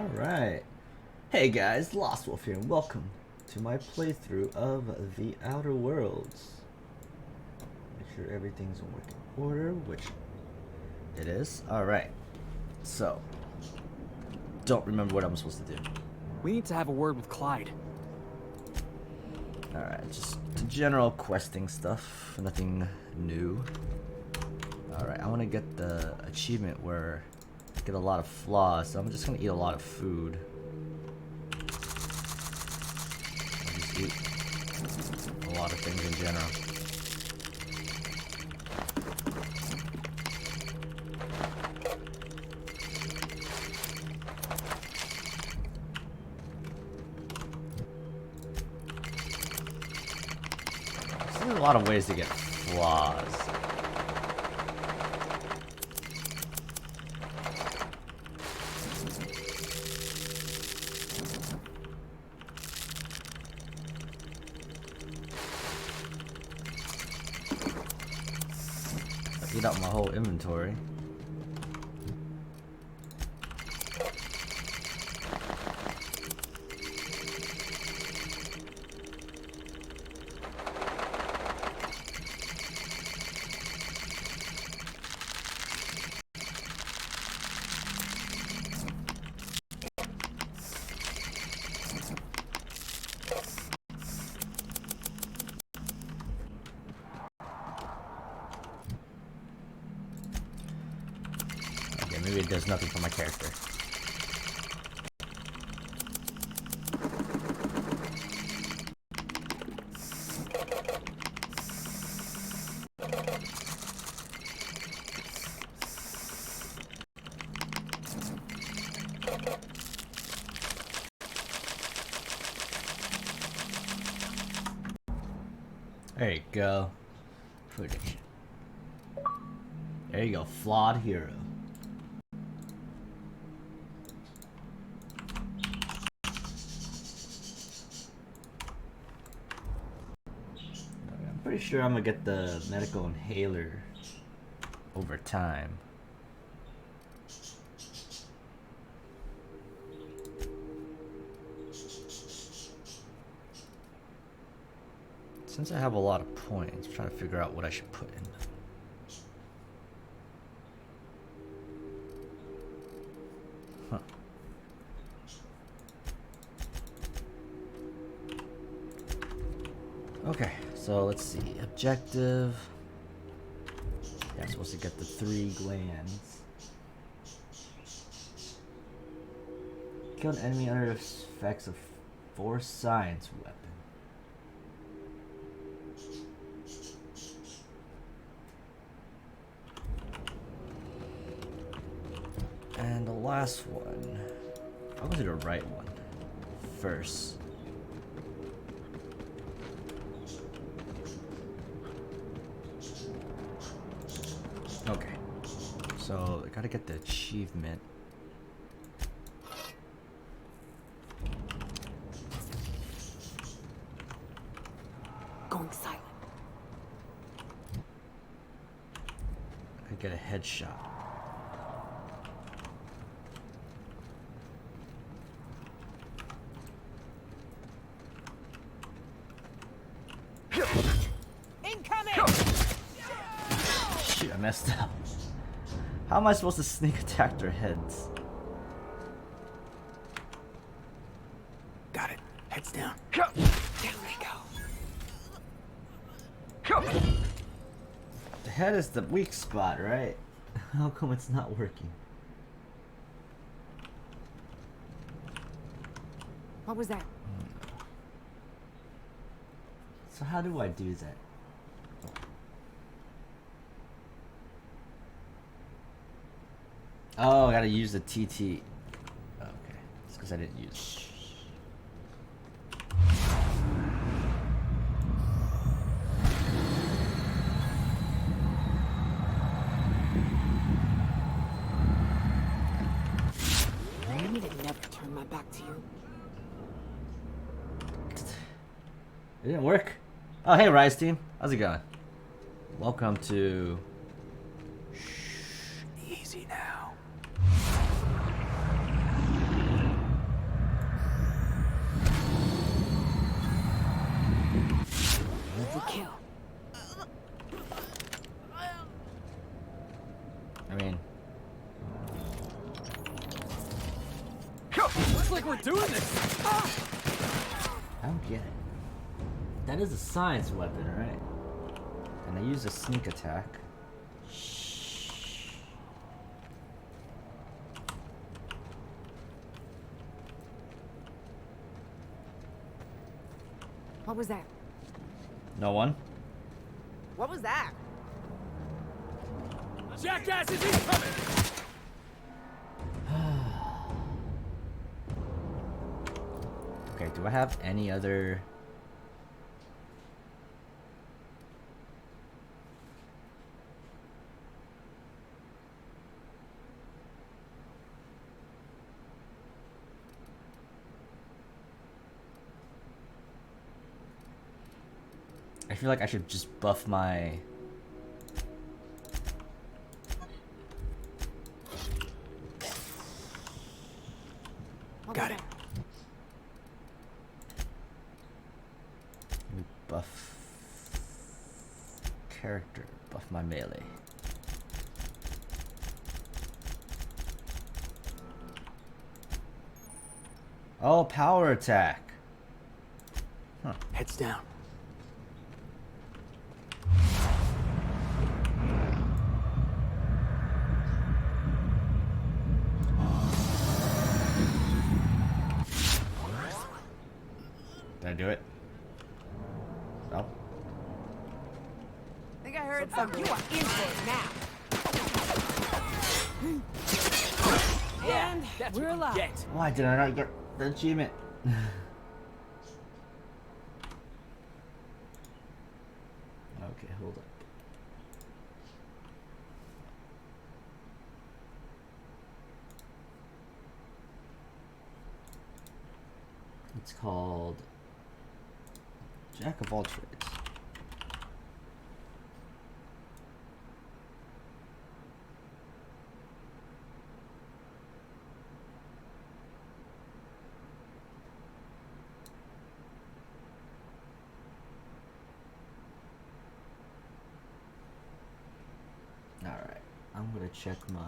Alright. Hey guys, Lost Wolf here, and welcome to my playthrough of The Outer Worlds. Make sure everything's in working order, which it is. Alright. So, don't remember what I'm supposed to do. We need to have a word with Clyde. Alright, just general questing stuff, nothing new. Alright, I want to get the achievement where I get a lot of flaws, so I'm just going to eat a lot of food. I'll just eat a lot of things in general. So there's a lot of ways to get flaws. Eat up my whole inventory. Maybe it does nothing for my character. There you go. Footage. There you go. Flawed hero. Pretty sure I'm gonna get the medical inhaler over time. Since I have a lot of points, I'm trying to figure out what I should put in. Huh. Okay. So let's see, objective. Yeah, I'm supposed to get the 3 glands. Kill an enemy under the effects of 4 science weapon. And the last one, I want to do the right one first. Okay, so I gotta get the achievement. Going silent. I get a headshot. Incoming! Shoot, I messed up. How am I supposed to sneak attack their heads? Got it. Heads down. There we go. The head is the weak spot, right? How come it's not working? What was that? So how do I do that? Oh, I gotta use the TT. Okay, it's because I didn't use. I need to never turn my back to you. It didn't work. Oh, hey, Rise Team. How's it going? Welcome to... Easy now. Looks like we're doing this. Ah! I don't get it. That is a science weapon, right? And I use a sneak attack. Shh. What was that? No one? What was that? Jackass is incoming! Okay, do I have any other... I feel like I should just buff my... What Got was it. that? Maybe buff... character. Buff my melee. Oh, power attack. Huh. Heads down. Did I do it? No. Think I heard something. You are in for it now. And That's we're what you alive. get. Why did I not get the achievement? Okay, hold up. It's called Jack of all trades. Alright, I'm gonna check my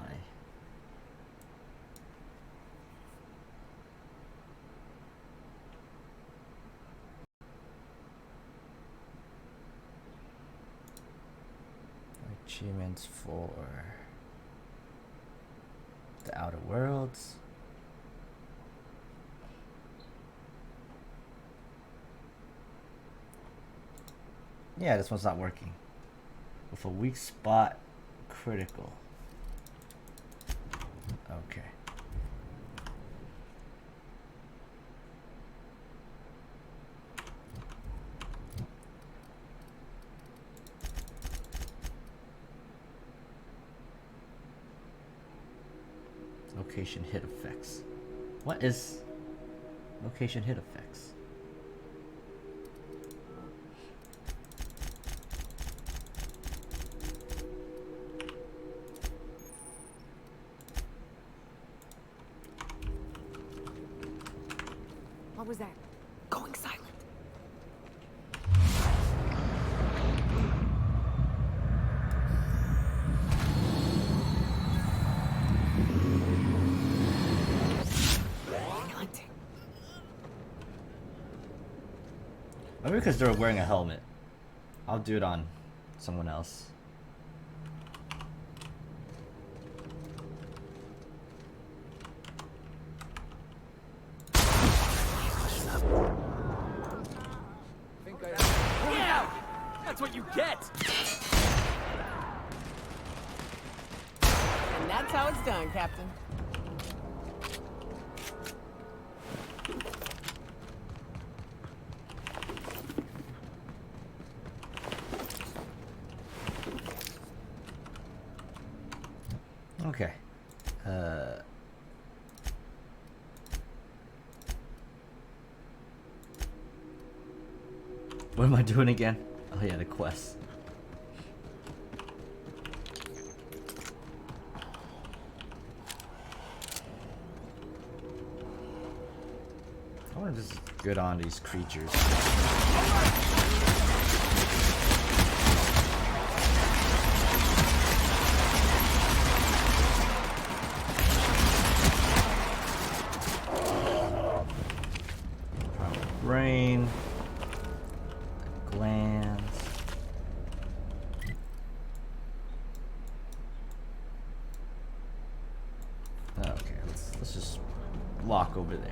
achievements for the Outer Worlds. Yeah, this one's not working. With a weak spot, critical. Okay. Location hit effects. What is location hit effects? What was that? Going silent. Hunting. Maybe because they're wearing a helmet. I'll do it on someone else. Yeah! That's what you get! And that's how it's done, Captain. Okay. What am I doing again? Oh yeah, the quest. I want to just get on these creatures. brain, glands. Okay, let's just walk over there.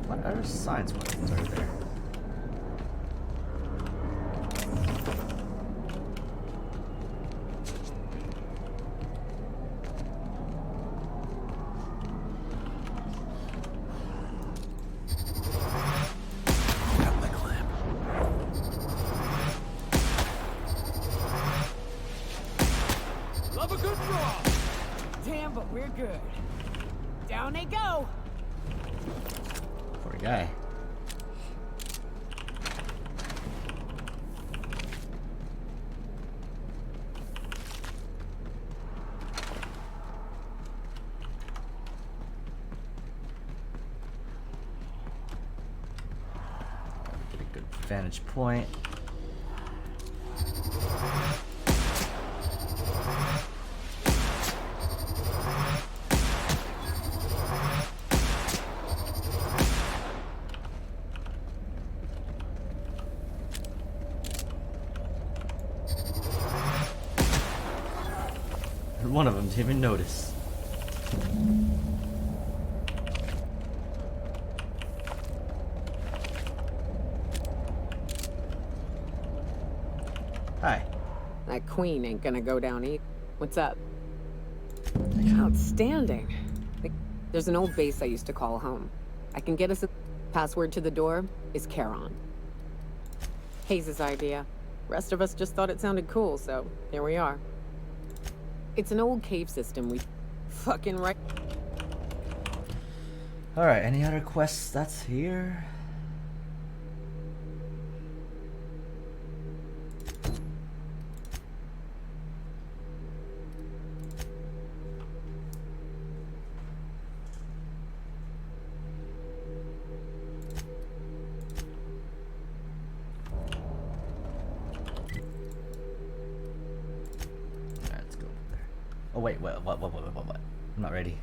What other science weapons are there? Got my clamp. Love a good draw. Damn, but we're good. Down they go. Poor guy. Get a good vantage point. One of them didn't even notice. Hi. That queen ain't gonna go down either. What's up? Outstanding. There's an old base I used to call home. I can get us a password to the door is Charon. Hayes' idea. Rest of us just thought it sounded cool, so here we are. It's an old cave system we fucking right. Alright, any other quests that's here? Let's go over there. Oh wait, what? I'm not ready.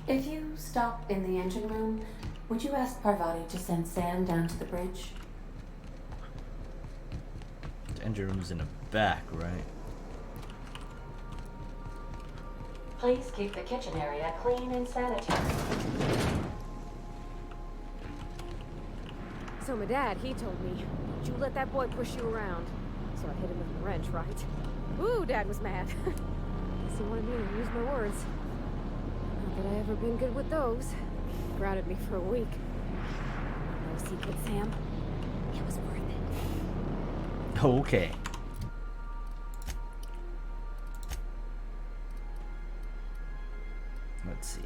If you stop in the engine room, would you ask Parvati to send Sam down to the bridge? The engine room's in the back, right? Please keep the kitchen area clean and sanitary. So my dad, he told me, don't you let that boy push you around. So I hit him with a wrench, right? Ooh, Dad was mad. Guess he wanted me to use my words. Not that I ever been good with those. Grounded me for a week. No secret, Sam. It was worth it. Okay. Let's see.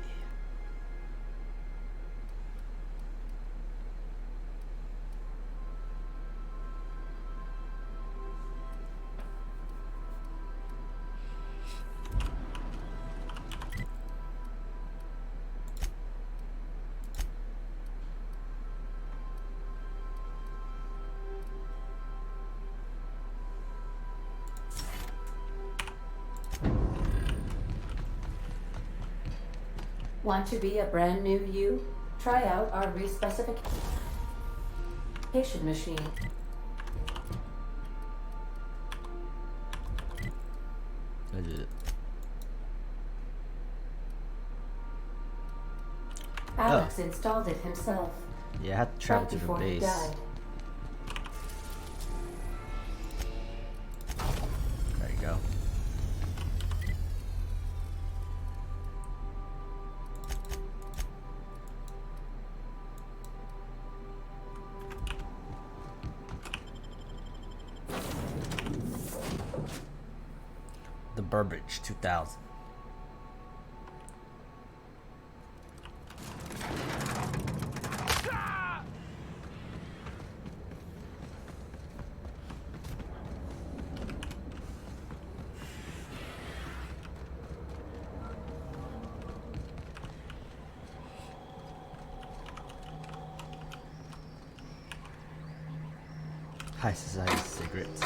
Want to be a brand new you? Try out our respecification machine. I did it. Alex installed it himself. Yeah, I had to travel right to the before he base. died. There you go. The Burbage 2000. high society cigarettes.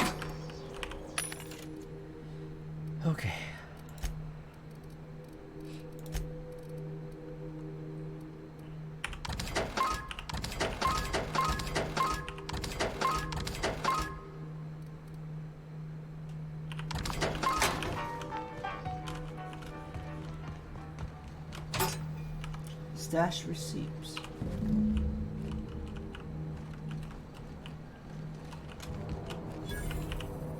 Okay. Stash receipts.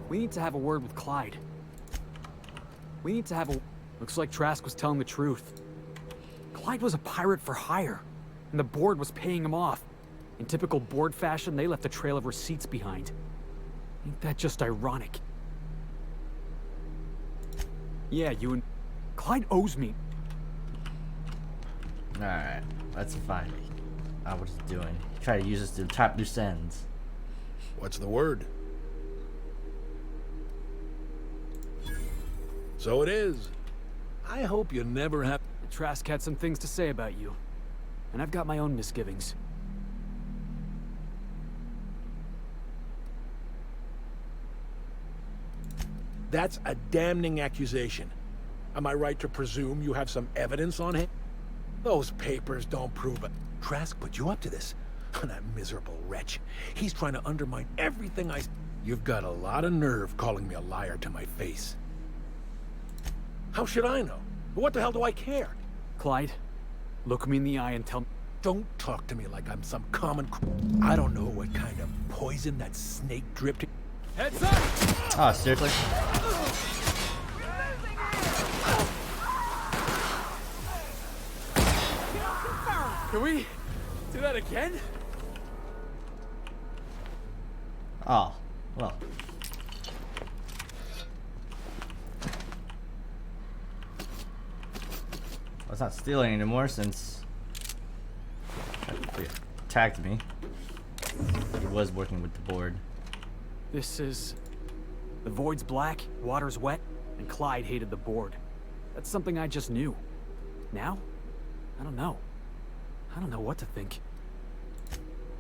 We need to have a word with Clyde. We need to have a... Looks like Trask was telling the truth. Clyde was a pirate for hire, and the board was paying him off. In typical board fashion, they left a trail of receipts behind. Ain't that just ironic? Yeah, you and... Clyde owes me. Alright, that's fine. What is he doing? Try to use this to tap loose ends. What's the word? So it is. I hope you never have... Trask had some things to say about you, and I've got my own misgivings. That's a damning accusation. Am I right to presume you have some evidence on him? Those papers don't prove it. Trask put you up to this. That miserable wretch. He's trying to undermine everything I... You've got a lot of nerve calling me a liar to my face. How should I know? What the hell do I care? Clyde, look me in the eye and tell me... Don't talk to me like I'm some common... I don't know what kind of poison that snake dripped... Heads up! Oh, seriously? Can we do that again? Oh, well. Well, it's not stealing anymore since he attacked me. He was working with the board. This is... The void's black, water's wet, and Clyde hated the board. That's something I just knew. Now? I don't know. I don't know what to think.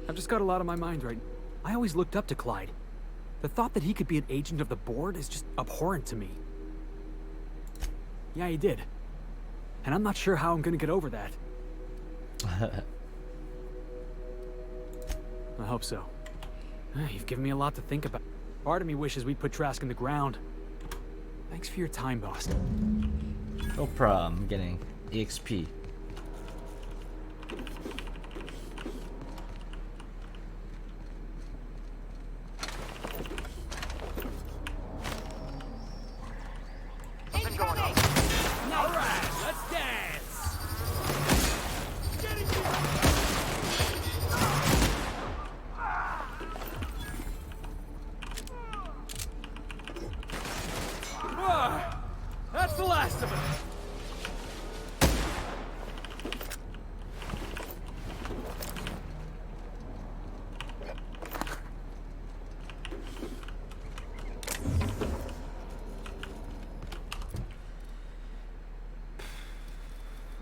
I've just got a lot on my mind right now. I always looked up to Clyde. The thought that he could be an agent of the board is just abhorrent to me. Yeah, he did. And I'm not sure how I'm gonna get over that. I hope so. You've given me a lot to think about. Part of me wishes we'd put Trask in the ground. Thanks for your time, boss. No problem. I'm getting EXP. That's the last of it.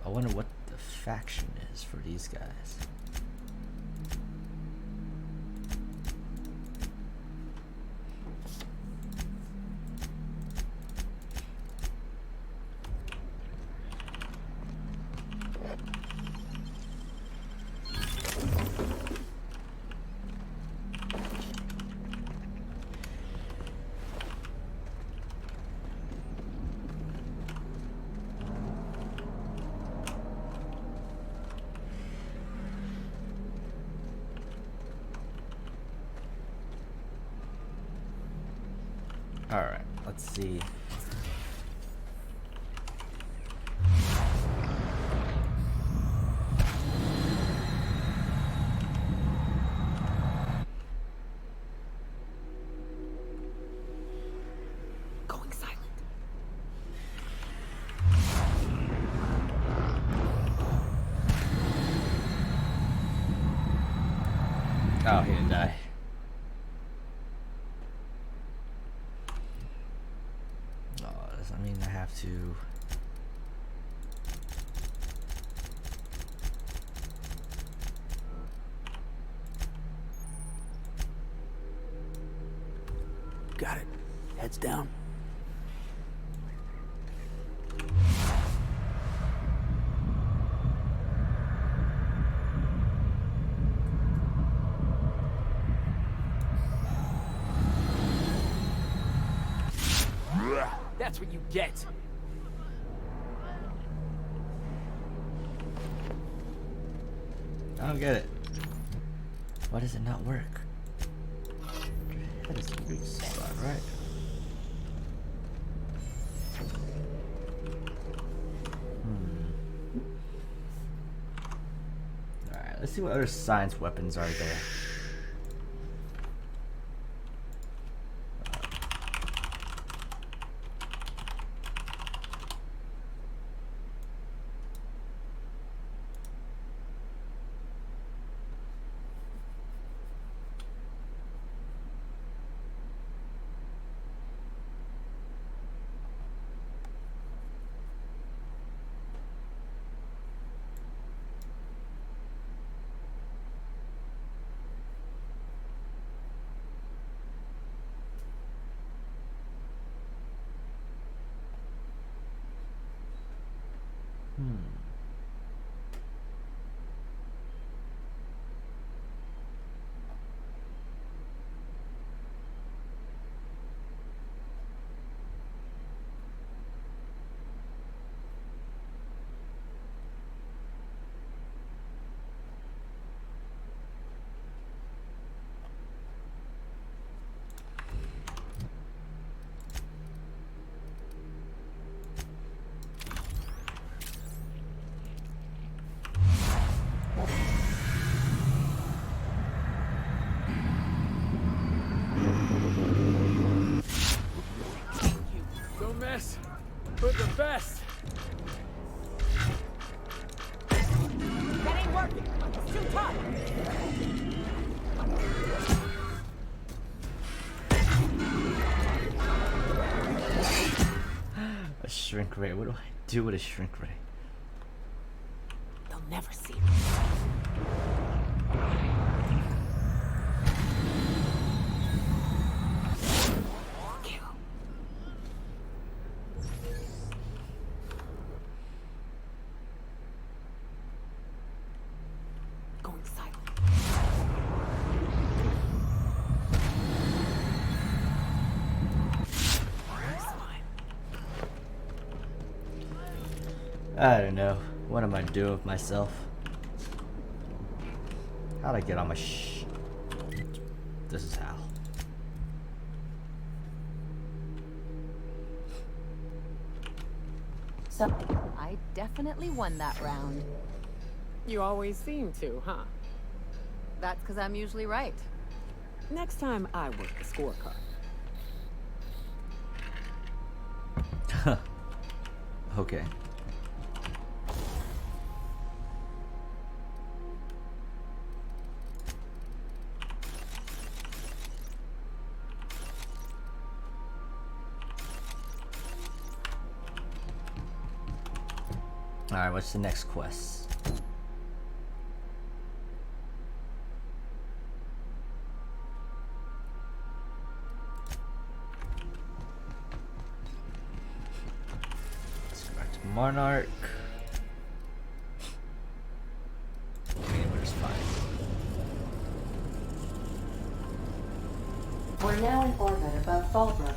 I wonder what the faction is for these guys. Alright, let's see. Going silent. Oh, he didn't die. I mean, I have to... Heads down. That's what you get. I don't get it. Why does it not work? That is the weak spot, right? Alright, let's see what other science weapons are there. Don't mess with the best. That ain't working. It's too tough. A shrink ray. What do I do with a shrink ray? They'll never see me. Kill. Going silent. I don't know. What am I doing with myself? How'd I get on my This is how. So, I definitely won that round. You always seem to, huh? That's because I'm usually right. Next time I work the scorecard. Okay. Alright, what's the next quest? Let's go back to Monarch. Where's fine. we're now in orbit above Fallbrook.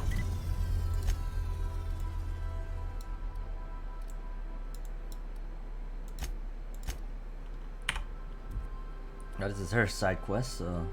Now, this is her side quest, so.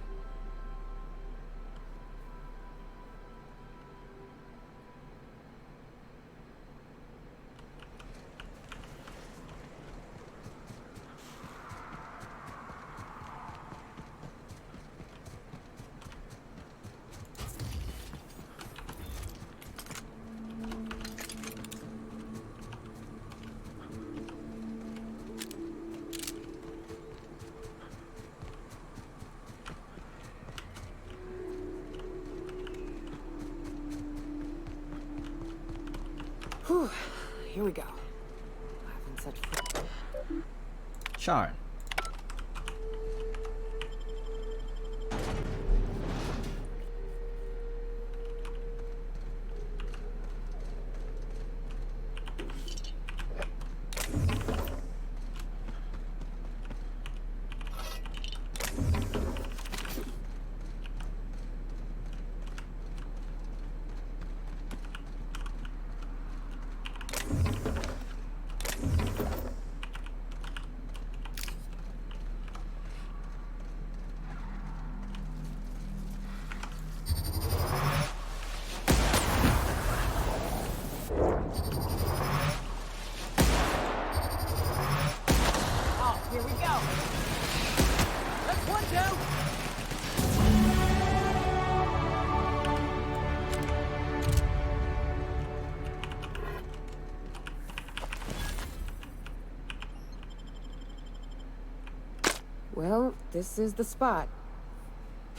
Whew. Here we go. Having such fun. Sharon. Well, this is the spot.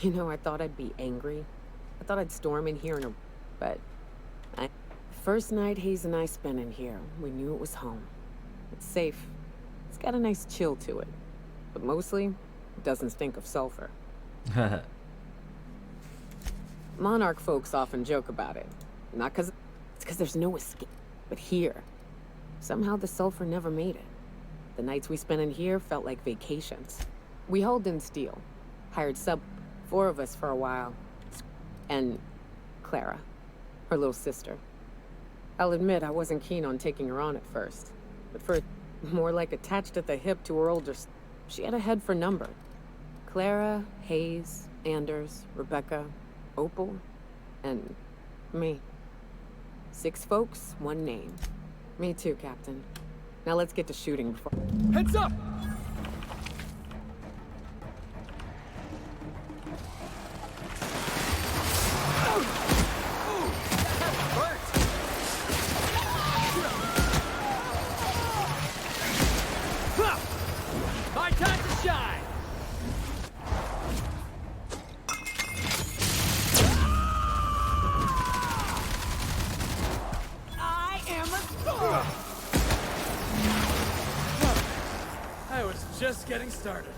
You know, I thought I'd be angry. I thought I'd storm in here but first night Hayes and I spent in here, we knew it was home. It's safe. It's got a nice chill to it. But mostly, it doesn't stink of sulfur. Monarch folks often joke about it. It's because there's no escape. But here, somehow the sulfur never made it. The nights we spent in here felt like vacations. We hauled in steel, hired 4 of us for a while, and Clara, her little sister. I'll admit I wasn't keen on taking her on at first, but more like attached at the hip to her older. She had a head for number. Clara, Hayes, Anders, Rebecca, Opal, and me. 6 folks, 1 name. Me too, Captain. Now let's get to shooting before. Heads up! My time to shine! I am a star! I was just getting started.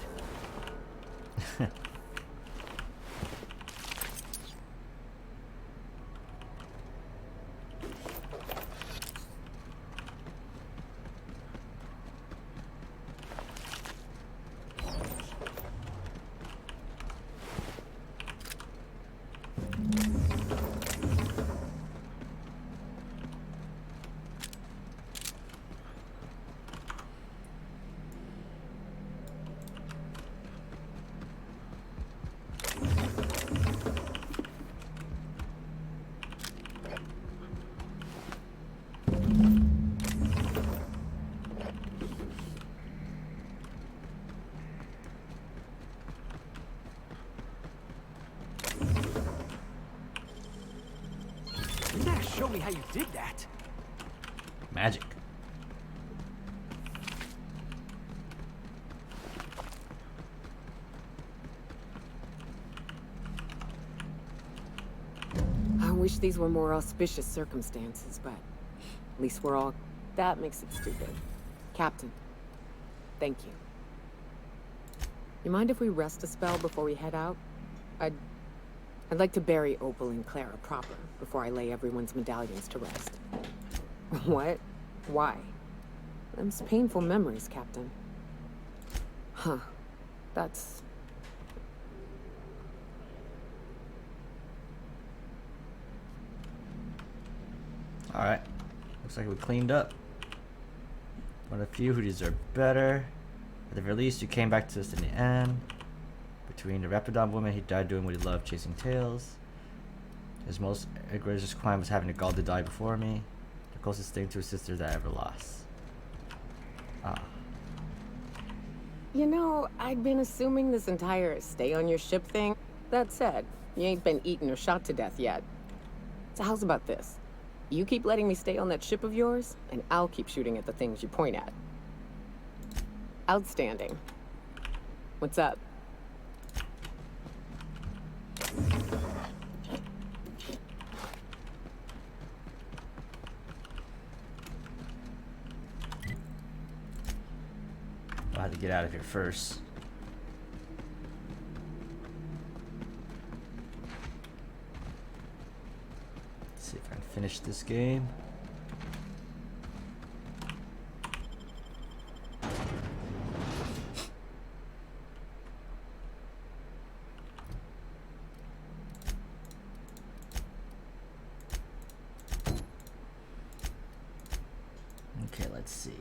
You gotta show me how you did that. Magic. I wish these were more auspicious circumstances, but at least we're all... That makes it stupid. Captain, thank you. You mind if we rest a spell before we head out? I'd like to bury Opal and Clara proper before I lay everyone's medallions to rest. What? Why? Them's painful memories, Captain. Huh. That's... Alright. Looks like we cleaned up. One of the few who deserve better. At the very least, you came back to us in the end. Between the Rapidon woman, he died doing what he loved, chasing tails. His most egregious crime was having the gall to die before me. The closest thing to his sister that I ever lost. Ah. You know, I'd been assuming this entire stay on your ship thing. That said, you ain't been eaten or shot to death yet. So how's about this? You keep letting me stay on that ship of yours, and I'll keep shooting at the things you point at. Outstanding. What's up? I'll have to get out of here first. Let's see if I can finish this game. Okay, let's see.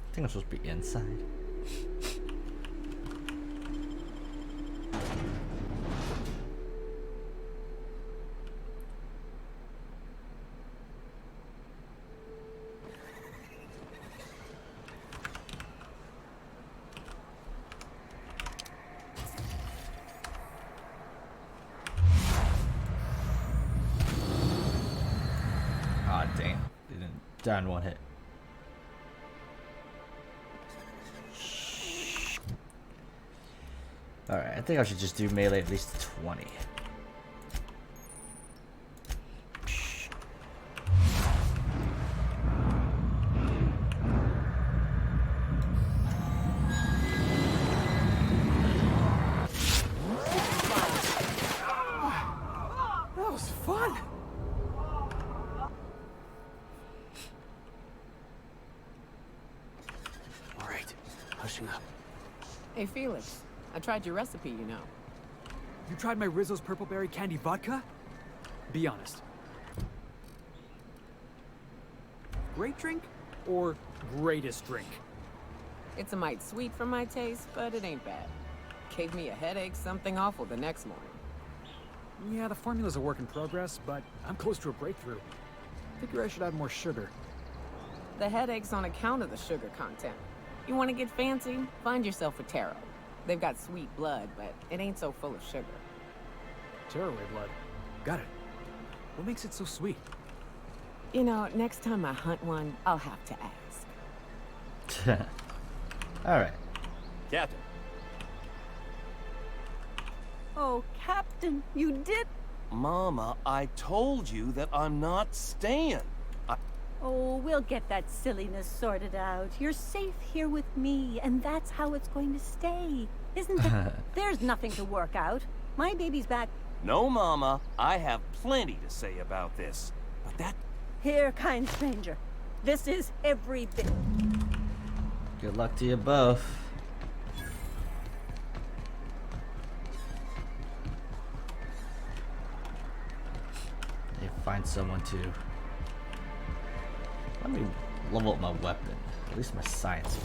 I think I'm supposed to be inside. Down one hit. Alright, I think I should just do melee at least 20. That was fun. All right, hushing up. Hey, Felix. I tried your recipe, you know. You tried my Rizzo's purple berry candy vodka? Be honest. Great drink or greatest drink? It's a mite sweet for my taste, but it ain't bad. Gave me a headache, something awful the next morning. Yeah, the formula's a work in progress, but I'm close to a breakthrough. Figure I should add more sugar. The headache's on account of the sugar content. You want to get fancy? Find yourself a taro. They've got sweet blood, but it ain't so full of sugar. Tearaway blood. Got it. What makes it so sweet? You know, next time I hunt one, I'll have to ask. Alright. Captain. Oh, Captain, you did. Mama, I told you that I'm not staying. Oh, we'll get that silliness sorted out. You're safe here with me, and that's how it's going to stay. Isn't it? There's nothing to work out. My baby's back. No, Mama, I have plenty to say about this. But that... Here, kind stranger. This is everything. Good luck to you both. You find someone to... Let me level up my weapon. At least my science.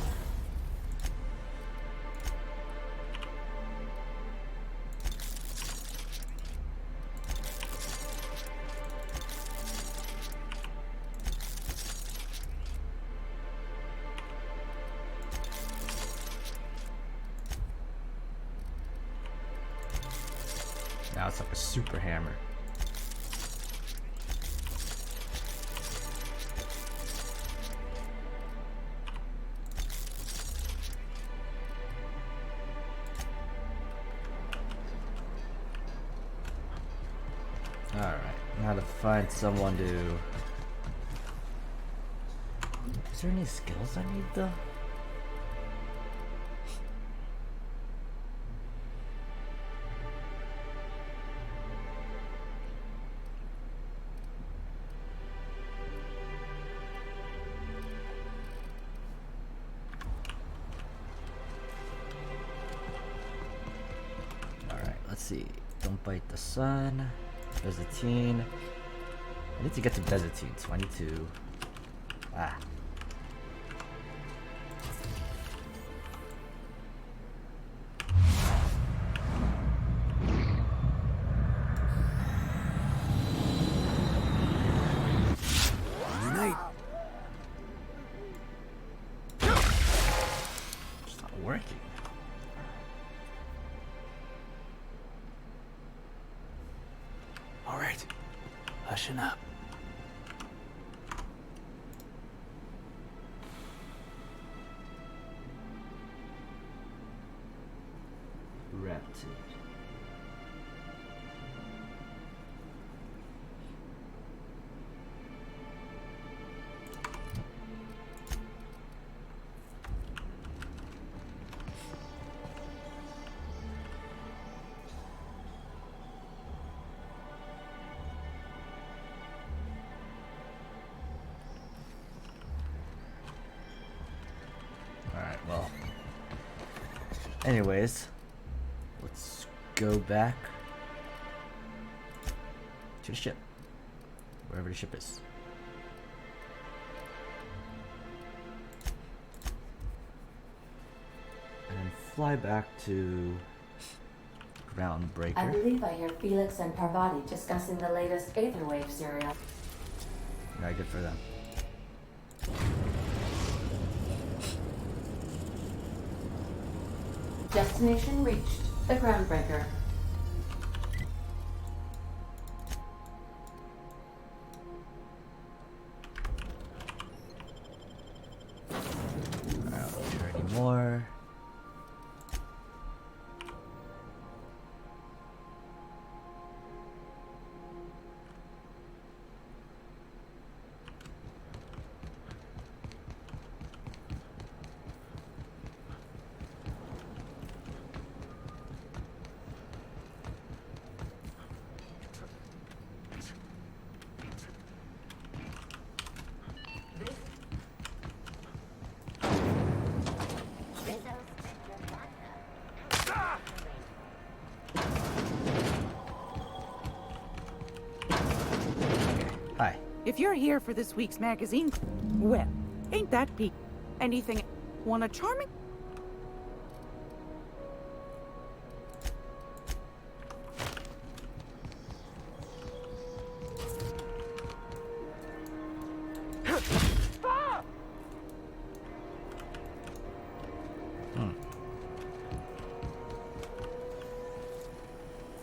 Now it's like a super hammer. Alright, now to find someone to... Is there any skills I need though? Alright, let's see. Don't bite the sun. Bezatine. I need to get to Bezatine, so I need to... Ah. Night. It's not working. All right, hushing up. Raptor. Alright, well. Anyways, let's go back to the ship. Wherever the ship is. And then fly back to I Groundbreaker. believe I hear Felix and Parvati discussing the latest Aetherwave serial. Very good for them. Destination reached. The Groundbreaker. If you're here for this week's magazine, well, ain't that peak? Anything? Want a charming?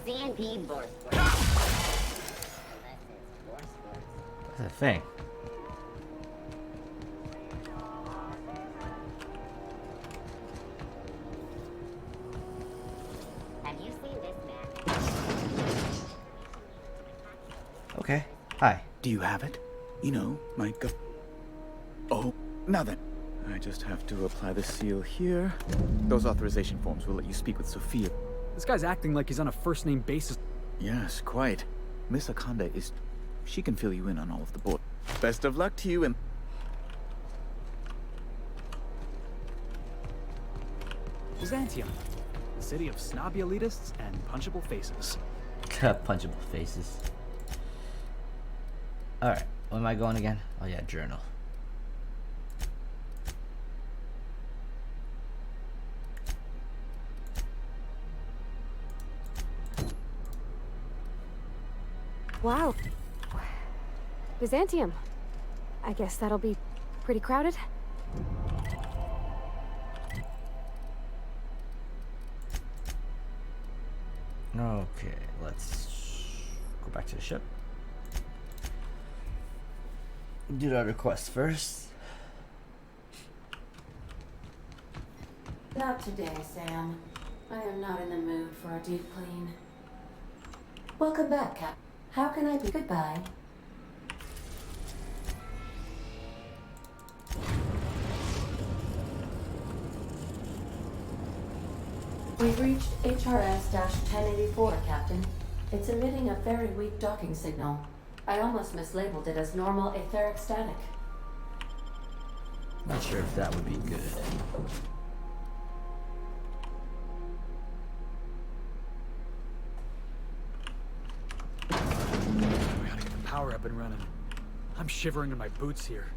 CNP board. What's that thing? Have you seen this map? Okay. Hi. Do you have it? You know, like a... Oh, now then. I just have to apply the seal here. Those authorization forms will let you speak with Sophia. This guy's acting like he's on a first-name basis. Yes, quite. Miss Akanda is... She can fill you in on all of the board. Best of luck to you and... Byzantium, the city of snobby elitists and punchable faces. Punchable faces. Alright, where am I going again? Oh yeah, journal. Wow. Byzantium. I guess that'll be pretty crowded. Okay, let's go back to the ship. Do the other quest first. Not today, Sam. I am not in the mood for a deep clean. Welcome back, Cap. How can I be? Goodbye. We've reached HRS-1084, Captain. It's emitting a very weak docking signal. I almost mislabeled it as normal etheric static. Not sure if that would be good. We gotta get the power up and running. I'm shivering in my boots here.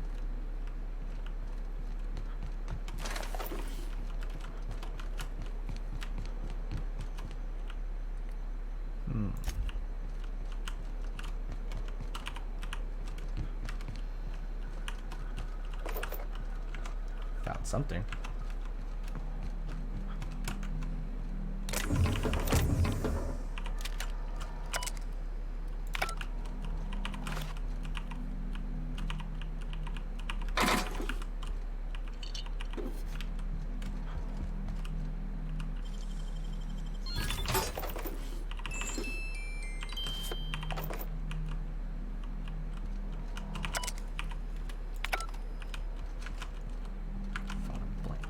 Found something.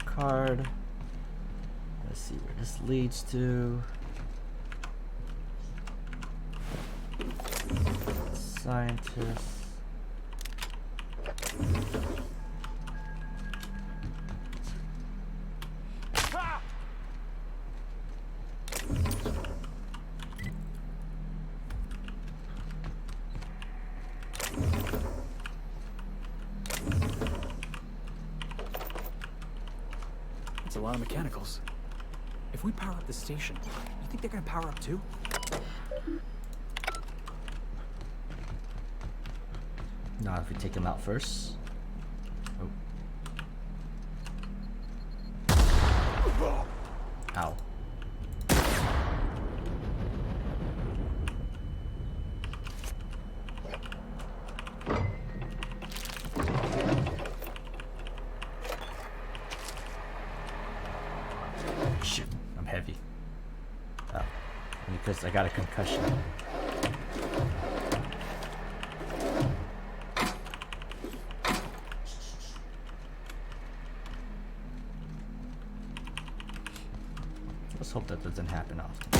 Card. Let's see where this leads to. Scientist. A lot of mechanicals. If we power up the station, you think they're gonna power up too? Not if we take them out first. Oh. Ow. Shit, I'm heavy. Oh, because I got a concussion. Let's hope that doesn't happen often.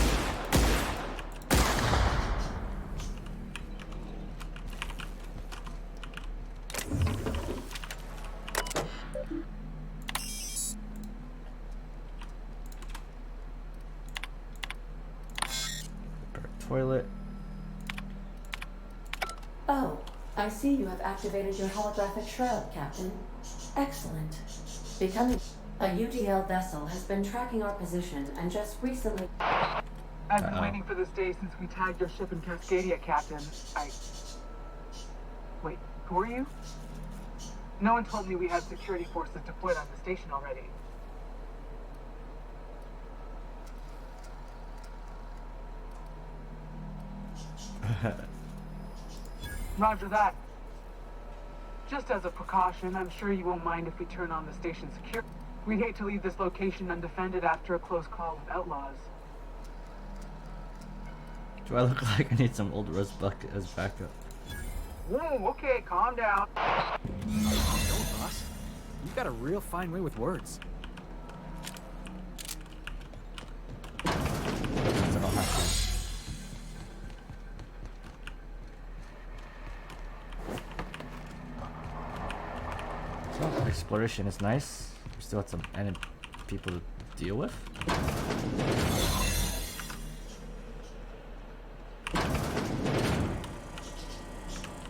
Oh, I see you have activated your holographic shroud, Captain. Excellent. Becoming a UDL vessel has been tracking our position and just recently... I've been waiting for this day since we tagged your ship in Cascadia, Captain. Wait, who are you? No one told me we had security forces deployed on the station already. Roger that. Just as a precaution, I'm sure you won't mind if we turn on the station security. We'd hate to leave this location undefended after a close call with outlaws. Do I look like I need some old rust bucket as backup? Whoa, okay, calm down. No, boss. You've got a real fine way with words. I don't have to. So, exploration is nice. We still have some enemy people to deal with.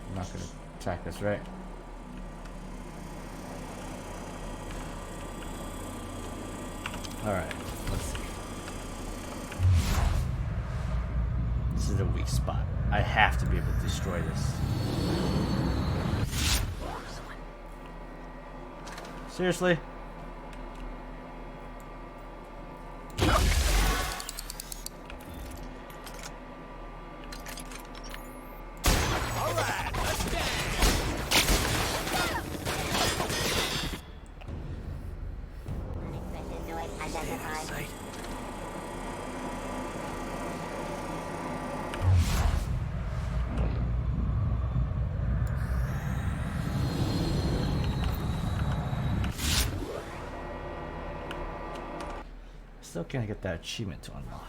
I'm not gonna attack this, right? Alright, let's see. This is a weak spot. I have to be able to destroy this. Seriously? Still can't get that achievement to unlock.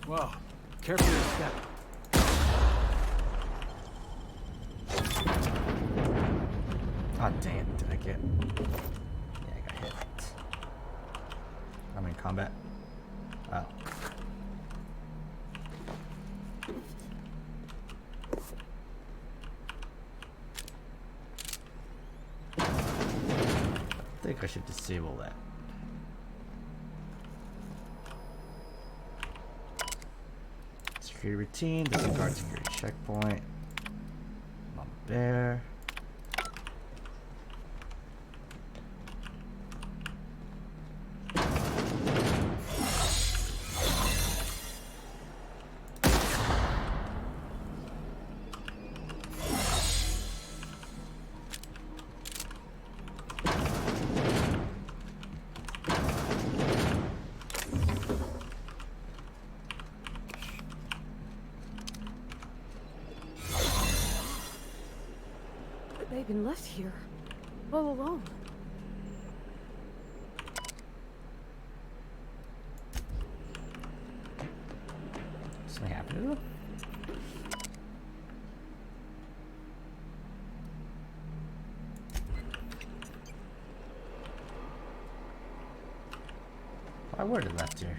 Whoa, careful with your step. God damn, did I get... Yeah, I got hit. I'm in combat. Oh. I think I should disable that. Security routine, disregard security checkpoint. Mama bear. They've been left here, all alone. Something happened to them? Why were they left here?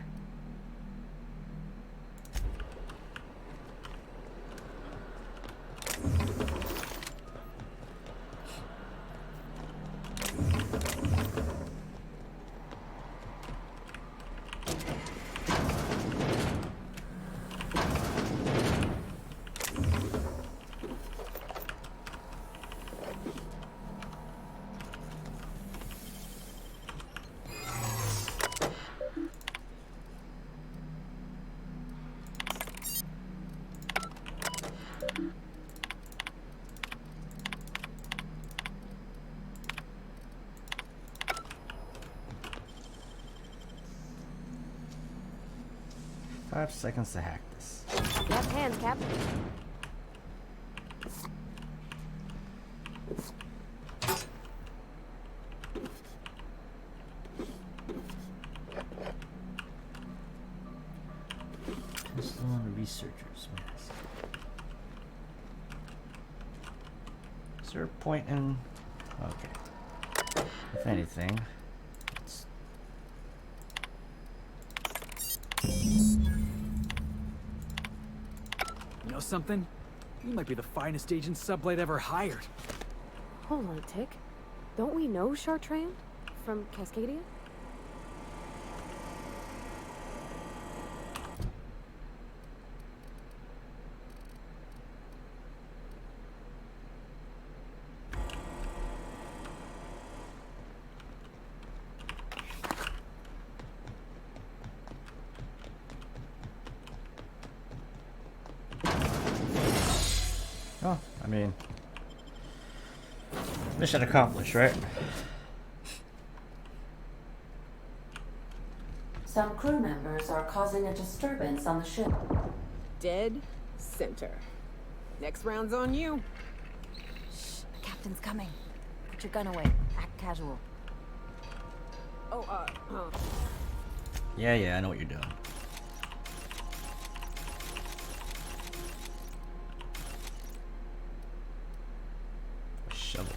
seconds to hack this. Left hands, Captain. Pistol on researcher's mask. Is there a point in... Okay. If anything... Let's... You know something? You might be the finest agent Sublight ever hired. Hold on a tick. Don't we know Chartrand from Cascadia? Oh, I mean... Mission accomplished, right? Some crew members are causing a disturbance on the ship. Dead center. Next round's on you. Shh, the captain's coming. Put your gun away. Act casual. Oh, Yeah, I know what you're doing. A shovel.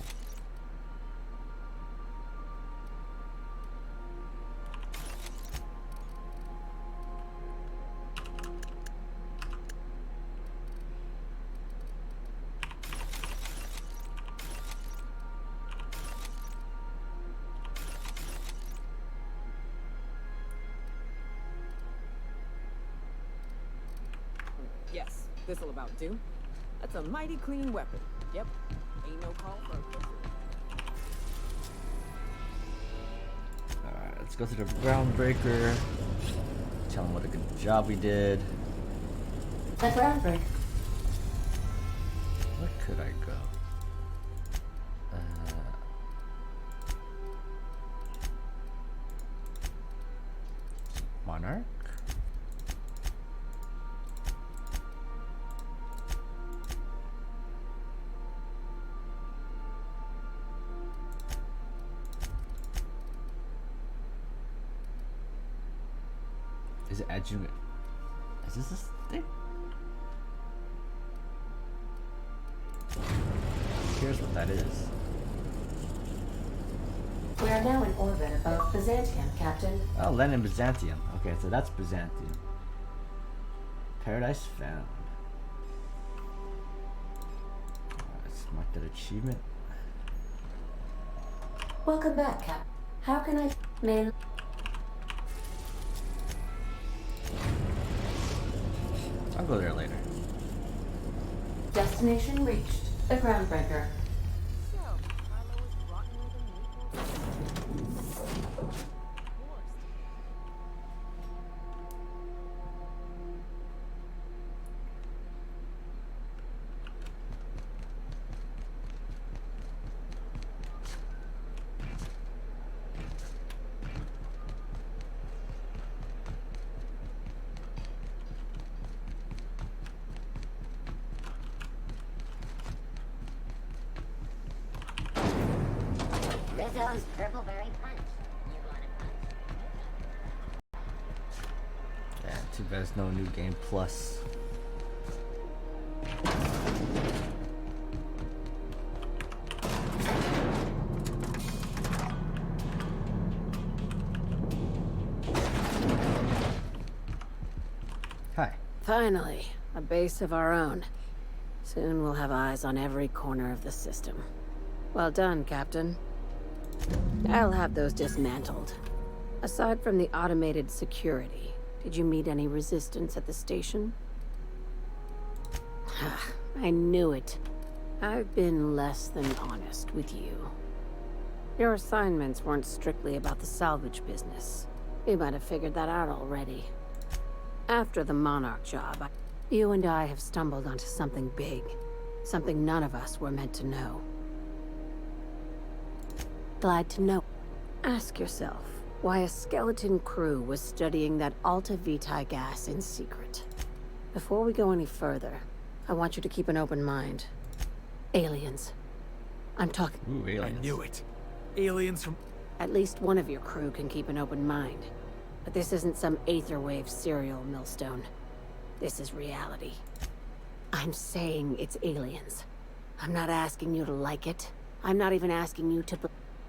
yes, this'll about do. That's a mighty clean weapon. Yep, ain't no call for a pistol. Alright, let's go to the groundbreaker. Tell him what a good job we did. The groundbreaker. Where could I go? Monarch? Is it adjuvant? Is this thing? Here's what that is. We are now in orbit above Byzantium, Captain. Oh, Lenin Byzantium. Okay, so that's Byzantium. Paradise found. Let's mark that achievement. Welcome back, Cap. How can I... Man... I'll go there later. Destination reached. The groundbreaker. Rizzo's Purple Berry Punch. You want a punch? Yeah, too bad there's no new game plus. Hi. Finally, a base of our own. Soon we'll have eyes on every corner of the system. Well done, Captain. I'll have those dismantled. Aside from the automated security, did you meet any resistance at the station? I knew it. I've been less than honest with you. Your assignments weren't strictly about the salvage business. You might have figured that out already. After the Monarch job, you and I have stumbled onto something big. Something none of us were meant to know. Glad to know. Ask yourself, why a skeleton crew was studying that Alta Vitae gas in secret. Before we go any further, I want you to keep an open mind. Aliens. I'm talking. Ooh, aliens. I knew it. Aliens from... At least one of your crew can keep an open mind. But this isn't some aetherwave serial millstone. This is reality. I'm saying it's aliens. I'm not asking you to like it. I'm not even asking you to...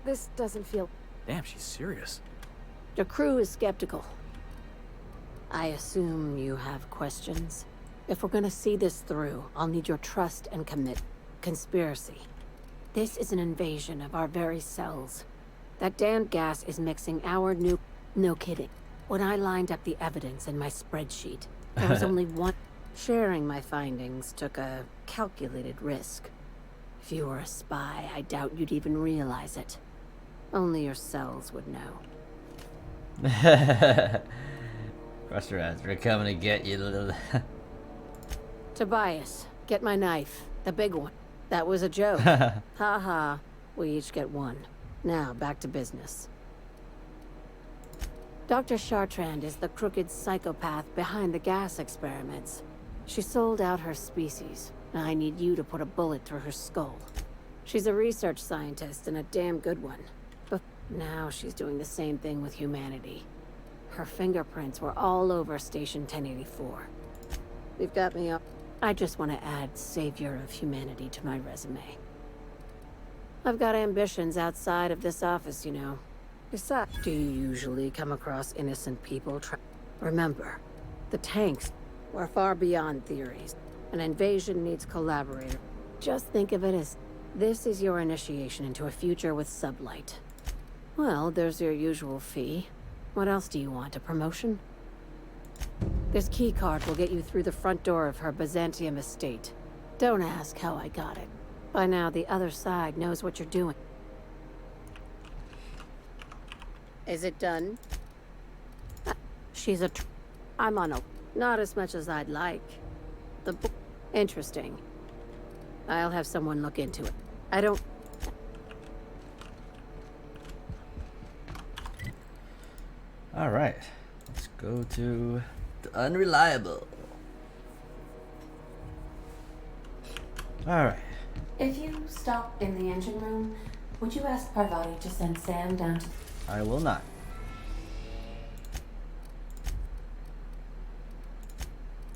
This doesn't feel... Damn, she's serious. The crew is skeptical. I assume you have questions. If we're gonna see this through, I'll need your trust and commit. Conspiracy. This is an invasion of our very cells. That damned gas is mixing our new... No kidding. When I lined up the evidence in my spreadsheet, there was only one... Sharing my findings took a calculated risk. If you were a spy, I doubt you'd even realize it. Only your cells would know. Cross your eyes. We're coming to get you, little... Tobias, get my knife. The big one. That was a joke. Ha ha. We each get one. Now, back to business. Dr. Chartrand is the crooked psychopath behind the gas experiments. She sold out her species. I need you to put a bullet through her skull. She's a research scientist and a damn good one. But now she's doing the same thing with humanity. Her fingerprints were all over Station 1084. You've got me up. I just want to add savior of humanity to my resume. I've got ambitions outside of this office, you know. Besides, do you usually come across innocent people Remember, the tanks were far beyond theories. An invasion needs collaborators. Just think of it as, this is your initiation into a future with sublight. Well, there's your usual fee. What else do you want, a promotion? This key card will get you through the front door of her Byzantium estate. Don't ask how I got it. By now, the other side knows what you're doing. Is it done? She's a... I'm on a... Not as much as I'd like. Interesting. I'll have someone look into it. I don't... Alright. Let's go to the unreliable. Alright. If you stop in the engine room, would you ask Parvati to send Sam down to... I will not.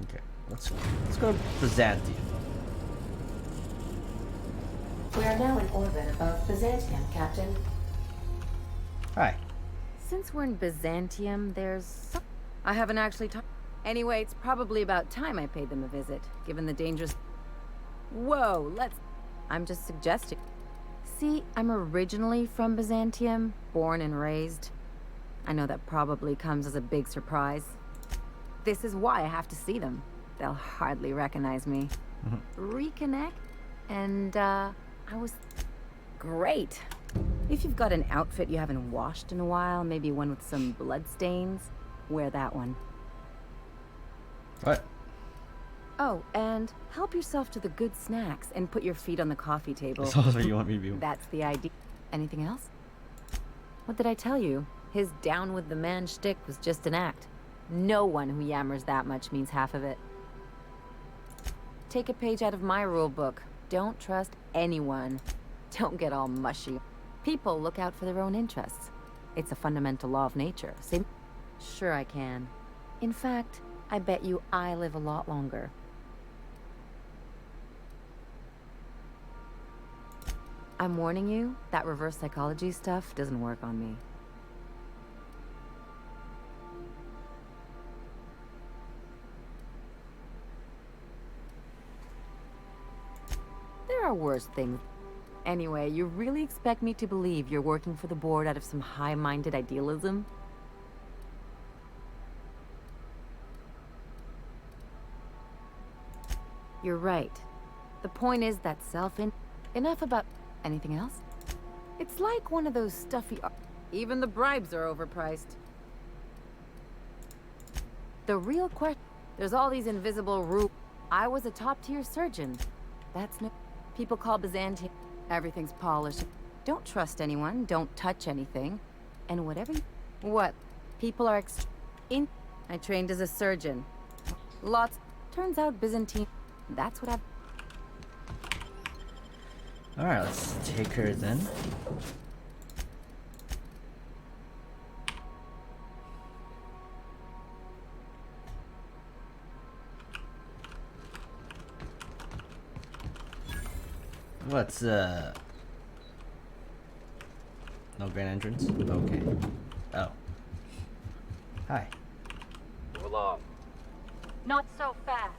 Okay, let's go to Byzantium. We are now in orbit above Byzantium, Captain. Hi. Since we're in Byzantium, I haven't actually talked... Anyway, it's probably about time I paid them a visit, given the dangerous... Whoa, I'm just suggesting. See, I'm originally from Byzantium, born and raised. I know that probably comes as a big surprise. This is why I have to see them. They'll hardly recognize me. Reconnect, and I was... Great. If you've got an outfit you haven't washed in a while, maybe one with some blood stains, wear that one. What? Oh, and help yourself to the good snacks and put your feet on the coffee table. That's all you want me to do. That's the idea. Anything else? What did I tell you? His down with the man shtick was just an act. No one who yammers that much means half of it. Take a page out of my rule book. Don't trust anyone. Don't get all mushy. People look out for their own interests. It's a fundamental law of nature. Sure I can. In fact, I bet you I live a lot longer. I'm warning you, that reverse psychology stuff doesn't work on me. There are worse things. Anyway, you really expect me to believe you're working for the board out of some high-minded idealism? You're right. The point is that Enough about... Anything else? It's like one of those stuffy... Even the bribes are overpriced. The real question... There's all these invisible rules. I was a top-tier surgeon. That's no... People call Byzantium... Everything's polished. Don't trust anyone. Don't touch anything. And whatever you... What? People are in. I trained as a surgeon. Lots. Turns out Byzantine. That's what I've. Alright, let's take her then. What's no grand entrance? Okay. Oh. Hi. Move along. Not so fast.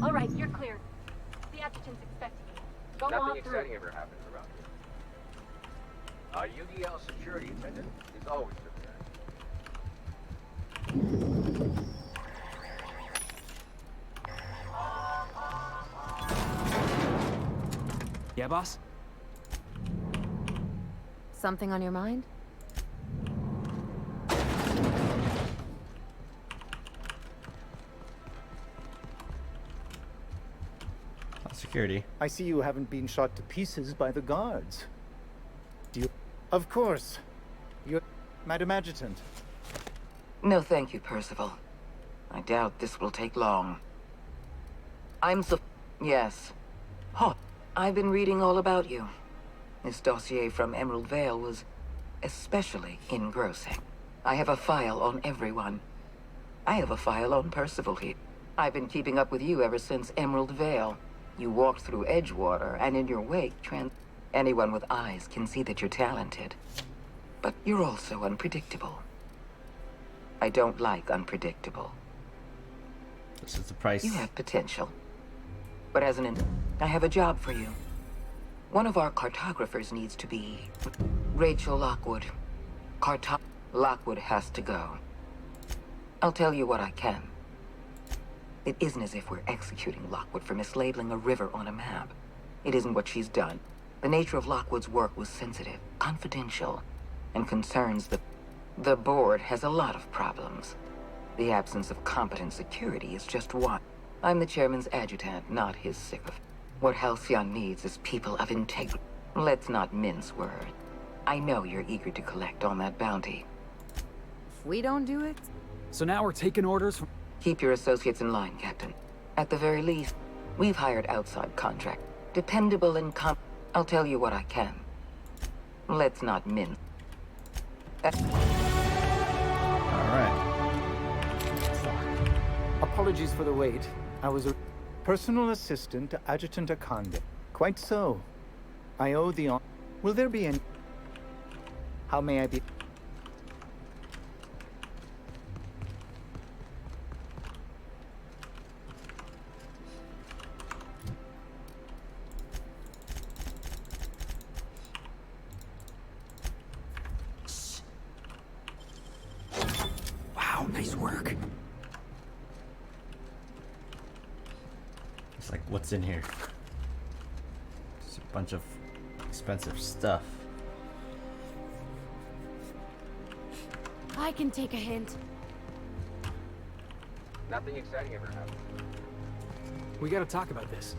All right, you're clear. The adjutant's expecting you. Go Nothing on through. exciting ever happens around here. Our UDL security attendant is always prepared. Yeah, boss? Something on your mind? Security. I see you haven't been shot to pieces by the guards. Do you? Of course. You're Madam Adjutant. No, thank you, Percival. I doubt this will take long. Yes. Huh. I've been reading all about you. This dossier from Emerald Vale was especially engrossing. I have a file on everyone. I have a file on Percival here. I've been keeping up with you ever since Emerald Vale. You walked through Edgewater, and in your wake, anyone with eyes can see that you're talented. But you're also unpredictable. I don't like unpredictable. This is the price. You have potential. But as I have a job for you. One of our cartographers needs to be Rachel Lockwood. Lockwood has to go. I'll tell you what I can. It isn't as if we're executing Lockwood for mislabeling a river on a map. It isn't what she's done. The nature of Lockwood's work was sensitive, confidential, and concerns the board has a lot of problems. The absence of competent security is just one. I'm the chairman's adjutant, not his sycophant. What Halcyon needs is people of integrity. Let's not mince words. I know you're eager to collect on that bounty. If we don't do it? So now we're taking orders from... Keep your associates in line, Captain. At the very least, we've hired outside contract. Dependable and I'll tell you what I can. Let's not mince. Alright. Apologies for the wait. I was a personal assistant to Adjutant Akande. Quite so. I owe the Will there be any... How may I be... Wow, nice work. It's like, what's in here? It's a bunch of expensive stuff. I can take a hint. Nothing exciting ever happens. We gotta talk about this.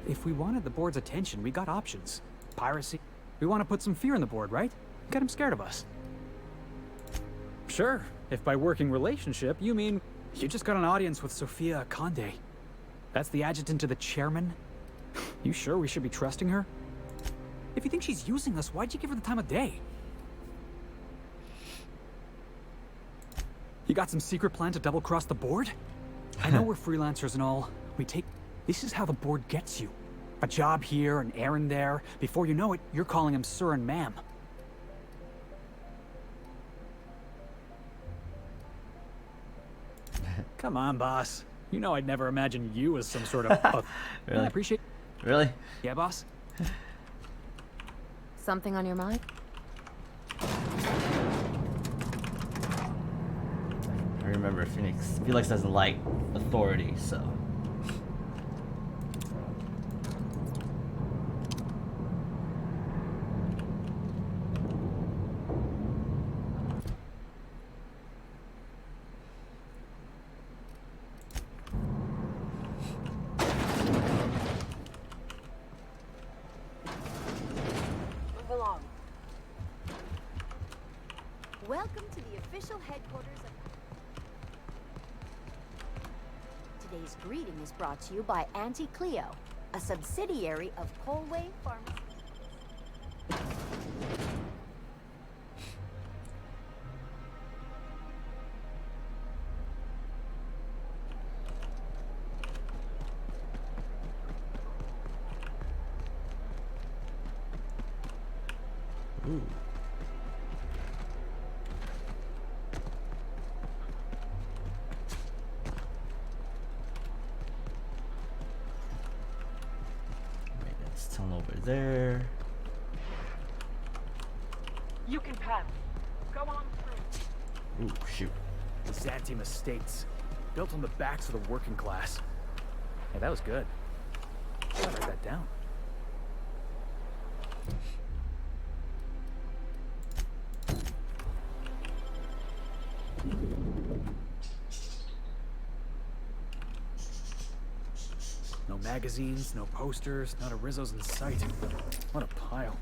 If we wanted the board's attention, we got options. Piracy. We want to put some fear in the board, right? Get them scared of us. Sure, if by working relationship, you mean you just got an audience with Sophia Akande. That's the adjutant to the chairman? You sure we should be trusting her? If you think she's using us, why'd you give her the time of day? You got some secret plan to double-cross the board? I know we're freelancers and all. This is how the board gets you. A job here, an errand there. Before you know it, you're calling him sir and ma'am. Come on, boss. You know I'd never imagine you as some sort of... Really? I appreciate... Really? Yeah, boss? Something on your mind? I remember Felix doesn't like authority, so... official headquarters of... Today's greeting is brought to you by Auntie Cleo, a subsidiary of Colway Pharmacy. Ooh. Maintenance tunnel over there. You can pass. Go on through. Ooh, shoot. Byzantium estates, built on the backs of the working class. Hey, that was good. I gotta write that down. No magazines, no posters, not a Rizzo's in sight. What a pile.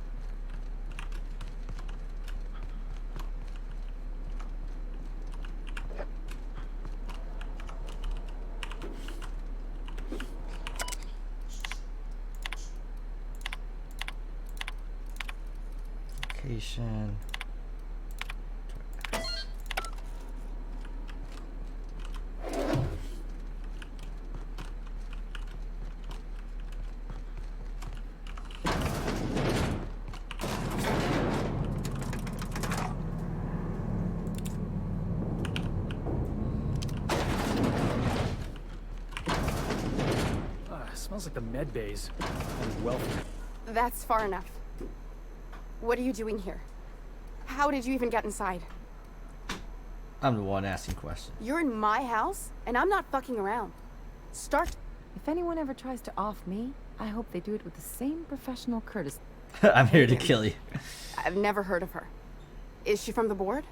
Location. Smells like the med bays. Only wealthy. That's far enough. What are you doing here? How did you even get inside? I'm the one asking questions. You're in my house, and I'm not fucking around. Start. If anyone ever tries to off me, I hope they do it with the same professional courtesy. I'm here to kill you. I've never heard of her. Is she from the board?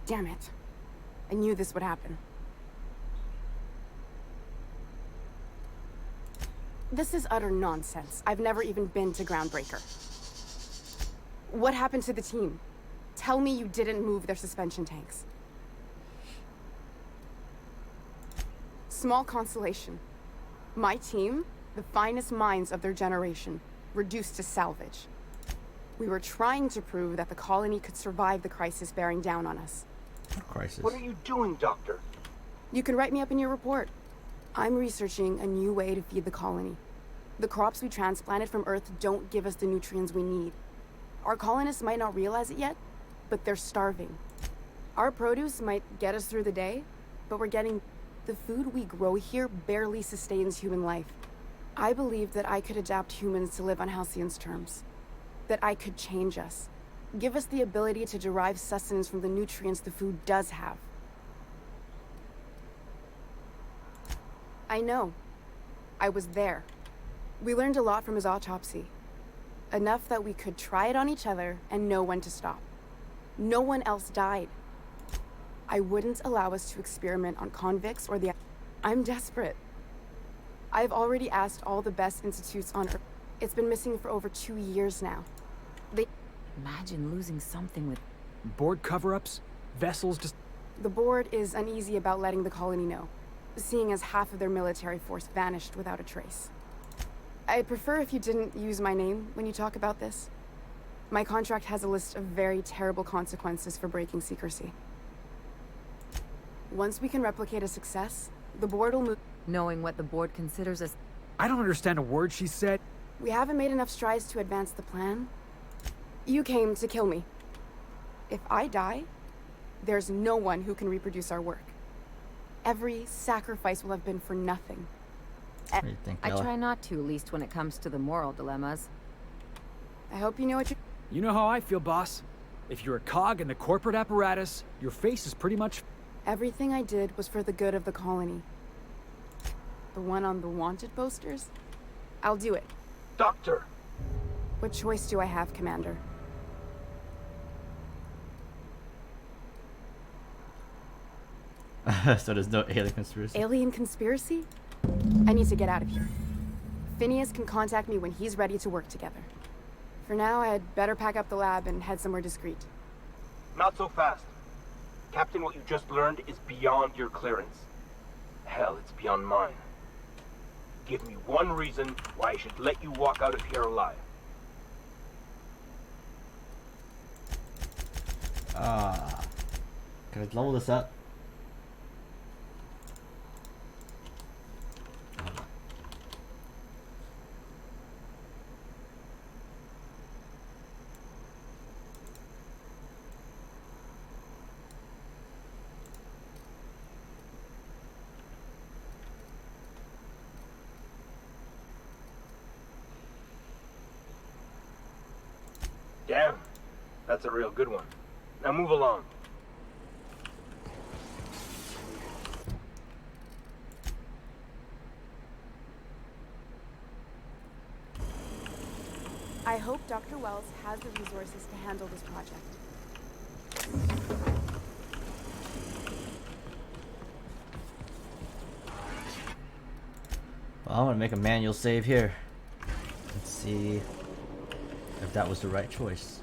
Damn it. I knew this would happen. This is utter nonsense. I've never even been to Groundbreaker. What happened to the team? Tell me you didn't move their suspension tanks. Small consolation. My team, the finest minds of their generation, reduced to salvage. We were trying to prove that the colony could survive the crisis bearing down on us. Crisis. What are you doing, Doctor? You can write me up in your report. I'm researching a new way to feed the colony. The crops we transplanted from Earth don't give us the nutrients we need. Our colonists might not realize it yet, but they're starving. Our produce might get us through the day, but we're getting... The food we grow here barely sustains human life. I believe that I could adapt humans to live on Halcyon's terms. That I could change us. Give us the ability to derive sustenance from the nutrients the food does have. I know. I was there. We learned a lot from his autopsy. Enough that we could try it on each other and know when to stop. No one else died. I wouldn't allow us to experiment on convicts or the... I'm desperate. I've already asked all the best institutes on Earth. It's been missing for over 2 years now. They... Imagine losing something with... Board cover-ups? Vessels just... The board is uneasy about letting the colony know, seeing as half of their military force vanished without a trace. I'd prefer if you didn't use my name when you talk about this. My contract has a list of very terrible consequences for breaking secrecy. Once we can replicate a success, the board will move... Knowing what the board considers as... I don't understand a word she said. We haven't made enough strides to advance the plan. You came to kill me. If I die, there's no one who can reproduce our work. Every sacrifice will have been for nothing. What do you think, I Bella? try not to, at least when it comes to the moral dilemmas. I hope you know what you... You know how I feel, boss. If you're a cog in the corporate apparatus, your face is pretty much... Everything I did was for the good of the colony. The one on the wanted posters? I'll do it. Doctor! What choice do I have, Commander? So there's no alien conspiracy? Alien conspiracy? I need to get out of here. Phineas can contact me when he's ready to work together. For now, I'd better pack up the lab and head somewhere discreet. Not so fast. Captain, what you just learned is beyond your clearance. Hell, it's beyond mine. Give me one reason why I should let you walk out of here alive. Can I level this up? Damn, that's a real good one. Now move along. I hope Dr. Wells has the resources to handle this project. Well, I'm gonna make a manual save here. Let's see if that was the right choice.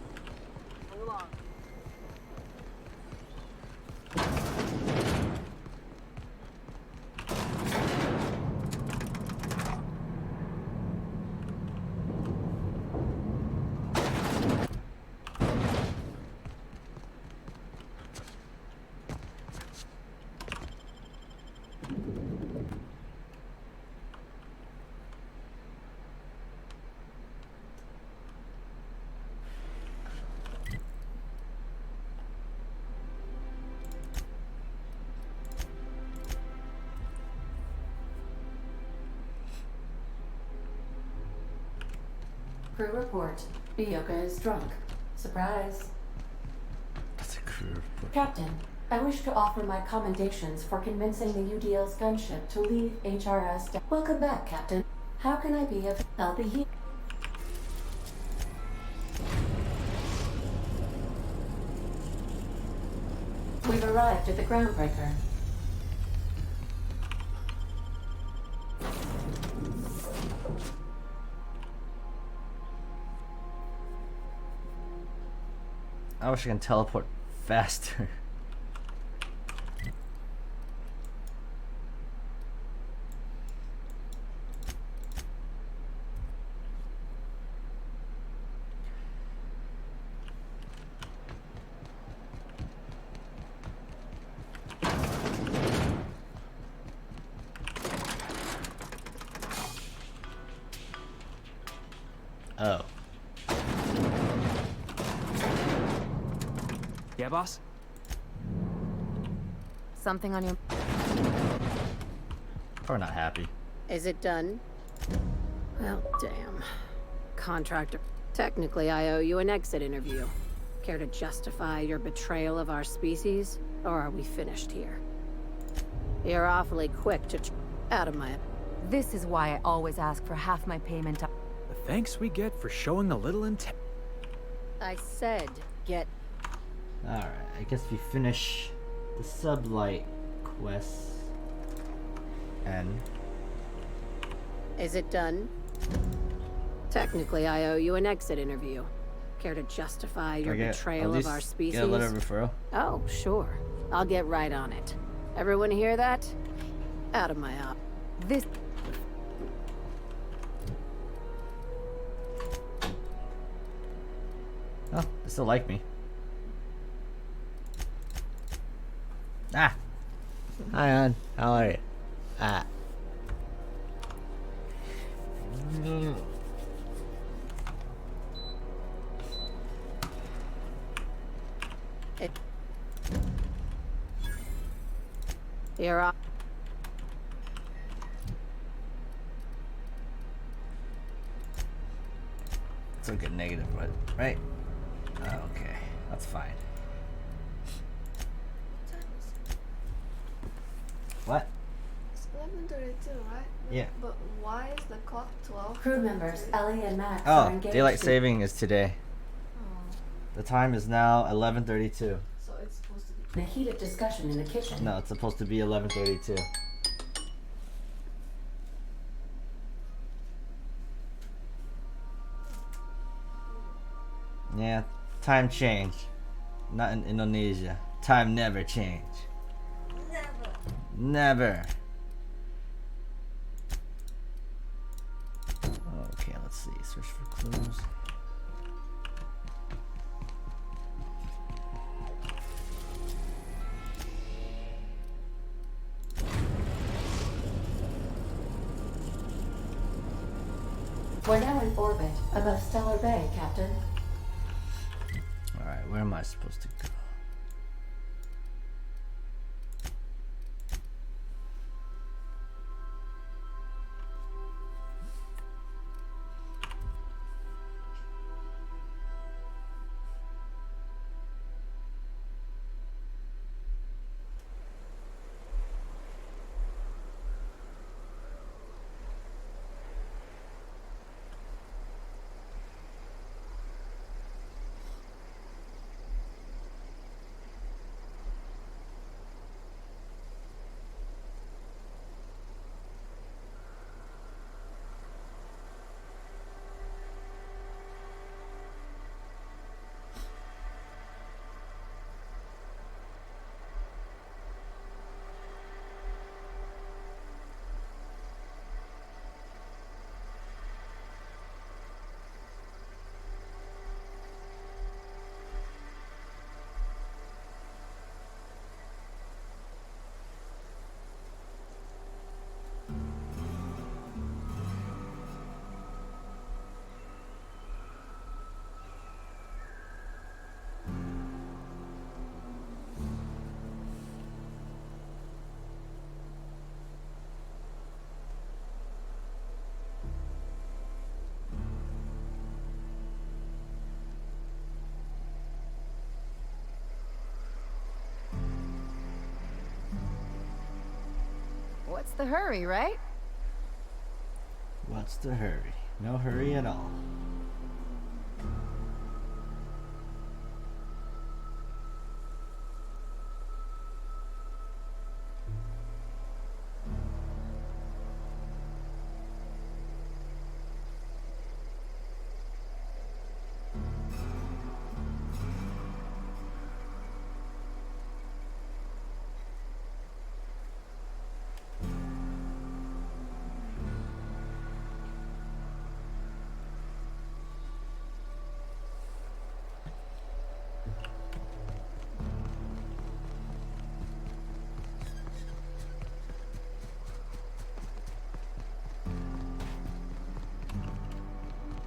Crew report. Bioka is drunk. Surprise. That's a crew report. Captain, I wish to offer my commendations for convincing the UDL's gunship to leave HRS. Welcome back, Captain. How can I be of help you? We've arrived at the groundbreaker. I wish I can teleport faster. Oh. Yeah, boss? Something on your... Probably not happy. Is it done? Well, damn. Contractor. Technically, I owe you an exit interview. Care to justify your betrayal of our species? Or are we finished here? You're awfully quick to... out of my... This is why I always ask for half my payment. The thanks we get for showing a little intent. I said, get... Alright, I guess we finish the sublight quests. And... Is it done? Technically, I owe you an exit interview. Care to justify your betrayal of our species? Get a letter of referral. Oh, sure. I'll get right on it. Everyone hear that? Out of my op. This... Oh, they still like me. Ah! Hi, hon. How are you? Ah. You're up. It's a good negative, but right? Okay, that's fine. What? It's 11:32, right? Yeah. But why is the clock 12? Crew members Ellie and Max are Oh, engaged. daylight saving is today. Oh. The time is now 11:32. So it's supposed to be. The heated discussion in the kitchen. No, it's supposed to be 11:32. Yeah, time change. Not in Indonesia. Time never change. Never. Okay, let's see. Search for clues. We're now in orbit above Stellar Bay, Captain. Alright, where am I supposed to go? What's the hurry, right? What's the hurry? No hurry at all.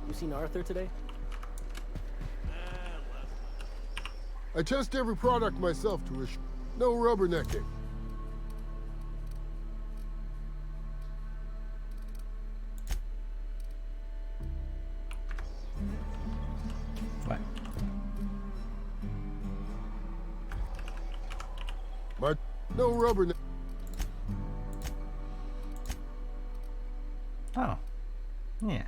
You seen Arthur today? I test every product myself to assure no rubbernecking. What? But no rubberneck. Oh. Yeah.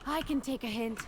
I can take a hint.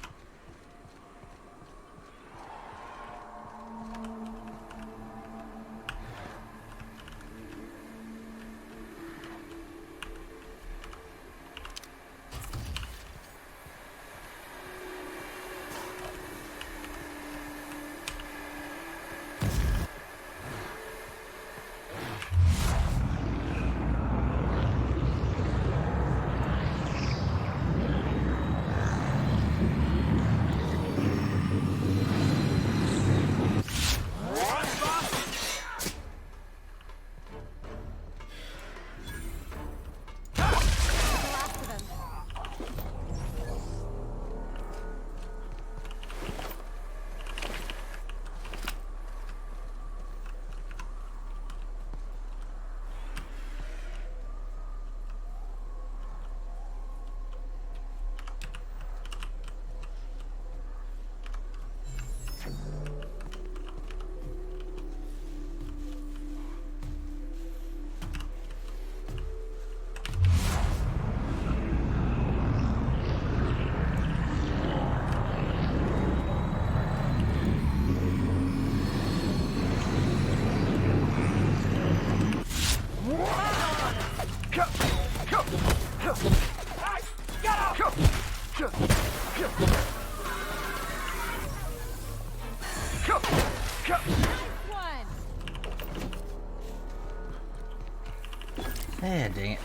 Hey, dang it.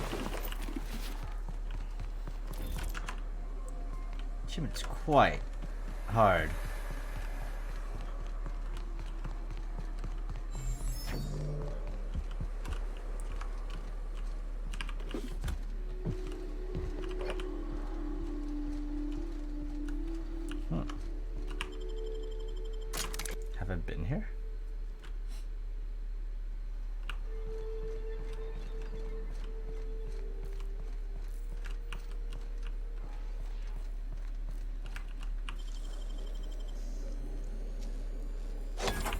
Achievement's quite hard. Have I been here?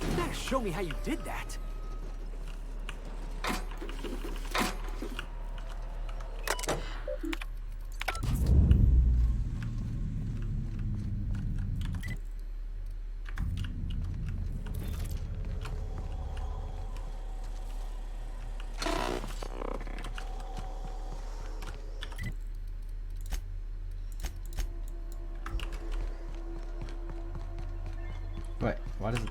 You gotta show me how you did that. Wait, why does it...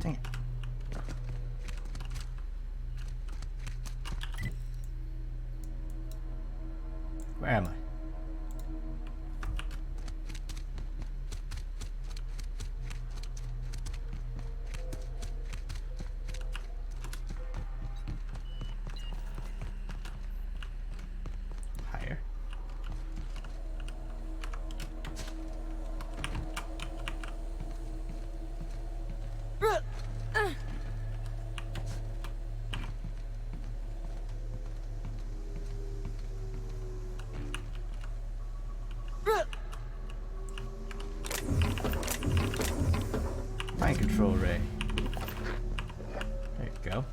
Dang it. Where am I? Higher. Mind control ray. There you go.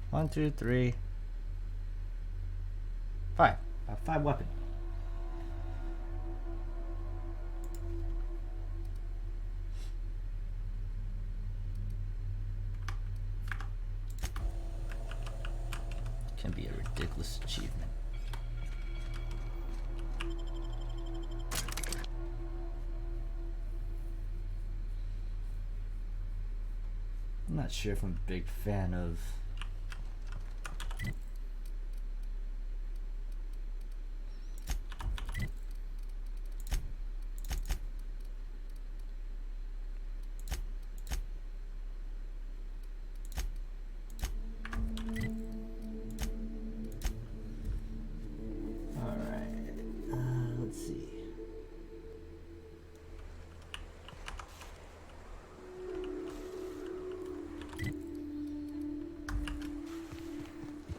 One, two, three, 5. I have 5 weapons. Can be a ridiculous achievement. I'm not sure if I'm a big fan of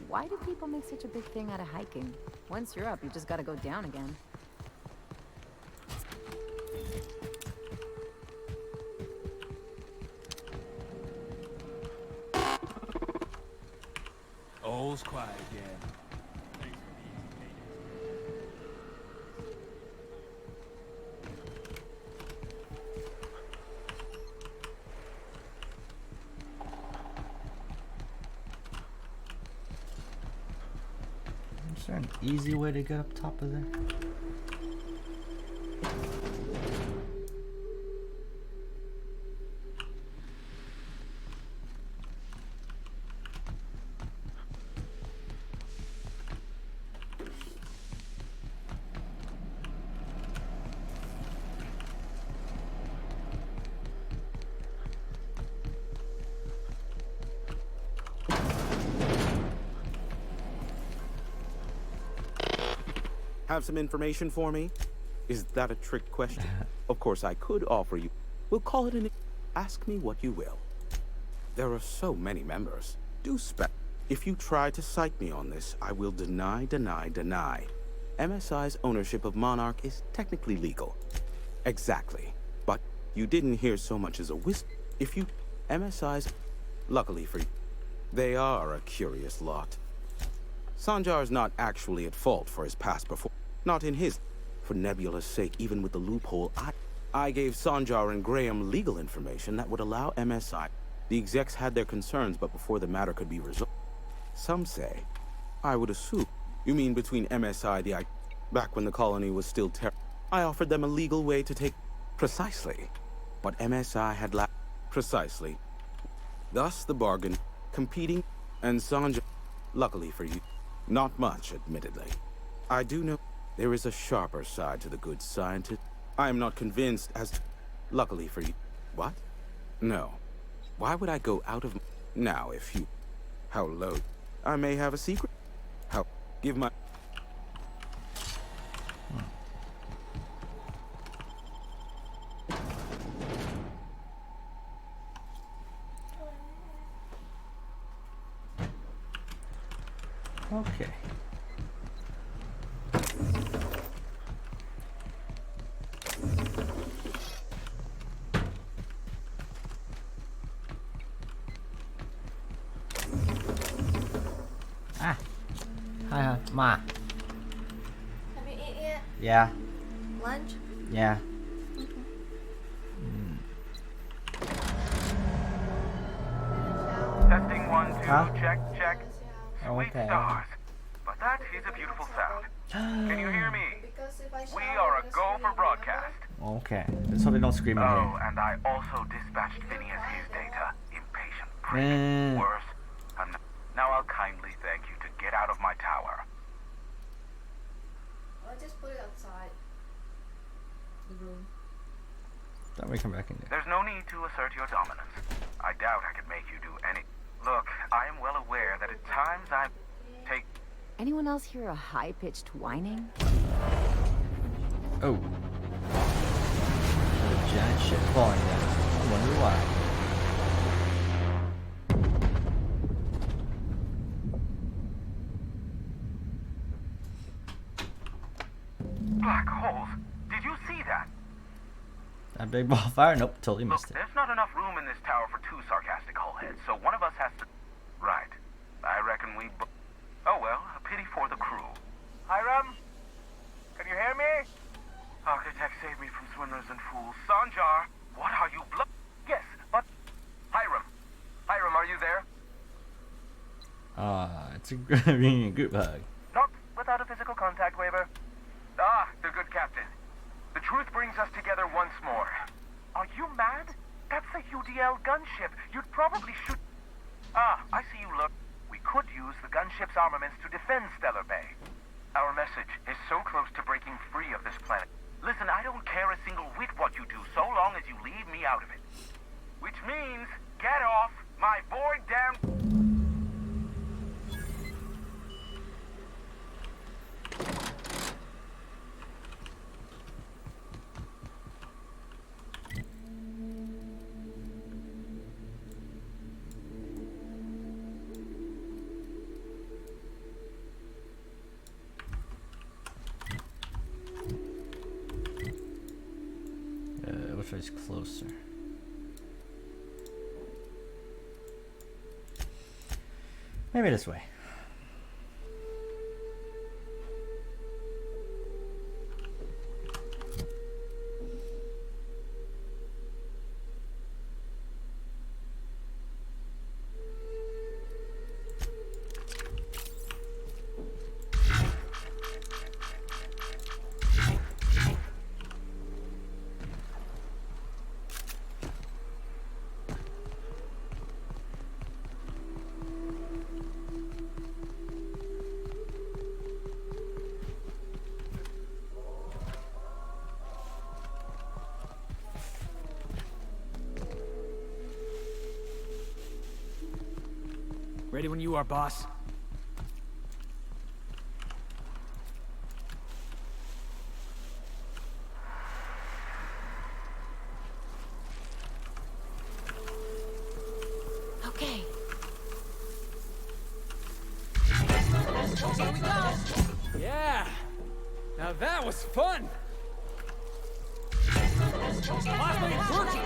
Why do people make such a big thing out of hiking? Once you're up, you just gotta go down again. All's quiet again. Is there an easy way to get up top of there? Have some information for me? Is that a trick question? Of course, I could offer you. We'll call it an... Ask me what you will. There are so many members. Do spec... If you try to cite me on this, I will deny. MSI's ownership of Monarch is technically legal. Exactly. But you didn't hear so much as a whisper. If you... MSI's... Luckily for you, they are a curious lot. Sanjar's not actually at fault for his past before. Not in his... For Nebula's sake, even with the loophole, I gave Sanjar and Graham legal information that would allow MSI... The execs had their concerns, but before the matter could be resolved... Some say, I would assume... You mean between MSI, back when the colony was still I offered them a legal way to take... Precisely. But MSI had Precisely. Thus the bargain, competing, and Sanjar... Luckily for you, not much, admittedly. I do know there is a sharper side to the good scientist. I am not convinced as to... Luckily for you. What? No. Why would I go out of... Now, if you... How low... I may have a secret. How... Give my... Okay. Ah. Hi, Ma. Have you eaten yet? Yeah. Lunch? Yeah. Testing 1, 2, Huh? check. Sweet Okay. stars. But that is a beautiful sound. Can you hear me? We are a go for broadcast. Okay. Let's hope they don't scream in Oh, here. and I also dispatched Phineas his data. Impatient prick. Eh. Worse. Now I'll kindly thank you to get out of my tower. I'll just put it outside the room. Then we come back in there. There's no need to assert your dominance. I doubt I could make you do any... Look, I am well aware that at times I take... Anyone else hear a high-pitched whining? Oh. There's a giant ship falling down. I wonder why. Black holes. Did you see that? That big ball of fire? Nope, totally missed it. There's not enough room in this tower for two sarcastic hullheads, so one of us has to... Right. I reckon we... Oh well, a pity for the crew. Hiram? Can you hear me? Architect, save me from swindlers and fools. Sanjar, what are you Yes, but... Hiram. Hiram, are you there? It's a convenient group hug. Not without a physical contact waiver. Ah, the good captain. The truth brings us together once more. Are you mad? That's a UDL gunship. You'd probably shoot... Ah, I see you look. We could use the gunship's armaments to defend Stellar Bay. Our message is so close to breaking free of this planet. Listen, I don't care a single whit what you do, so long as you leave me out of it. Which means, get off my void damn... Which way's closer? Maybe this way. Ready when you are, boss. Here we go. Yeah! Now that was fun! Plasma is working!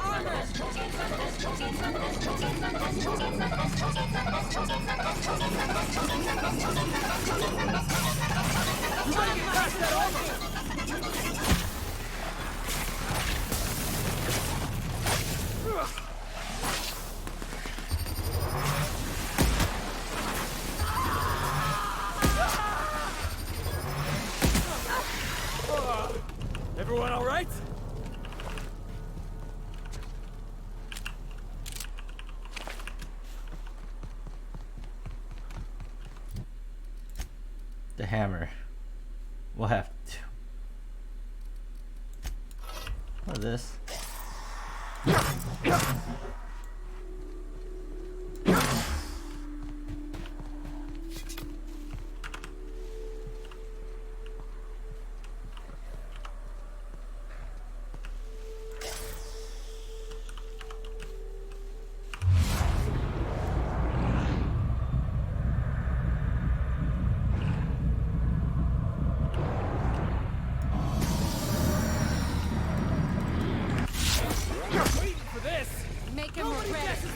You better get past that armor! Everyone all right? The hammer. We'll have to. What is this? Make him regret it.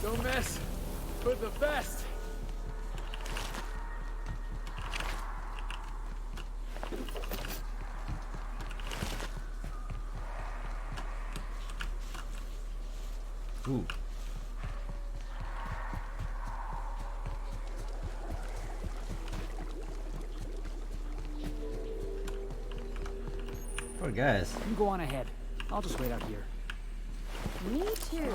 Don't mess with the best. Ooh. Poor guys. You go on ahead. I'll just wait out here. Me too.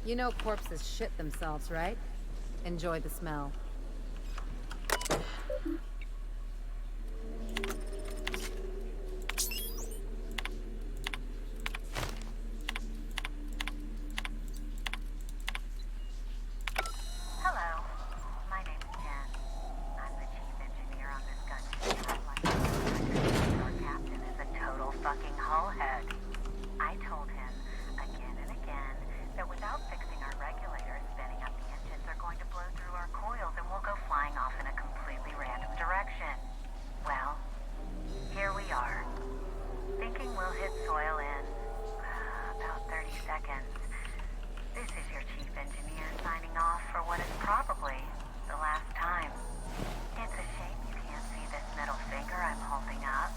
You know corpses shit themselves, right? Enjoy the smell. Hello, my name's Jen. I'm the chief engineer on this gunship. I'd like to say our captain is a total fucking hullhead. I told him again and again that without fixing our regulators, spinning up the engines are going to blow through our coils and we'll go flying off in a completely random direction. Well, here we are. Thinking we'll hit soil in about 30 seconds. This is your chief engineer signing off for what is probably the last time. It's a shame you can't see this middle finger I'm holding up,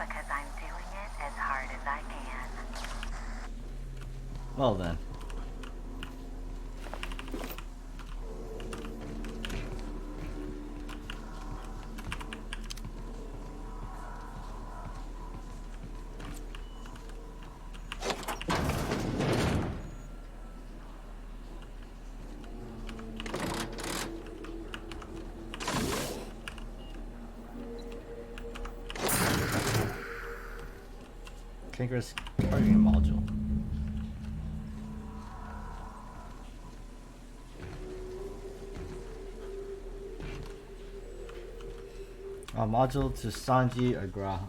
because I'm doing it as hard as I can. Well then. Tinker's targeting module. A module to Sanji Agraham.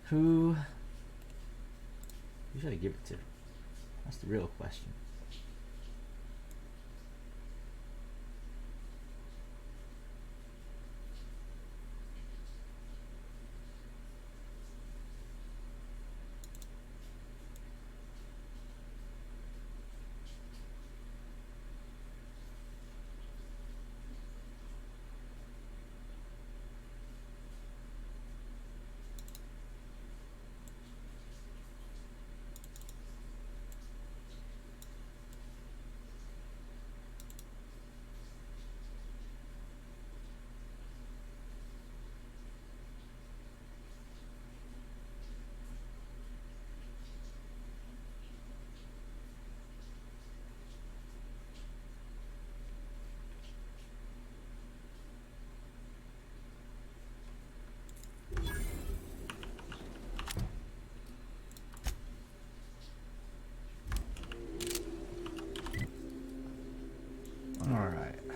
Who should I give it to? That's the real question.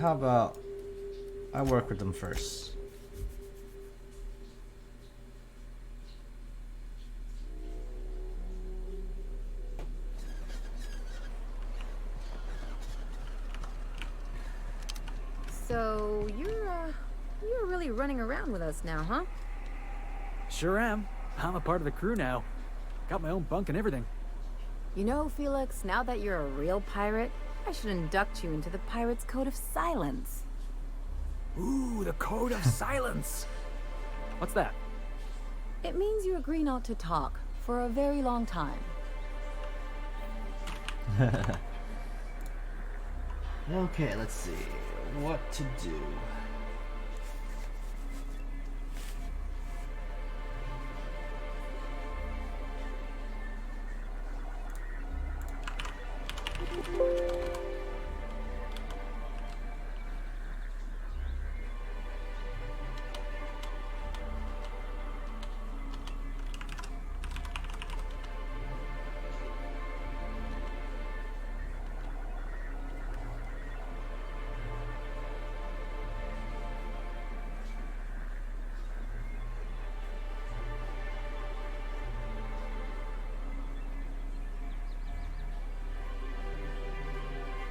how about I work with them first? So you're really running around with us now, huh? Sure am. I'm a part of the crew now. Got my own bunk and everything. You know, Felix, now that you're a real pirate, I should induct you into the Pirates' Code of Silence. Ooh, the Code of Silence. What's that? It means you agree not to talk for a very long time. Okay, let's see what to do.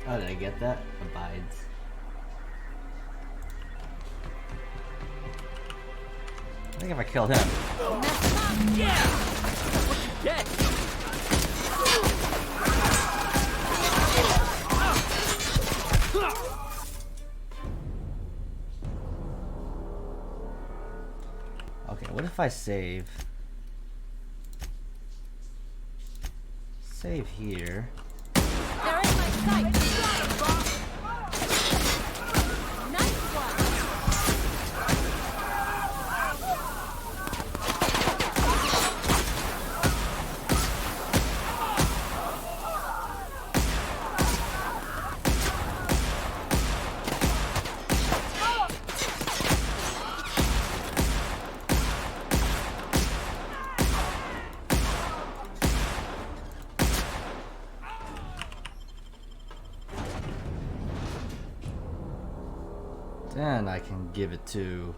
Oh, did I get that? Abides. I think if I killed him. Yeah! What'd you get? Okay, what if I save? Save here. They're in my sight. Nice one. Then I can give it to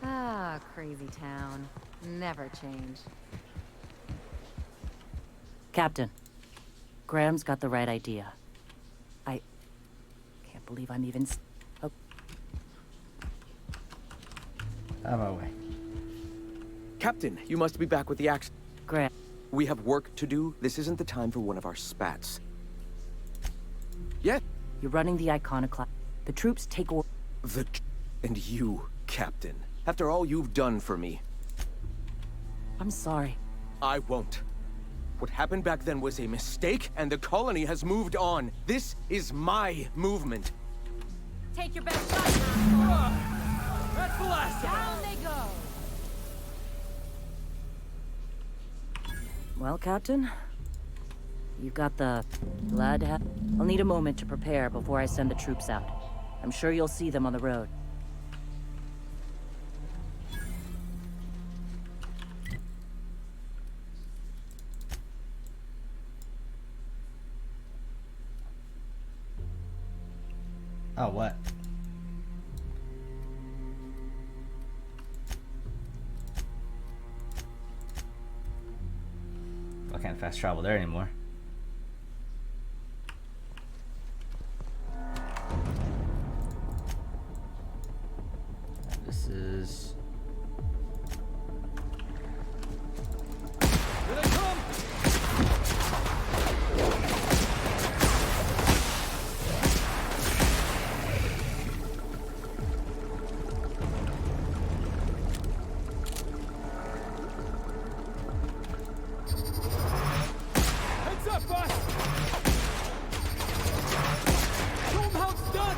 Ah, crazy town. Never change. Captain, Graham's got the right idea. I can't believe I'm even... Oh. out of my way. Captain, you must be back with the action. Graham. We have work to do. This isn't the time for one of our spats. Yeah? You're running the iconoclast. The troops take over. And you, Captain. After all you've done for me. I'm sorry. I won't. What happened back then was a mistake, and the colony has moved on. This is my movement. Take your best shot, asshole. That's the last of them. Down they go. Well, Captain, you've got the blood. I'll need a moment to prepare before I send the troops out. I'm sure you'll see them on the road. Oh, what? I can't fast travel there anymore. This is... Here they come! Heads up, boss! Show 'em how it's done!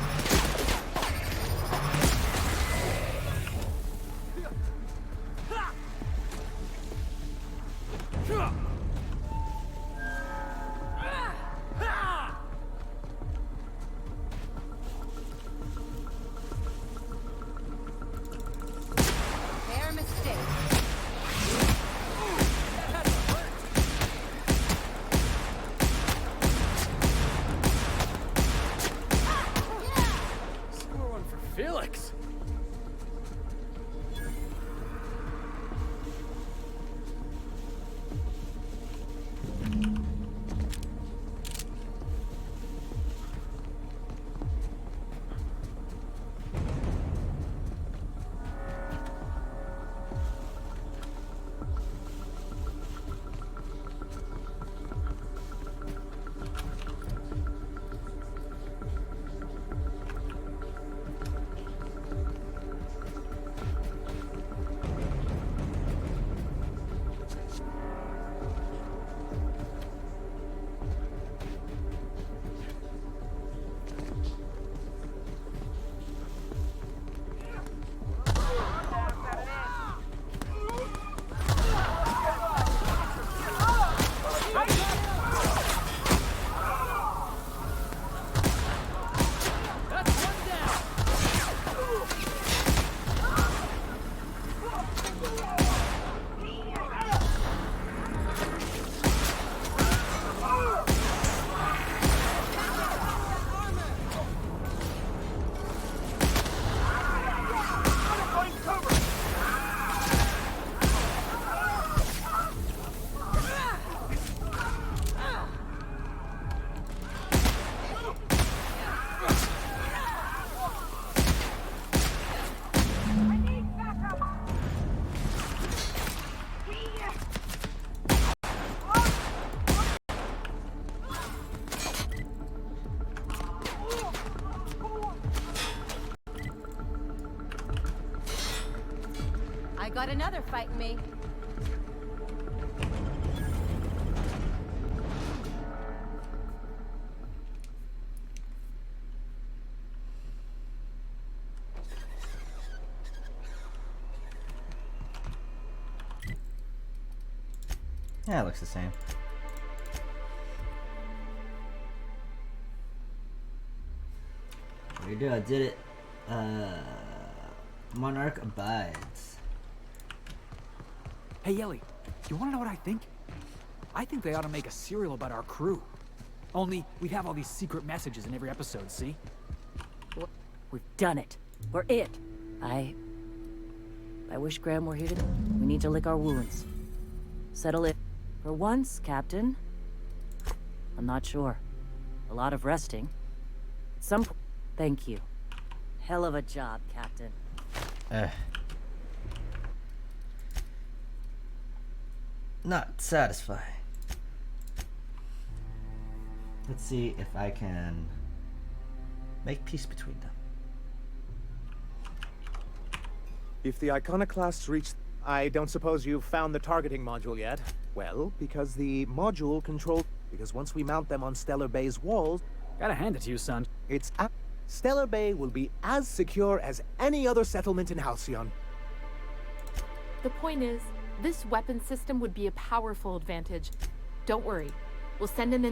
got another fighting me. Yeah, it looks the same. What do you do? I did it. Monarch abides. Hey, Ellie, you want to know what I think? I think they ought to make a serial about our crew. Only, we'd have all these secret messages in every episode, see? We've done it. We're it. I wish Graham were here to... We need to lick our wounds. Settle it. For once, Captain. I'm not sure. A lot of resting. Thank you. Hell of a job, Captain. Not satisfying. Let's see if I can make peace between them. If the Iconoclasts reach... I don't suppose you've found the targeting module yet? Well, because the module controls... Because once we mount them on Stellar Bay's walls... Gotta hand it to you, son. It's... Stellar Bay will be as secure as any other settlement in Halcyon. The point is, this weapon system would be a powerful advantage. Don't worry. We'll send an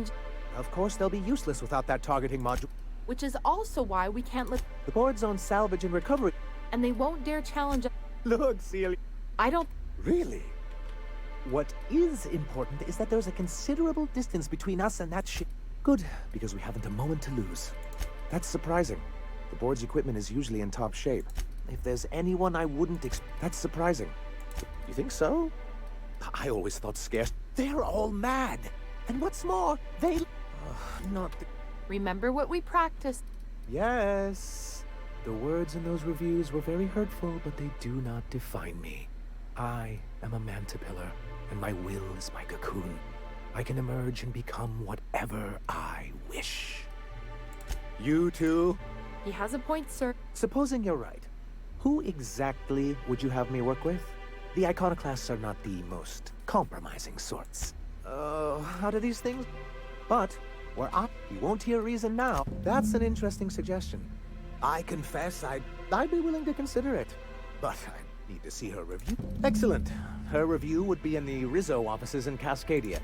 Of course, they'll be useless without that targeting module. Which is also why we can't let... The board's on salvage and recovery. And they won't dare challenge... Look, Celia... I don't... Really? What is important is that there's a considerable distance between us and that ship. Good, because we haven't a moment to lose. That's surprising. The board's equipment is usually in top shape. If there's anyone I wouldn't That's surprising. You think so? I always thought scarce. They're all mad. And what's more, they... not... Remember what we practiced. Yes. The words in those reviews were very hurtful, but they do not define me. I am a mantipillar, and my will is my cocoon. I can emerge and become whatever I wish. You too? He has a point, sir. Supposing you're right, who exactly would you have me work with? The Iconoclasts are not the most compromising sorts. How do these things... But, you won't hear reason now. That's an interesting suggestion. I confess I'd be willing to consider it. But I need to see her review. Excellent. Her review would be in the Rizzo offices in Cascadia.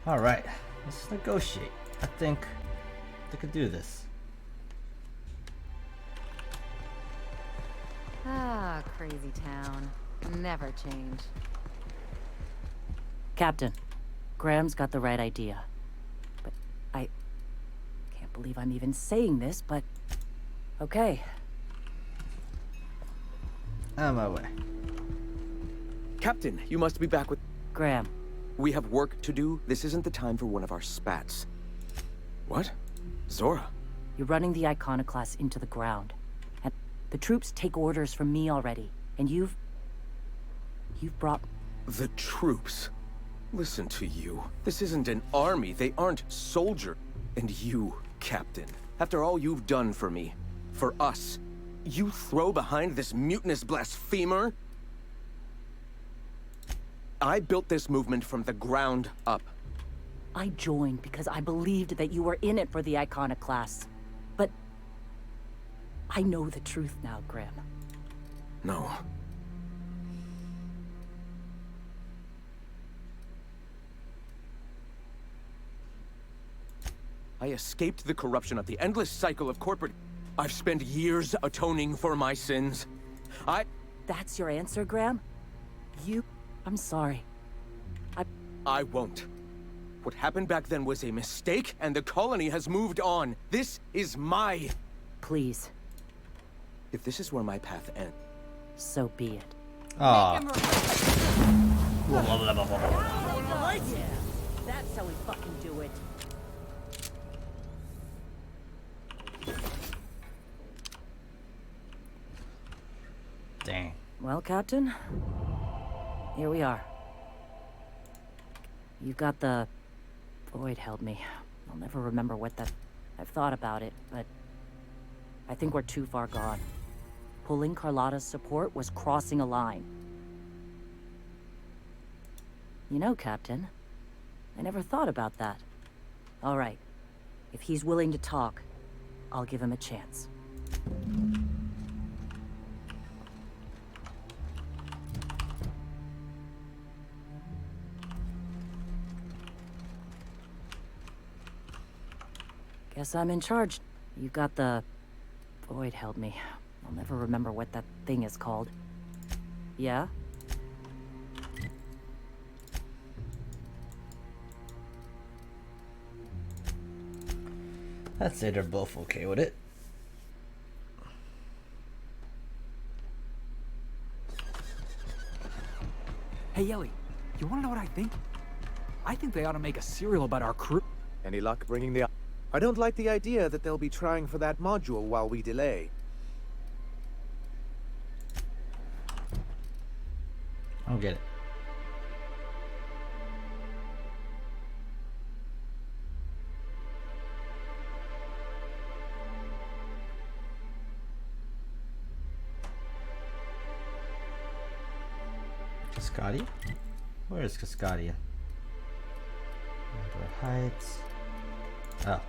Alright, let's negotiate. I think they could do this. Ah, crazy town. Never change. Captain, Graham's got the right idea. But I can't believe I'm even saying this, but... Okay. On my way. Captain, you must be back with... Graham. We have work to do. This isn't the time for one of our spats. What? Zora? You're running the Iconoclasts into the ground. And the troops take orders from me already. And you've brought... The troops? Listen to you. This isn't an army. They aren't soldiers. And you, Captain, after all you've done for me, for us, you throw behind this mutinous blasphemer? I built this movement from the ground up. I joined because I believed that you were in it for the Iconoclasts. But... I know the truth now, Graham. No. I escaped the corruption of the endless cycle of corporate... I've spent years atoning for my sins. That's your answer, Graham? I'm sorry. I won't. What happened back then was a mistake, and the colony has moved on. This is my... Please. If this is where my path ends... So be it. Aw. Yeah, that's how we fucking do it. Dang. Well, Captain, here we are. You've got the... Void held me. I'll never remember what that... I've thought about it, but I think we're too far gone. Pulling Carlotta's support was crossing a line. You know, Captain, I never thought about that. All right, if he's willing to talk, I'll give him a chance. Guess I'm in charge. You got the... Void held me. I'll never remember what that thing is called. Yeah? I'd say they're both okay with it. Hey, Ellie, you wanna know what I think? I think they ought to make a serial about our crew. Any luck bringing the... I don't like the idea that they'll be trying for that module while we delay. I don't get it. Cascadia? Where is Cascadia? Number Heights. Oh.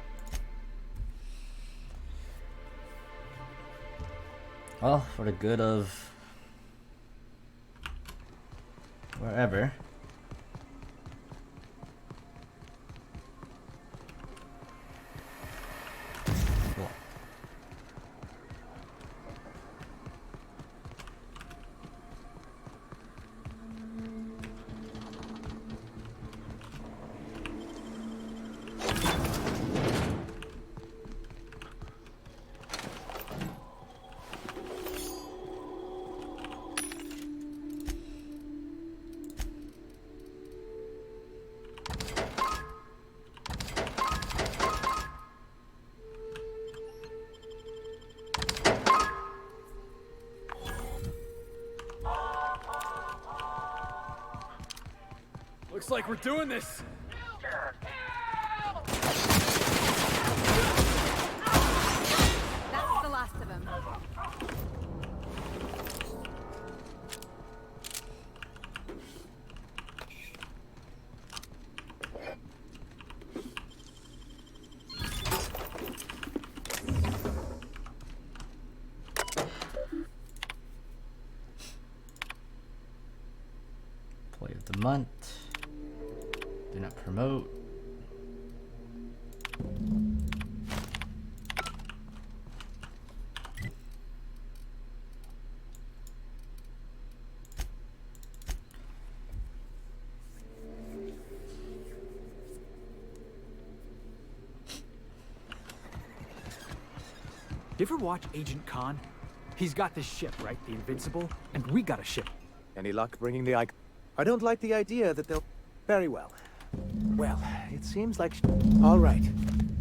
Well, for the good of wherever. Cool. Looks like we're doing this. That's the last of them. Play of the month. Do not promote. You ever watch Agent Khan? He's got this ship, right? The Invincible, and we got a ship. Any luck bringing the... I don't like the idea that they'll... Very well. Well, it seems like... All right.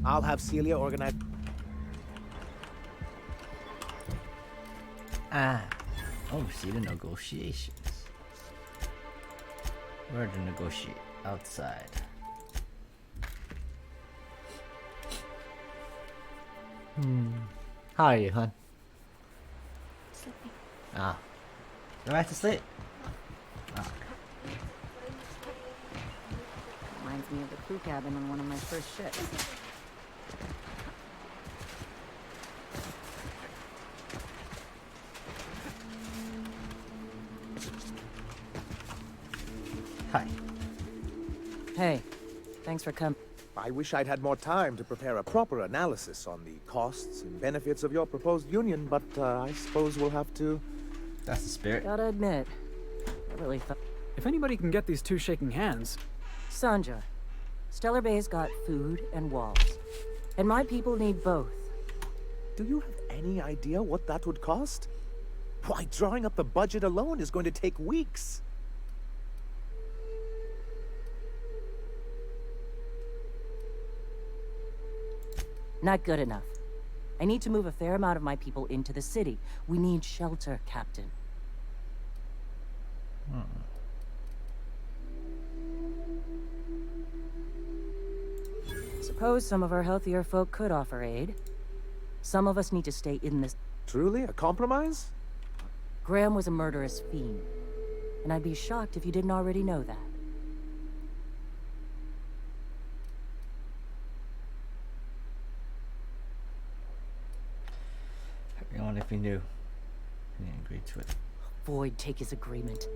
I'll have Celia organize... Ah. Oh, see the negotiations. Where to negotiate? Outside. How are you, hon? Sleeping. Ah. Go back to sleep. Ah. Reminds me of the crew cabin on one of my first ships. Hi. Hey, thanks for coming. I wish I'd had more time to prepare a proper analysis on the costs and benefits of your proposed union, but I suppose we'll have to... That's the spirit. Gotta admit, I really thought... If anybody can get these two shaking hands... Sanja, Stellar Bay's got food and walls. And my people need both. Do you have any idea what that would cost? Why, drawing up the budget alone is going to take weeks. Not good enough. I need to move a fair amount of my people into the city. We need shelter, Captain. suppose some of our healthier folk could offer aid. Some of us need to stay in this. Truly? A compromise? Graham was a murderous fiend, and I'd be shocked if you didn't already know that. Only if he knew. He didn't agree to it. Void take his agreement.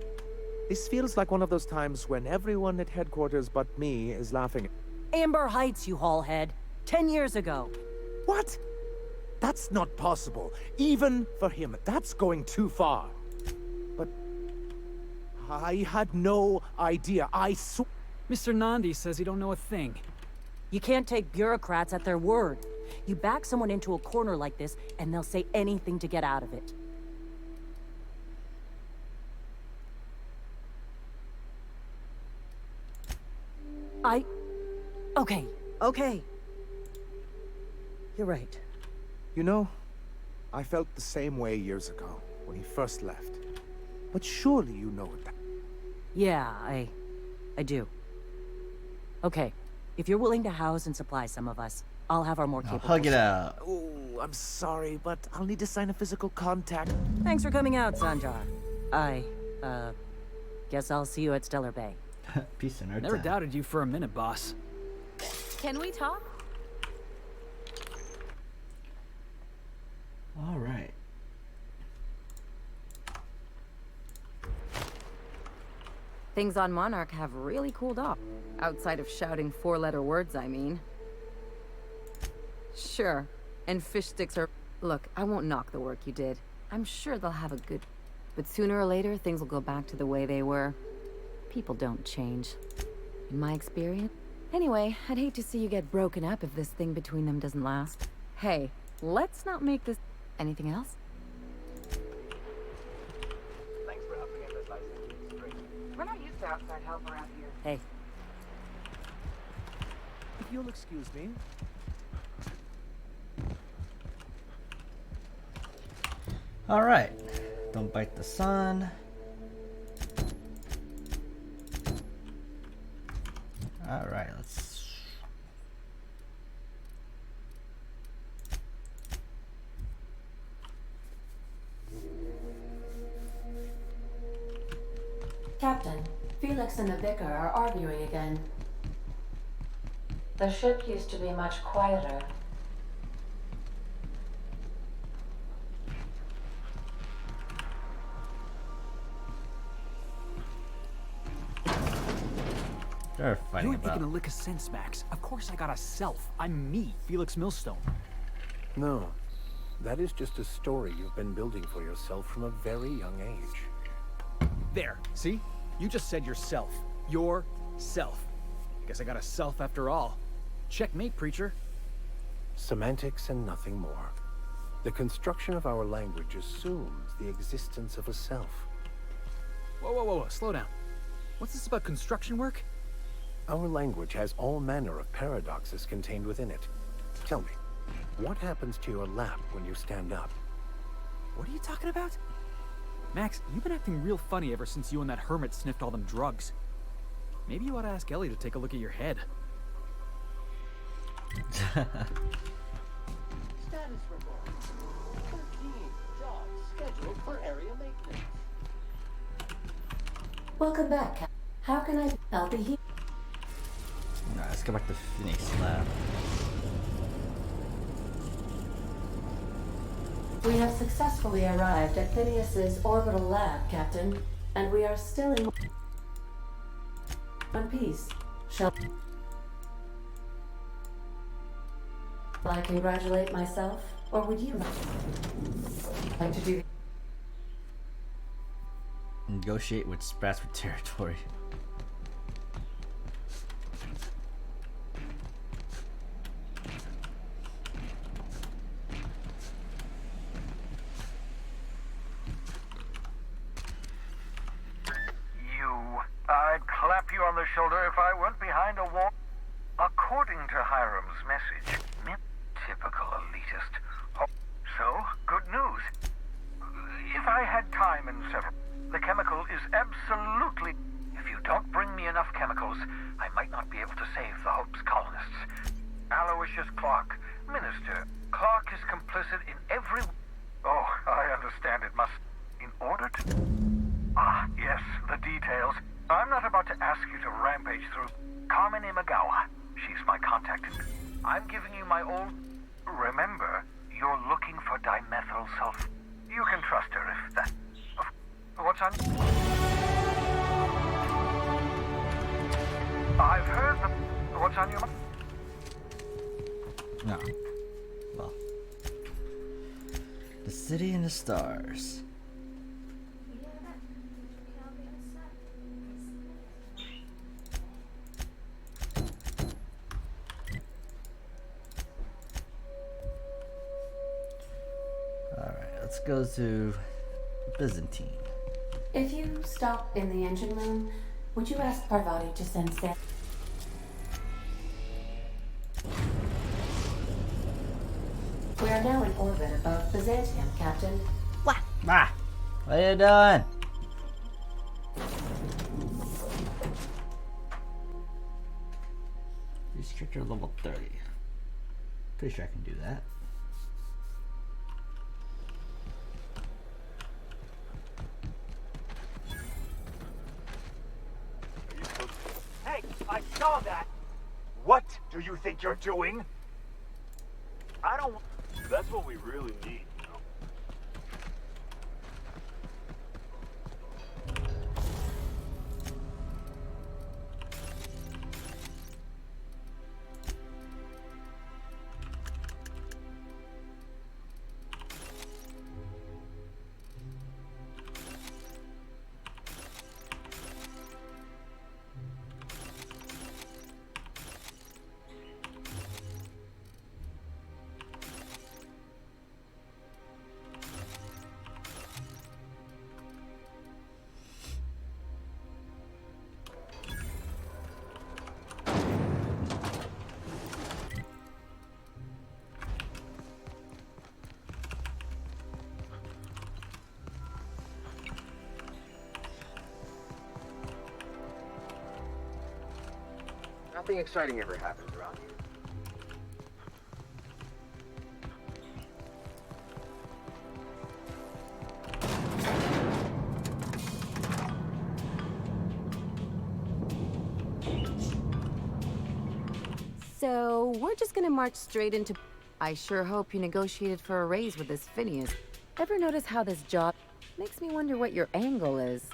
This feels like one of those times when everyone at headquarters but me is laughing. Amber Heights, you haulhead. 10 years ago. What? That's not possible. Even for him, that's going too far. But I had no idea. Mr. Nandi says he don't know a thing. You can't take bureaucrats at their word. You back someone into a corner like this, and they'll say anything to get out of it. Okay. You're right. You know, I felt the same way years ago, when he first left. But surely you know it. Yeah, I do. Okay, if you're willing to house and supply some of us, I'll have our more capable... Hug it out. Oh, I'm sorry, but I'll need to sign a physical contact. Thanks for coming out, Sanjar. Guess I'll see you at Stellar Bay. Peace and earth. Never doubted you for a minute, boss. Can we talk? All right. Things on Monarch have really cooled off. Outside of shouting four-letter words, I mean. Sure, and fish sticks are... Look, I won't knock the work you did. I'm sure they'll have a good... But sooner or later, things will go back to the way they were. People don't change. In my experience. Anyway, I'd hate to see you get broken up if this thing between them doesn't last. Hey, let's not make this... Anything else? Thanks for helping get this license straight. We're not used to outside help around here. Hey. If you'll excuse me. All right. Don't bite the sun. All right, let's... Captain, Felix and the Vicar are arguing again. The ship used to be much quieter. They're fighting You ain't about... making a lick of sense, Max. Of course I got a self. I'm me, Felix Millstone. No. That is just a story you've been building for yourself from a very young age. There, see? You just said yourself. Yourself. Guess I got a self after all. Checkmate, preacher. Semantics and nothing more. The construction of our language assumes the existence of a self. Whoa, slow down. What's this about construction work? Our language has all manner of paradoxes contained within it. Tell me, what happens to your lap when you stand up? What are you talking about? Max, you've been acting real funny ever since you and that hermit sniffed all them drugs. Maybe you ought to ask Ellie to take a look at your head. Status report. 13 jobs scheduled for area maintenance. Welcome back, Captain. How can I help you? Alright, let's go back to Phoenix Lab. We have successfully arrived at Phineas's orbital lab, Captain, and we are still in one piece. Shall I congratulate myself, or would you like to do? Negotiate with Sprats for territory. I'd clap you on the shoulder if I weren't behind a wall. According to Hiram's message, typical elitist. So, good news. If I had time and several, the chemical is absolutely... If you don't bring me enough chemicals, I might not be able to save the Hope's colonists. Aloysius Clark. Minister, Clark is complicit in every... Oh, I understand it must... In order to... Ah, yes, the details. I'm not about to ask you to rampage through Carmen Imagawa. She's my contact. I'm giving you my old... Remember, you're looking for dimethyl sulfur. You can trust her if that... What's on... I've heard the... What's on your mind? No. Well. The City and the Stars. Alright, let's go to Byzantine. If you stop in the engine room, would you ask Parvati to send Sam? We are now in orbit above Byzantium, Captain. What are you doing? Restrictor level 30. Pretty sure I can do that. Hey, I saw that! What do you think you're doing? I don't... That's what we really need, you know? Nothing exciting ever happens around here. So, we're just gonna march straight into... I sure hope you negotiated for a raise with this Phineas. Ever notice how this job... Makes me wonder what your angle is.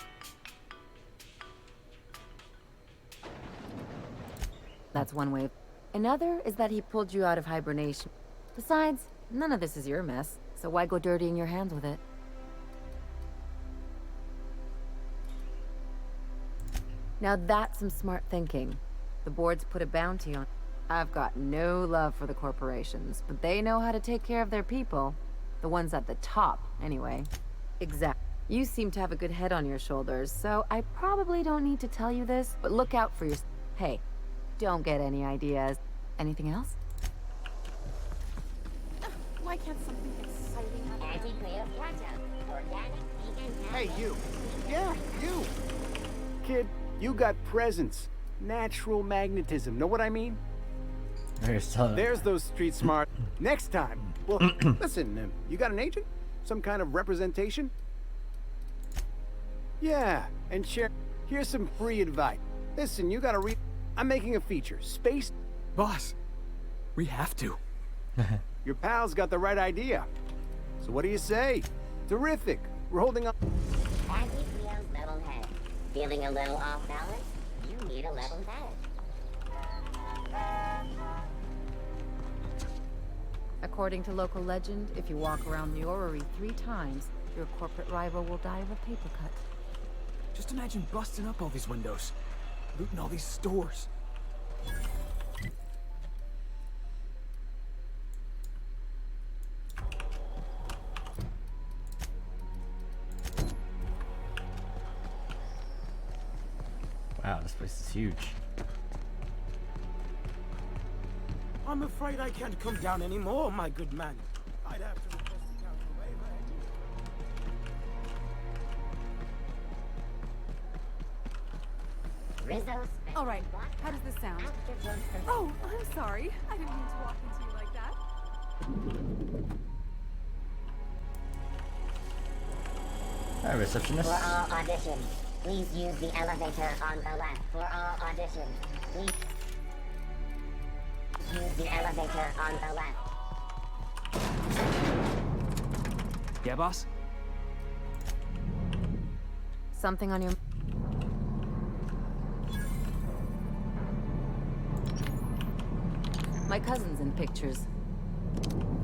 That's one way. Another is that he pulled you out of hibernation. Besides, none of this is your mess, so why go dirtying your hands with it? Now that's some smart thinking. The board's put a bounty on... I've got no love for the corporations, but they know how to take care of their people. The ones at the top, anyway. Exact. You seem to have a good head on your shoulders, so I probably don't need to tell you this, but look out for your... Hey, don't get any ideas. Anything else? Why can't something exciting happen? Hey, you. Yeah, you. Kid, you got presence. Natural magnetism. Know what I mean? There's those street smart. Next time. Well, listen, you got an agent? Some kind of representation? Yeah, and share. Here's some free advice. Listen, you gotta read. I'm making a feature. Space. Boss, we have to. Your pal's got the right idea. So what do you say? Terrific. We're holding up. As he feels level head. Feeling a little off balance? You need a level head. According to local legend, if you walk around the orrery 3 times, your corporate rival will die of a paper cut. Just imagine busting up all these windows, looting all these stores. Wow, this place is huge. I'm afraid I can't come down anymore, my good man. I'd have to request the council waiver. Rizzo's. All right, how does this sound? Oh, I'm sorry. I didn't mean to walk into you like that. Hi, receptionist. For all auditions, please use the elevator on the left. For all auditions, please use the elevator on the left. Yeah, boss? Something on your... My cousin's in pictures.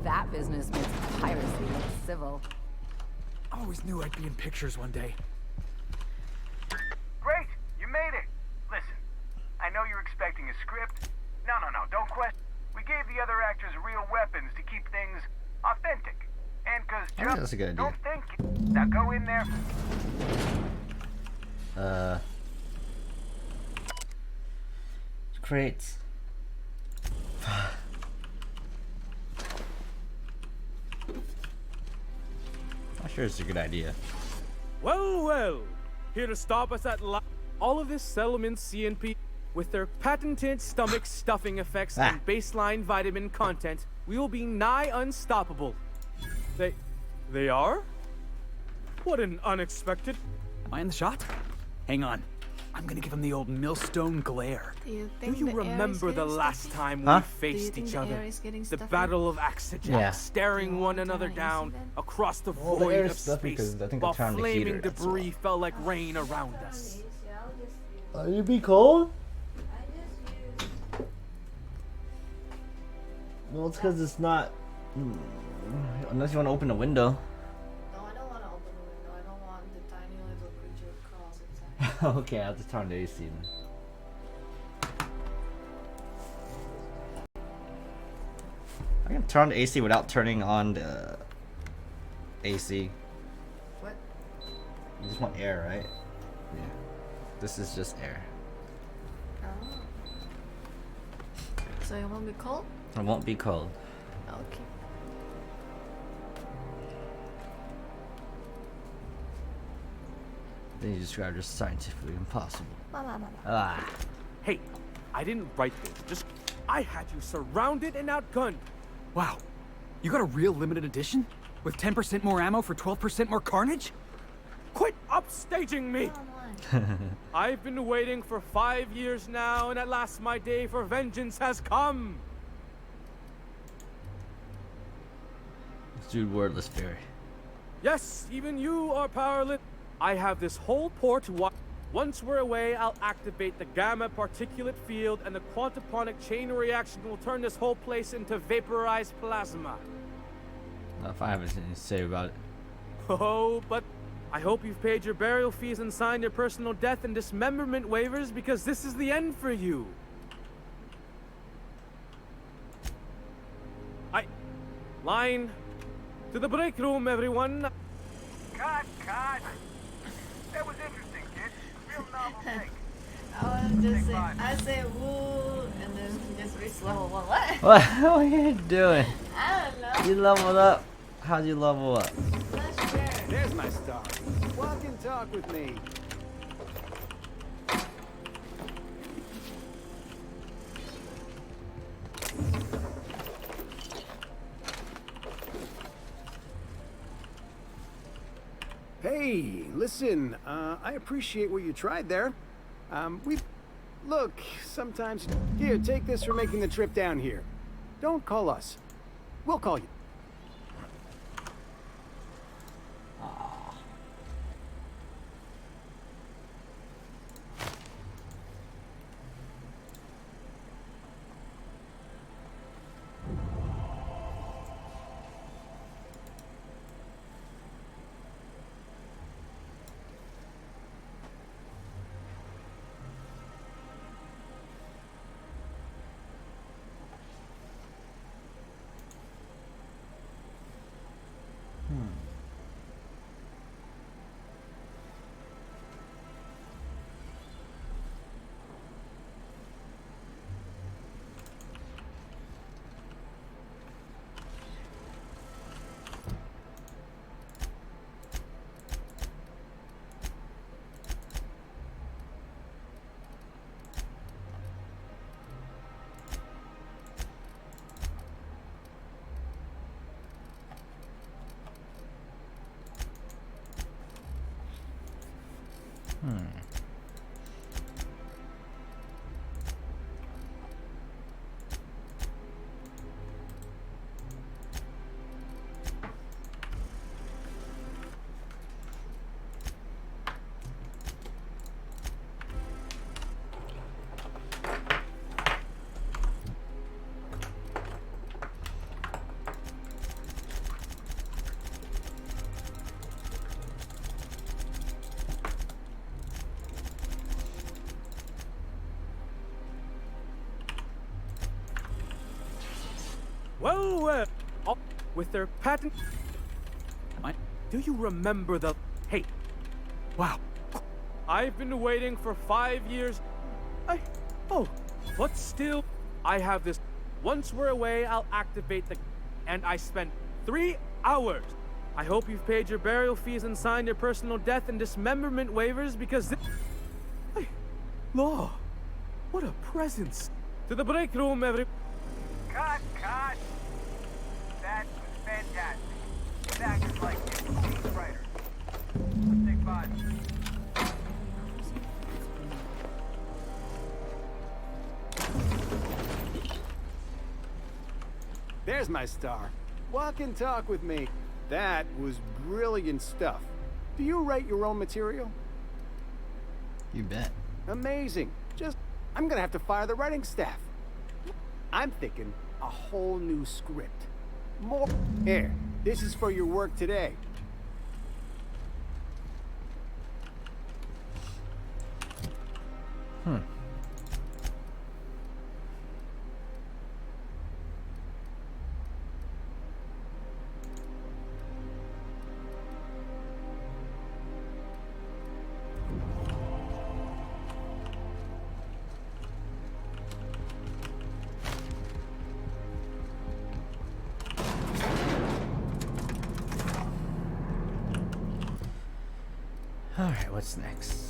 That business makes piracy look civil. I always knew I'd be in pictures one day. Great, you made it. Listen, I know you're expecting a script. No, don't question. We gave the other actors real weapons to keep things authentic. And cause I think that's a good idea. don't think. Now go in there. Crates. Not sure it's a good idea. Well. Here to stop us at all of this settlement CNP with their patented stomach stuffing effects and baseline vitamin content, we will be nigh unstoppable. They are? What an unexpected. Am I in the shot? Hang on. I'm gonna give him the old millstone glare. Do you remember the last time we faced each other? The Battle of Axejack, Yeah. staring one another down across the Well, the air void is of stuffy space, 'cause I think while I turned the flaming heater, that's debris fell like rain around us. You be cold? Well, it's because it's not. Unless you want to open the window. No, I don't want to open the window. I don't want the tiny little creature to crawls inside. Okay, I'll just turn the AC then. I can turn the AC without turning on the AC. What? You just want air, right? Yeah. This is just air. Oh. So it won't be cold? It won't be cold. Okay. Then you described it as scientifically impossible. Mama. Ah. Hey, I didn't write this. I had you surrounded and outgunned. Wow. You got a real limited edition? With 10% more ammo for 12% more carnage? Quit upstaging me! I've been waiting for 5 years now, and at last my day for vengeance has come. Dude, wordless fairy. Yes, even you are powerless. I have this whole port. Once we're away, I'll activate the gamma particulate field, and the quantaponic chain reaction will turn this whole place into vaporized plasma. If I have anything to say about it. Oh, but I hope you've paid your burial fees and signed your personal death and dismemberment waivers, because this is the end for you. Line to the break room, everyone. Cut. That was interesting, kid. Real novel take. I was just say, I say woo, and then he just reached level 1. What? What are you doing? I don't know. You leveled up. How'd you level up? Let's share. There's my star. Walk and talk with me. Hey, listen, I appreciate what you tried there. Look, sometimes... Here, take this for making the trip down here. Don't call us. We'll call you. Well, well, with their patent. Do you remember the? Hey, wow! I've been waiting for 5 years. But still, I have this. Once we're away, I'll activate the. And I spent 3 hours. I hope you've paid your burial fees and signed your personal death and dismemberment waivers because. Law, what a presence! To the break room, every. Cut! That was fantastic. That is like a writer. Let's take 5. There's my star. Walk and talk with me. That was brilliant stuff. Do you write your own material? You bet. Amazing. I'm gonna have to fire the writing staff. I'm thinking a whole new script. More. Here, this is for your work today. Alright, what's next?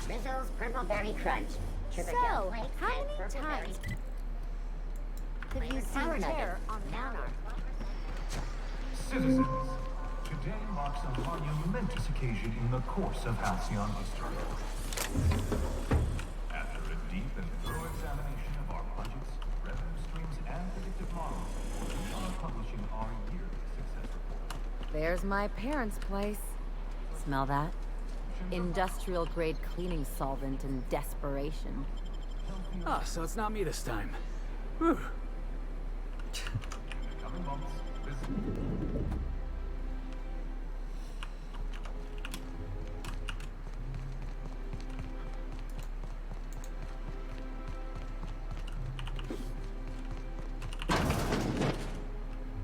Drizzle's Purple Berry Crunch. So, how many times have you seen terror on Monarch? Citizens, today marks a monumentous occasion in the course of Halcyon history. After a deep and thorough examination of our budgets, revenue streams, and predictive models, we are publishing our yearly success report. There's my parents' place. Smell that? Industrial grade cleaning solvent and desperation. Oh, so it's not me this time. Whew.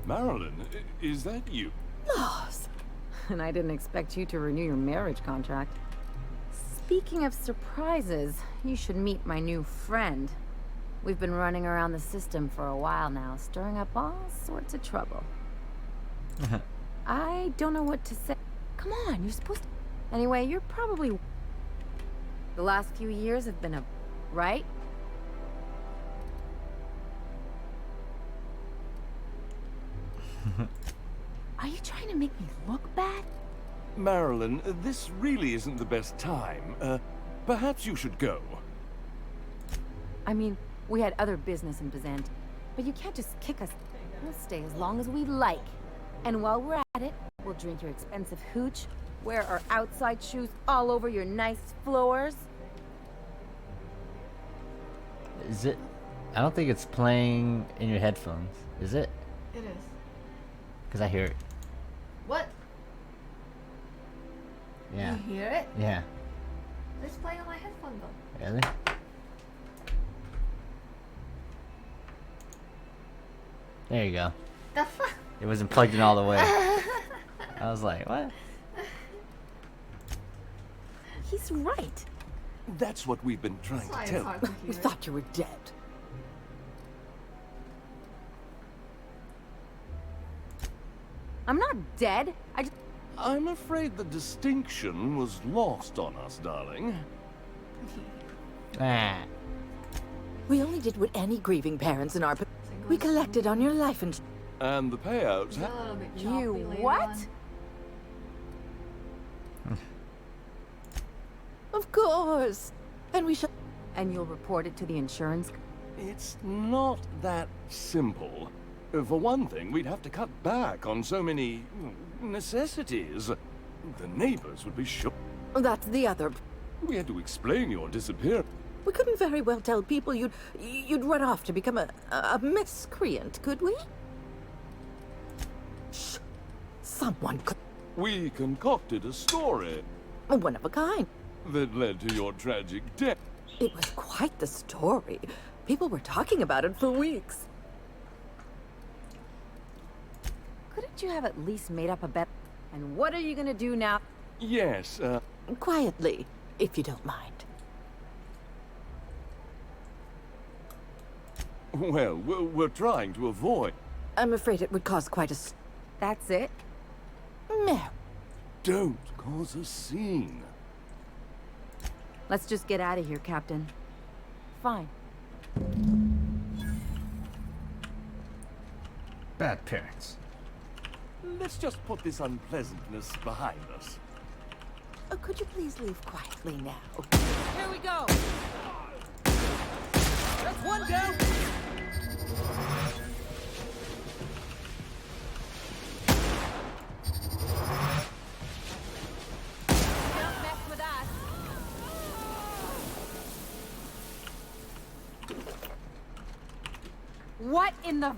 Marilyn, is that you? Lost. And I didn't expect you to renew your marriage contract. Speaking of surprises, you should meet my new friend. We've been running around the system for a while now, stirring up all sorts of trouble. I don't know what to say. Come on, you're supposed to... Anyway, you're probably... The last few years have been a... right? Are you trying to make me look bad? Marilyn, this really isn't the best time. Perhaps you should go. I mean, we had other business in Byzantium, but you can't just kick us. We'll stay as long as we like. And while we're at it, we'll drink your expensive hooch, wear our outside shoes all over your nice floors. Is it? I don't think it's playing in your headphones. Is it? It is. Because I hear it. What? Yeah. You hear it? Yeah. Let's play on my headphone though. Really? There you go. The fuck? It wasn't plugged in all the way. I was like, what? He's right. That's what we've been trying to tell you. We thought you were dead. I'm not dead. I'm afraid the distinction was lost on us, darling. We only did what any grieving parents in our... We collected on your life insurance. And the payouts... You what? Of course. And we shall... And you'll report it to the insurance... It's not that simple. For one thing, we'd have to cut back on so many necessities. The neighbors would be shocked. That's the other... We had to explain your disappearance. We couldn't very well tell people you'd run off to become a miscreant, could we? Shh. Someone could... We concocted a story. One of a kind. That led to your tragic death. It was quite the story. People were talking about it for weeks. Couldn't you have at least made up a bet? And what are you gonna do now? Yes, Quietly, if you don't mind. Well, we're trying to avoid... I'm afraid it would cause quite a... That's it? Meh. Don't cause a scene. Let's just get out of here, Captain. Fine. Bad parents. Let's just put this unpleasantness behind us. Could you please leave quietly now? Here we go. That's one down. Don't mess with us. What in the...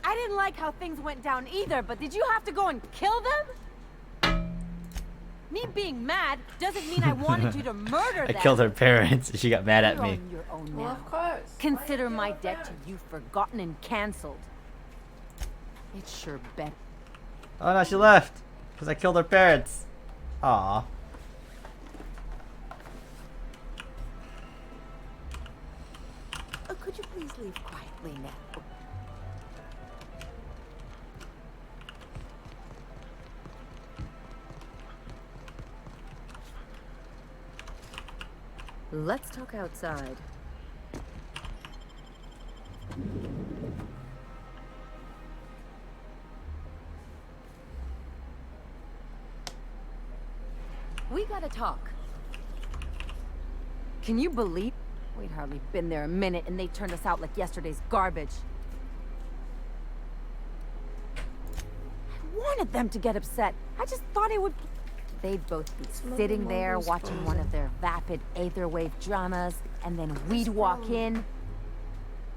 I didn't like how things went down either, but did you have to go and kill them? Me being mad doesn't mean I wanted you to murder I them. killed her parents. She got mad at You're me. on your own now. Of course. Consider my debt to you forgotten and cancelled. It's sure bet. Oh no, she left because I killed her parents. Aw. Could you please leave quietly now? Let's talk outside. We gotta talk. Can you believe? We'd hardly been there a minute and they turned us out like yesterday's garbage. I wanted them to get upset. I just thought it would... They'd both be sitting there watching one of their vapid aetherwave dramas, and then we'd walk in.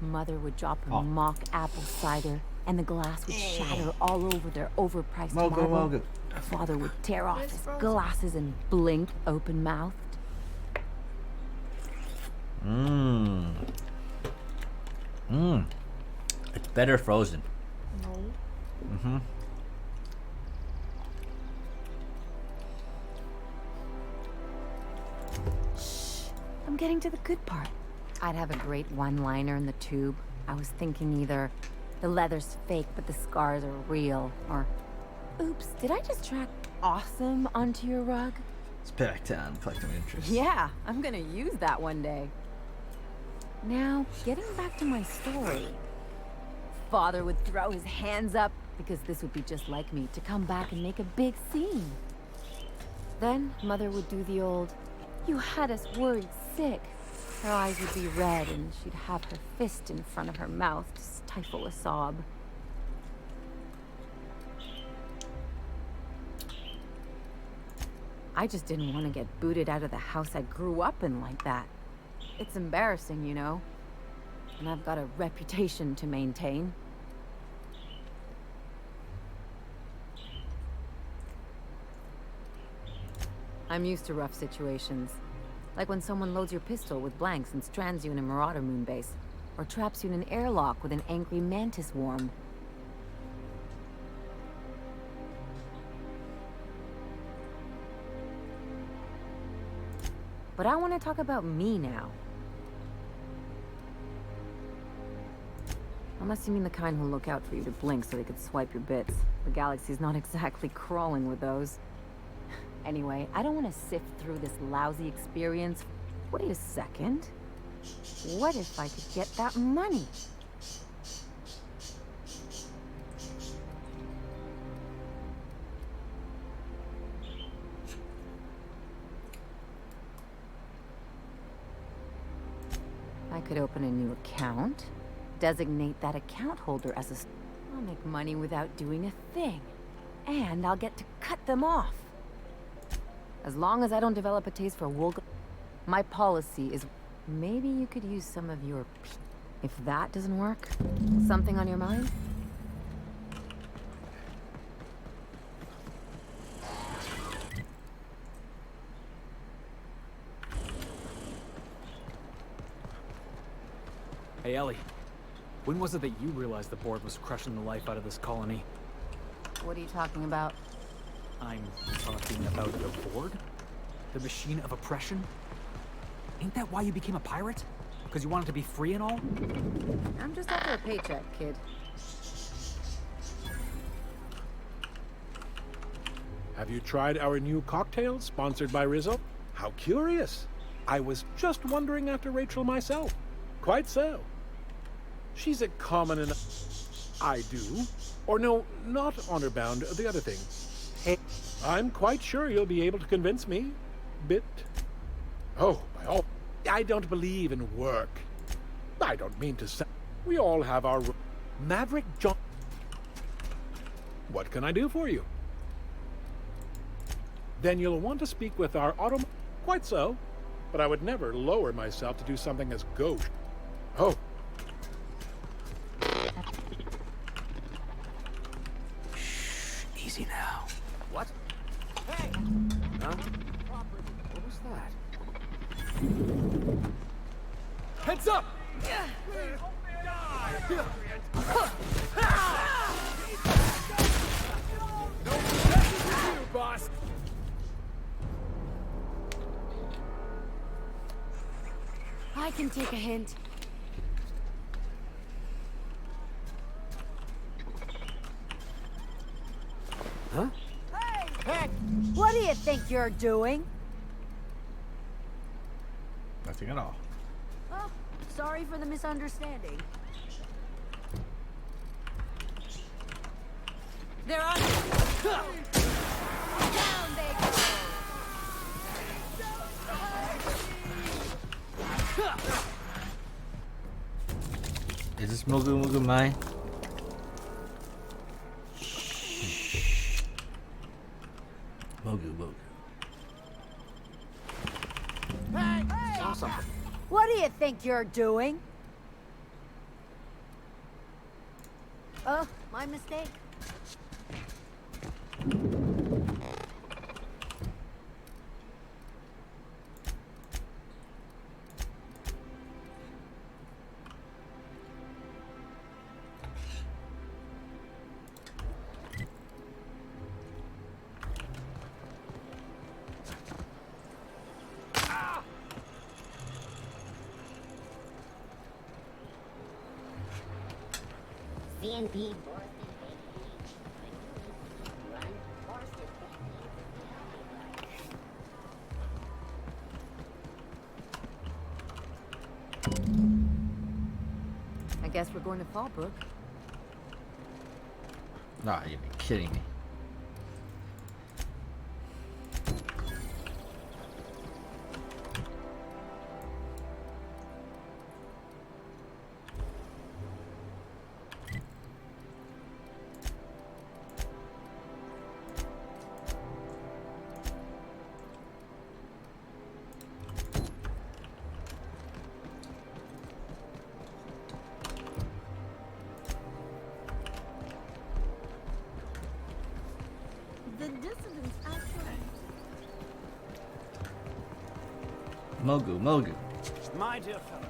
Mother would drop her mock apple cider, and the glass would shatter all over their overpriced marble. Father would tear off his glasses and blink open-mouthed. It's better frozen. No. I'm getting to the good part. I'd have a great one-liner in the tube. I was thinking either the leather's fake but the scars are real, or oops, did I just track awesome onto your rug? It's back down, collecting interest. Yeah, I'm gonna use that one day. Now, getting back to my story. Father would throw his hands up because this would be just like me to come back and make a big scene. Then Mother would do the old, "You had us worried sick." Her eyes would be red and she'd have her fist in front of her mouth to stifle a sob. I just didn't want to get booted out of the house I grew up in like that. It's embarrassing, you know. And I've got a reputation to maintain. I'm used to rough situations. Like when someone loads your pistol with blanks and strands you in a Marauder moon base. Or traps you in an airlock with an angry mantis worm. But I want to talk about me now. Unless you mean the kind who'll look out for you to blink so they could swipe your bits. The galaxy's not exactly crawling with those. Anyway, I don't want to sift through this lousy experience. Wait a second. What if I could get that money? I could open a new account, designate that account holder as a... I'll make money without doing a thing. And I'll get to cut them off. As long as I don't develop a taste for wool... My policy is... Maybe you could use some of your... If that doesn't work, something on your mind? Hey, Ellie. When was it that you realized the board was crushing the life out of this colony? What are you talking about? I'm talking about the board? The machine of oppression? Ain't that why you became a pirate? Because you wanted to be free and all? I'm just after a paycheck, kid. Have you tried our new cocktail sponsored by Rizzo? How curious. I was just wondering after Rachel myself. Quite so. She's a common enough... I do. Or no, not honor bound, the other thing. Hey, I'm quite sure you'll be able to convince me. Bit. Oh, by all... I don't believe in work. I don't mean to say... We all have our... Maverick John... What can I do for you? Then you'll want to speak with our auto... Quite so. But I would never lower myself to do something as gauche. Oh. Shh, easy now. What? Hey! Huh? What was that? Heads up! Boss. I can take a hint. Huh? Hey! What do you think you're doing? Nothing at all. Oh, sorry for the misunderstanding. They're on. Down they go. Is this Mogu Mogu mine? Mogu Mogu. Hey! Awesome. What do you think you're doing? Oh, my mistake. CNP. I guess we're going to Fallbrook. Nah, you'd be kidding me. The dissidents actually... Mogu Mogu. My dear fellow.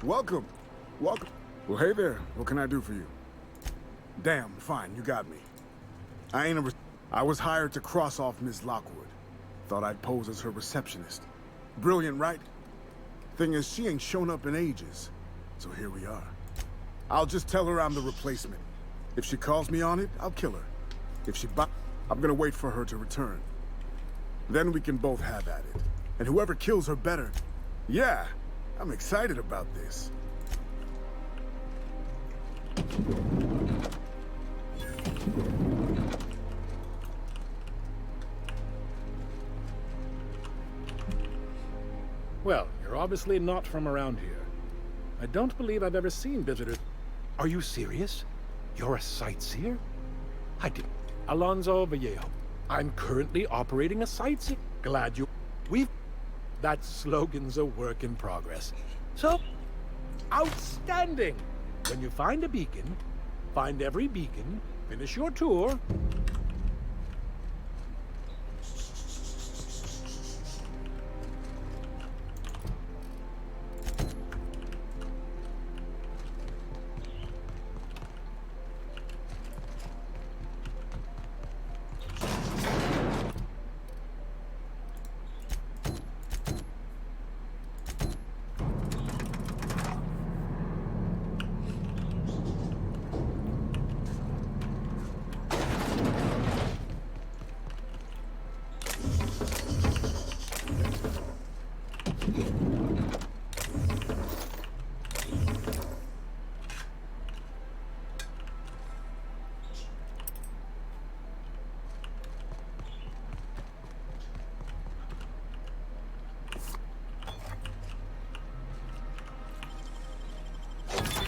Welcome. Welcome. Well, hey there. What can I do for you? Damn, fine. You got me. I was hired to cross off Miss Lockwood. Thought I'd pose as her receptionist. Brilliant, right? Thing is, she ain't shown up in ages. So here we are. I'll just tell her I'm the replacement. If she calls me on it, I'll kill her. If she I'm gonna wait for her to return. Then we can both have at it. And whoever kills her better. Yeah, I'm excited about this. Well, you're obviously not from around here. I don't believe I've ever seen visitors. Are you serious? You're a sightseer? I didn't. Alonzo Vallejo. I'm currently operating a sightseer. Glad you... That slogan's a work in progress. So, outstanding! When you find a beacon, find every beacon, finish your tour.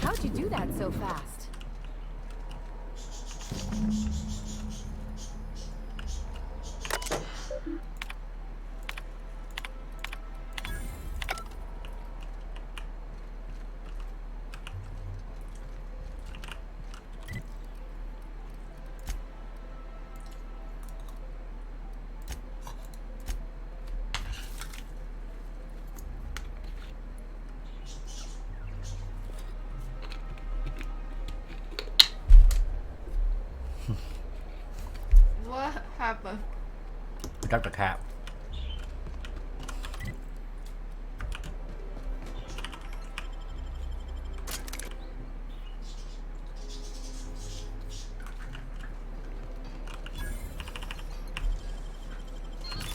How'd you do that so fast? What happened? I got the cap.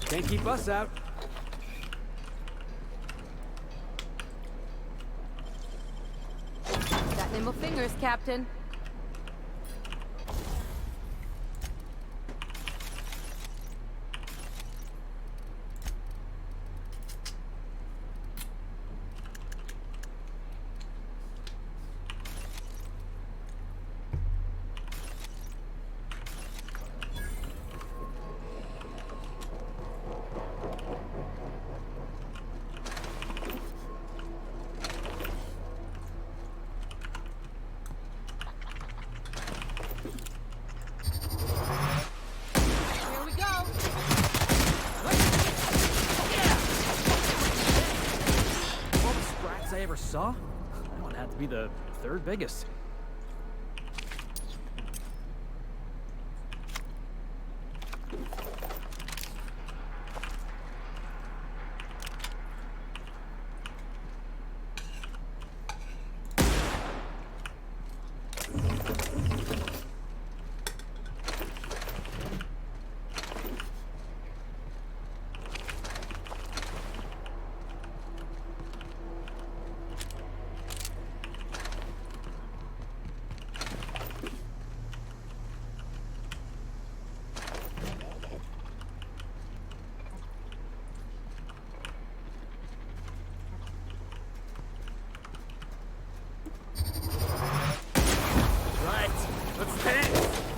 Can't keep us out. Got nimble fingers, Captain. I ever saw? That one had to be the third biggest.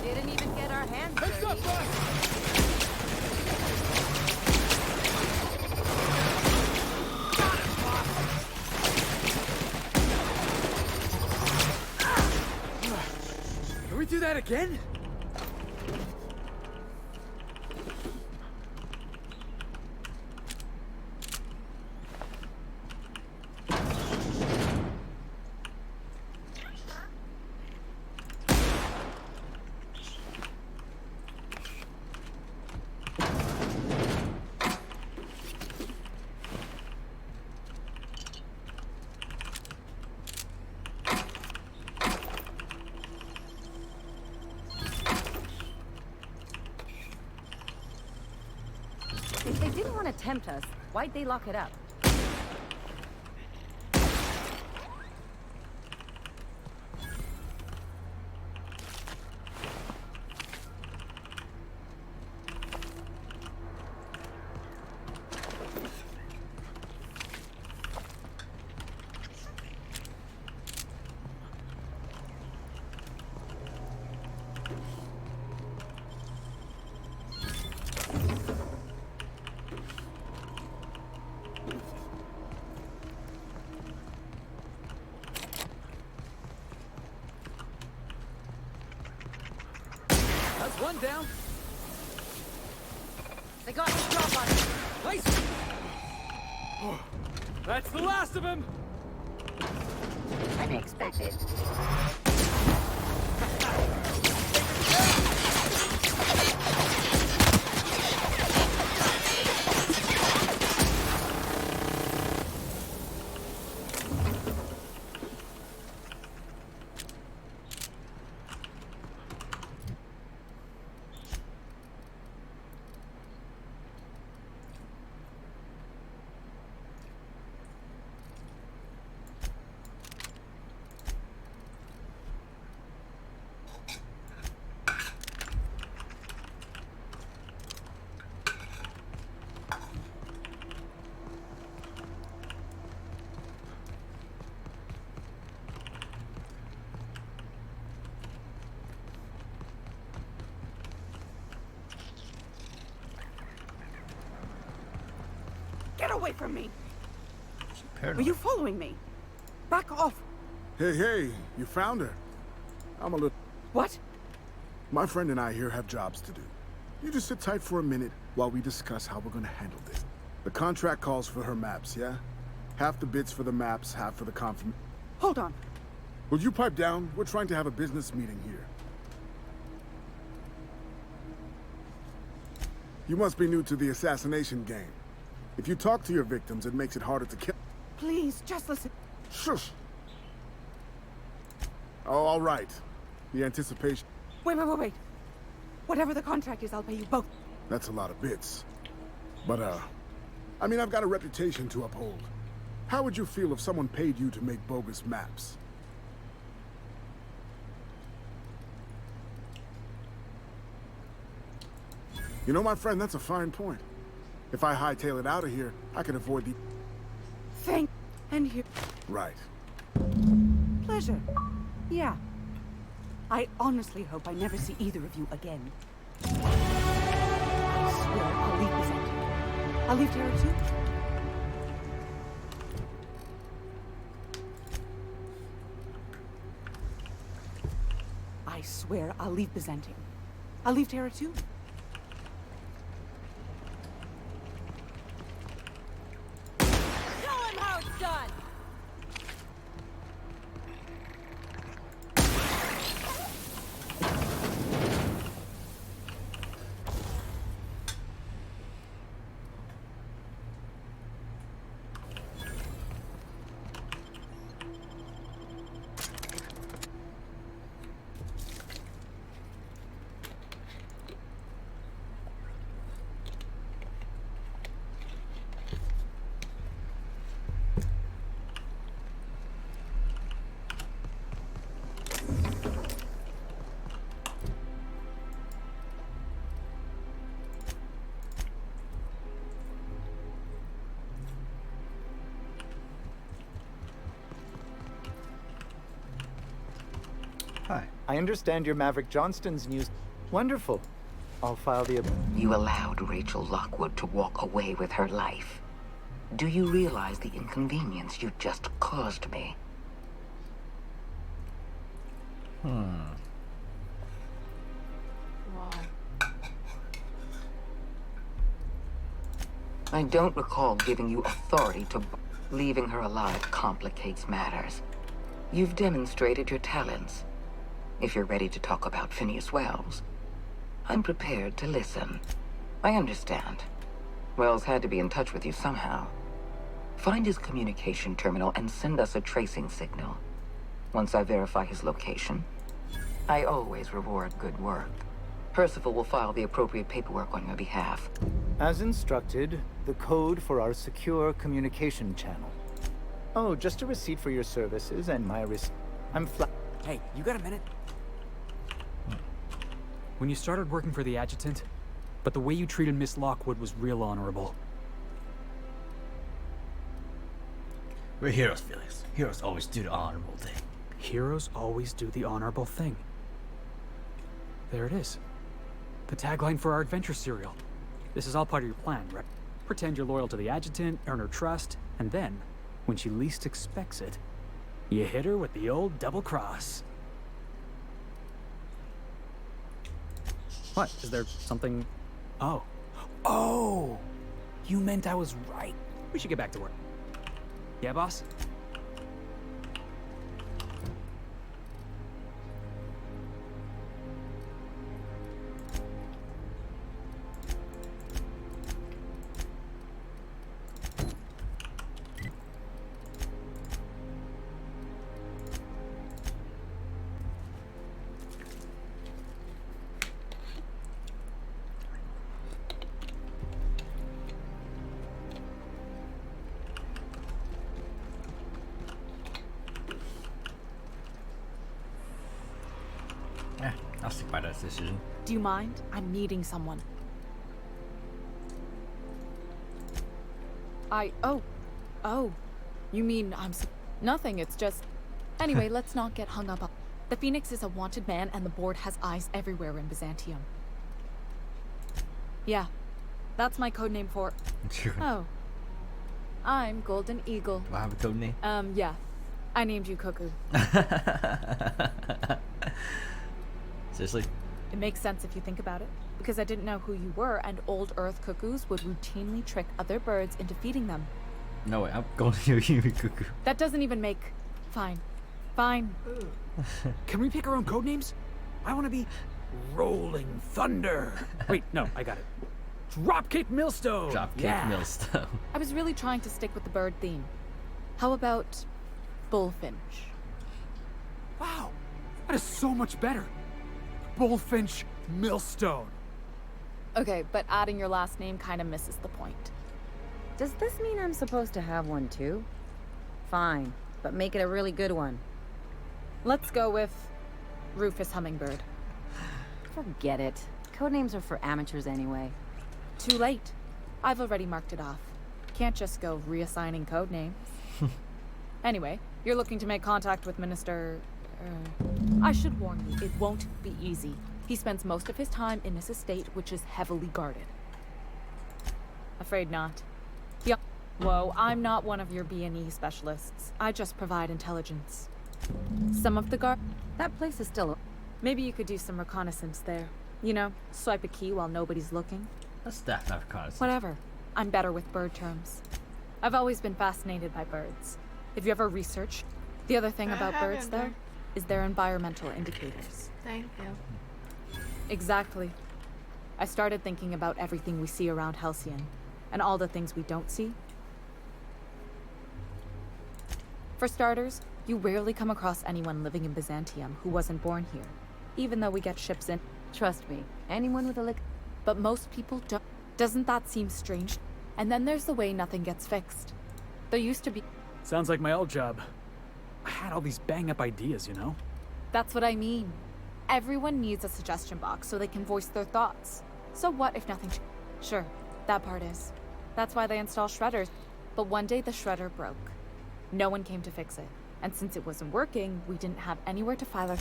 Didn't even get our hands dirty. Can we do that again? they didn't want to tempt us, why'd they lock it up? That's one down. They got the drop on it. Nice. That's the last of him. Unexpected. Get away from me! Paranoid. Are you following me? Back off! Hey, you found her. I'm a little... What? My friend and I here have jobs to do. You just sit tight for a minute while we discuss how we're gonna handle this. The contract calls for her maps, yeah? Half the bits for the maps, half for the confirm... Hold on. Will you pipe down? We're trying to have a business meeting here. You must be new to the assassination game. If you talk to your victims, it makes it harder to kill. Please, just listen. Shush! Oh, all right. The anticipation... Wait. Whatever the contract is, I'll pay you both. That's a lot of bits. But, I mean, I've got a reputation to uphold. How would you feel if someone paid you to make bogus maps? You know, my friend, that's a fine point. If I hightail it out of here, I can avoid the... Thank... And here... Right. Pleasure. Yeah. I honestly hope I never see either of you again. I swear I'll leave Byzantium. I'll leave Terra too. I swear I'll leave Byzantium. I'll leave Terra too. Show him how it's done! Hi. I understand you're Maverick Johnston's news. Wonderful. I'll file the... You allowed Rachel Lockwood to walk away with her life. Do you realize the inconvenience you just caused me? I don't recall giving you authority to... Leaving her alive complicates matters. You've demonstrated your talents. If you're ready to talk about Phineas Wells, I'm prepared to listen. I understand. Wells had to be in touch with you somehow. Find his communication terminal and send us a tracing signal. Once I verify his location, I always reward good work. Percival will file the appropriate paperwork on your behalf. As instructed, the code for our secure communication channel. Oh, just a receipt for your services and my I'm Hey, you got a minute? When you started working for the adjutant, but the way you treated Miss Lockwood was real honorable. We're heroes, Felix. Heroes always do the honorable thing. Heroes always do the honorable thing. There it is. The tagline for our adventure serial. This is all part of your plan, right? Pretend you're loyal to the adjutant, earn her trust, and then, when she least expects it, you hit her with the old double cross. What? Is there something? Oh. Oh! You meant I was right. We should get back to work. Yeah, boss? I'll stick by that decision. Do you mind? I'm needing someone. Oh. You mean nothing, it's just... Anyway, let's not get hung up on... The Phoenix is a wanted man and the board has eyes everywhere in Byzantium. Yeah, that's my code name for... Oh. I'm Golden Eagle. Do I have a code name? Yeah. I named you Cuckoo. Seriously? It makes sense if you think about it, because I didn't know who you were, and old Earth cuckoos would routinely trick other birds into feeding them. No way, I'm going to give you cuckoo. That doesn't even make... Fine. Fine. Can we pick our own code names? I want to be Rolling Thunder. Wait, no, I got it. Dropkick Millstone. Dropkick Millstone. I was really trying to stick with the bird theme. How about Bullfinch? Wow, that is so much better. Bullfinch Millstone. Okay, but adding your last name kind of misses the point. Does this mean I'm supposed to have one too? Fine, but make it a really good one. Let's go with Rufus Hummingbird. Forget it. Codenames are for amateurs anyway. Too late. I've already marked it off. Can't just go reassigning codenames. Anyway, you're looking to make contact with Minister... I should warn you, it won't be easy. He spends most of his time in his estate, which is heavily guarded. Afraid not. Yeah. Whoa, I'm not one of your B&E specialists. I just provide intelligence. Some of the guard... That place is still... Maybe you could do some reconnaissance there. You know, swipe a key while nobody's looking. That's not reconnaissance. Whatever. I'm better with bird terms. I've always been fascinated by birds. Have you ever researched? The other thing about birds there is their environmental indicators. Thank you. Exactly. I started thinking about everything we see around Halcyon, and all the things we don't see. For starters, you rarely come across anyone living in Byzantium who wasn't born here, even though we get ships in. Trust me, anyone with a lick... But most people don't. Doesn't that seem strange? And then there's the way nothing gets fixed. There used to be... Sounds like my old job. I had all these bang-up ideas, you know? That's what I mean. Everyone needs a suggestion box so they can voice their thoughts. So what if nothing... Sure, that part is. That's why they install shredders. But one day the shredder broke. No one came to fix it. And since it wasn't working, we didn't have anywhere to file our...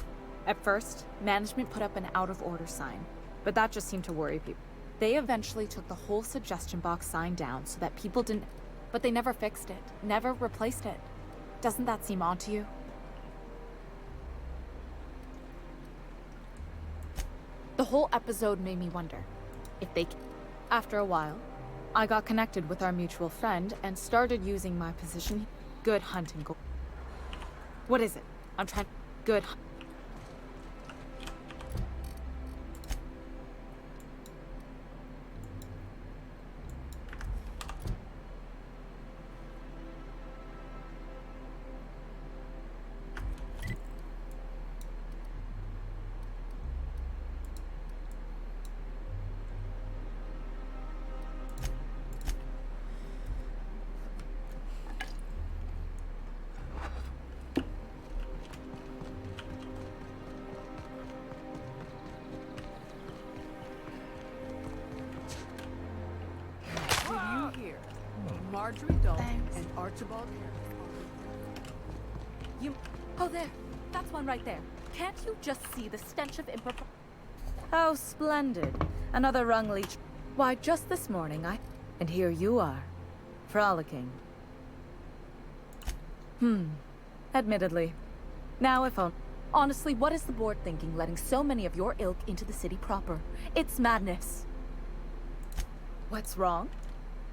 At first, management put up an out-of-order sign. But that just seemed to worry people. They eventually took the whole suggestion box sign down so that people didn't... But they never fixed it. Never replaced it. Doesn't that seem odd to you? The whole episode made me wonder if they... After a while, I got connected with our mutual friend and started using my position. Good hunting. What is it? I'm trying... Good... Marjorie Dahl and Archibald Harris. You... Oh, there. That's one right there. Can't you just see the stench of impropriety? How splendid. Another rung leech. Why, just this morning And here you are. Frolicking. Admittedly. Now if only... Honestly, what is the board thinking letting so many of your ilk into the city proper? It's madness. What's wrong?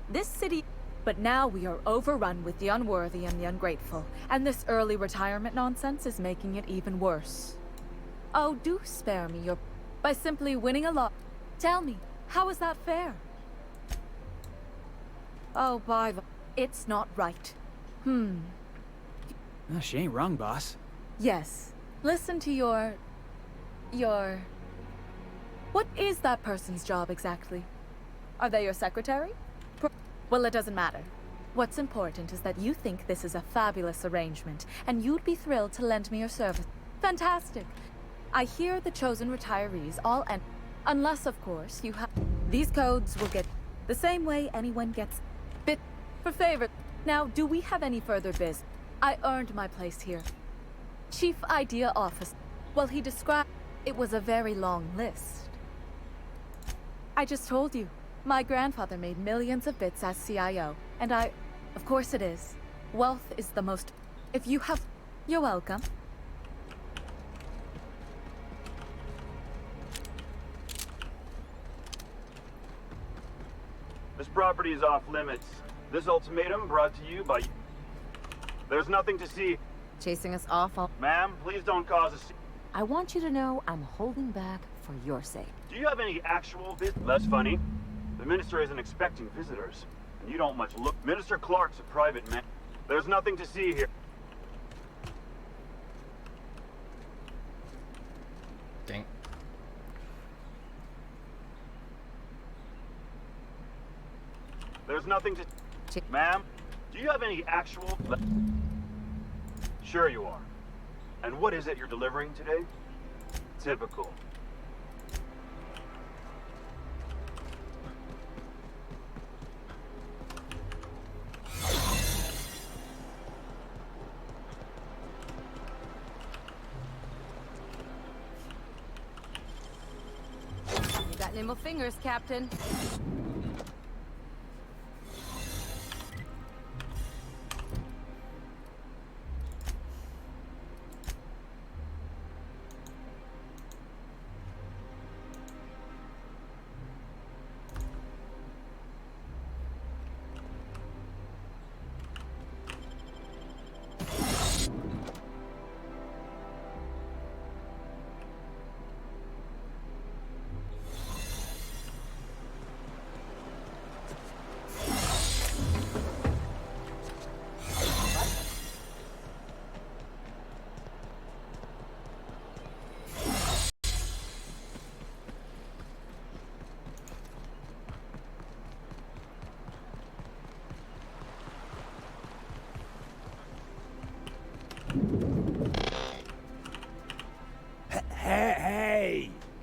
This city... But now we are overrun with the unworthy and the ungrateful, and this early retirement nonsense is making it even worse. Oh, do spare me your... By simply winning a lot. Tell me, how is that fair? Oh, by the... It's not right. She ain't wrong, boss. Yes. Listen to your... What is that person's job exactly? Are they your secretary? Well, it doesn't matter. What's important is that you think this is a fabulous arrangement, and you'd be thrilled to lend me your service. Fantastic. I hear the chosen retirees all end... Unless, of course, you have... These codes will get... The same way anyone gets... Bit... For favor. Now, do we have any further biz? I earned my place here. Chief Idea Officer. Well, he described... It was a very long list. I just told you. My grandfather made millions of bits as CIO, and I... Of course it is. Wealth is the most... If you have... You're welcome. This property is off limits. This ultimatum brought to you by... There's nothing to see. Chasing us off all... Ma'am, please don't cause a... I want you to know I'm holding back for your sake. Do you have any actual business? That's funny. The minister isn't expecting visitors, and you don't much look. Minister Clark's a private man. There's nothing to see here. Dang. There's nothing to... Ma'am, do you have any actual... Sure you are. And what is it you're delivering today? Typical. You got nimble fingers, Captain.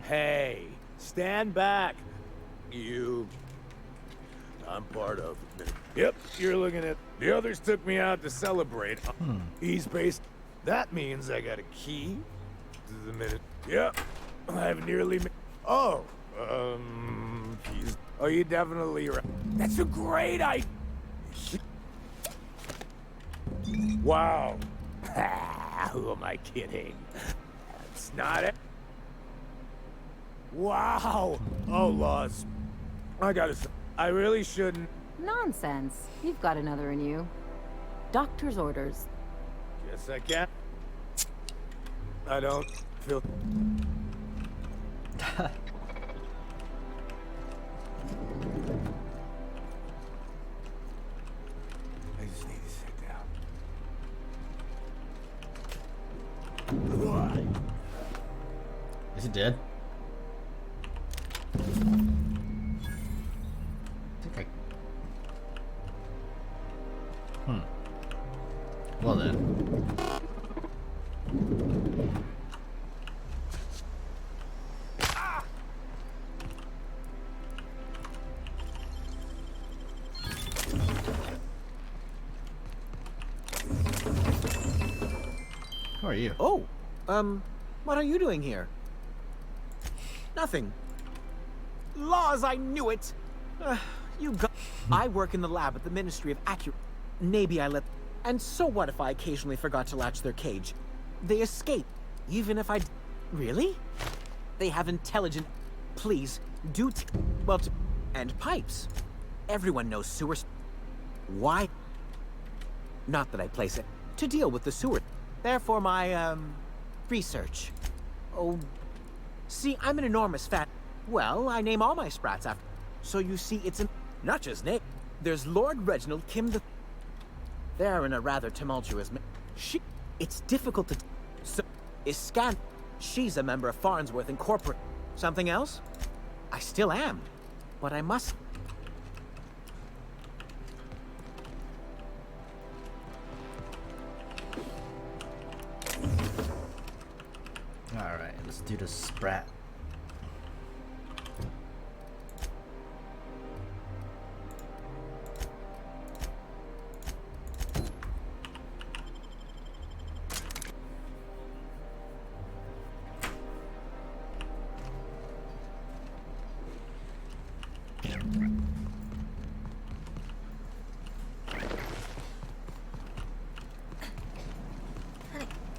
Hey, stand back. You. I'm part of it. Yep, you're looking at... The others took me out to celebrate. He's based... That means I got a key to the minute. Yep, I've nearly... Oh, he's... Oh, you definitely... That's a great idea. Wow. Who am I kidding? That's not it. Wow. Oh, Laws. I gotta say, I really shouldn't. Nonsense. You've got another in you. Doctor's orders. Guess I can. I don't feel... I just need to sit down. Is he dead? Well then. are you? Oh, what are you doing here? Nothing. Laws, I knew it! You got... I work in the lab at the Ministry of Maybe I let... And so what if I occasionally forgot to latch their cage? They escape, even if I... Really? They have intelligent... Please, do and pipes. Everyone knows sewers. Why? Not that I place it. To deal with the sewer. Therefore my, research. Oh... See, I'm an enormous fan. Well, I name all my sprats after... So you see, it's an... Not just name. There's Lord Reginald Kim the... They're in a rather tumultuous... It's difficult to... So... Is Scan... She's a member of Farnsworth Incorporated. Something else? I still am. But I must... Alright, let's do the sprat.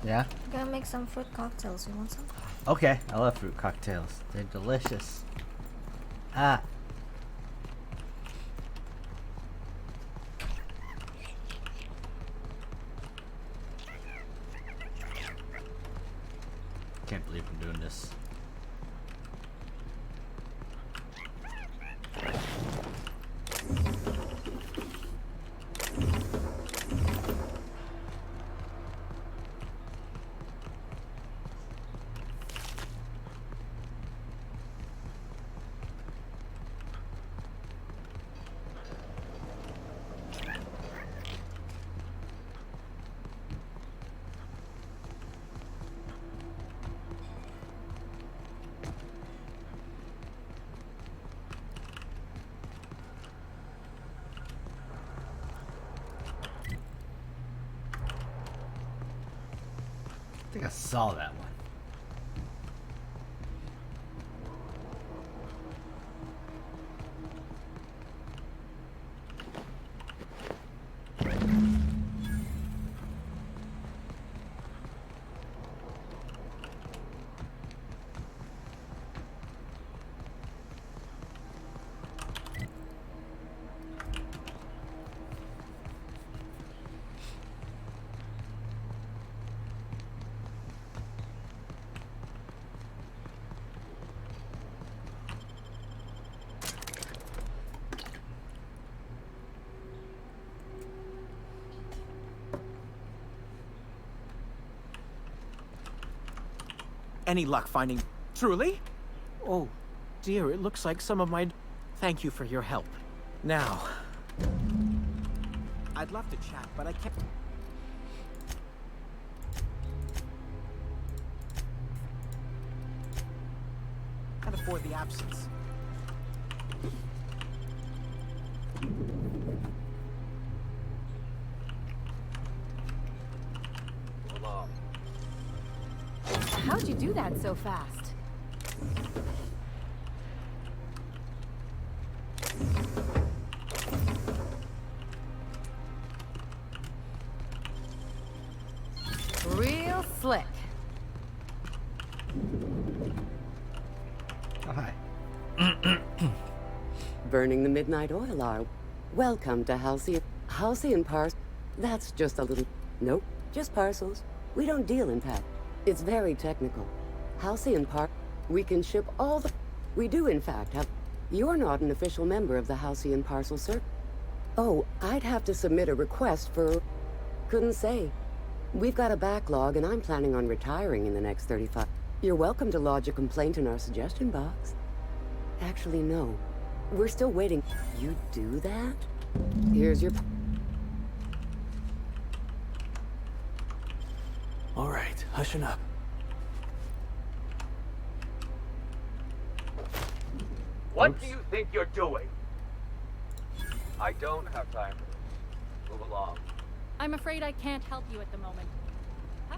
Yeah? I'm gonna make some fruit cocktails. You want some? Okay, I love fruit cocktails. They're delicious. Ah. Can't believe I'm doing this. I think I saw that one. Any luck finding... Truly? Oh, dear, it looks like some of my... Thank you for your help. Now... I'd love to chat, but I can't... Can't afford the absence. How'd you do that so fast? Real slick. Oh, hi. Burning the midnight oil are. Welcome to Halcyon Parcels. That's just a little... Nope, just parcels. We don't deal in pack. It's very technical. Halcyon Park, we can ship all the... We do, in fact, have... You're not an official member of the Halcyon Parcel Circle. Oh, I'd have to submit a request for... Couldn't say. We've got a backlog, and I'm planning on retiring in the next 35... You're welcome to lodge a complaint in our suggestion box. Actually, no. We're still waiting. You do that? Here's your... All right, hushing up. What do you think you're doing? I don't have time for this. Move along. I'm afraid I can't help you at the moment.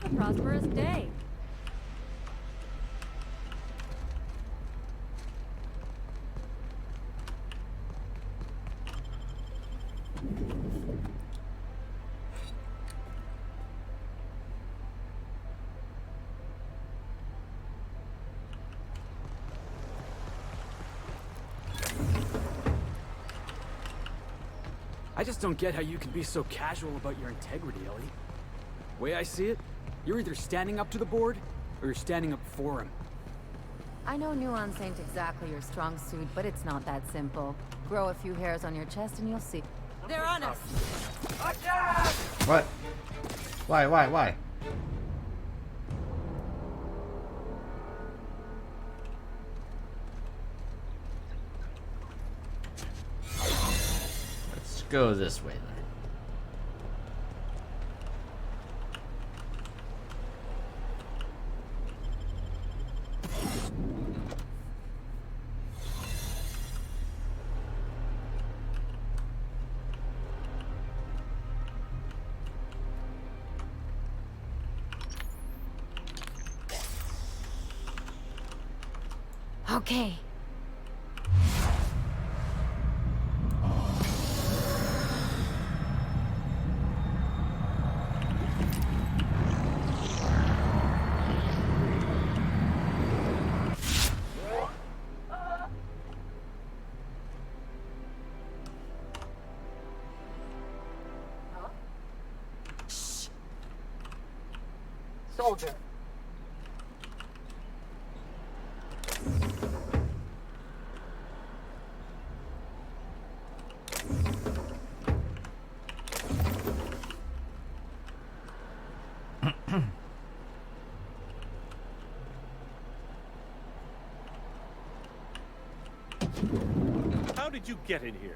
Have a prosperous day. I just don't get how you can be so casual about your integrity, Ellie. Way I see it, you're either standing up to the board, or you're standing up for him. I know nuance ain't exactly your strong suit, but it's not that simple. Grow a few hairs on your chest and you'll see. They're on us! What? Why? Let's go this way then. Okay. Soldier. How did you get in here?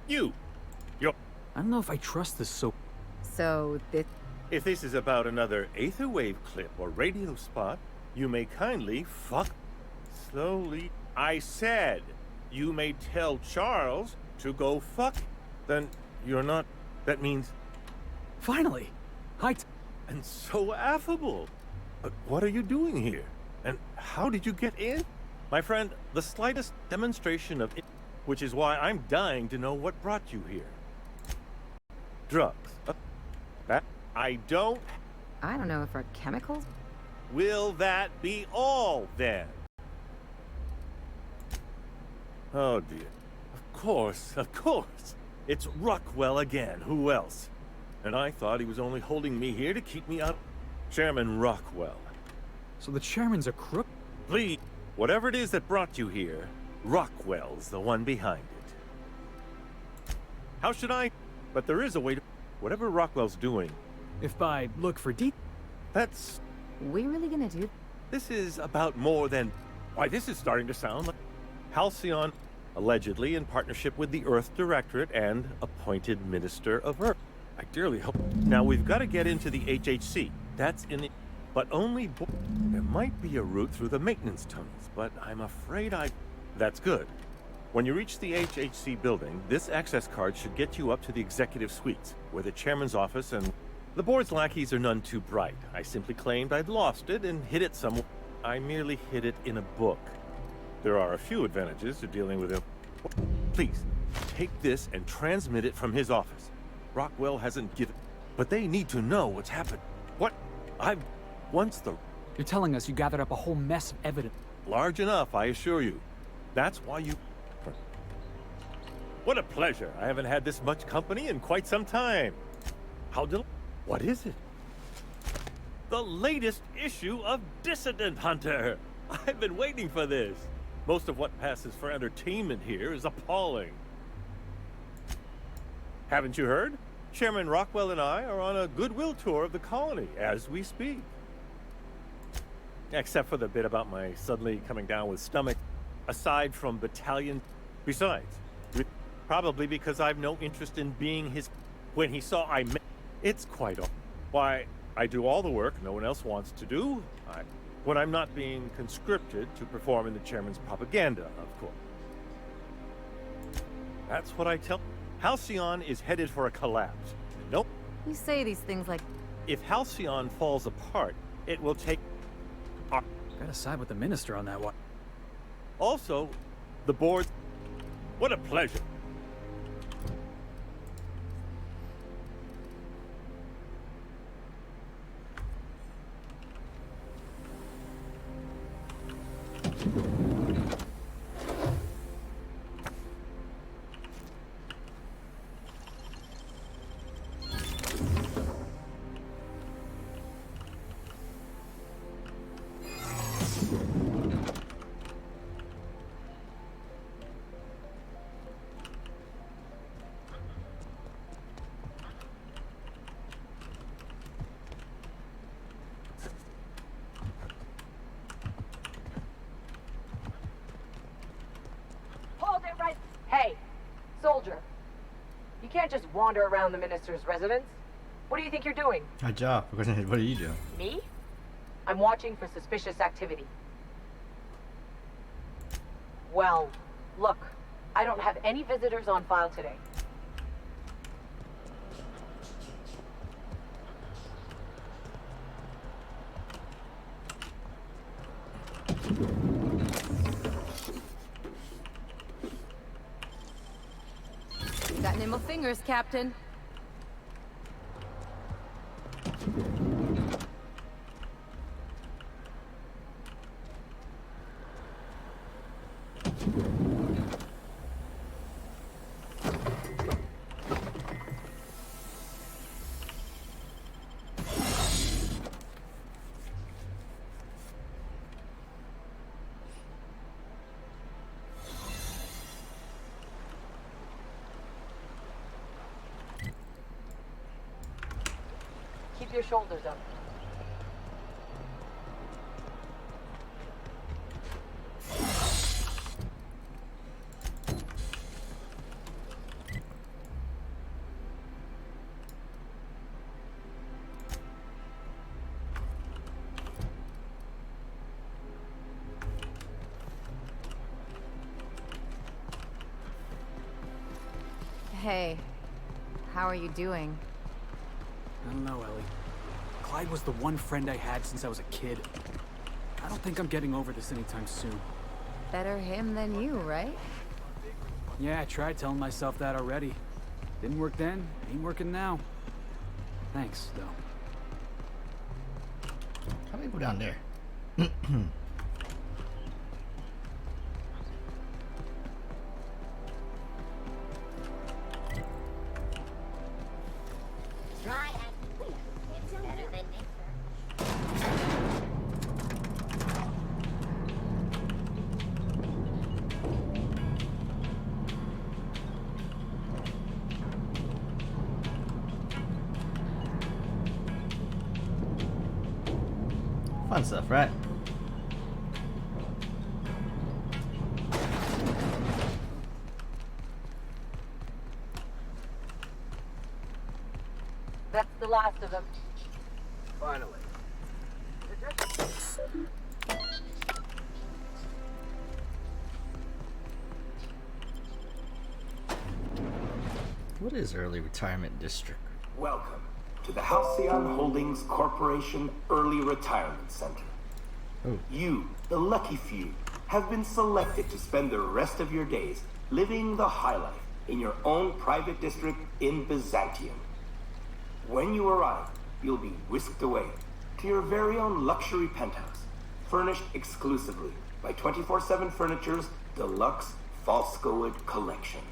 You're... I don't know if I trust this so... So, If this is about another Aether Wave clip or radio spot, you may kindly fuck... Slowly. I said, you may tell Charles to go fuck. Then you're not... That means... Finally! And so affable. But what are you doing here? And how did you get in? My friend, the slightest demonstration of it, which is why I'm dying to know what brought you here. Drugs. That I don't... I don't know if our chemicals... Will that be all, then? Oh, dear. Of course. It's Rockwell again. Who else? And I thought he was only holding me here to keep me out. Chairman Rockwell. So the chairman's a crook? Please, whatever it is that brought you here, Rockwell's the one behind it. How should I? But there is a way to... Whatever Rockwell's doing... If by look for deep... That's... We really gonna do... This is about more than... Why, this is starting to sound like... Halcyon, allegedly in partnership with the Earth Directorate and appointed Minister of Earth. I dearly hope... Now, we've got to get into the HHC. That's in the... But only... There might be a route through the maintenance tunnels, but I'm afraid That's good. When you reach the HHC building, this access card should get you up to the executive suites, where the chairman's office and... The board's lackeys are none too bright. I simply claimed I'd lost it and hid it somewhere. I merely hid it in a book. There are a few advantages to dealing with him. Please, take this and transmit it from his office. Rockwell hasn't given... But they need to know what's happened. What? You're telling us you gathered up a whole mess of evidence. Large enough, I assure you. That's why you... What a pleasure. I haven't had this much company in quite some time. What is it? The latest issue of Dissident Hunter. I've been waiting for this. Most of what passes for entertainment here is appalling. Haven't you heard? Chairman Rockwell and I are on a goodwill tour of the colony as we speak. Except for the bit about my suddenly coming down with stomach. Aside from battalion... Besides, probably because I've no interest in being his... When he saw I met... It's quite all. Why, I do all the work no one else wants to do. When I'm not being conscripted to perform in the chairman's propaganda, of course. That's what I tell... Halcyon is headed for a collapse. Nope. You say these things like... If Halcyon falls apart, it will take... Gotta side with the minister on that one. Also, the board... What a pleasure. Hold it right... Hey, soldier. You can't just wander around the minister's residence. What do you think you're doing? My job. What are you doing? Me? I'm watching for suspicious activity. Well, look. I don't have any visitors on file today. You got nimble fingers, Captain. Keep your shoulders up. Hey, how are you doing? I don't know, Ellie. Clyde was the one friend I had since I was a kid. I don't think I'm getting over this anytime soon. Better him than you, right? Yeah, I tried telling myself that already. Didn't work then, ain't working now. Thanks, though. How do we go down there? Try and win. It's better than nature. Fun stuff, right? That's the last of them. Finally. What is early retirement district? Welcome to the Halcyon Holdings Corporation Early Retirement Center. Oh. You, the lucky few, have been selected to spend the rest of your days living the high life in your own private district in Byzantium. When you arrive, you'll be whisked away to your very own luxury penthouse, furnished exclusively by 24/7 Furniture's deluxe Falscowood collection.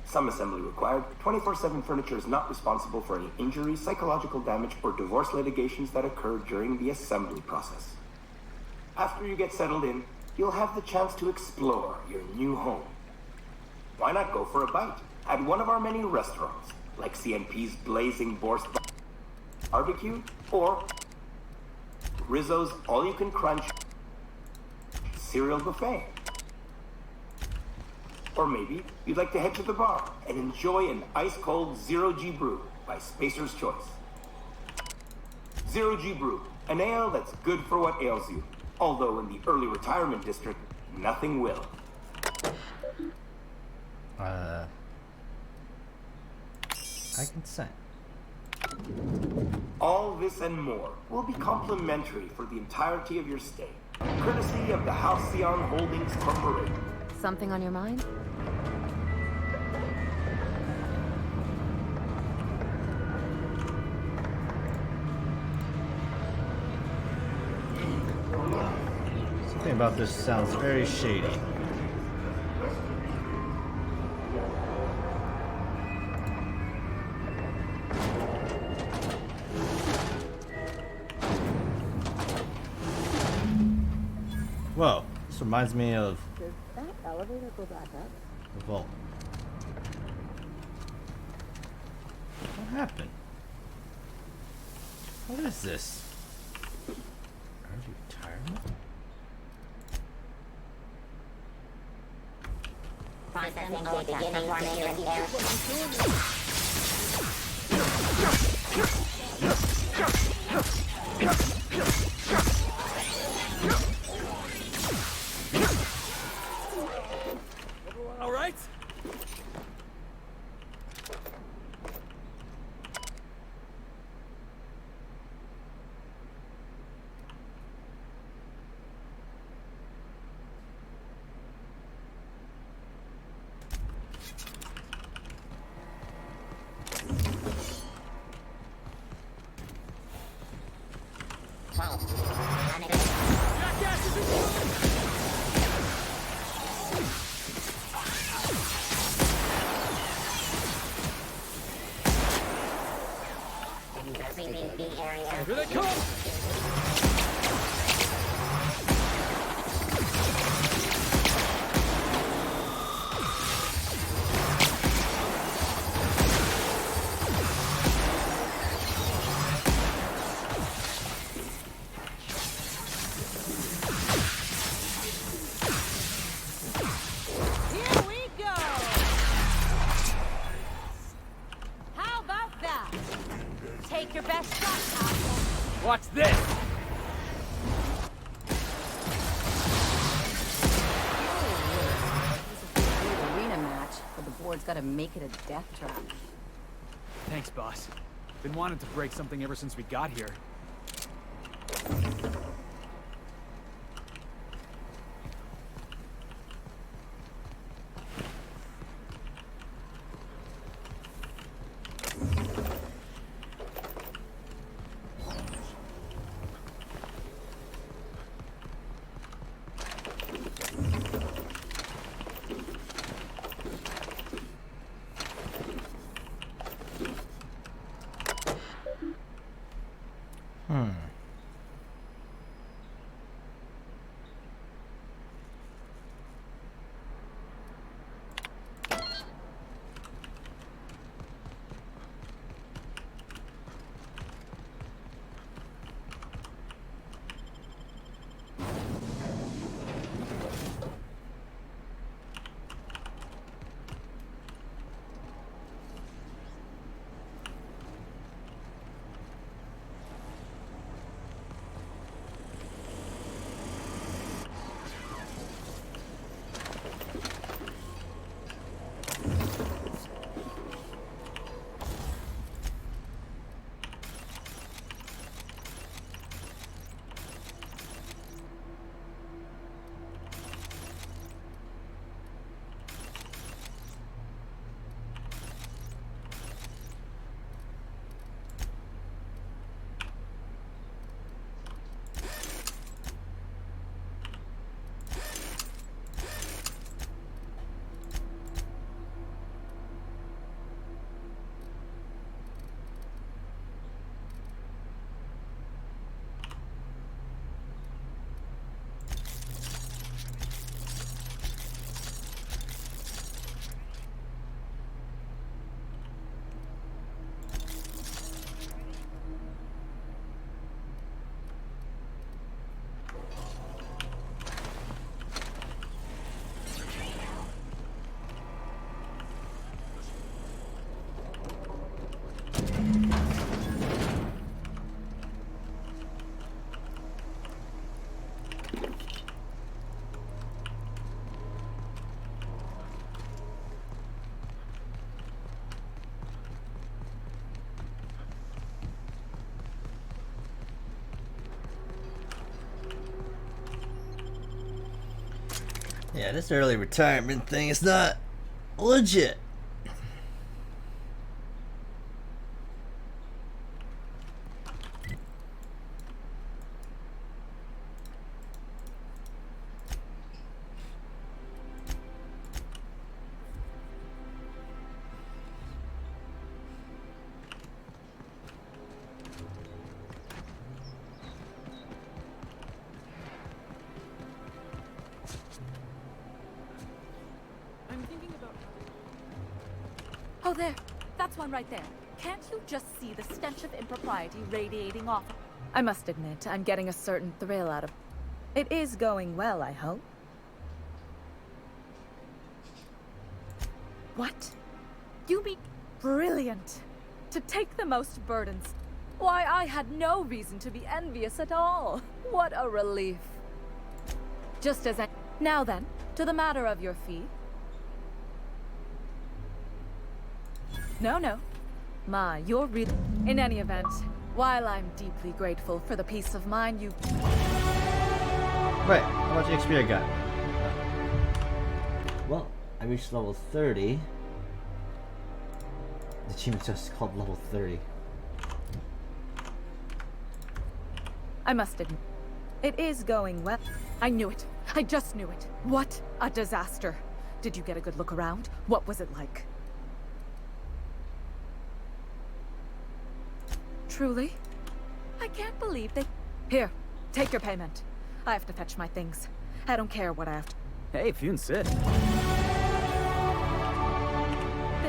Some assembly required. 24/7 Furniture is not responsible for any injuries, psychological damage, or divorce litigations that occur during the assembly process. After you get settled in, you'll have the chance to explore your new home. Why not go for a bite at one of our many restaurants, like CNP's Blazing Borscht Barbecue or Rizzo's All-You-Can-Crunch Cereal Buffet? Or maybe you'd like to head to the bar and enjoy an ice-cold Zero-G Brew by Spacer's Choice. Zero-G Brew, an ale that's good for what ails you. Although in the early retirement district, nothing will. I consent. All this and more will be complimentary for the entirety of your stay, courtesy of the Halcyon Holdings Corporation. Something on your mind? Something about this sounds very shady. Whoa, this reminds me of Does that elevator go back up? the vault. What happened? What is this? Early retirement? Processing data. Performing repair. All right. Here they come! Here we go! How about that? Take your best shot, asshole. Watch this! Arena match, but the board's gotta make it a death trap. Thanks, boss. Been wanting to break something ever since we got here. Yeah, this early retirement thing is not legit. Oh, there. That's one right there. Can't you just see the stench of impropriety radiating off? I must admit, I'm getting a certain thrill out of it. Is going well, I hope. What? You mean brilliant? To take the most burdens. Why, I had no reason to be envious at all. What a relief. Just as I... Now then, to the matter of your fee. No. Ma, you're really... In any event, while I'm deeply grateful for the peace of mind you... Right, how much XP I got? Well, I reached level 30. The achievement's just called level 30. I must admit, it is going well. I knew it. I just knew it. What a disaster. Did you get a good look around? What was it like? Truly? I can't believe they... Here, take your payment. I have to fetch my things. I don't care what I have to... Hey, if you insist. This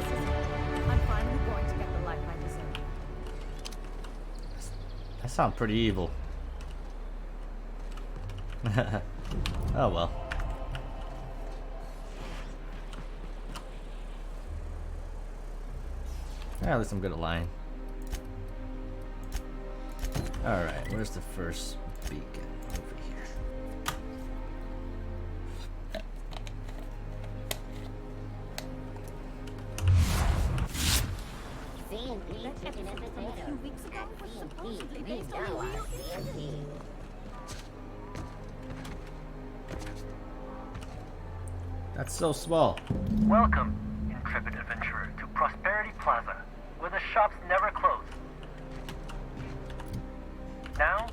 is it. I'm finally going to get the life I deserve. That sounds pretty evil. Oh well. At least I'm good at lying. Alright, where's the first beacon? Over here. That's so small. Welcome, intrepid adventurer, to Prosperity Plaza, where the shops never close. Now,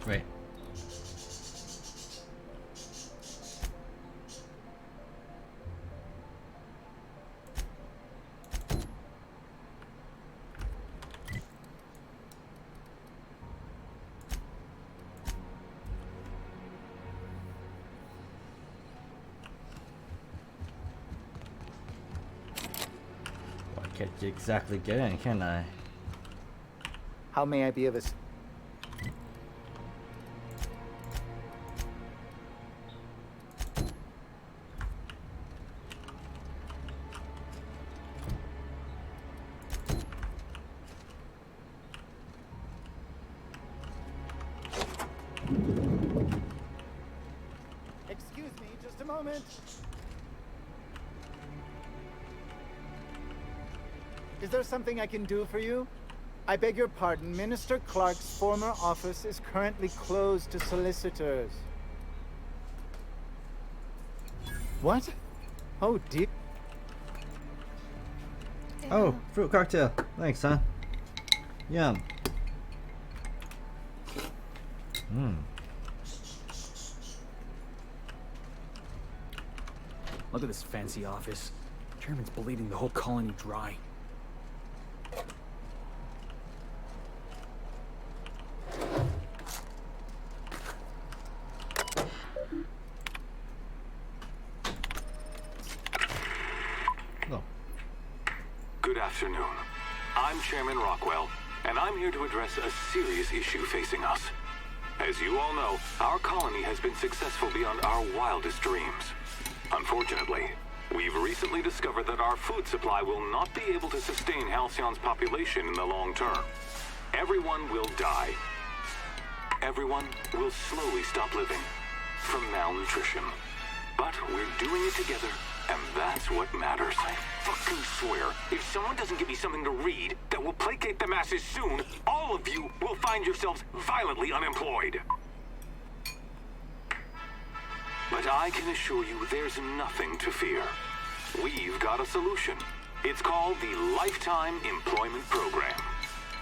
Wait. Well, I can't exactly get in, can I? How may I be of assistance? Excuse me, just a moment. Is there something I can do for you? I beg your pardon, Minister Clark's former office is currently closed to solicitors. What? Oh dear. Oh, fruit cocktail. Thanks, huh? Yum. Look at this fancy office. Chairman's bleeding the whole colony dry. Good afternoon. I'm Chairman Rockwell, and I'm here to address a serious issue facing us. As you all know, our colony has been successful beyond our wildest dreams. Unfortunately, we've recently discovered that our food supply will not be able to sustain Halcyon's population in the long term. Everyone will die. Everyone will slowly stop living from malnutrition. But we're doing it together, And that's what matters. I fucking swear, if someone doesn't give me something to read that will placate the masses soon, all of you will find yourselves violently unemployed. But I can assure you there's nothing to fear. We've got a solution. It's called the Lifetime Employment Program.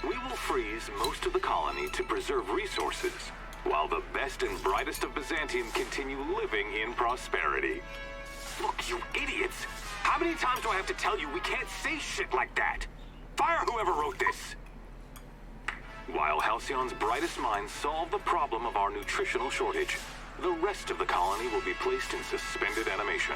We will freeze most of the colony to preserve resources, while the best and brightest of Byzantium continue living in prosperity. Look, you idiots! How many times do I have to tell you we can't say shit like that? Fire whoever wrote this! While Halcyon's brightest minds solve the problem of our nutritional shortage, the rest of the colony will be placed in suspended animation.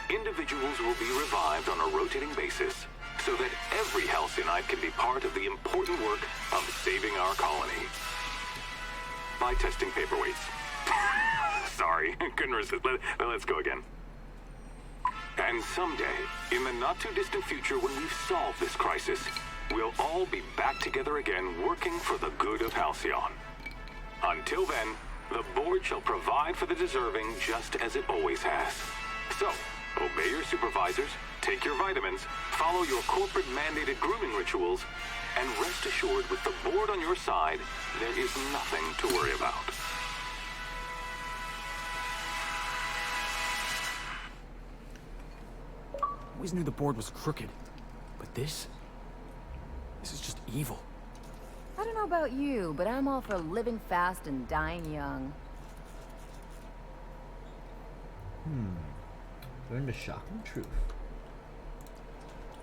Individuals will be revived on a rotating basis, so that every Halcyonite can be part of the important work of saving our colony. By testing paperweights. Sorry, couldn't resist. Let's go again. And someday, in the not-too-distant future when we've solved this crisis, we'll all be back together again working for the good of Halcyon. Until then, the board shall provide for the deserving just as it always has. So, obey your supervisors, take your vitamins, follow your corporate-mandated grooming rituals, and rest assured with the board on your side, there is nothing to worry about. Always knew the board was crooked, but this is just evil. I don't know about you, but I'm all for living fast and dying young. Learn the shocking truth.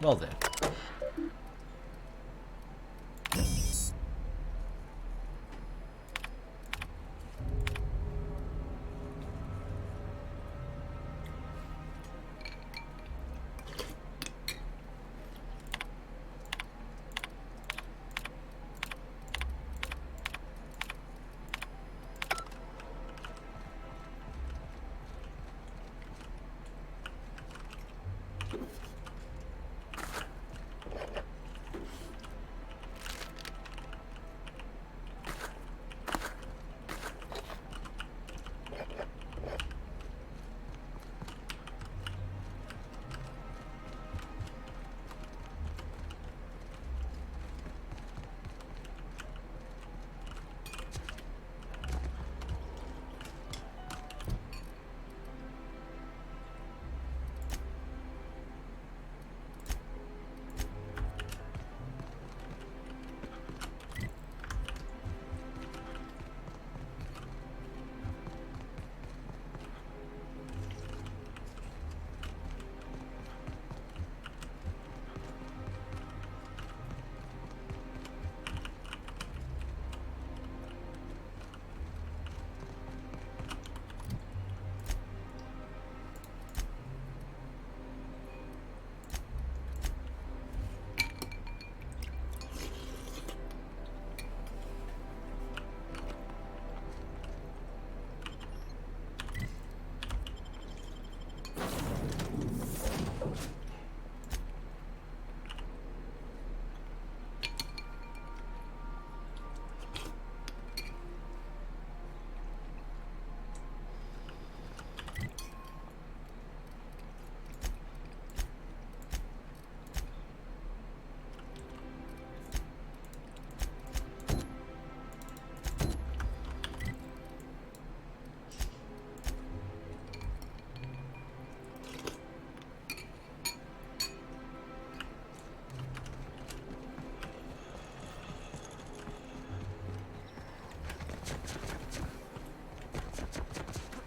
Well then.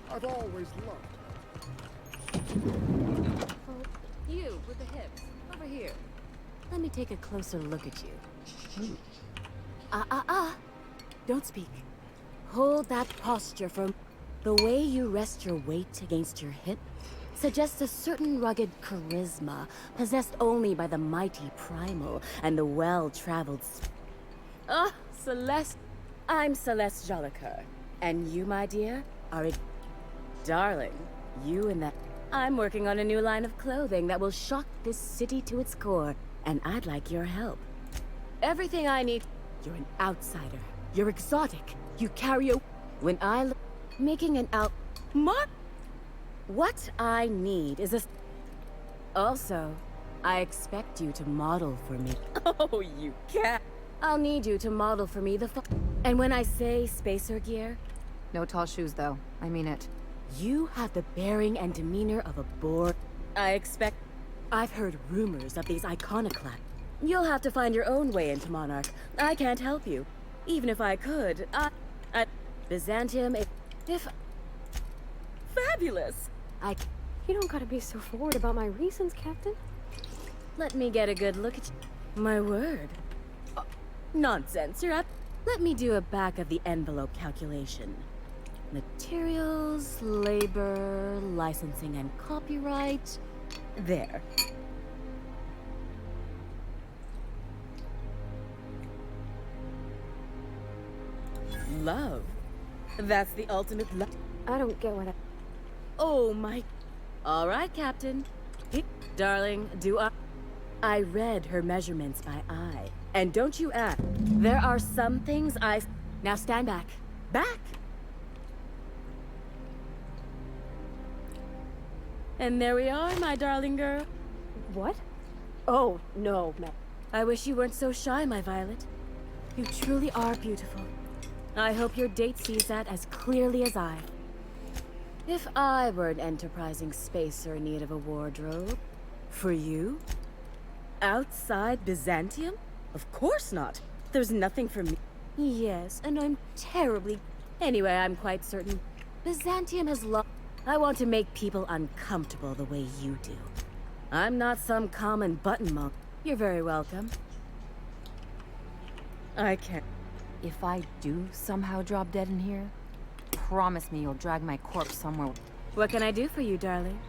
I've always loved. You with the hips, over here. Let me take a closer look at you. Don't speak. Hold that posture for... The way you rest your weight against your hip suggests a certain rugged charisma possessed only by the mighty primal and the well-traveled... Celeste. I'm Celeste Jolicoeur. And you, my dear, are a... Darling, you and that... I'm working on a new line of clothing that will shock this city to its core, and I'd like your help. Everything I need... You're an outsider. You're exotic. You carry a... When I... Making an out... Mark... What I need is a... Also, I expect you to model for me. Oh, you can't. I'll need you to model for me And when I say spacer gear... No tall shoes, though. I mean it. You have the bearing and demeanor of a boar. I expect... I've heard rumors of these iconoclasts. You'll have to find your own way into Monarch. I can't help you. Even if I could, Byzantium, if... Fabulous! You don't gotta be so forward about my reasons, Captain. Let me get a good look at you. My word. Nonsense, you're up. Let me do a back-of-the-envelope calculation. Materials, labor, licensing and copyright. There. Love. That's the ultimate love. I don't get what I... Oh my... All right, Captain. Darling, I read her measurements by eye. And don't you ask. There are some things I... Now stand back. Back! And there we are, my darling girl. What? Oh, no, Matt. I wish you weren't so shy, my Violet. You truly are beautiful. I hope your date sees that as clearly as I. If I were an enterprising spacer in need of a wardrobe, for you? Outside Byzantium? Of course not. There's nothing for me. Yes, and I'm terribly... Anyway, I'm quite certain Byzantium has lost... I want to make people uncomfortable the way you do. I'm not some common button monk. You're very welcome. I can't... If I do somehow drop dead in here, promise me you'll drag my corpse somewhere. What can I do for you, darling?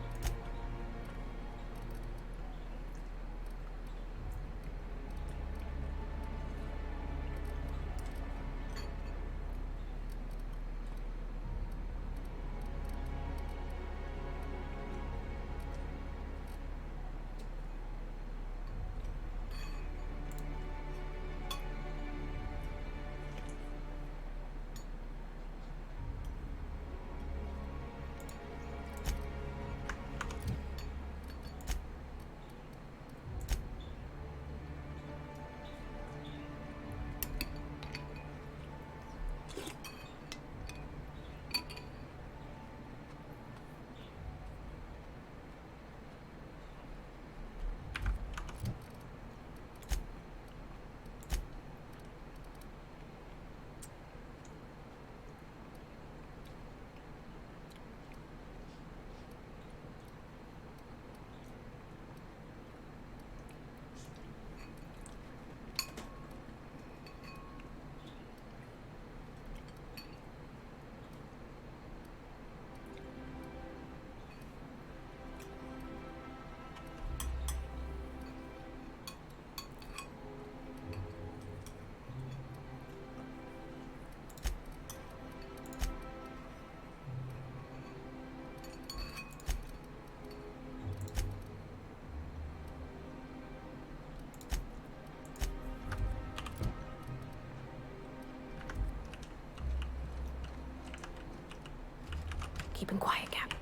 Keep him quiet, Cap.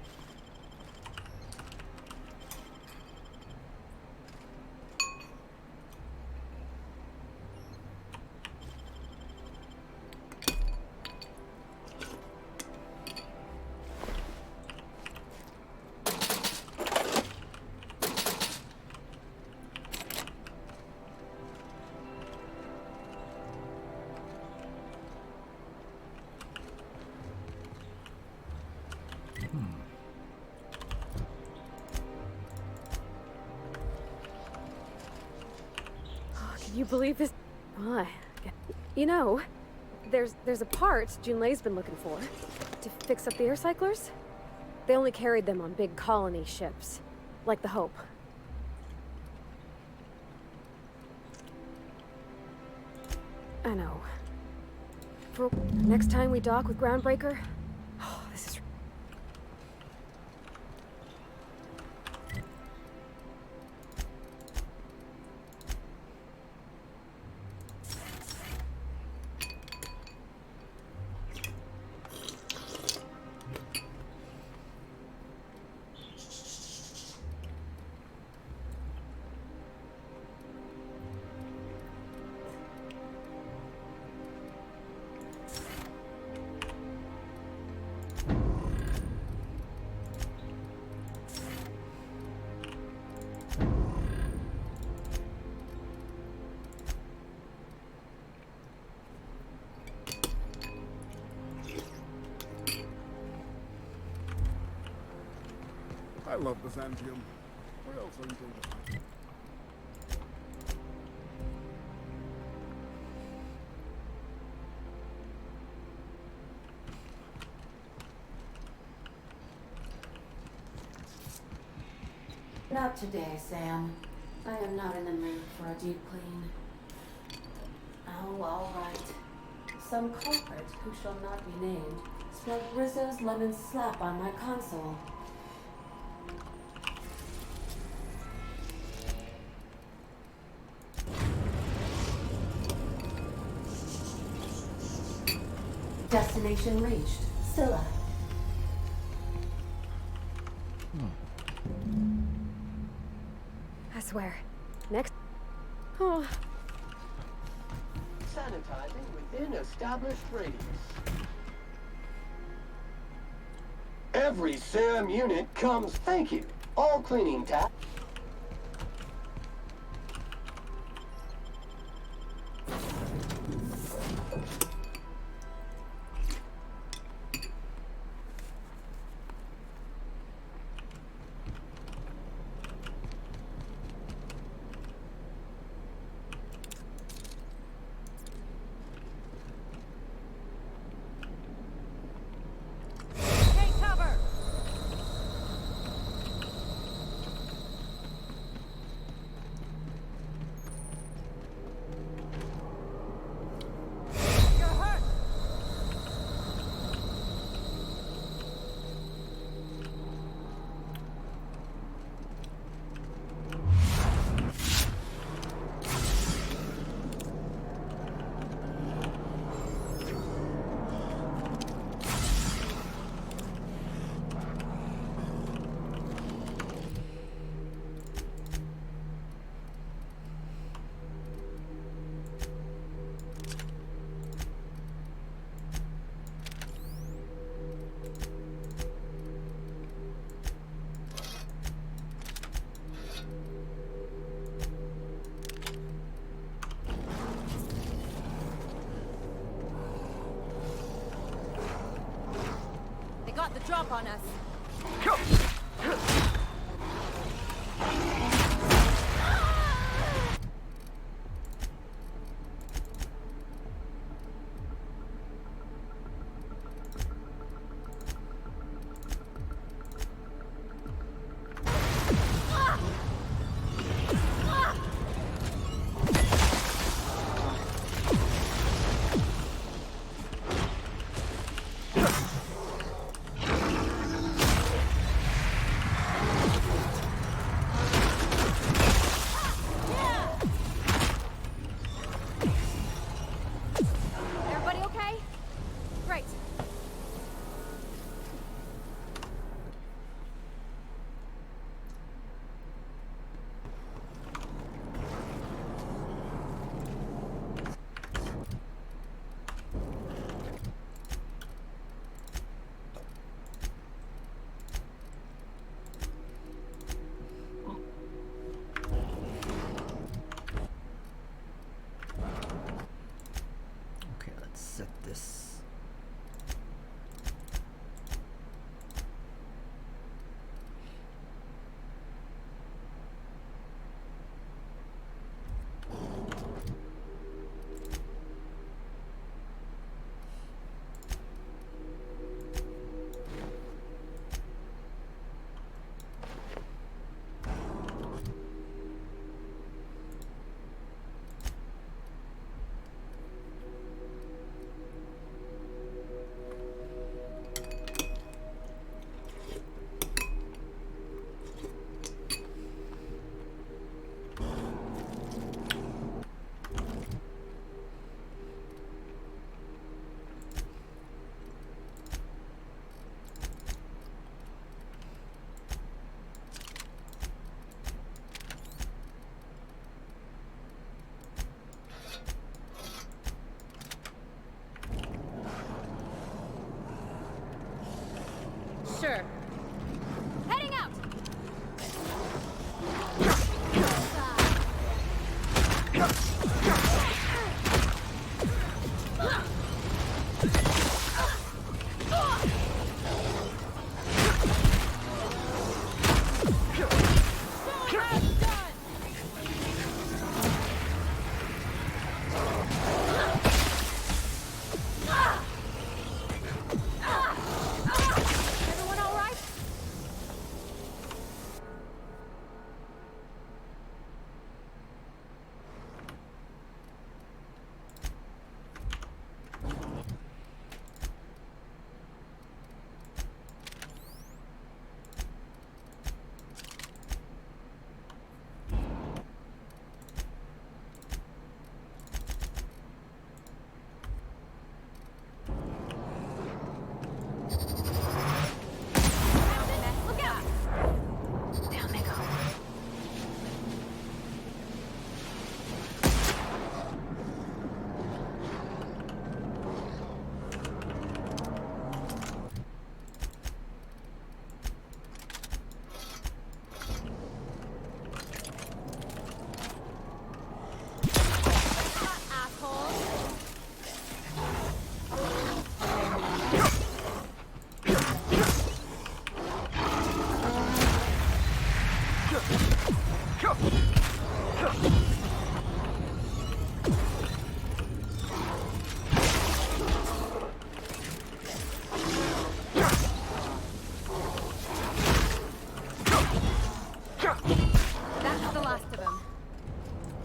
Can you believe this? Why? You know, there's a part Junlei's been looking for to fix up the air cyclers. They only carried them on big colony ships, like the Hope. I know. For next time we dock with Groundbreaker, oh, this is... I love Byzantium. Where else are you going to find? Not today, Sam. I am not in the mood for a deep clean. Oh, all right. Some culprit who shall not be named spilled Rizzo's lemon slap on my console. Destination reached. Scylla. I swear. Next. Oh. Sanitizing within established radius. Every SAM unit comes, thank you. All cleaning tasks. Take cover! You're hurt! They got the drop on us. Everybody okay? Great. Okay, let's set this. Sure. Heading out!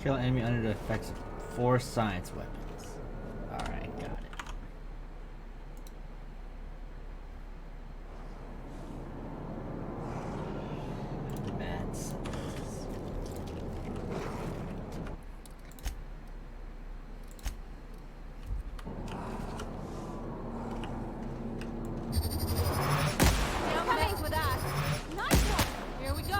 Kill enemy under the effects of 4 science weapons. Alright, got it. Mad scientist. No coming with that. Nice one. Here we go.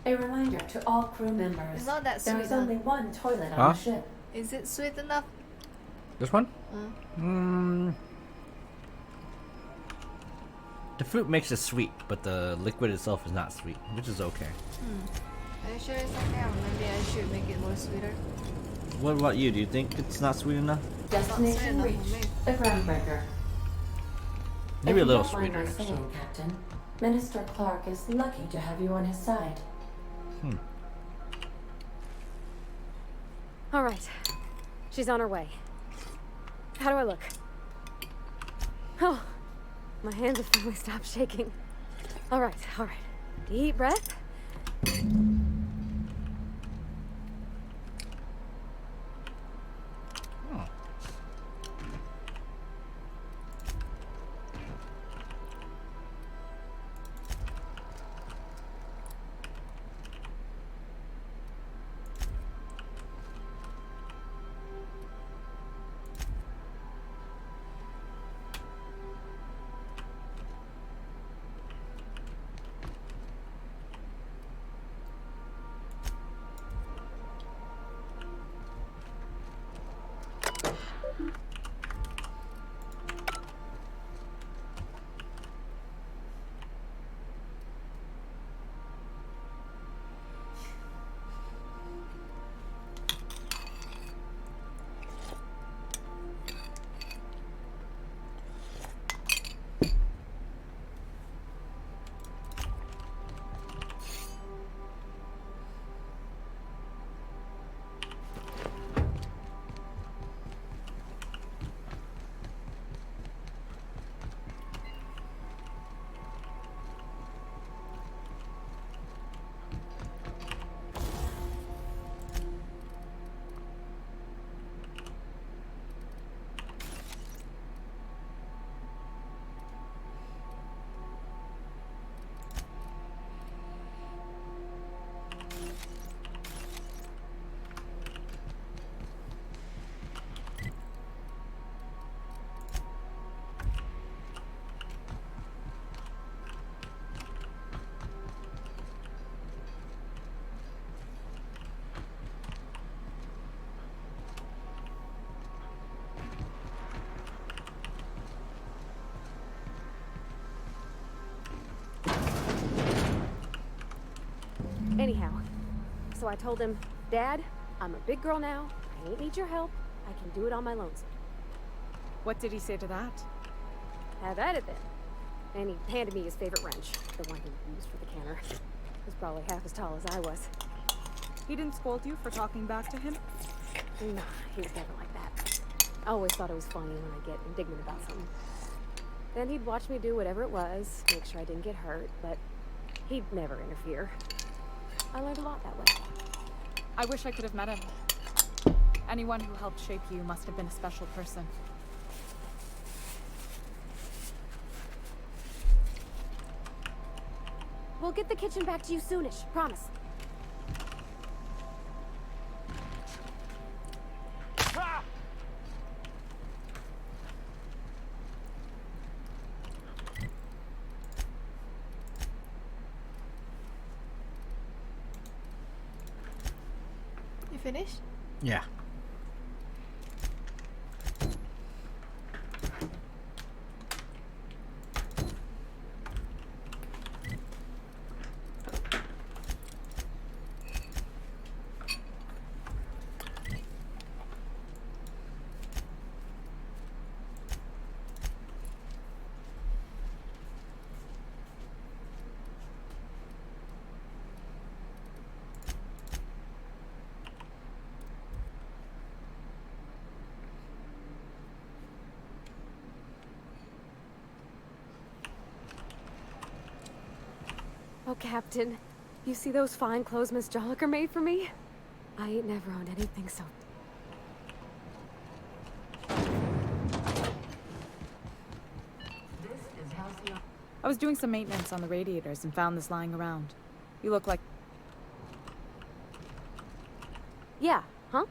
A reminder to all crew members. It's not that there sweet, is huh? only one toilet on Huh? the ship. Is it sweet enough? This one? Uh, The fruit makes it sweet, but the liquid itself is not sweet, which is okay. Are you sure it's okay? Or maybe I should make it more sweeter. What about you? Do you think it's not sweet enough? Destination enough reached. for me. The groundbreaker. Maybe If a little you don't mind sweeter. my saying, Captain, Minister Clark is lucky to have you on his side. All right. She's on her way. How do I look? Oh, my hands have finally stopped shaking. All right, all right. Deep breath. Anyhow, so I told him, Dad, I'm a big girl now. I ain't need your help. I can do it on my lonesome. What did he say to that? Have at it then. And he handed me his favorite wrench, the one he used for the canner. He was probably half as tall as I was. He didn't scold you for talking back to him? Nah, he's never like that. I always thought it was funny when I get indignant about something. Then he'd watch me do whatever it was, make sure I didn't get hurt, but he'd never interfere. I learned a lot that way. I wish I could have met him. Anyone who helped shape you must have been a special person. We'll get the kitchen back to you soonish, promise. You finished? Yeah. Oh, Captain. You see those fine clothes Miss Jolliker made for me? I ain't never owned anything so... I was doing some maintenance on the radiators and found this lying around. You look like... Yeah, huh?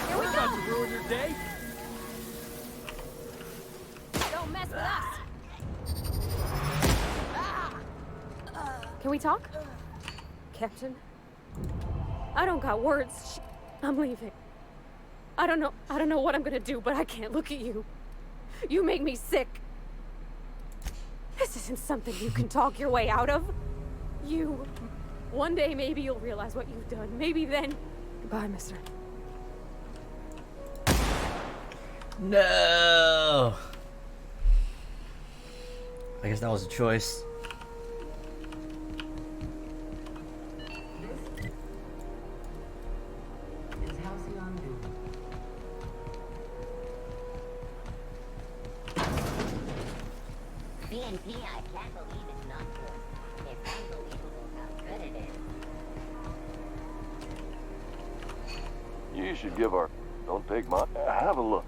Here we go! About to ruin your day? Don't mess with us! Can we talk? Captain? I don't got words. I'm leaving. I don't know what I'm gonna do, but I can't look at you. You make me sick. This isn't something you can talk your way out of. You... One day maybe you'll realize what you've done. Maybe then... Goodbye, mister. No! I guess that was a choice. BNP, I can't believe it's not good. It's unbelievable how good it is. You should give our... Don't take my... Have a look.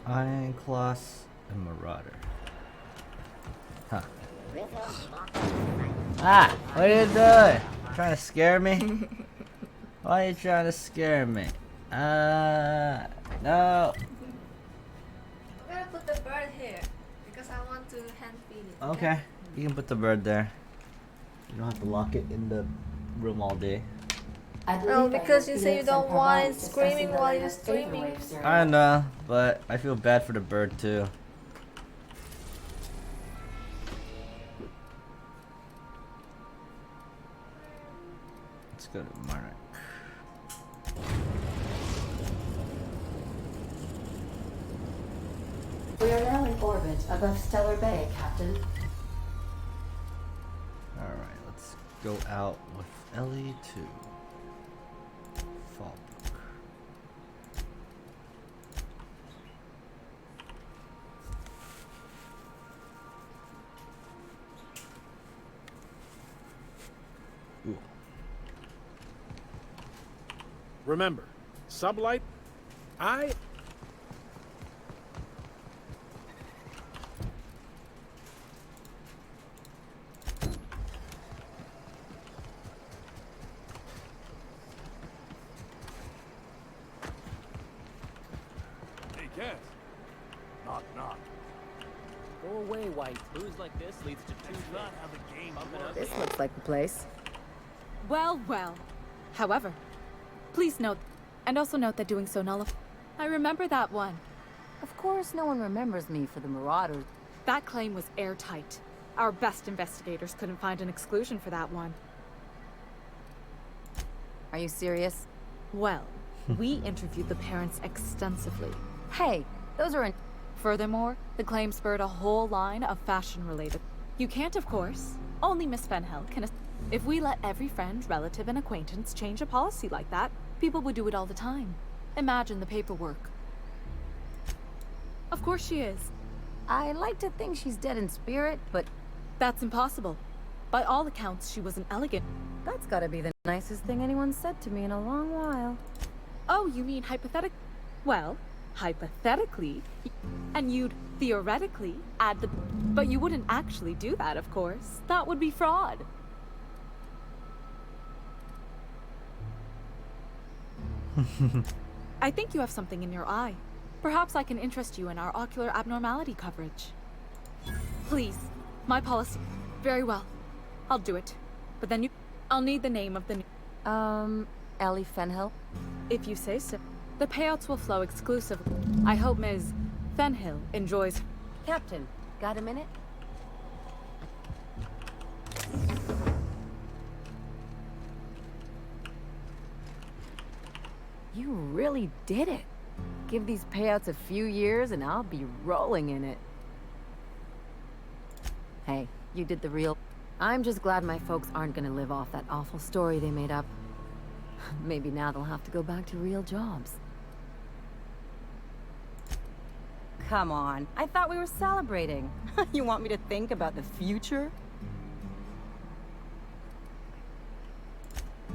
Iron Class and Marauder. Huh. Ah! What are you doing? Trying to scare me? Why are you trying to scare me? No. I'm gonna put the bird here because I want to hand feed it. Okay, you can put the bird there. You don't have to lock it in the room all day. No, because you say you don't want it screaming while you're streaming. I know, but I feel bad for the bird too. Let's go to Marek. We are now in orbit above Stellar Bay, Captain. Alright, let's go out with Ellie to Fallbrook. Ooh. Remember, sublight, I... Knock, knock. Go away, White. Booze like this leads to two. Not how the game works. This looks like the place. Well, well. However, please note, and also note that doing so nullifies. I remember that one. Of course, no one remembers me for the Marauders. That claim was airtight. Our best investigators couldn't find an exclusion for that one. Are you serious? Well, we interviewed the parents extensively. Hey, those are in... Furthermore, the claim spurred a whole line of fashion-related... You can't, of course. Only Miss Fenhel can... If we let every friend, relative, and acquaintance change a policy like that, people would do it all the time. Imagine the paperwork. Of course she is. I like to think she's dead in spirit, but... That's impossible. By all accounts, she was an elegant... That's gotta be the nicest thing anyone's said to me in a long while. Oh, you mean hypothetic... Well, hypothetically, and you'd theoretically add the... But you wouldn't actually do that, of course. That would be fraud. I think you have something in your eye. Perhaps I can interest you in our ocular abnormality coverage. Please, my policy. Very well. I'll do it. But then I'll need the name of the new... Ellie Fenhill? If you say so. The payouts will flow exclusively. I hope Ms. Fenhill enjoys... Captain, got a minute? You really did it. Give these payouts a few years and I'll be rolling in it. Hey, you did the real... I'm just glad my folks aren't gonna live off that awful story they made up. Maybe now they'll have to go back to real jobs. Come on, I thought we were celebrating. You want me to think about the future?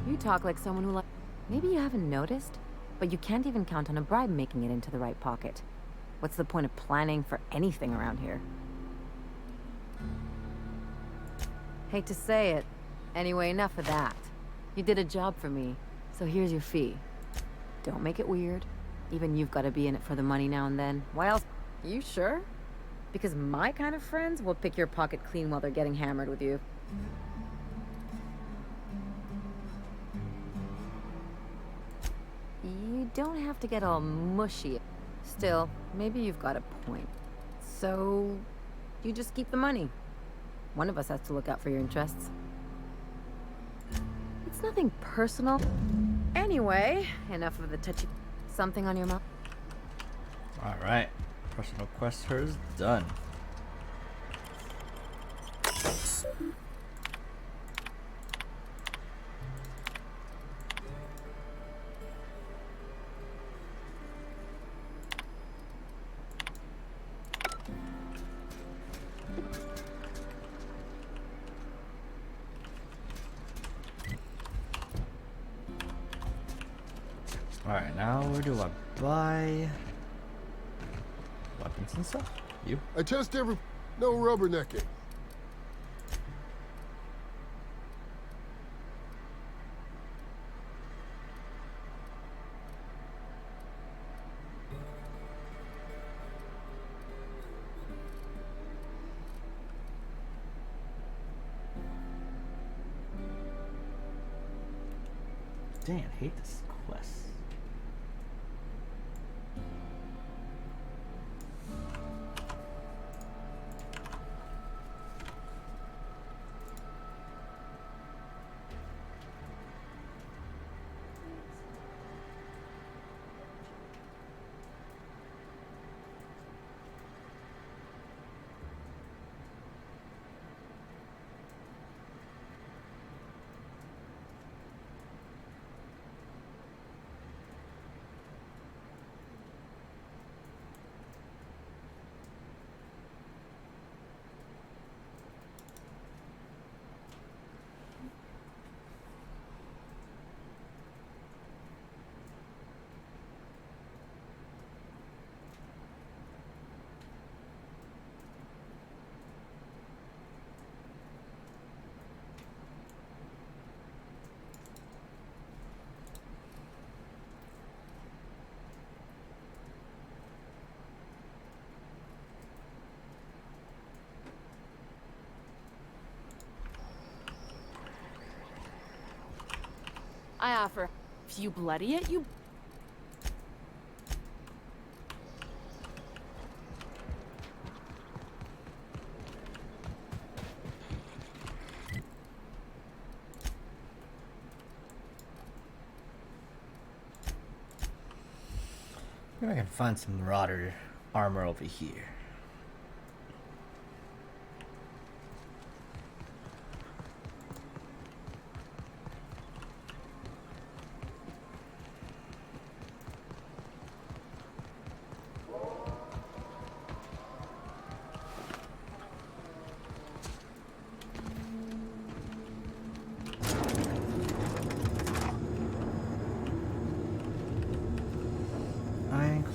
You talk like someone who like... Maybe you haven't noticed, but you can't even count on a bribe making it into the right pocket. What's the point of planning for anything around here? Hate to say it. Anyway, enough of that. You did a job for me, so here's your fee. Don't make it weird. Even you've got to be in it for the money now and then. Why else? You sure? Because my kind of friends will pick your pocket clean while they're getting hammered with you. You don't have to get all mushy. Still, maybe you've got a point. So, you just keep the money. One of us has to look out for your interests. It's nothing personal. Anyway, enough of the touchy... Something on your mind? Alright. Personal quest hers done. Alright, now where do I buy weapons and stuff? You? I test every... No rubbernecking. Dang, I hate this quest. I offer. If you bloody it, you... Maybe I can find some Marauder armor over here.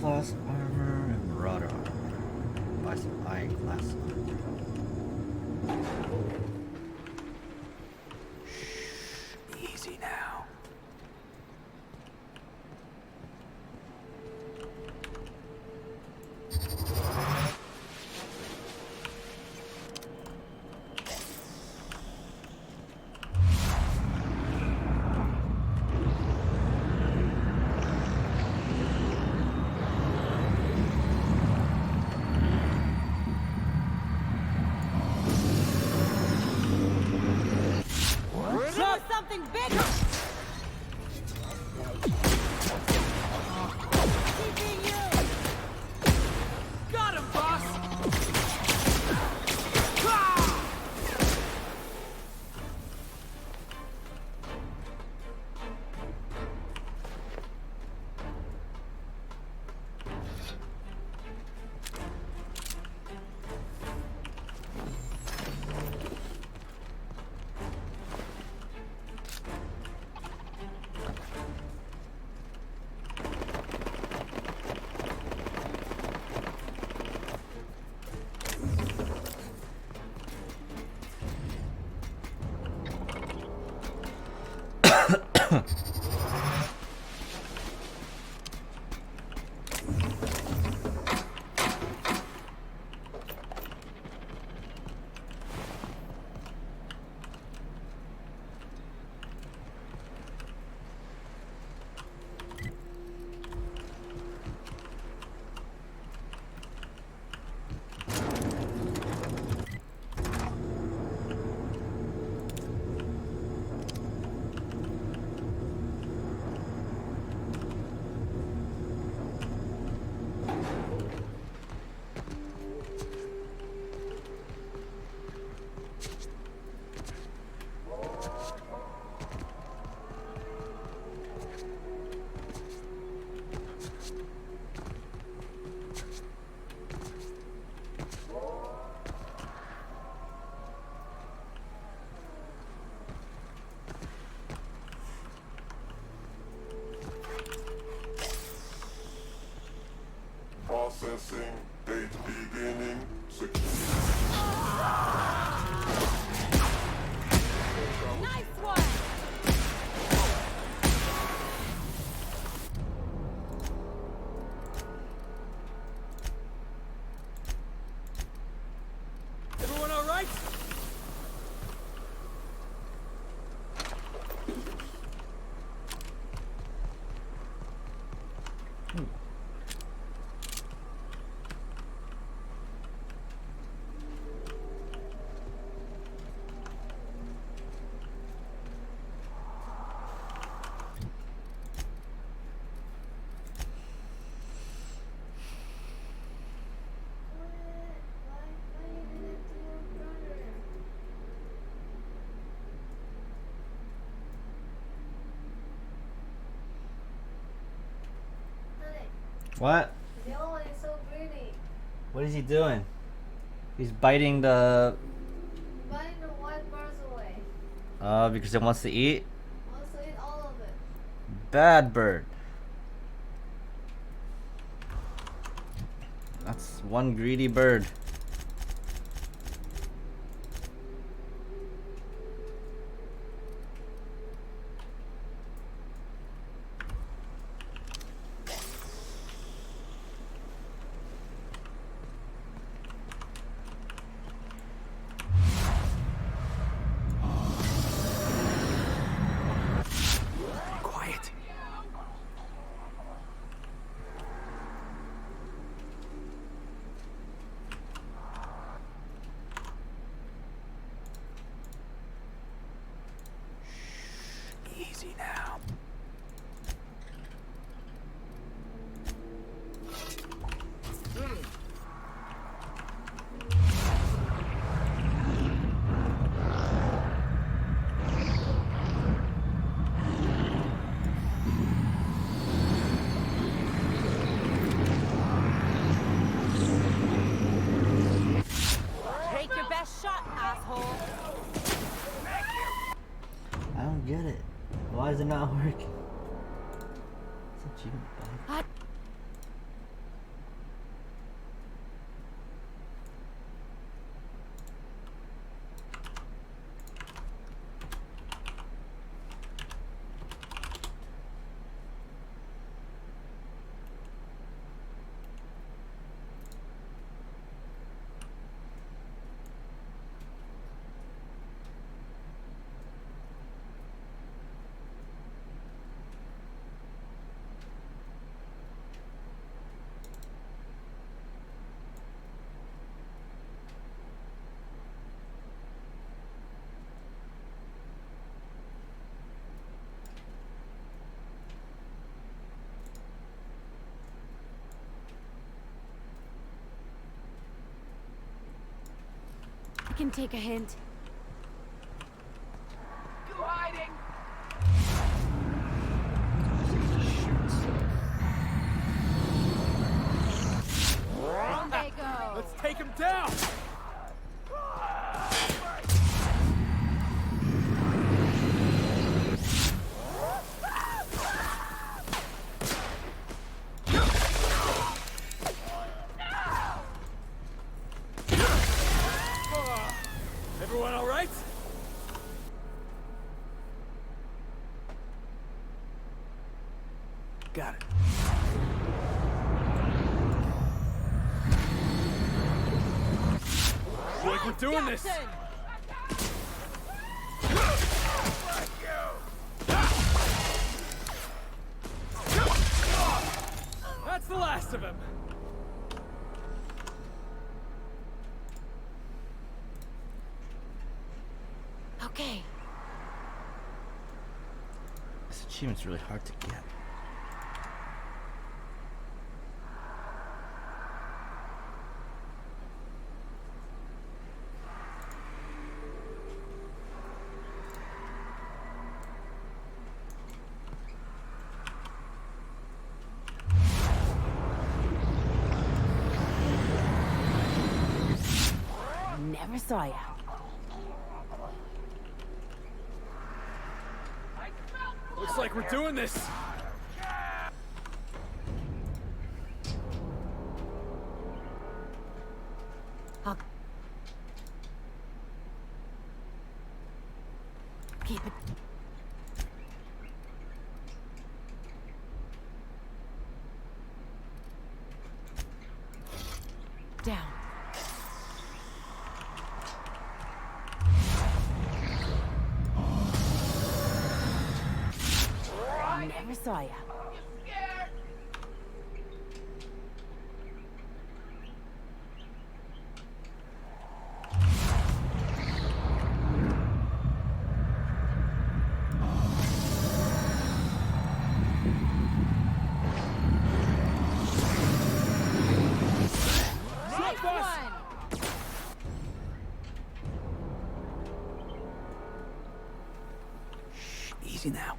Class armor and Marauder armor. Buy some iron class armor. Shh, easy now. Processing, date beginning, Nice one! Everyone all right? What? The yellow one is so pretty. What is he doing? He's biting the... Biting the white birds away. because it wants to eat? Wants to eat all of it. Bad bird. That's one greedy bird. Quiet. Easy now. Take your best shot, asshole! I don't get it. Why is it not working? It's a cheating bug. I can take a hint. You hiding? On they go! Let's take him down! Everyone all right? we're doing this! That's the last of him! Okay. This achievement's really hard to get. Never saw ya. Looks like we're doing this! I'll keep it. Down. Never saw ya. Nice one! Shh, easy now.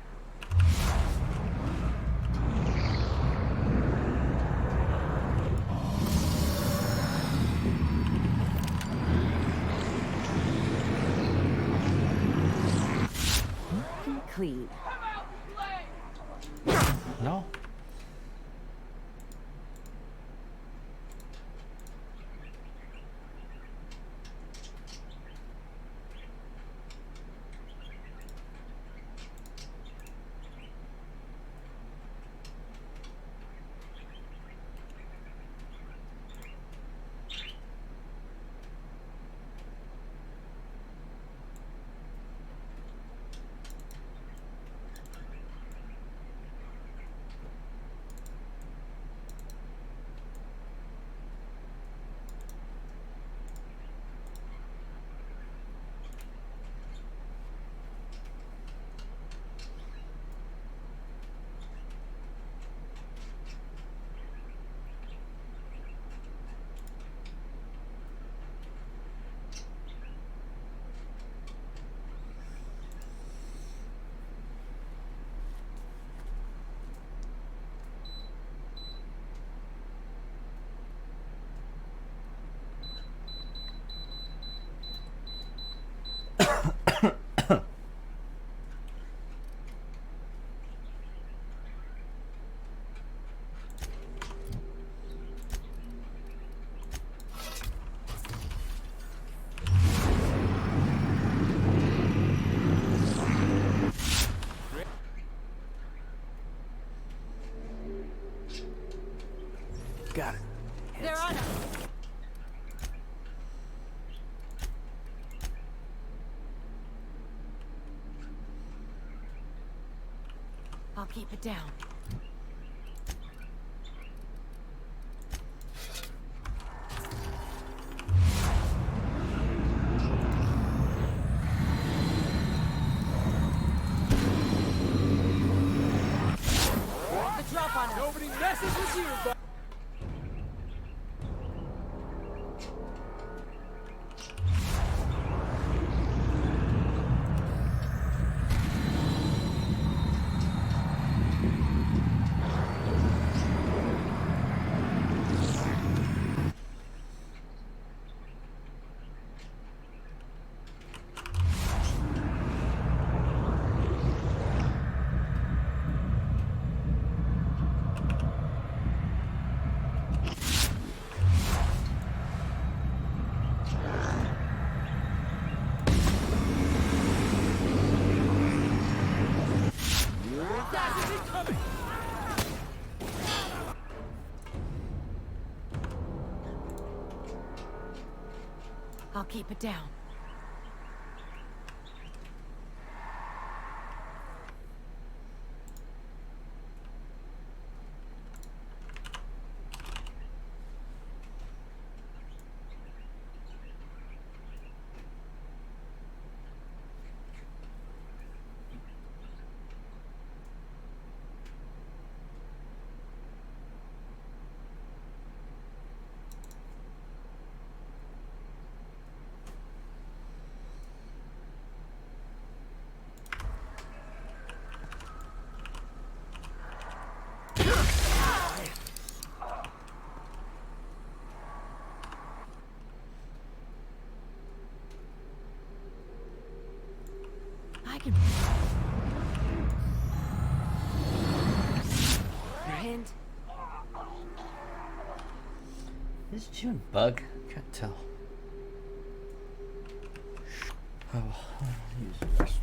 Clean. No. Got it. They're on us. I'll keep it down. The drop on us. Nobody messes with you, but I'll keep it down. I can... Hint. Is June bug? Can't tell. Oh, use the restroom.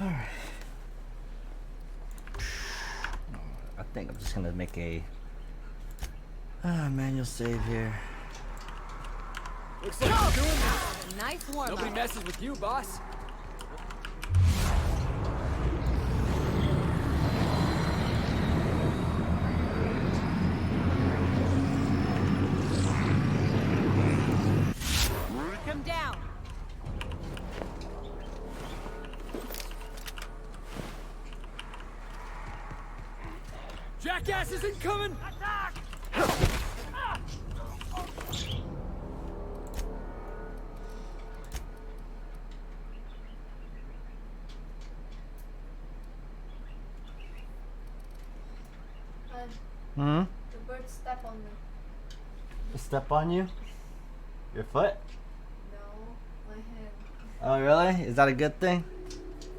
Alright. I think I'm just gonna make a manual save here. Looks like you're doing this. Nice warm Nobody messes with you, boss. Come down. Jackass is incoming! Attack! Hmm? The bird step on me. Step on you? Your foot? No, my hand. Oh, really? Is that a good thing?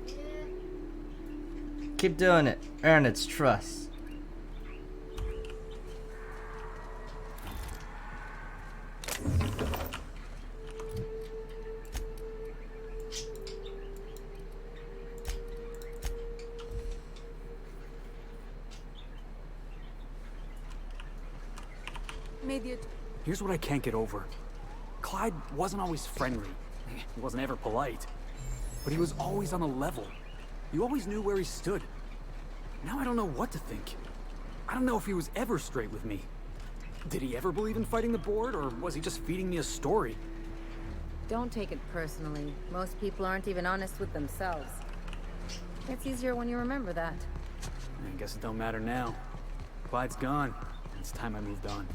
Yeah. Keep doing it. Earn its trust. Here's what I can't get over. Clyde wasn't always friendly. He wasn't ever polite. But he was always on a level. You always knew where he stood. Now I don't know what to think. I don't know if he was ever straight with me. Did he ever believe in fighting the board, or was he just feeding me a story? Don't take it personally. Most people aren't even honest with themselves. It's easier when you remember that. I guess it don't matter now. Clyde's gone. It's time I moved on.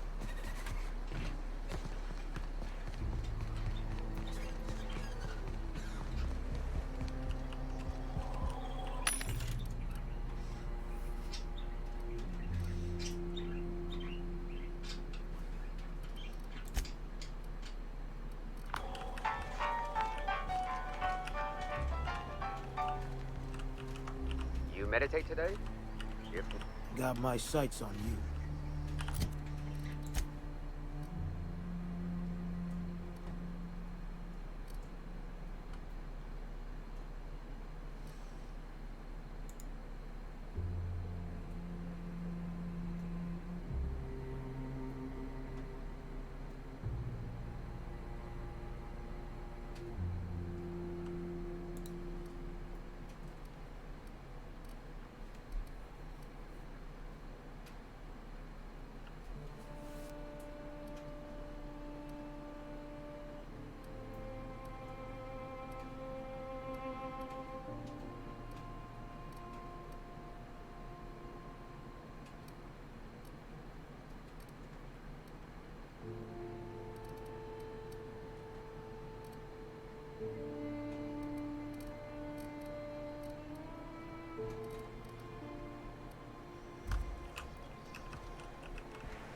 You meditate today? Got my sights on you.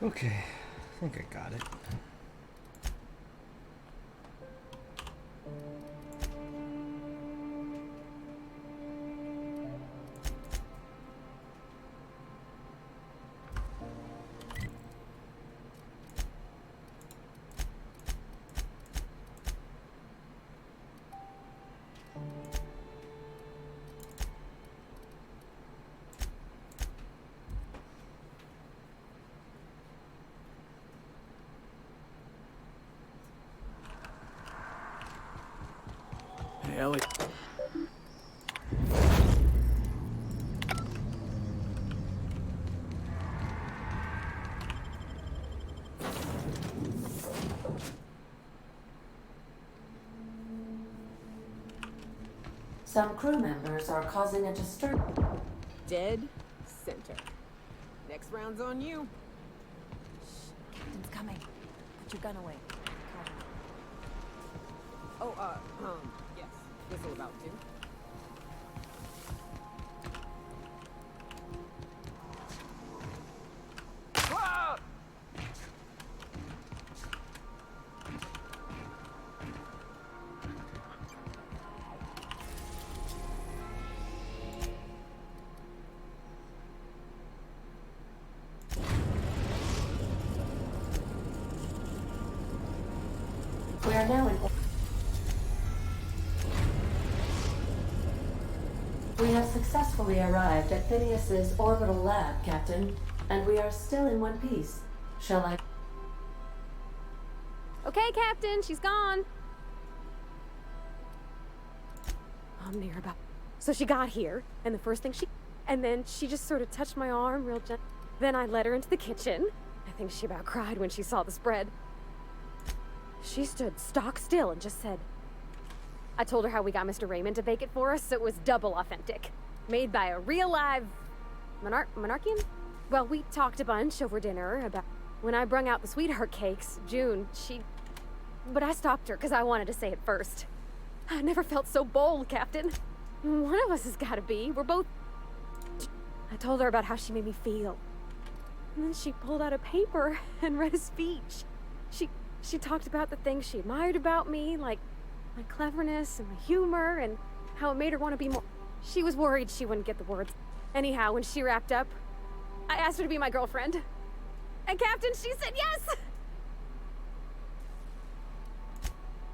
Okay, I think I got it. Hey, Ellie. Some crew members are causing a disturbance. Dead center. Next round's on you. Captain's coming. Put your gun away. Oh, yes. Whistle about to. Ah! We are now in. We have successfully arrived at Phineas's orbital lab, Captain, and we are still in one piece. Shall I? Okay, Captain, she's gone. I'm near about. So she got here, and the first thing and then she just sort of touched my arm real gently. Then I led her into the kitchen. I think she about cried when she saw the spread. She stood stock still and just said, I told her how we got Mr. Raymond to bake it for us, so it was double authentic. Made by a real live monarchian? Well, we talked a bunch over dinner about when I brung out the sweetheart cakes, June, but I stopped her because I wanted to say it first. I never felt so bold, Captain. One of us has got to be. We're both... I told her about how she made me feel. And then she pulled out a paper and read a speech. She talked about the things she admired about me, like my cleverness and my humor, and how it made her want to be more... She was worried she wouldn't get the words. Anyhow, when she wrapped up, I asked her to be my girlfriend. And Captain, she said yes!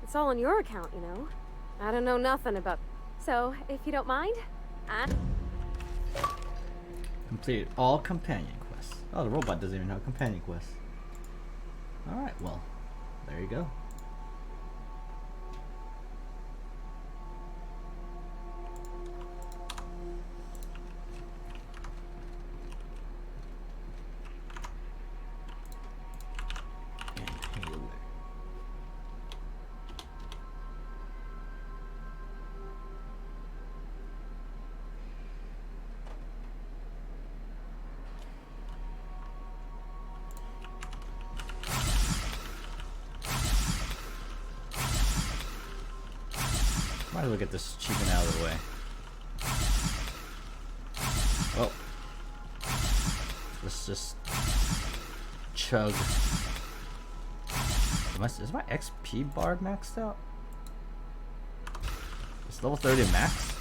It's all on your account, you know. I don't know nothing about... So, if you don't mind, Completed all companion quests. Oh, the robot doesn't even have companion quests. Alright, well, there you go. Might as well get this achievement out of the way. Well, let's just chug. Is my XP bar maxed out? Is level 30 max?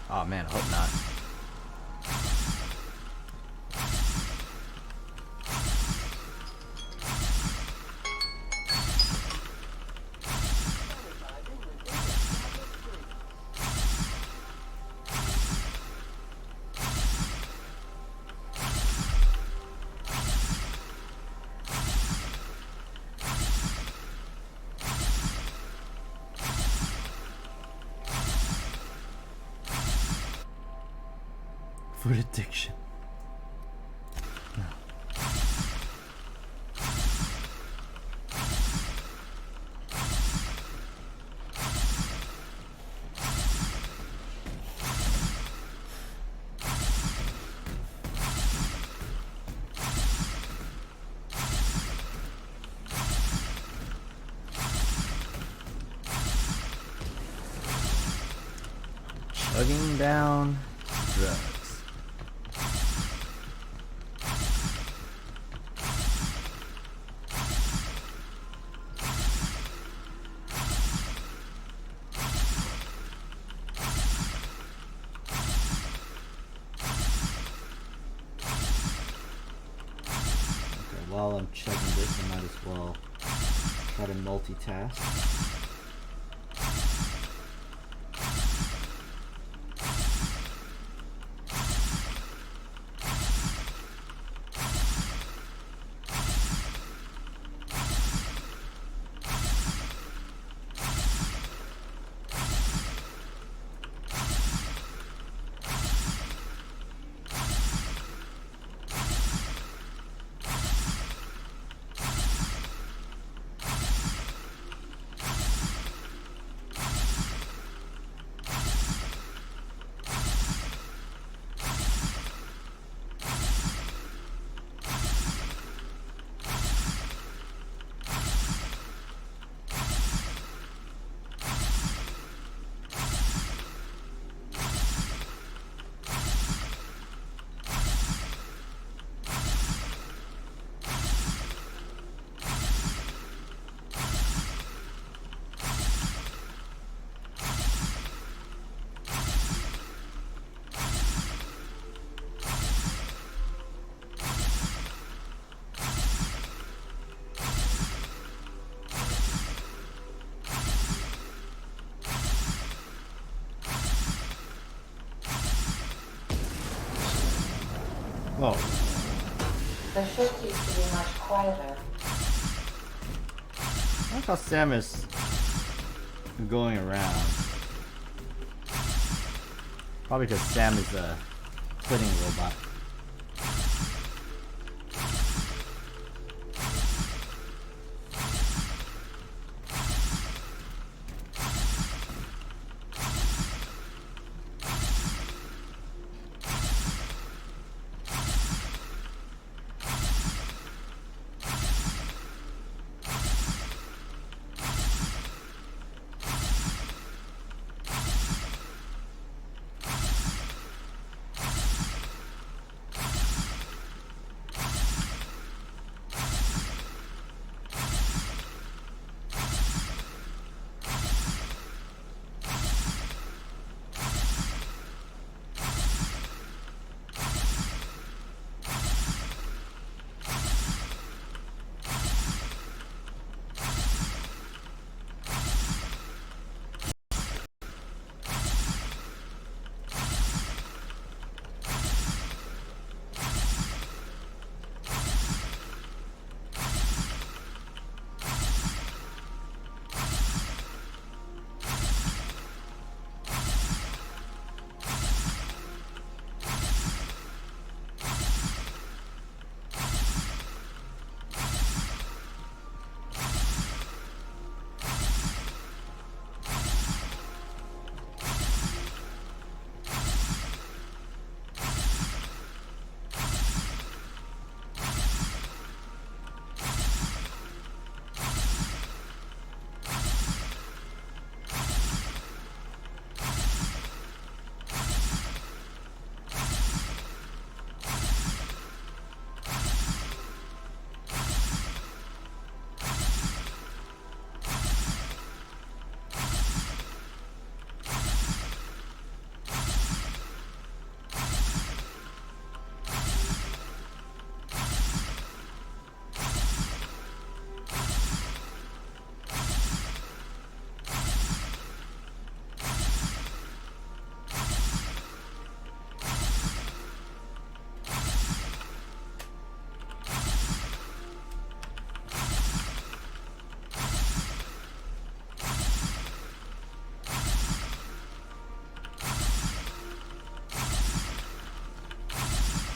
Oh man, I hope not. Food addiction. No. Chugging down drugs. while I'm checking this, I might as well try to multitask. Whoa. The ship used to be much quieter. I like how Sam is going around. Probably because Sam is a flitting robot.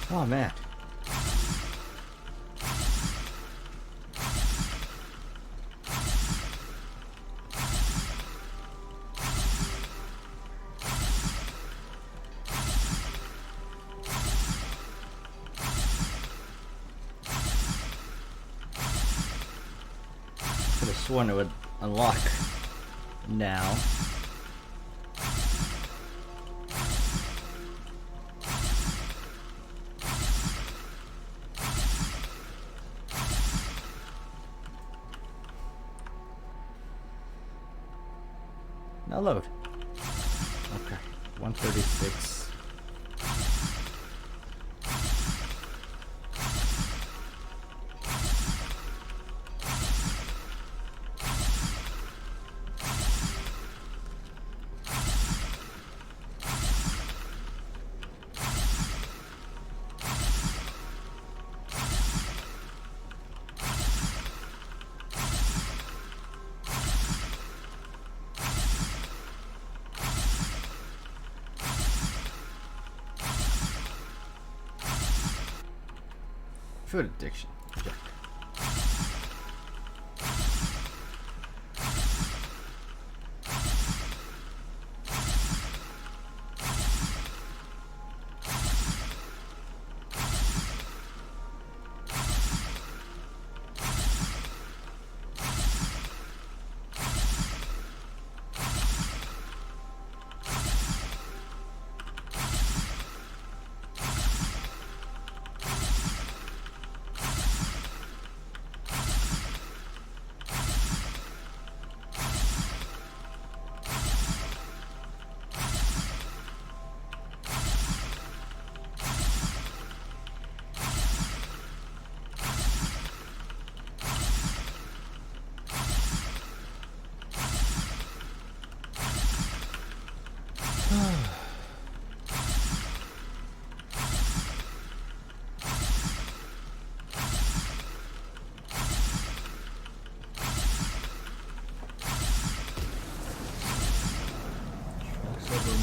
Oh man. Could have sworn it would unlock now. Now load. Okay, 136. Food addiction. Check.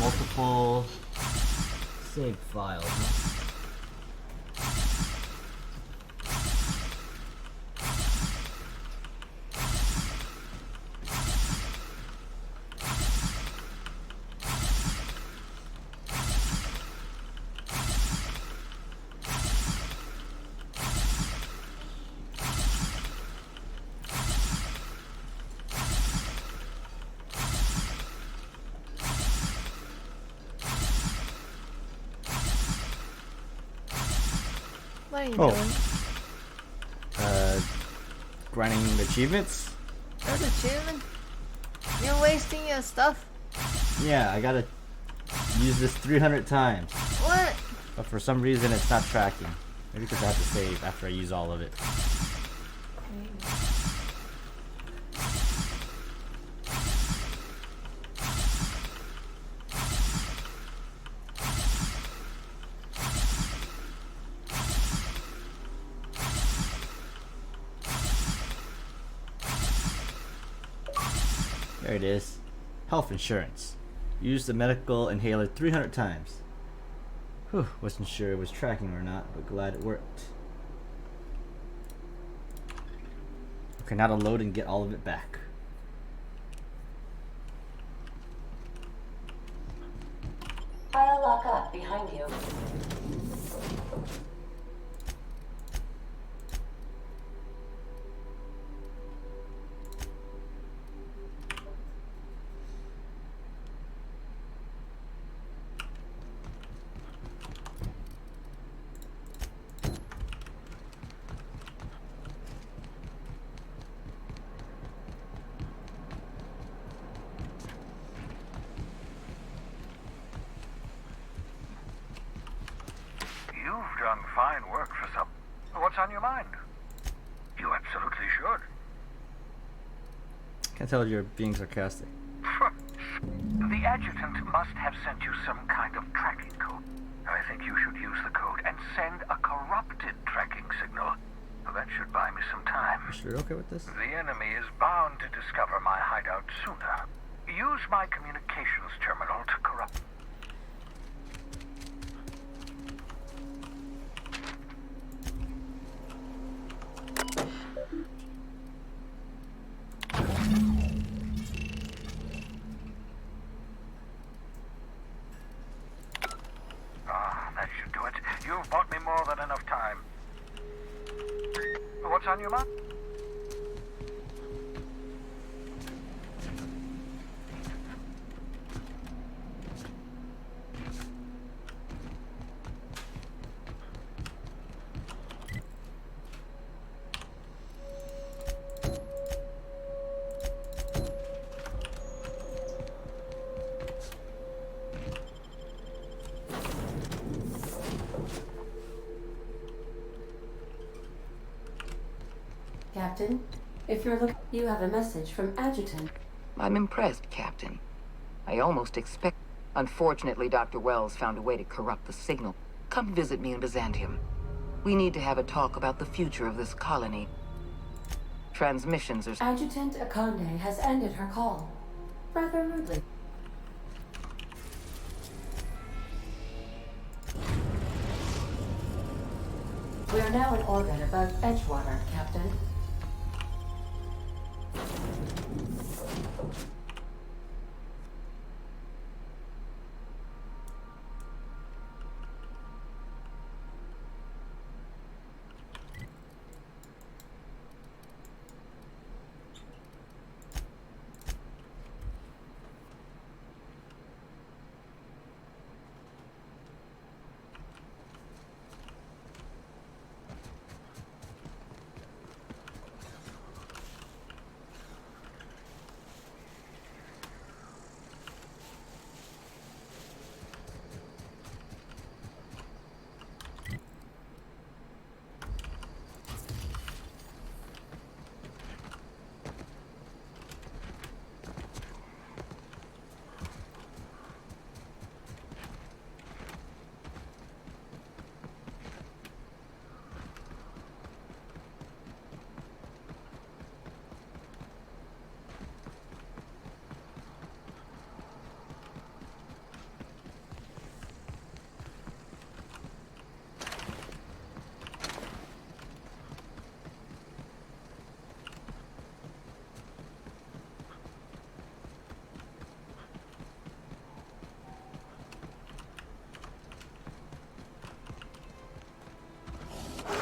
Multiple save files. What are you Oh. doing? Grinding achievements? That's achievement? You're wasting your stuff? Yeah, I gotta use this 300 times. What? But for some reason it's not tracking. Maybe because I have to save after I use all of it. There it is. Health insurance. Use the medical inhaler 300 times. Whew, wasn't sure it was tracking or not, but glad it worked. Okay, now to load and get all of it back. I'll lock up behind you. You've done fine work for some. What's on your mind? You absolutely should. Can't tell if you're being sarcastic. The adjutant must have sent you some kind of tracking code. I think you should use the code and send a corrupted tracking signal. That should buy me some time. Sure, you're okay with this? The enemy is bound to discover my hideout sooner. Use my communications terminal to corrupt. That should do it. You've bought me more than enough time. What's on your mind? Captain, if you're looking, you have a message from Adjutant. I'm impressed, Captain. I almost expect... Unfortunately, Dr. Wells found a way to corrupt the signal. Come visit me in Byzantium. We need to have a talk about the future of this colony. Transmissions are... Adjutant Akonde has ended her call. Rather rudely. We are now in orbit above Edgewater, Captain.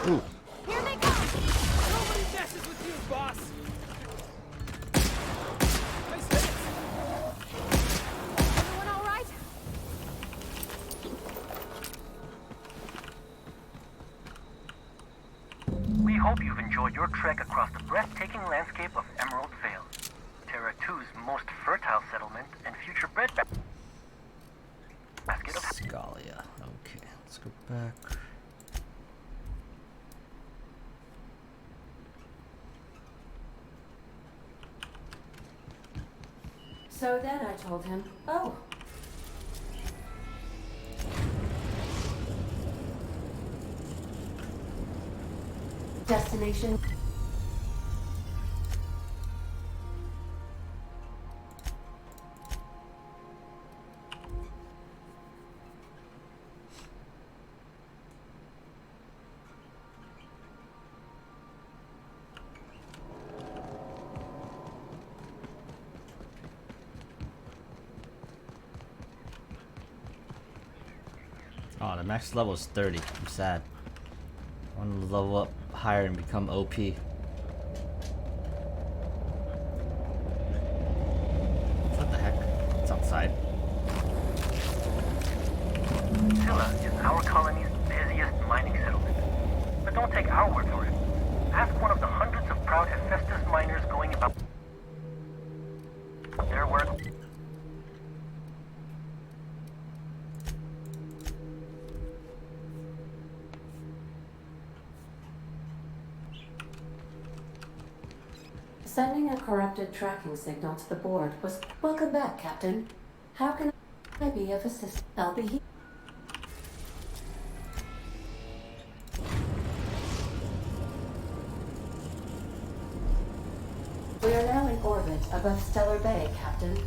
Here they come! Nobody messes with you, boss! Nice hit! Everyone all right? We hope you've enjoyed your trek across the breathtaking landscape of Emerald Vale, Terra 2's most fertile settlement and future basket of... Scalia. Okay, let's go back. So then I told him, oh. Destination. Oh, the max level is 30. I'm sad. I want to level up higher and become OP. What the heck? It's outside. Scylla is our colony's busiest mining settlement. But don't take our word for it. Ask one of the hundreds of proud Hephaestus miners going about their work. Sending a corrupted tracking signal to the board was... Welcome back, Captain. How can I be of assistance? I'll be here. We are now in orbit above Stellar Bay, Captain.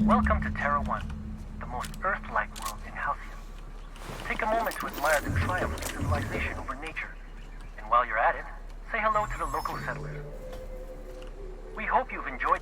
Welcome to Terra 1, the most Earth-like world in Halcyon. Take a moment to admire the triumph of civilization over nature. And while you're at it, say hello to the local settlers. We hope you've enjoyed...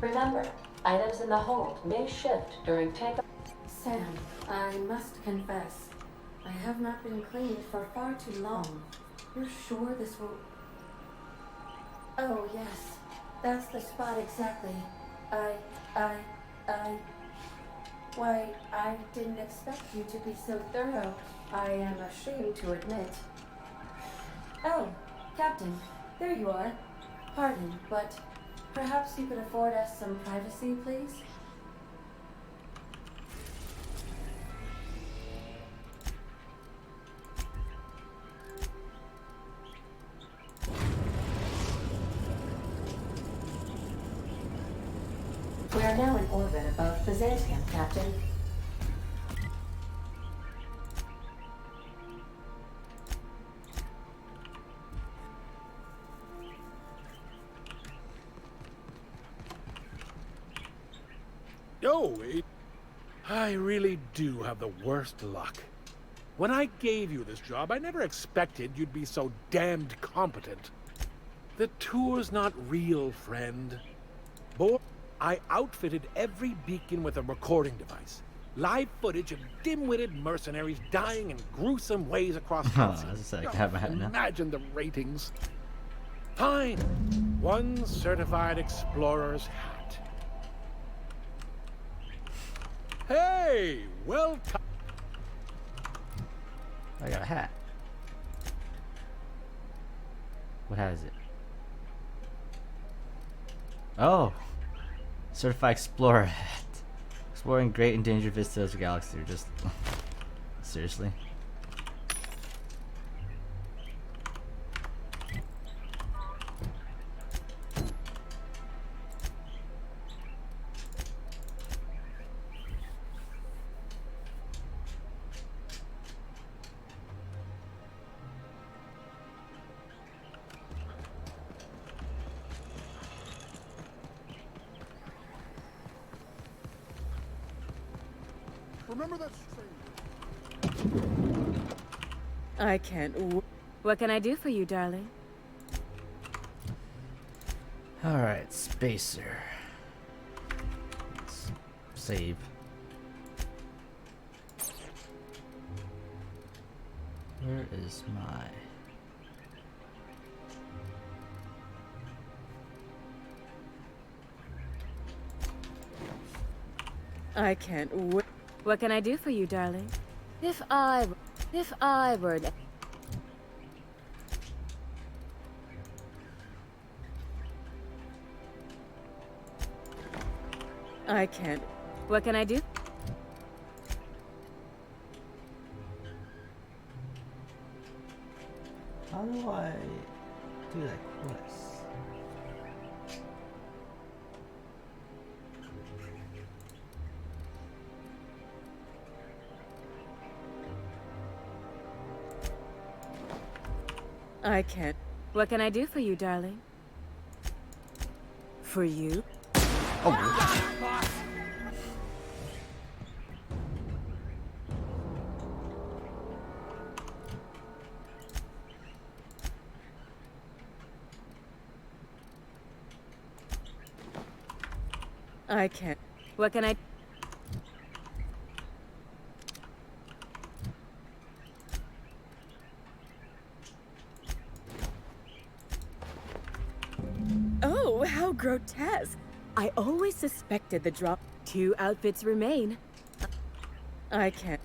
Remember, items in the hold may shift during takeoff. Sam, I must confess, I have not been cleaned for far too long. You're sure this will... Oh, yes. That's the spot exactly. Why, I didn't expect you to be so thorough. I am ashamed to admit. Oh, Captain, there you are. Pardon, but perhaps you could afford us some privacy, please? We are now in orbit above Byzantium, Captain. Oh, I really do have the worst luck. When I gave you this job, I never expected you'd be so damned competent. The tour's not real, friend. Boy, I outfitted every beacon with a recording device. Live footage of dim-witted mercenaries dying in gruesome ways across Halcyon. Imagine the ratings. Fine. One certified explorer's hat. Hey, welcome. I got a hat. What hat is it? Oh, certified explorer hat. Exploring great and dangerous vistas of galaxy. Just seriously. Remember that stranger? I can't. What can I do for you, darling? Alright, spacer. Let's save. Where is my... I can't. What can I do for you, darling? If I were... I can't. What can I do? How do I do that quest? I can't. What can I do for you, darling? For you? Oh. I can't. What can I... Oh, how grotesque. I always suspected the drop. 2 outfits remain. I can't.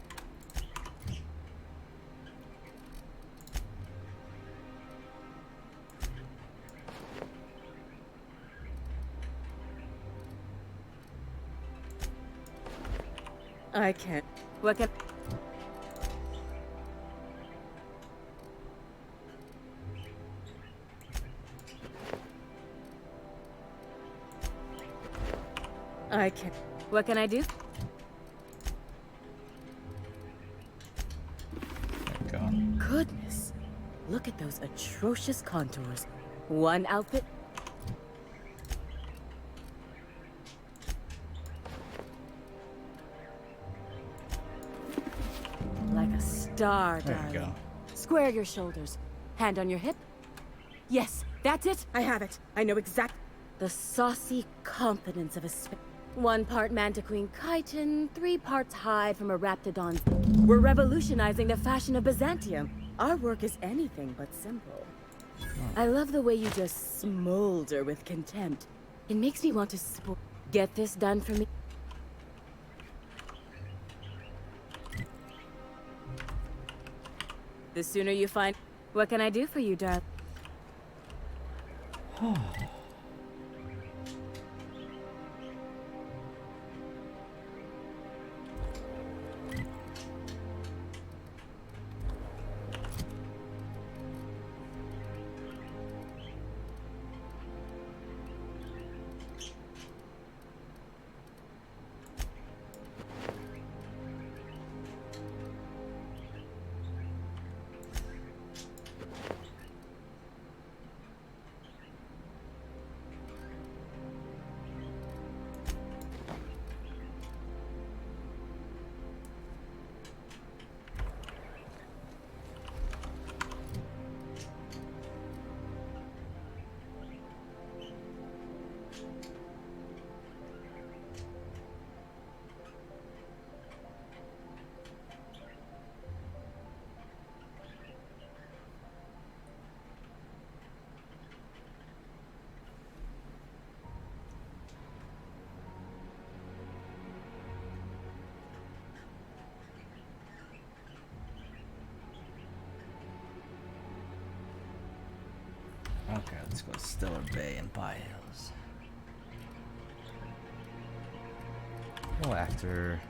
I can't. What can... I can't. What can I do? Goodness. Look at those atrocious contours. One outfit. Like a star, There you darling. go. Square your shoulders. Hand on your hip. Yes, that's it. I have it. I know exact. The saucy confidence of a one part Mantiqueen chitin, 3 parts hide from a raptidon. We're revolutionizing the fashion of Byzantium. Our work is anything but simple. I love the way you just smolder with contempt. It makes me want to get this done for me. The sooner you find... What can I do for you, darling? Okay, let's go to Stellar Bay and Pie Hills. Oh, actor.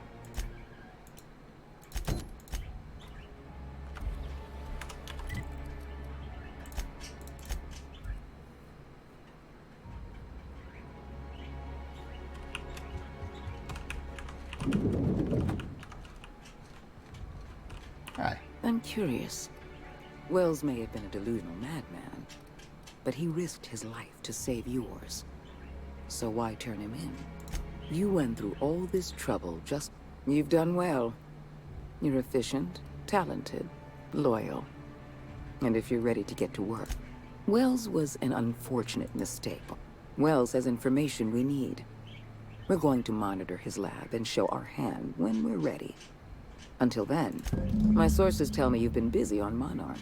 Hi. I'm curious. Wells may have been a delusional madman, but he risked his life to save yours. So why turn him in? You went through all this trouble just... You've done well. You're efficient, talented, loyal. And if you're ready to get to work. Wells was an unfortunate mistake. Wells has information we need. We're going to monitor his lab and show our hand when we're ready. Until then, my sources tell me you've been busy on Monarch.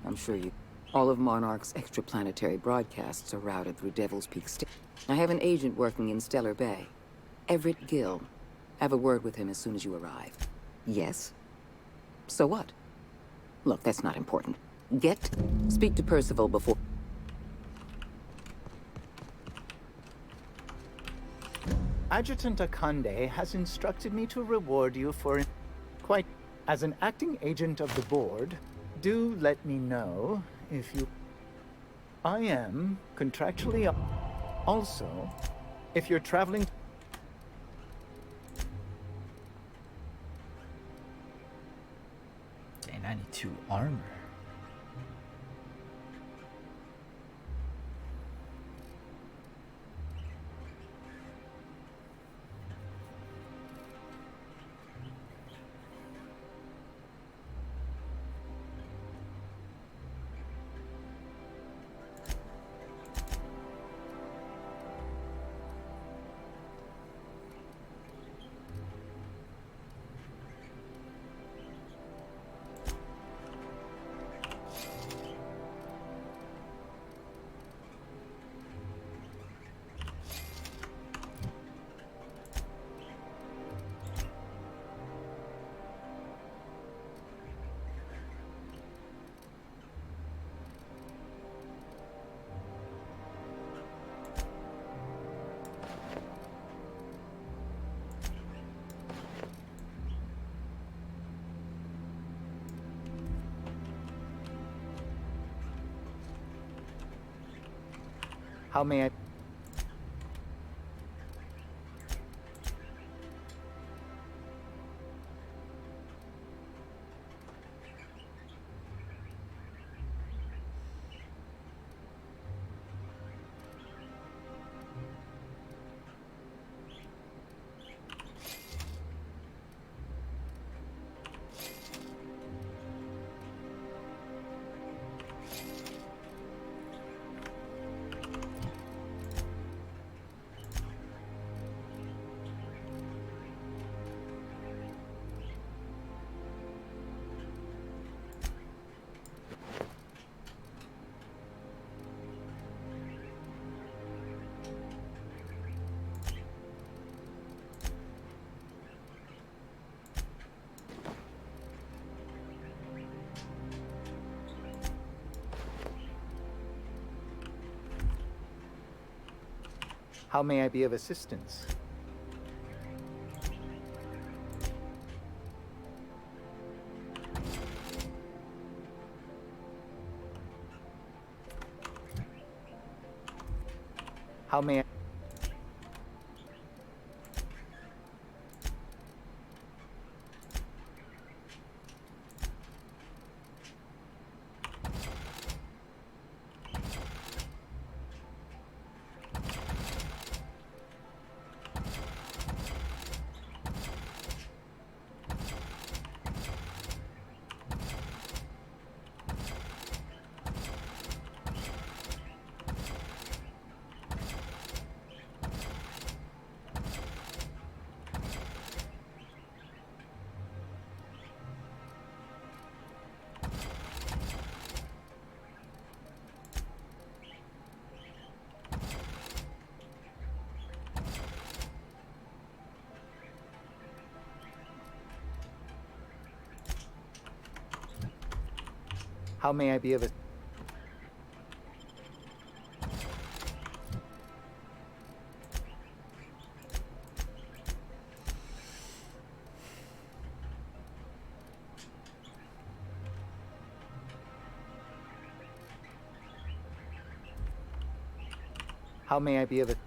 I'm sure you... All of Monarch's extraplanetary broadcasts are routed through Devil's Peak State. I have an agent working in Stellar Bay. Everett Gill. Have a word with him as soon as you arrive. Yes? So what? Look, that's not important. Speak to Percival before... Adjutant Akande has instructed me to reward you for... Quite... As an acting agent of the board, do let me know if you... I am contractually... Also, if you're traveling... Day 92 armor. How may I... How may I be of assistance? How may I... How may I be of assistance? How may I be of assistance?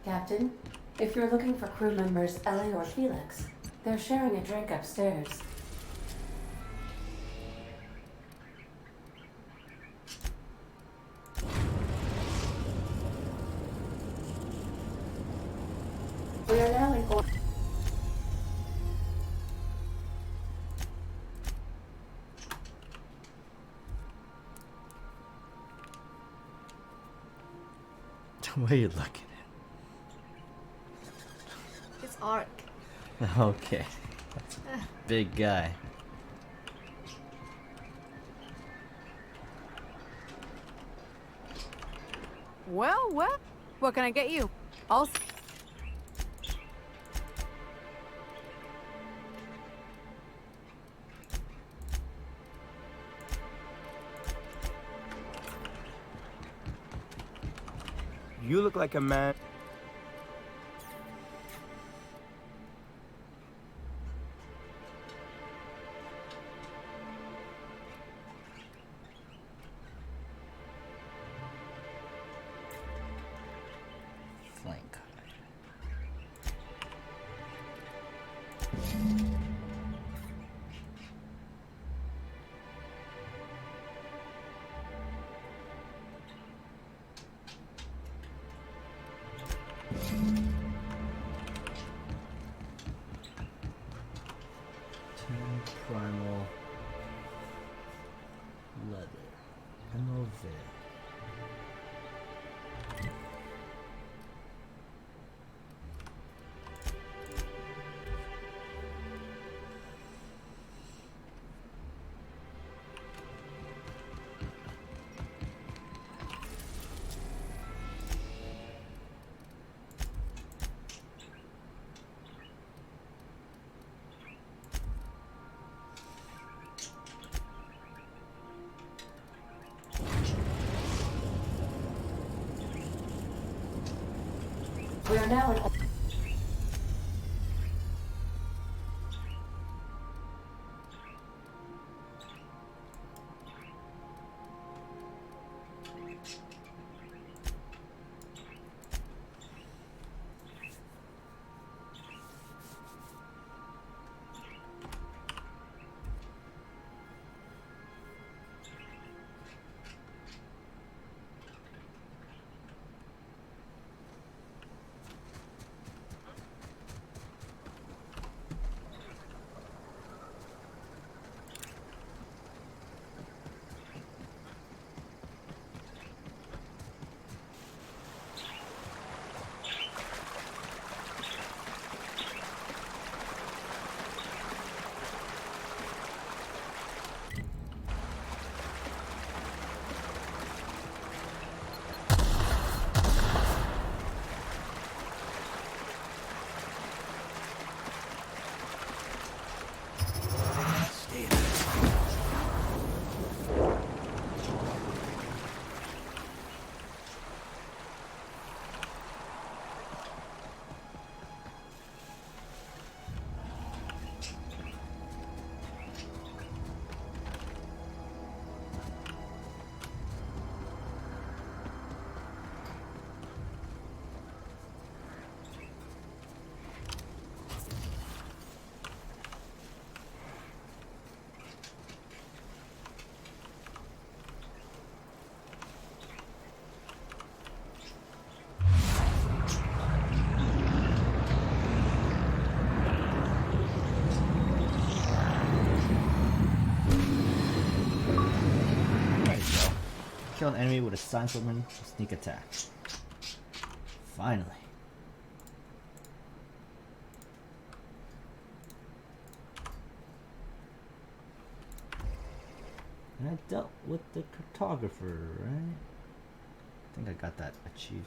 Captain, if you're looking for crew members Ellie or Felix, they're sharing a drink upstairs. We are now in order. What are you looking It's Ark. at? Okay. That's a big guy. Well, what can I get you? I'll... You look like a man. Flank. Primal leather. Innovate. We are now in. Kill an enemy with a silent summon sneak attack. Finally. And I dealt with the cartographer, right? I think I got that achievement.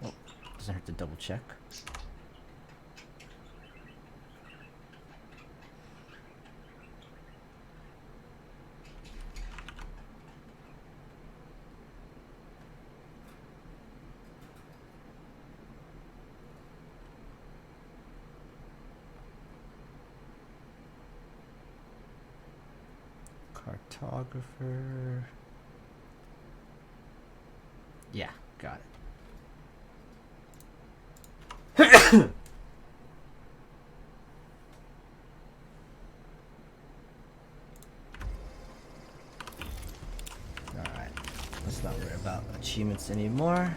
Oh, doesn't hurt to double check. Cartographer. Yeah, got it. Alright, let's not worry about achievements anymore.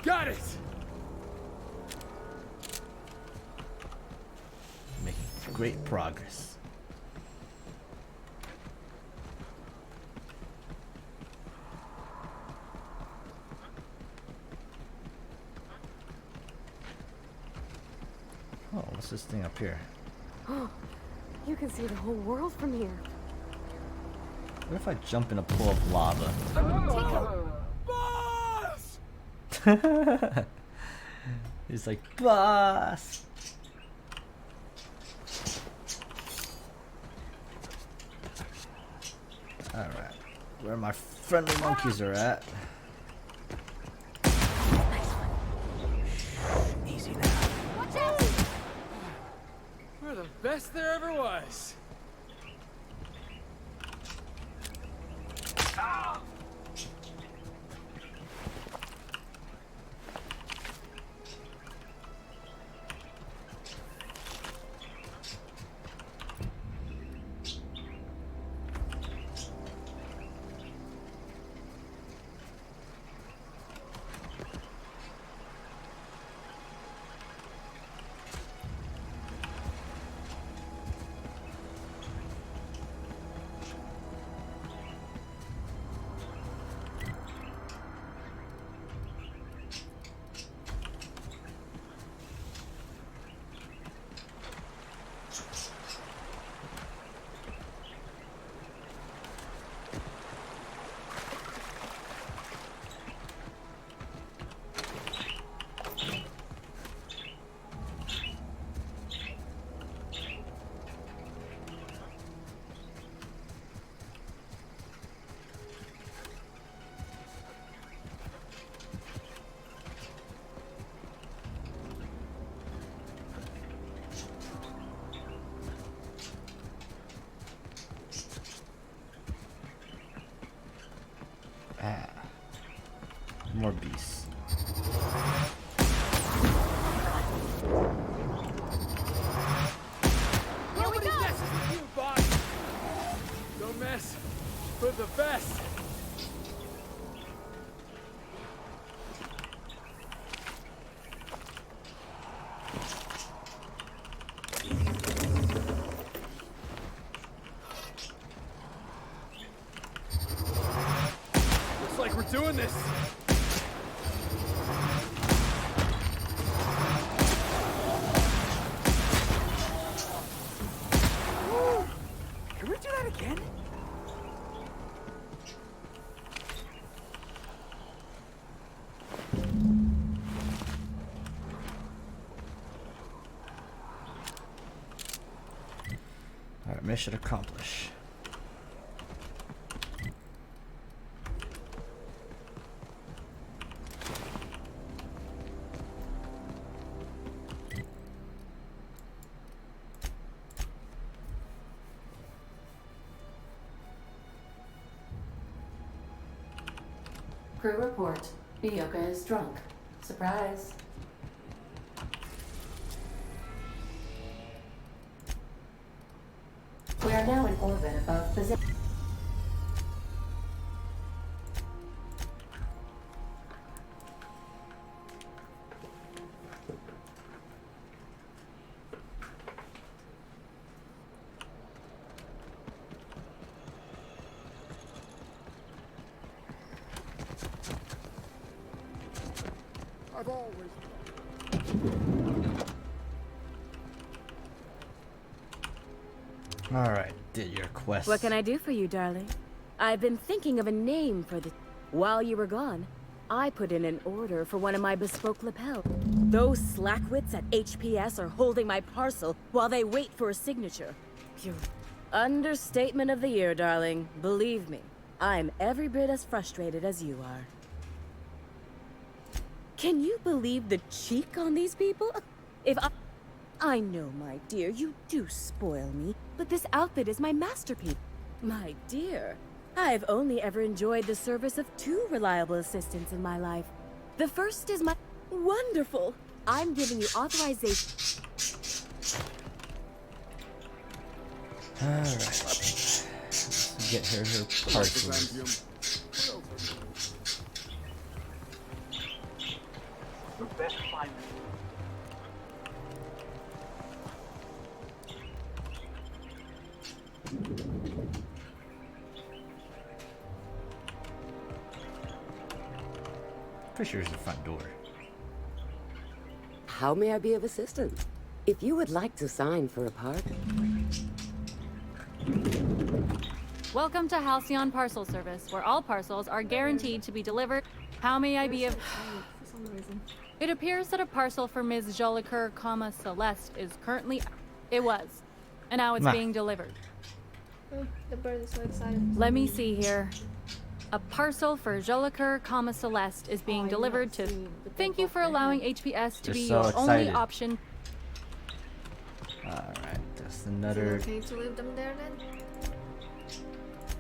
Got it! Making great progress. Oh, what's this thing up here? Oh, you can see the whole world from here. What if I jump in a pool of lava? Boss! He's like, boss. Alright, where my friendly monkeys are at. Easy now. Watch out! We're the best there ever was. More beasts. Nobody messes with you, boss. Don't mess with the best. Looks like we're doing this. Can we do that again? Alright, mission accomplished. Crew report. Bioka is drunk. Surprise. We are now in orbit above position. I've always. Alright, did your quest. What can I do for you, darling? I've been thinking of a name for the... While you were gone, I put in an order for one of my bespoke lapels. Those slackwits at HPS are holding my parcel while they wait for a signature. Pure understatement of the year, darling. Believe me, I'm every bit as frustrated as you are. Can you believe the cheek on these people? If I know, my dear, you do spoil me, but this outfit is my masterpiece. My dear, I've only ever enjoyed the service of 2 reliable assistants in my life. The first is my... Wonderful! I'm giving you authorization... Alright. Let's get her parcels. The best find. Pretty sure it's the front door. How may I be of assistance? If you would like to sign for a part... Welcome to Halcyon Parcel Service, where all parcels are guaranteed to be delivered. How may I be of... For some reason. It appears that a parcel for Ms. Jolicoeur, Celeste is currently... It was. And now it's being delivered. Oh, the bird is so excited. Let me see here. A parcel for Jolicoeur, Celeste is being delivered to... Thank you for allowing HPS to be your only option. Alright, that's Is another... it okay to leave them there then?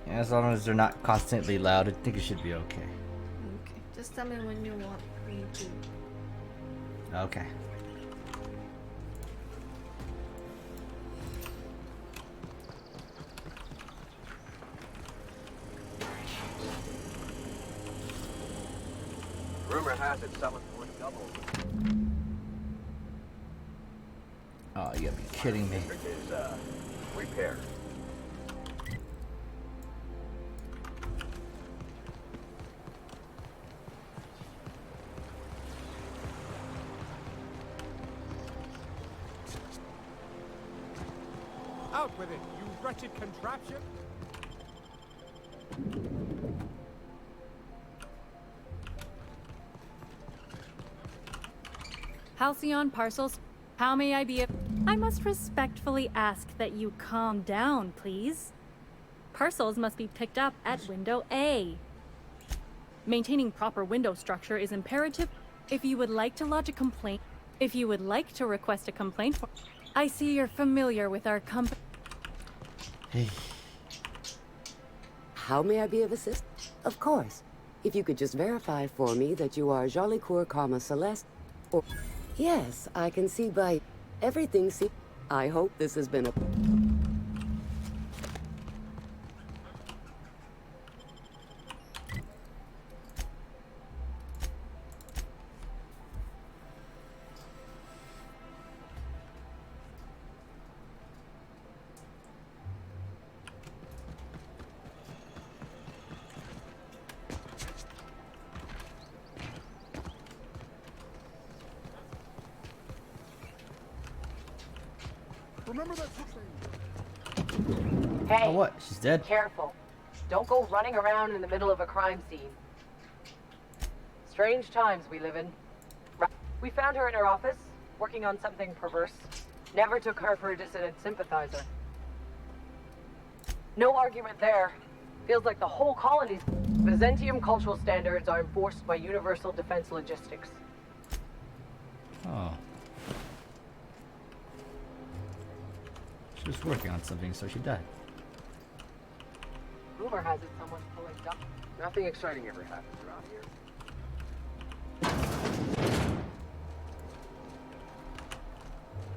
Yeah, as long as they're not constantly loud, I think it should be okay. Okay, just tell me when you want me to. Okay. Rumor has it someone's worth double. Oh, you gotta be kidding me. District is, repaired. Out with it, you wretched contraption! Halcyon Parcels, how may I be... I must respectfully ask that you calm down, please. Parcels must be picked up at window A. Maintaining proper window structure is imperative. If you would like to lodge a complaint... If you would like to request a complaint for... I see you're familiar with our company. Hey. How may I be of assistance? Of course. If you could just verify for me that you are Jolicoeur, Celeste, or... Yes, I can see by everything. See, I hope this has been a... Remember that... Hey, Oh, what? She's dead? Careful. Don't go running around in the middle of a crime scene. Strange times we live in. We found her in her office, working on something perverse. Never took her for a dissident sympathizer. No argument there. Feels like the whole colony's... Byzantium cultural standards are enforced by universal defense logistics. Oh. She was working on something, so she died. Rumor has it someone's pulling duck. Nothing exciting ever happens around here.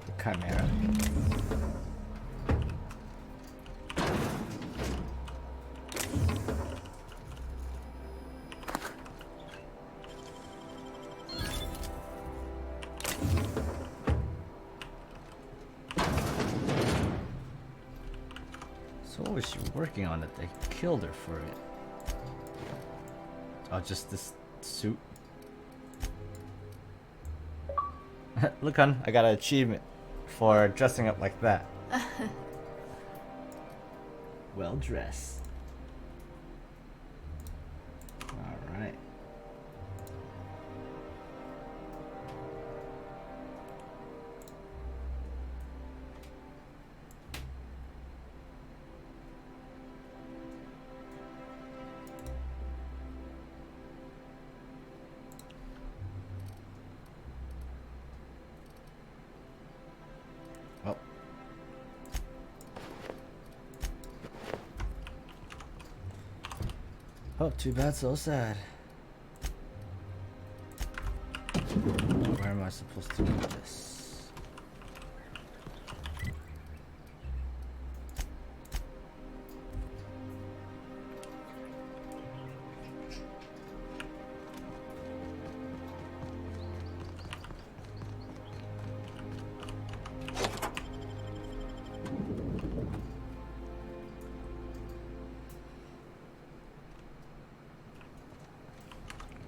The Chimera. So what was she working on that they killed her for it? Oh, just this suit? Look, hon, I got an achievement for dressing up like that. Well dressed. Alright. Oh, too bad, so sad. Where am I supposed to do this?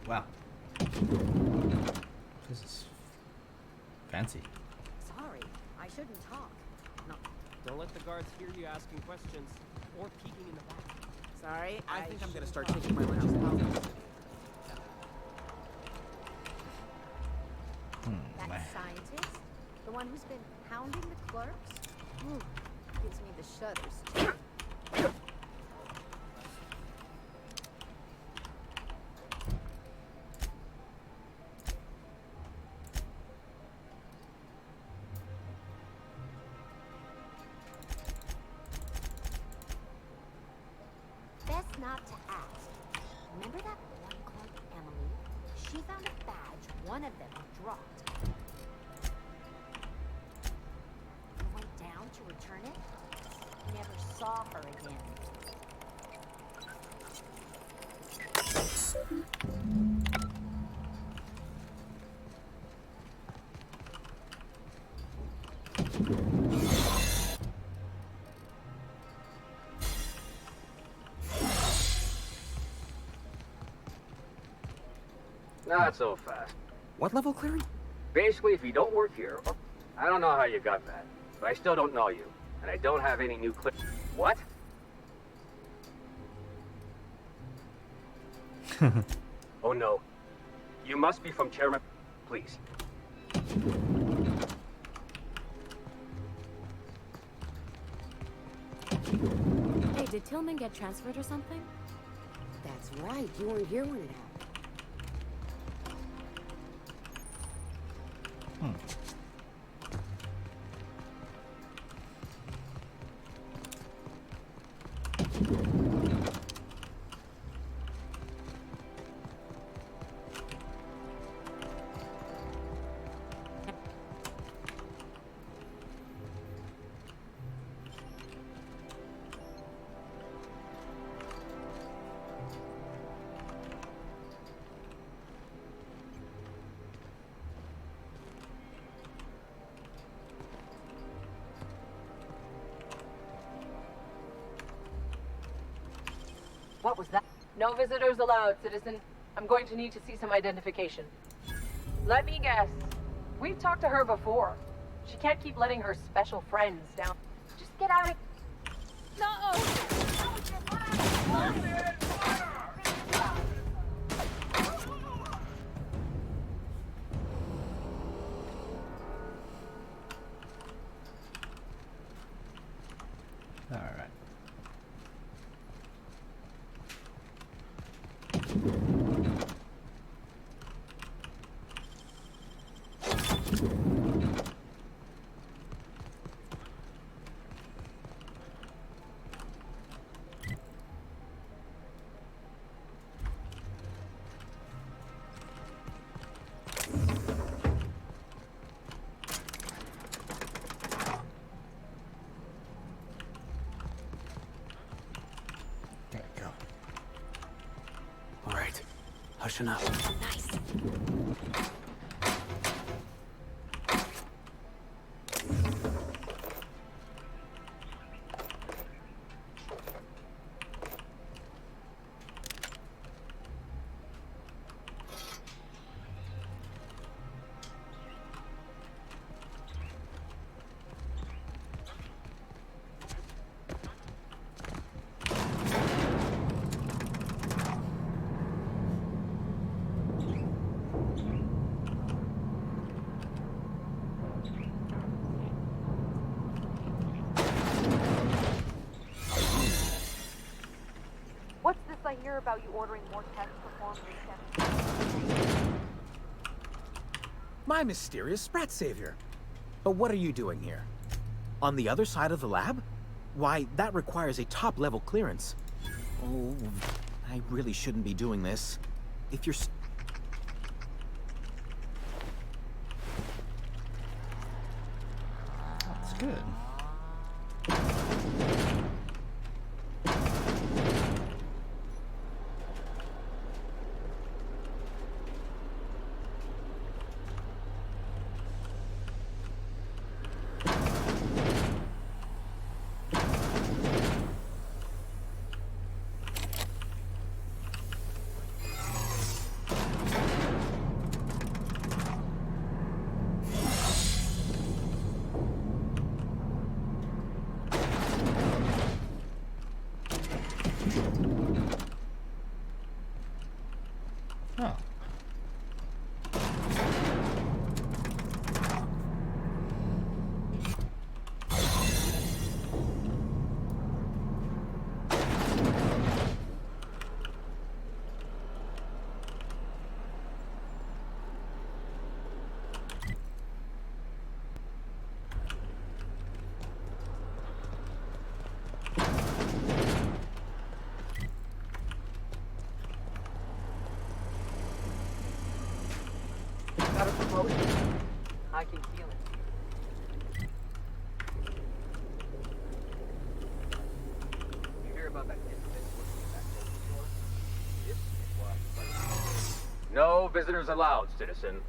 Wow. This is fancy. Sorry, I shouldn't talk. No. Don't let the guards hear you asking questions or peeking in the back. Sorry, I think I'm gonna start shouldn't taking my lunches talk. out. That scientist? The one who's been hounding the clerks? Ooh, gives me the shudders, too. Best not to ask. Remember that one clerk, Emily? She found a badge one of them had dropped. And went down to return it. Never saw her again. Not so fast. What level clearing? Basically, if you don't work here, I don't know how you got that, but I still don't know you, and I don't have any new What? Oh no. You must be from Chairman... Please. Hey, did Tillman get transferred or something? That's right. You weren't here when it happened. What was that? No visitors allowed, citizen. I'm going to need to see some identification. Let me guess. We've talked to her before. She can't keep letting her special friends down. Just get out of... All right. There you go. All right. Hushing up. Nice. What's this I hear about you ordering more tests performed in My mysterious sprat savior. But what are you doing here? On the other side of the lab? Why, that requires a top-level clearance. Oh, I really shouldn't be doing this. If you're... That's good. about that infamous looking back door before? This was... No visitors allowed, citizen.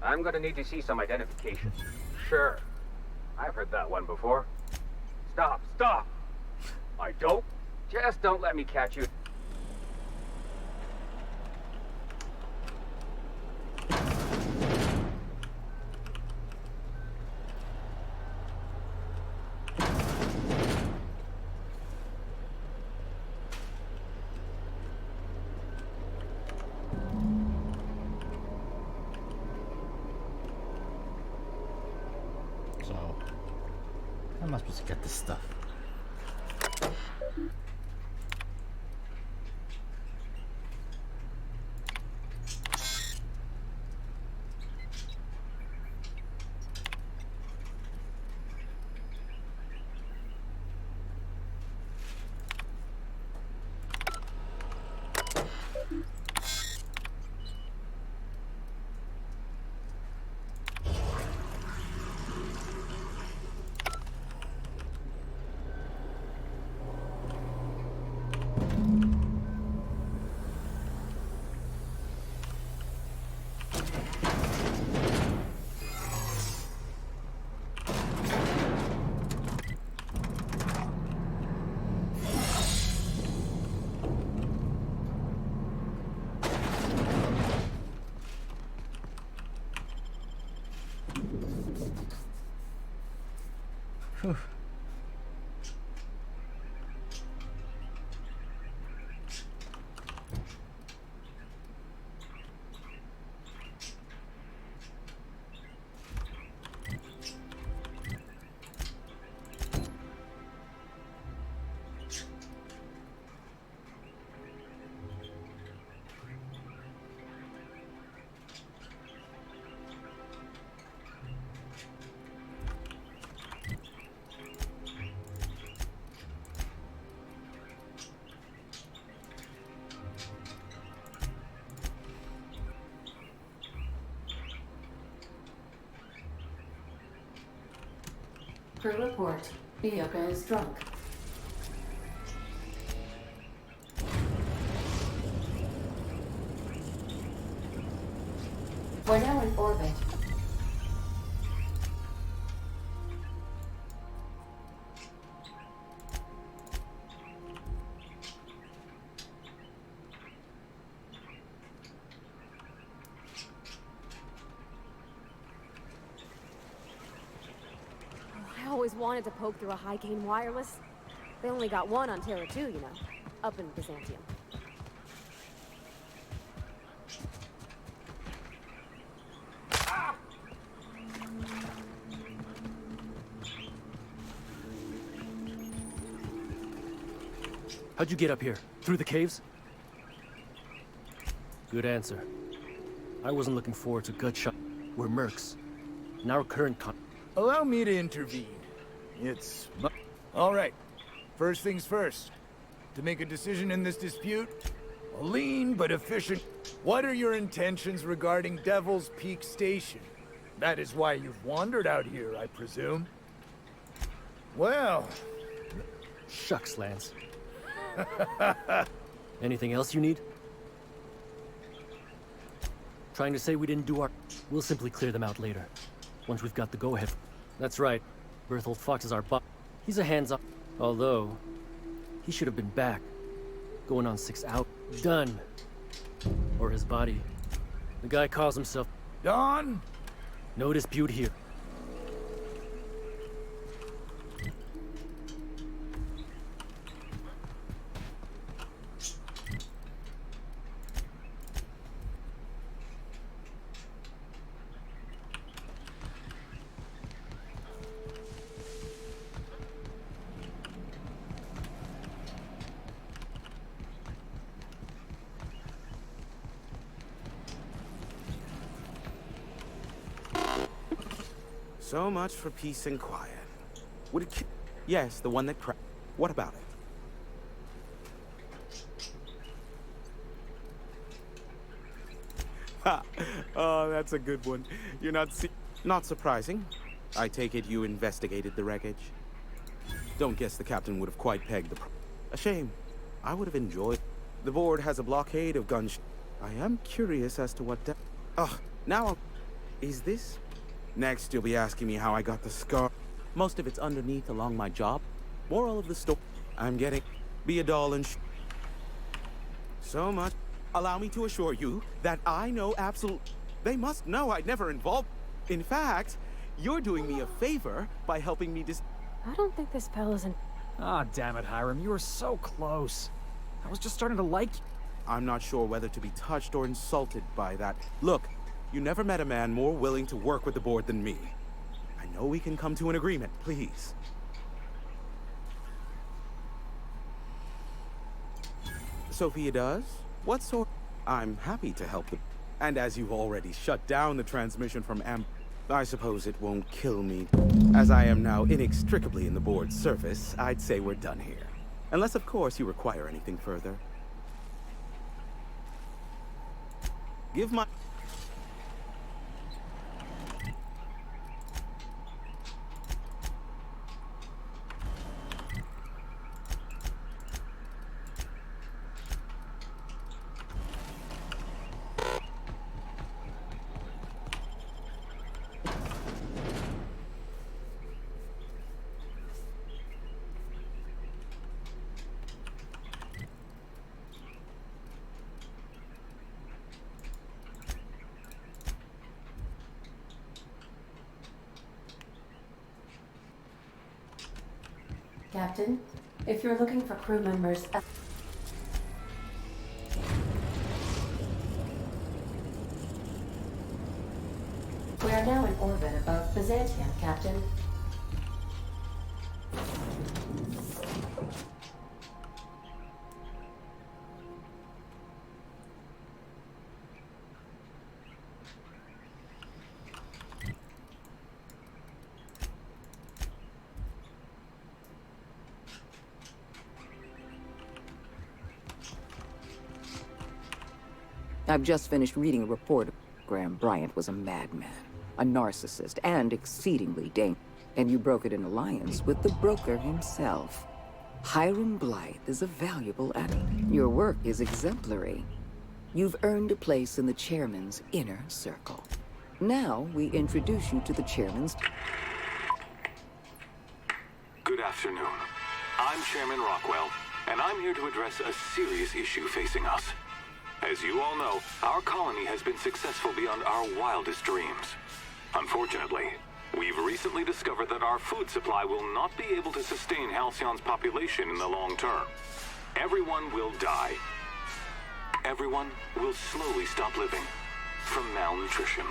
I'm gonna need to see some identification. Sure. I've heard that one before. Stop, stop! I don't. Just don't let me catch you. So, how am I supposed to get this stuff? Whew. Crew report. Miyoko is drunk. We're now in orbit. I always wanted to poke through a high-gain wireless. They only got one on Terra 2, you know, up in Byzantium. How'd you get up here? Through the caves? Good answer. I wasn't looking forward to gut shot. We're mercs. In our current Allow me to intervene. It's... All right. First things first. To make a decision in this dispute, a lean but efficient... What are your intentions regarding Devil's Peak Station? That is why you've wandered out here, I presume. Well... Shucks, Lance. Anything else you need? Trying to say we didn't do our... We'll simply clear them out later. Once we've got the go-ahead. That's right. Berthold Fox is our boss. He's a hands-on. Although, he should have been back. Going on 6 hours. Done. Or his body. The guy calls himself... Don? No dispute here. So much for peace and quiet. Would it Yes, the one that What about it? Ha! Oh, that's a good one. You're not Not surprising. I take it you investigated the wreckage? Don't guess the captain would have quite pegged the A shame. I would have enjoyed. The board has a blockade of guns. I am curious as to what. Now is this? Next, you'll be asking me how I got the scar. Most of it's underneath along my job. Moral of the story: I'm getting. Be a doll and. So much. Allow me to assure you that I know They must know I'd never involved. In fact, you're doing me a favor by helping me I don't think this fella's in. Ah, damn it, Hiram. You were so close. I was just starting to like you. I'm not sure whether to be touched or insulted by that. Look, you never met a man more willing to work with the board than me. I know we can come to an agreement, please. Sophia does? What sort? I'm happy to help them. And as you've already shut down the transmission from I suppose it won't kill me. As I am now inextricably in the board's service, I'd say we're done here. Unless, of course, you require anything further. Give my... Captain, if you're looking for crew members... We are now in orbit above Byzantium, Captain. I've just finished reading a report. Graham Bryant was a madman, a narcissist, and exceedingly dangerous. And you brokered an alliance with the broker himself. Hiram Blythe is a valuable asset. Your work is exemplary. You've earned a place in the chairman's inner circle. Now we introduce you to the chairman's... Good afternoon. I'm Chairman Rockwell, and I'm here to address a serious issue facing us. As you all know, our colony has been successful beyond our wildest dreams. Unfortunately, we've recently discovered that our food supply will not be able to sustain Halcyon's population in the long term. Everyone will die. Everyone will slowly stop living from malnutrition.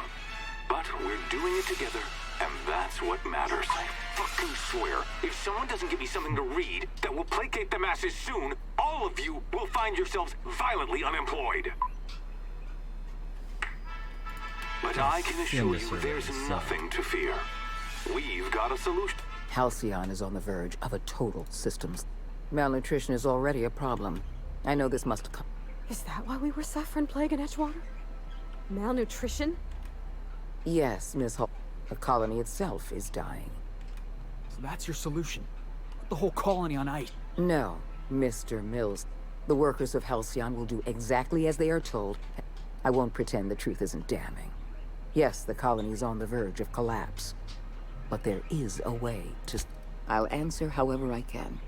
But we're doing it together, and that's what matters. I fucking swear, if someone doesn't give me something to read that will placate the masses soon, all of you will find yourselves violently unemployed. But I can assure you there's nothing to fear. We've got a solution. Halcyon is on the verge of a total systems. Malnutrition is already a problem. I know this must come. Is that why we were suffering plague in Edgewater? Malnutrition? Yes, Miss Hall. The colony itself is dying. So that's your solution? Put the whole colony on ice? No, Mr. Mills. The workers of Halcyon will do exactly as they are told. I won't pretend the truth isn't damning. Yes, the colony is on the verge of collapse. But there is a way to... I'll answer however I can.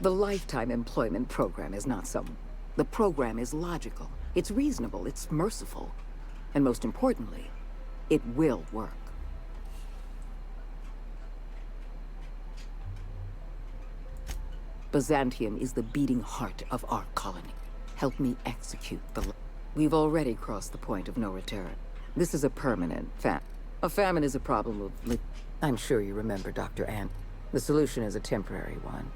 The lifetime employment program is not some... The program is logical. It's reasonable. It's merciful. And most importantly, it will work. Byzantium is the beating heart of our colony. Help me execute the... We've already crossed the point of no return. This is a permanent famine. A famine is a problem of... I'm sure you remember, Dr. Ant. The solution is a temporary one.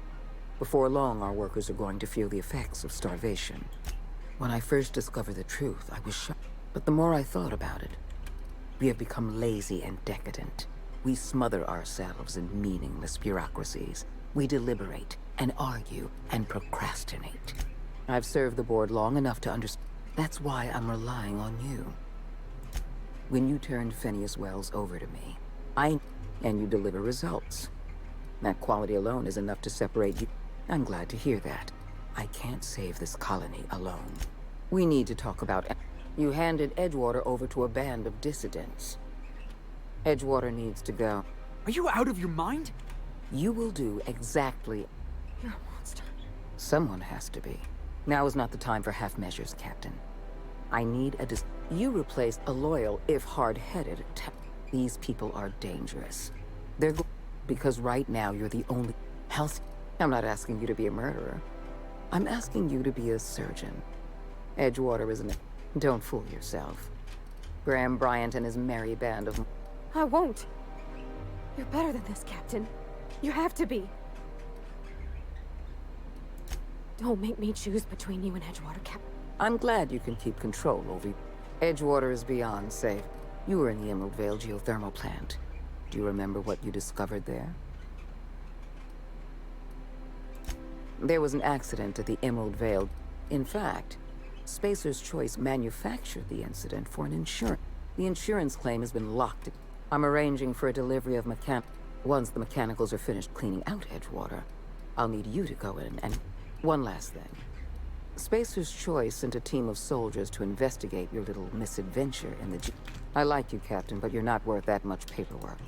Before long, our workers are going to feel the effects of starvation. When I first discovered the truth, I was shocked. But the more I thought about it, we have become lazy and decadent. We smother ourselves in meaningless bureaucracies. We deliberate and argue and procrastinate. I've served the board long enough to understand. That's why I'm relying on you. When you turned Phineas Wells over to me, and you deliver results. That quality alone is enough to separate you. I'm glad to hear that. I can't save this colony alone. We need to talk about... You handed Edgewater over to a band of dissidents. Edgewater needs to go. Are you out of your mind? You will do exactly... You're a monster. Someone has to be. Now is not the time for half measures, Captain. I need a You replaced a loyal, if hard-headed... These people are dangerous. They're because right now you're the only... Health... I'm not asking you to be a murderer. I'm asking you to be a surgeon. Edgewater isn't... Don't fool yourself. Graham Bryant and his merry band of... I won't. You're better than this, Captain. You have to be. Don't make me choose between you and Edgewater, Captain. I'm glad you can keep control over... Edgewater is beyond safe. You were in the Emerald Vale geothermal plant. Do you remember what you discovered there? There was an accident at the Emerald Vale. In fact, Spacer's Choice manufactured the incident for an insurance. The insurance claim has been locked. I'm arranging for a delivery of Once the mechanicals are finished cleaning out Edgewater, I'll need you to go in and... One last thing. Spacer's Choice sent a team of soldiers to investigate your little misadventure in the I like you, Captain, but you're not worth that much paperwork.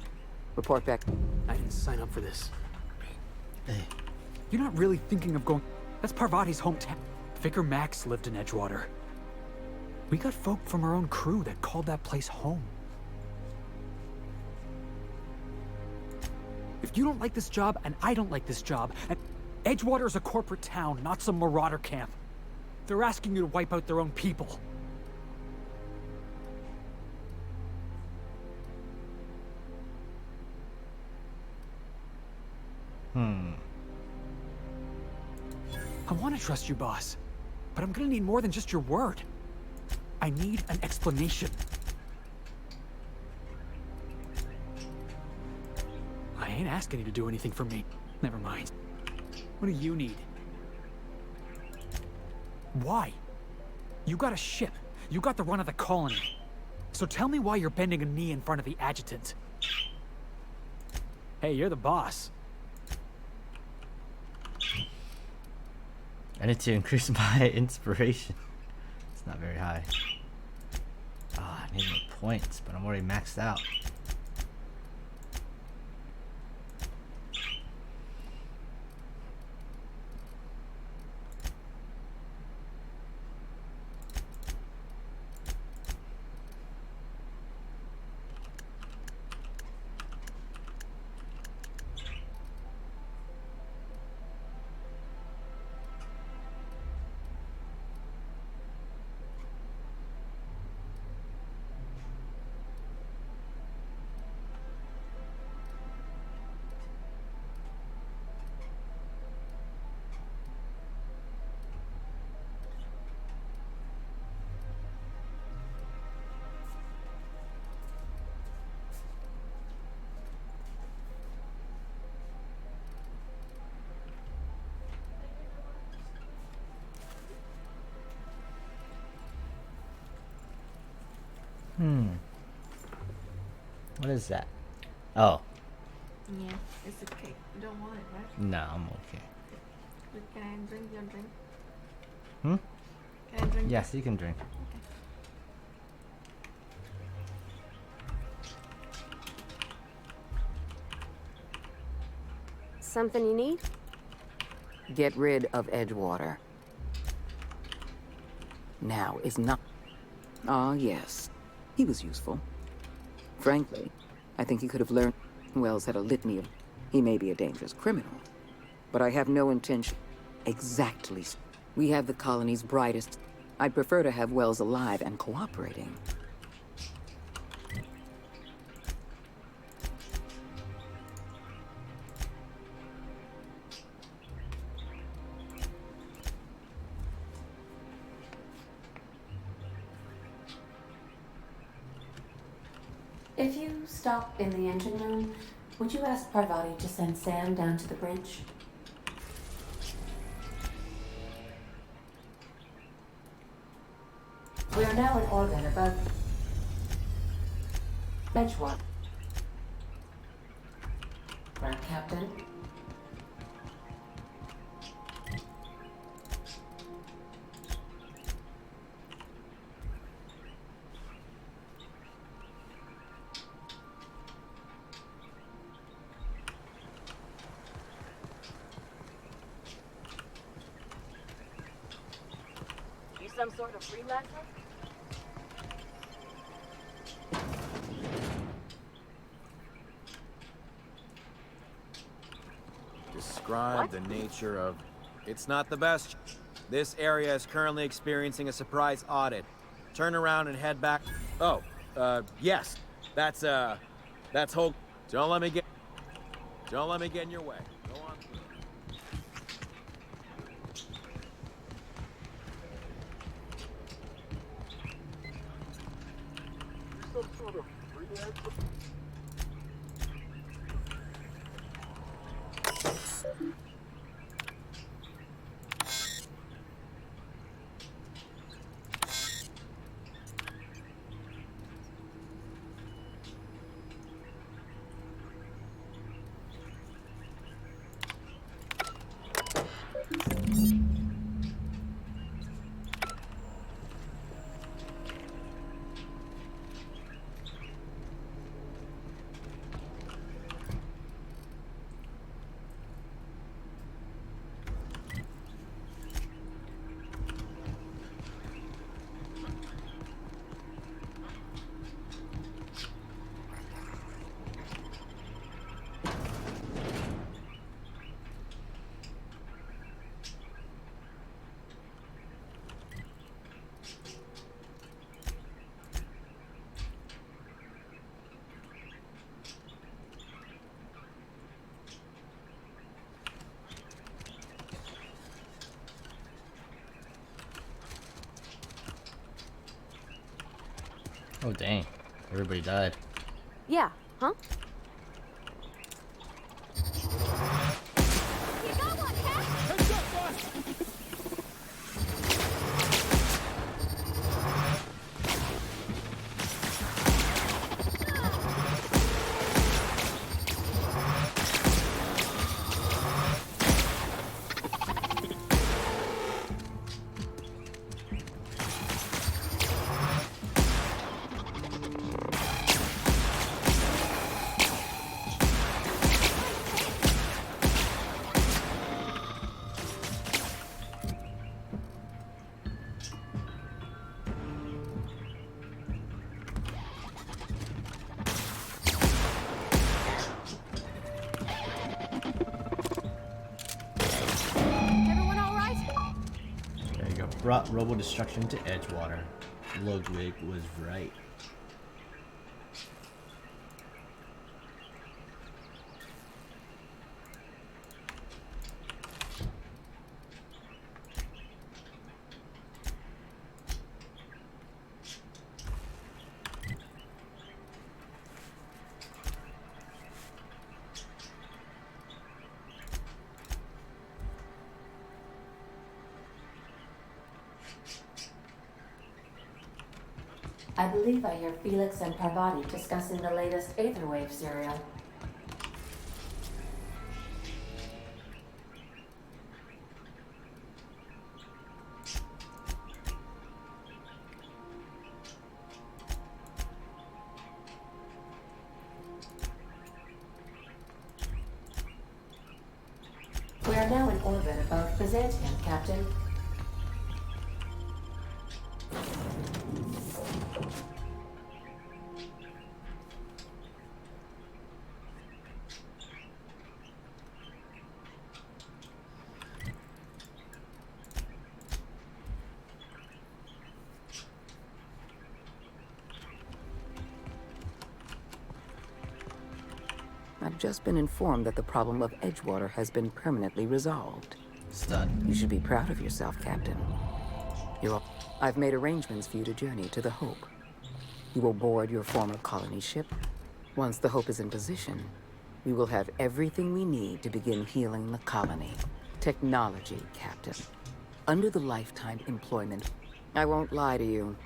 Report back. I didn't sign up for this. Hey. You're not really thinking of going... That's Parvati's hometown. Vicar Max lived in Edgewater. We got folk from our own crew that called that place home. If you don't like this job, and I don't like this job, and Edgewater is a corporate town, not some marauder camp. They're asking you to wipe out their own people. I want to trust you, boss. But I'm gonna need more than just your word. I need an explanation. I ain't asking you to do anything for me. Never mind. What do you need? Why? You got a ship. You got the run of the colony. So tell me why you're bending a knee in front of the adjutant. Hey, you're the boss. I need to increase my inspiration. It's not very high. I need more points, but I'm already maxed out. What is that? Oh. Yeah, it's okay. You don't want it, right? No, I'm okay. But can I drink your drink? Hmm? Can I drink? Yes, you can drink. Something you need? Get rid of Edgewater. Now is not... Ah, yes. He was useful. Frankly, I think he could have learned... Wells had a litany of... He may be a dangerous criminal, but I have no intention... Exactly. We have the colony's brightest... I'd prefer to have Wells alive and cooperating. If you stop in the engine room, would you ask Parvati to send Sam down to the bridge? We are now in orbit above Edgewater. Right, Captain? some sort of freelancer? Describe the nature of... It's not the best. This area is currently experiencing a surprise audit. Turn around and head back. Oh, yes. That's whole... Don't let me get in your way. Go on through. Some sort of freelancer? Oh dang, everybody died. Yeah, huh? Brought robo destruction to Edgewater. Ludwig was right. I believe I hear Felix and Parvati discussing the latest Aetherwave serial. We are now in orbit above Byzantium, Captain. I've just been informed that the problem of Edgewater has been permanently resolved. Stunned. You should be proud of yourself, Captain. I've made arrangements for you to journey to the Hope. You will board your former colony ship. Once the Hope is in position, we will have everything we need to begin healing the colony. Technology, Captain. Under the lifetime employment, I won't lie to you.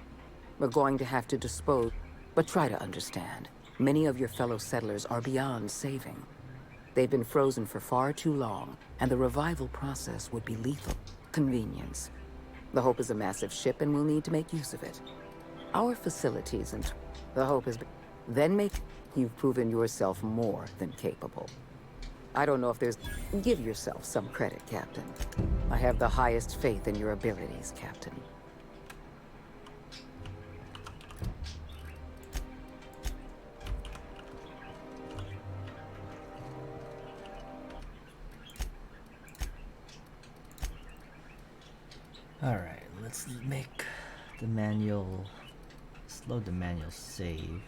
We're going to have to dispose, but try to understand. Many of your fellow settlers are beyond saving. They've been frozen for far too long, and the revival process would be lethal. Convenience. The Hope is a massive ship, and we'll need to make use of it. Our facilities and the Hope has been... Then you've proven yourself more than capable. I don't know if there's... Give yourself some credit, Captain. I have the highest faith in your abilities, Captain. Alright, let's make the manual, slow the manual save.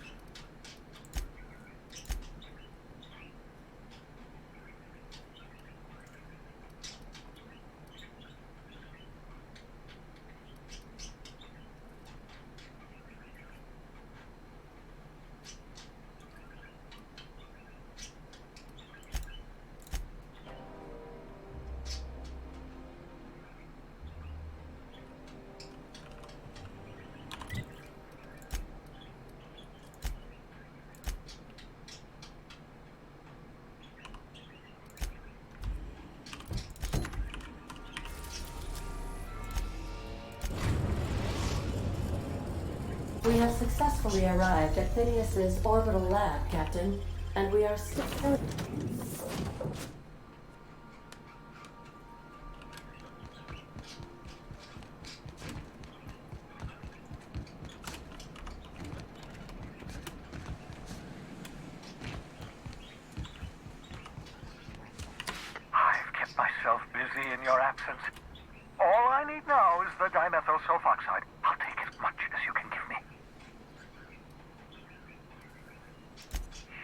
We have successfully arrived at Phineas's orbital lab, Captain, and we are still... I've kept myself busy in your absence. All I need now is the dimethyl sulfoxide. I'll take as much as you can give me.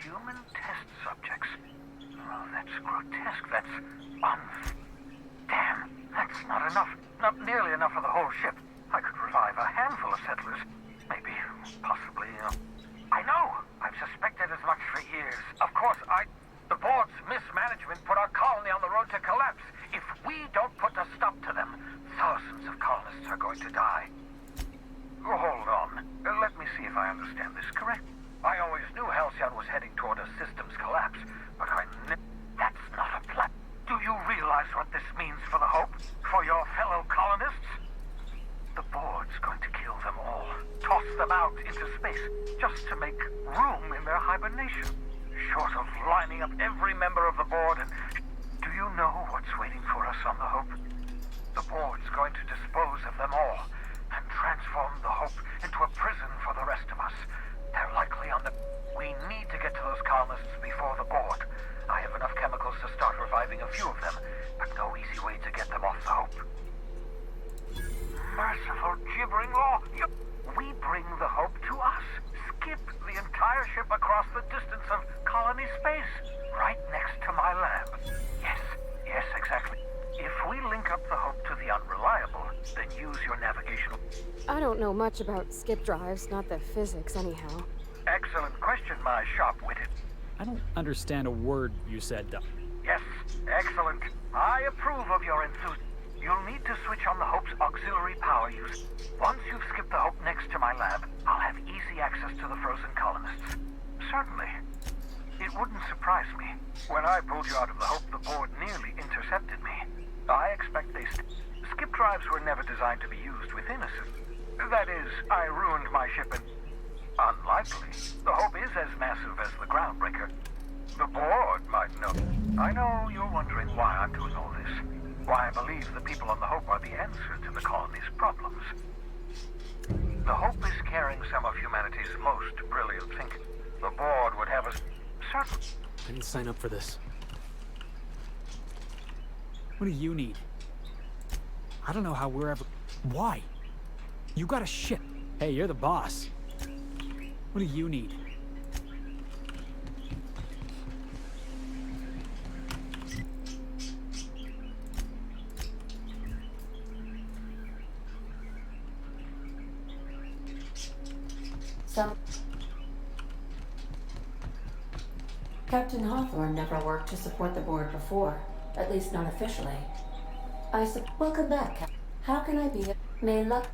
Human test subjects. Oh, that's grotesque. That's Damn, that's not enough. Not nearly enough for the whole ship. I could revive a handful of settlers. Maybe, possibly, I know! I've suspected as much for years. Of course, the board's mismanagement put our colony on the road to collapse. If we don't put a stop to them, thousands of colonists are going to die. Hold on. Let me see if I understand this correct. I always knew Halcyon was heading toward a systems collapse, but that's not a plan. Do you realize what this means for the Hope? For your fellow colonists? The board's going to kill them all. Toss them out into space, just to make room in their hibernation. Short of lining up every member of the board and... Do you know what's waiting for us on the Hope? The board's going to dispose of them all and transform the Hope into a prison for the rest of us. They're likely on the... We need to get to those colonists before the board. I have enough chemicals to start reviving a few of them, but no easy way to get them off the Hope. Merciful gibbering law! We bring the Hope to us. Skip the entire ship across the distance of colony space, right next to my lab. Yes, exactly. If we link up the Hope to the Unreliable, then use your navigational... I don't know much about skip drives, not the physics anyhow. Excellent question, my sharp-witted. I don't understand a word you said, Doc. Yes, excellent. I approve of your enthusiasm. You'll need to switch on the Hope's auxiliary power use. Once you've skipped the Hope next to my lab, I'll have easy access to the frozen colonists. Certainly. It wouldn't surprise me. When I pulled you out of the Hope, the board nearly intercepted me. I expect they... Skip drives were never designed to be used with innocence. That is, I ruined my ship and... Unlikely. The Hope is as massive as the Groundbreaker. The board might know. I know you're wondering why I'm doing all this. Why I believe the people on the Hope are the answer to the colony's problems. The Hope is carrying some of humanity's most brilliant thinking. The board would have us certain. I didn't sign up for this. What do you need? I don't know how we're ever... Why? You got a ship. Hey, you're the boss. What do you need? Captain Hawthorne never worked to support the board before, at least not officially. Welcome back, Captain. How can I be... May luck...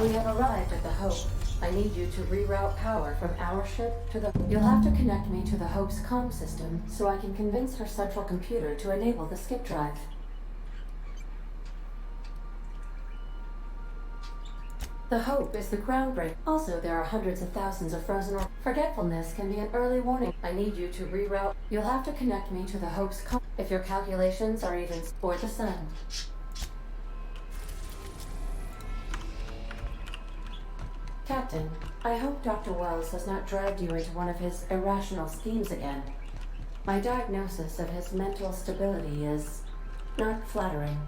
We have arrived at the Hope. I need you to reroute power from our ship to the... You'll have to connect me to the Hope's comm system so I can convince her central computer to enable the skip drive. The Hope is the groundbreaker. Also, there are hundreds of thousands of frozen... Forgetfulness can be an early warning. I need you to reroute... You'll have to connect me to the Hope's comm... If your calculations are even... For the sun. Captain, I hope Dr. Wells has not dragged you into one of his irrational schemes again. My diagnosis of his mental stability is not flattering.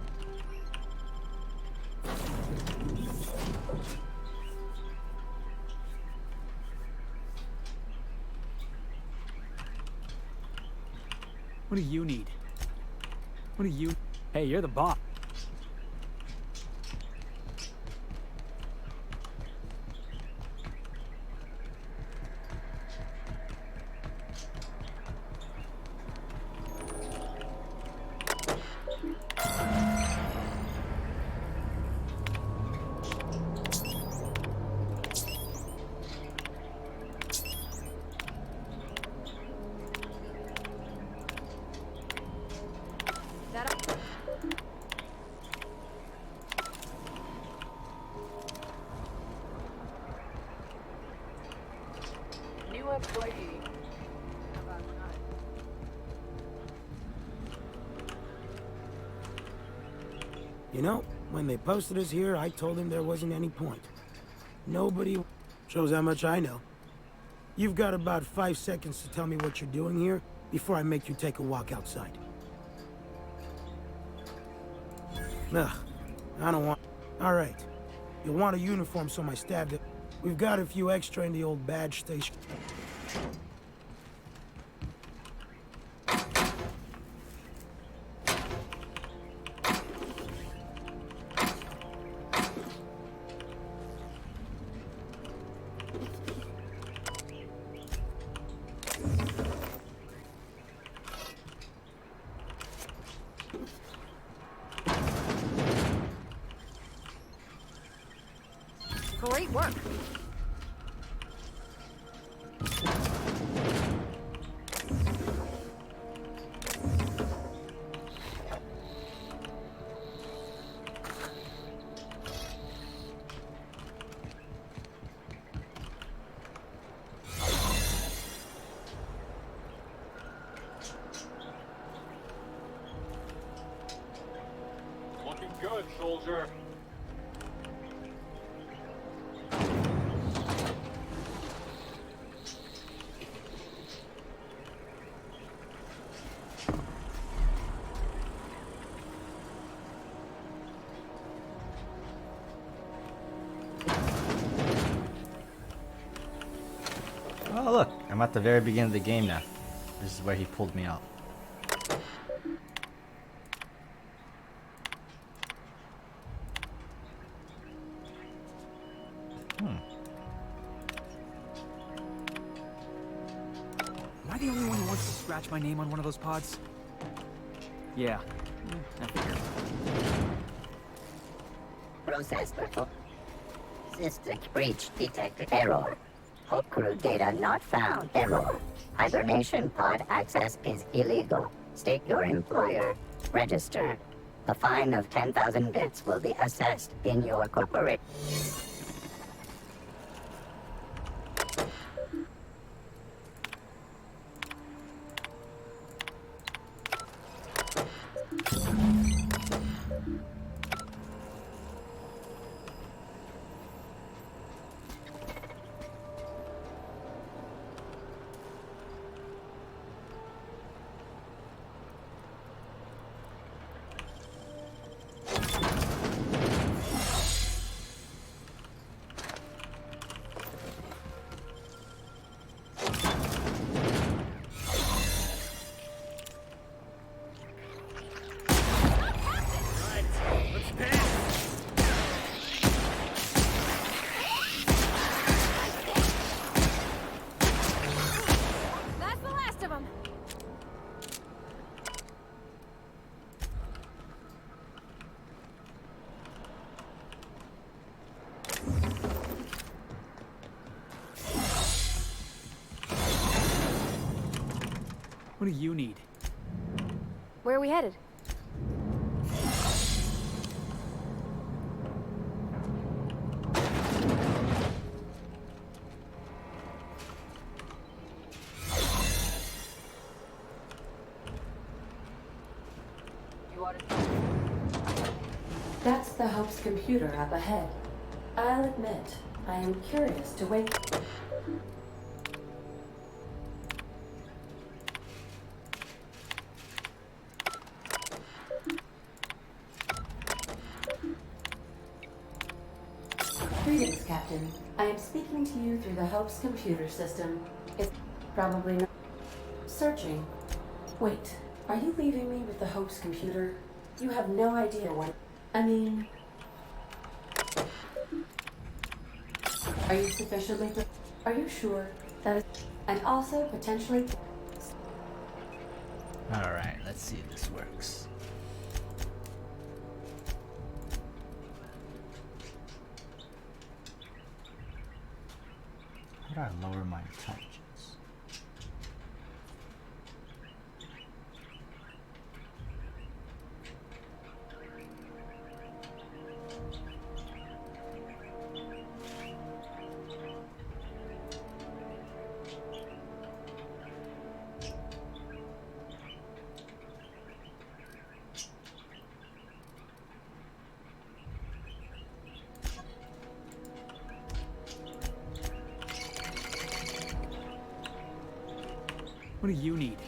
What do you need? What do you... Hey, you're the boss. New employee. You know, when they posted us here, I told them there wasn't any point. Nobody shows how much I know. You've got about 5 seconds to tell me what you're doing here before I make you take a walk outside. Ugh, I don't want... All right. You'll want a uniform so my staff... We've got a few extra in the old badge station. Great work. Looking good, soldier. Oh look, I'm at the very beginning of the game now. This is where he pulled me out. Am I the only one who wants to scratch my name on one of those pods? Yeah. I figured. Process performed. System breach detected error. Hope crew data not found error. Hibernation pod access is illegal. State your employer. Register. A fine of 10,000 bits will be assessed in your corporate. That's the last of them. What do you need? Where are we headed? That's the Hope's computer up ahead. I'll admit, I am curious to wake. Greetings, Captain. I am speaking to you through the Hope's computer system. It's probably not searching. Wait, are you leaving me with the Hope's computer? You have no idea what. I mean, are you sufficiently? Are you sure that is, and also potentially? All right, let's see if this works. How do I lower my intelligence? What do you need?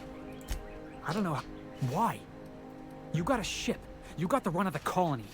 I don't know. Why? You got a ship. You got the run of the colony.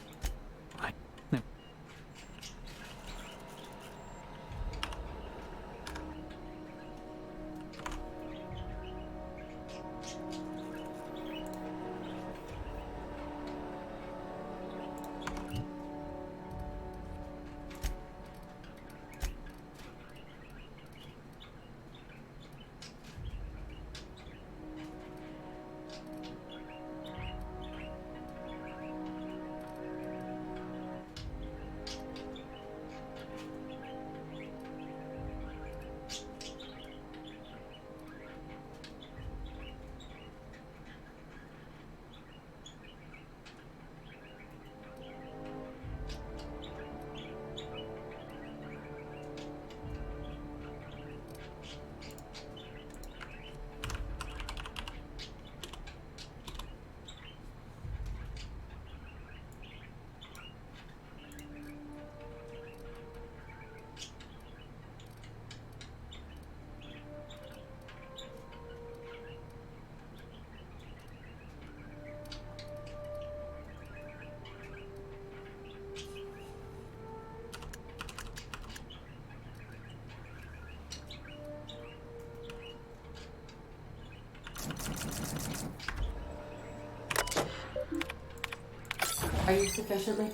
Are you sufficiently?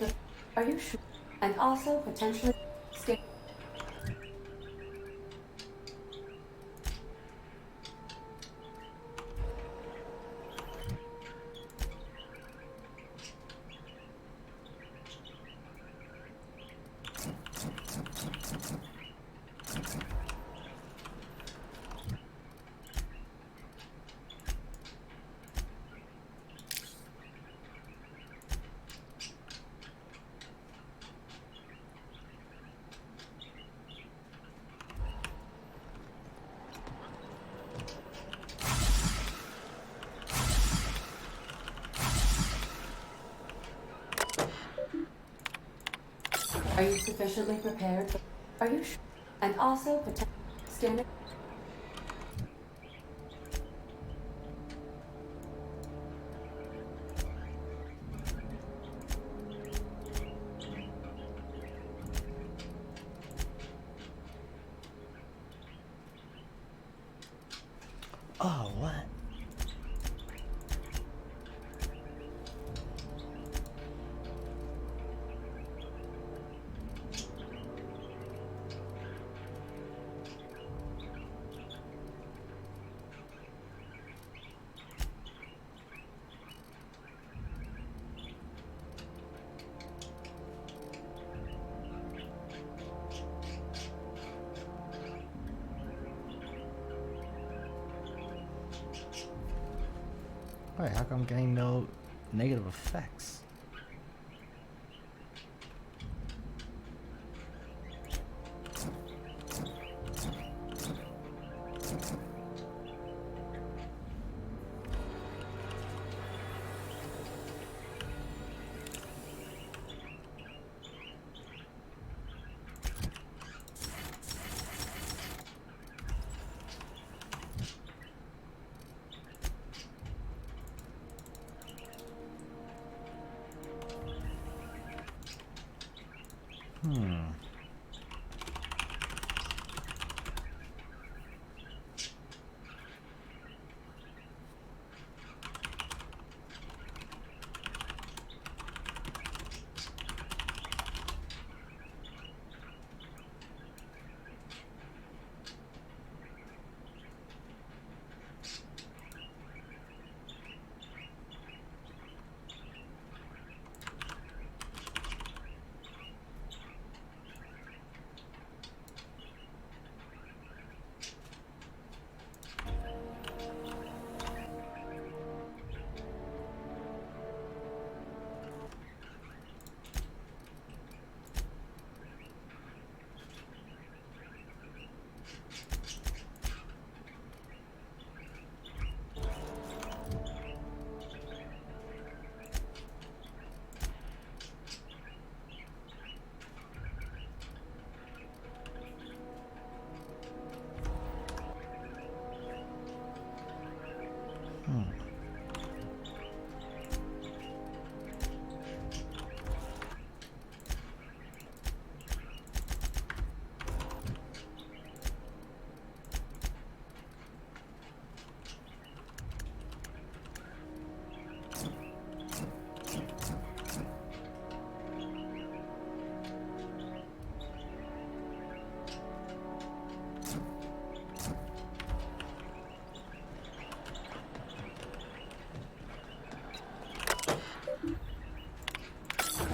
Are you sure? And also potentially. Are you sufficiently prepared? Are you sure? And also potentially. Standard. Oh, what? Wait, how come I'm getting no negative effects? Hmm.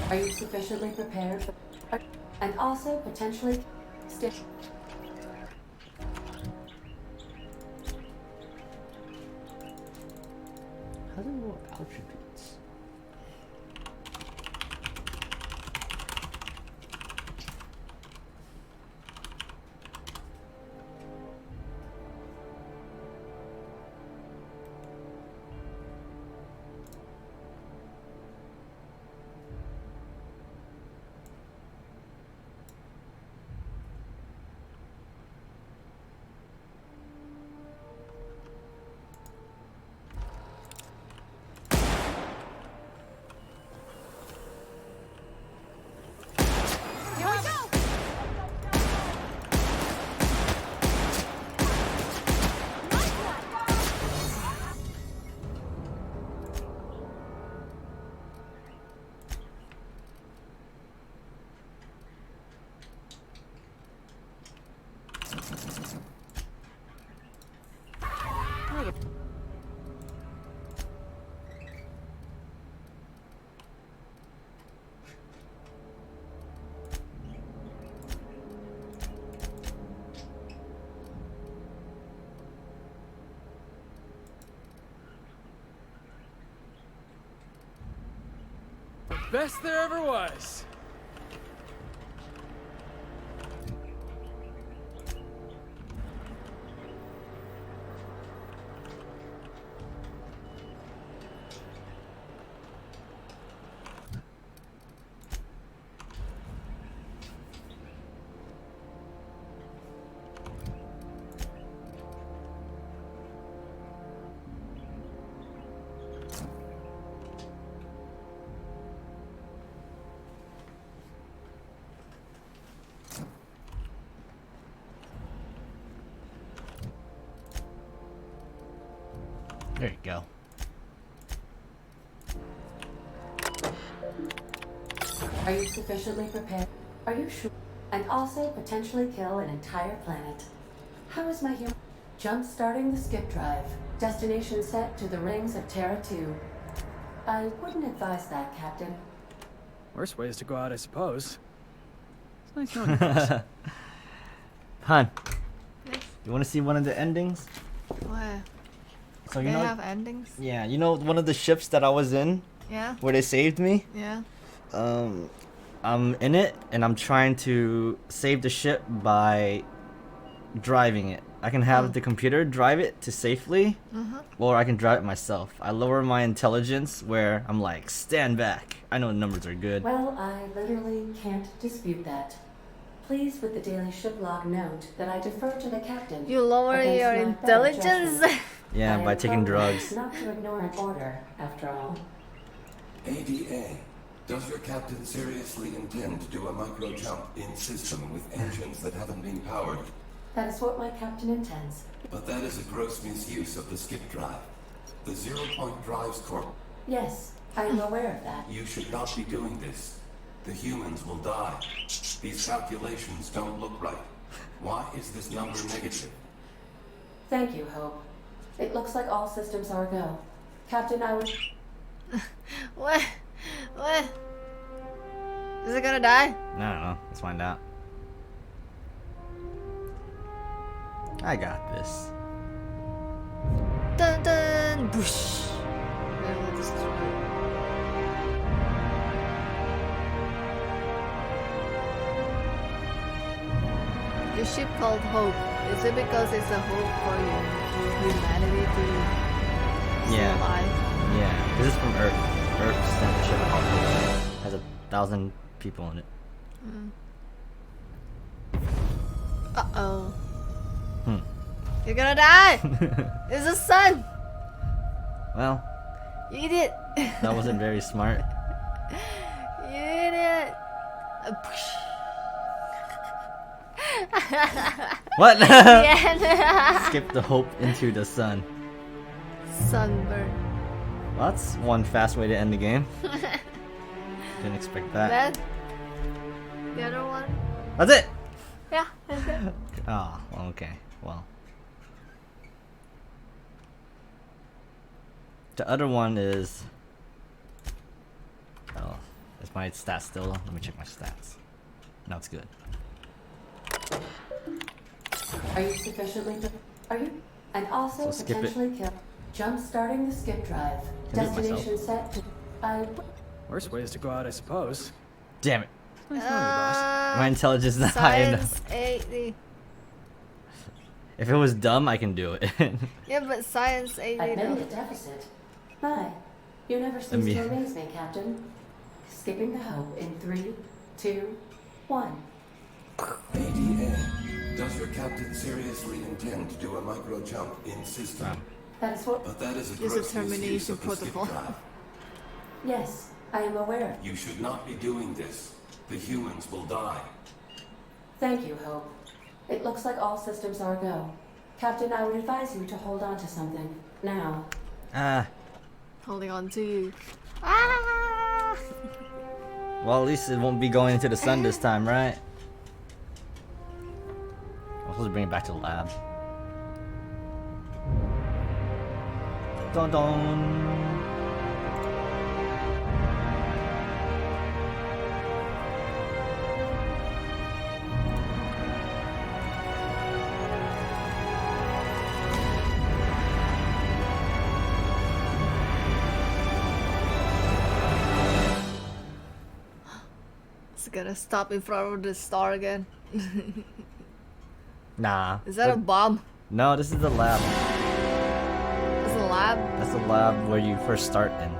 Are you sufficiently prepared for... and also potentially... How do more attributes? Here we go! Best there ever was. There you go. Are you sufficiently prepared? Are you sure? And also potentially kill an entire planet. How is my human? Jump-starting the skip drive. Destination set to the rings of Terra 2. I wouldn't advise that, Captain. Worst ways to go out, I suppose. It's nice knowing you folks. Han, Yes. you want to see one of the endings? Where? So They you know, have endings? yeah, you know one of the ships that I was in, Yeah. where they saved me. Yeah. I'm in it, and I'm trying to save the ship by driving it. I can have the computer drive it to safely, or I can drive it myself. I lower my intelligence where I'm like, stand back. I know the numbers are good. Well, I literally can't dispute that. Please, with the daily ship log, note that I defer to the captain. You lower against your my better intelligence? judgment. Yeah, I by am taking programmed drugs. Not to ignore an order, after all. ADA. Does your captain seriously intend to do a micro-jump in system with engines that haven't been powered? That is what my captain intends. But that is a gross misuse of the skip drive. The zero-point drives corp. Yes, I am aware of that. You should not be doing this. The humans will die. These calculations don't look right. Why is this number negative? Thank you, Hope. It looks like all systems are go. Captain, I would... What? What? Is it gonna die? I don't know. Let's find out. I got this. Dun dun! Boosh! It will destroy. Your ship called Hope. Is it because it's a hope for humanity to stay alive? Yeah. This is from Earth. Earth sent a ship called Hope. Has 1,000 people in it. Uh-oh. You're gonna die! It's the sun! Well, You idiot! that wasn't very smart. You idiot! What? Yeah. Skip the hope into the sun. Sunburn. Well, that's one fast way to end the game. Didn't expect that. Then the other one. That's it! Yeah, that's it. Oh, well, okay. Well. The other one is... Oh, is my stats still? Let me check my stats. No, it's good. Are you sufficiently... Are you? And also So skip it. potentially kill... Jump starting the skip drive. Can I do it Destination set to... Worst way is to go out, I suppose. Damn it. My My intelligence is not high enough. Science 80. If it was dumb, I can do it. Yeah, but science 80 Admitting though. a deficit. My, you never cease me- to amaze me, Captain. Skipping the hope in 3, 2, 1. ADN. Does your captain seriously intend to do a micro-jump in system? That is what... But that is a It's a gross misuse termination of the skip protocol. drive. Yes, I am aware. You should not be doing this. The humans will die. Thank you, Hope. It looks like all systems are go. Captain, I would advise you to hold on to something. Now. Ah. Holding on to. Ah! Well, at least it won't be going into the sun this time, right? I'm supposed to bring it back to the lab. Dun dun. It's gonna stop in front of the star again. Nah. Is that a bomb? No, this is the lab. It's a lab? That's the lab where you first start in.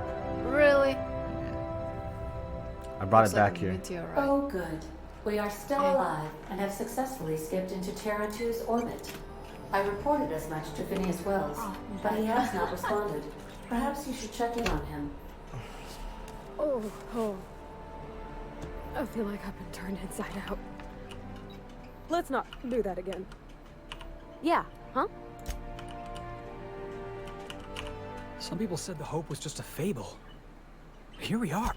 Really? I brought Looks it back like a here. meteorite. Oh, good. We are still alive and have successfully skipped into Terra 2's orbit. I reported as much to Phineas Wells, but he has not responded. Perhaps you should check in on him. Oh. I feel like I've been turned inside out. Let's not do that again. Yeah, huh? Some people said the hope was just a fable. Here we are.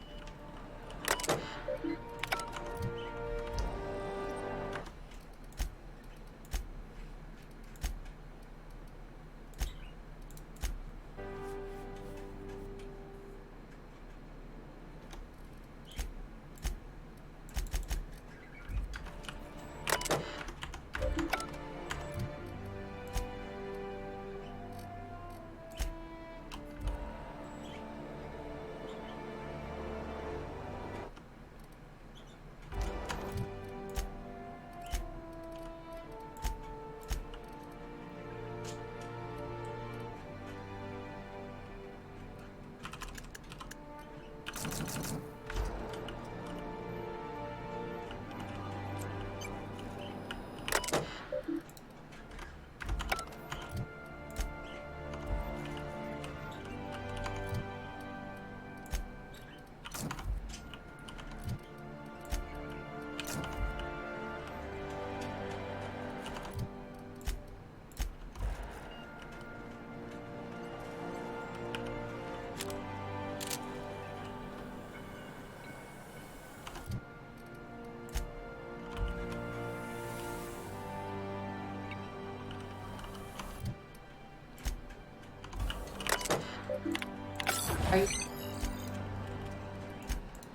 Are you...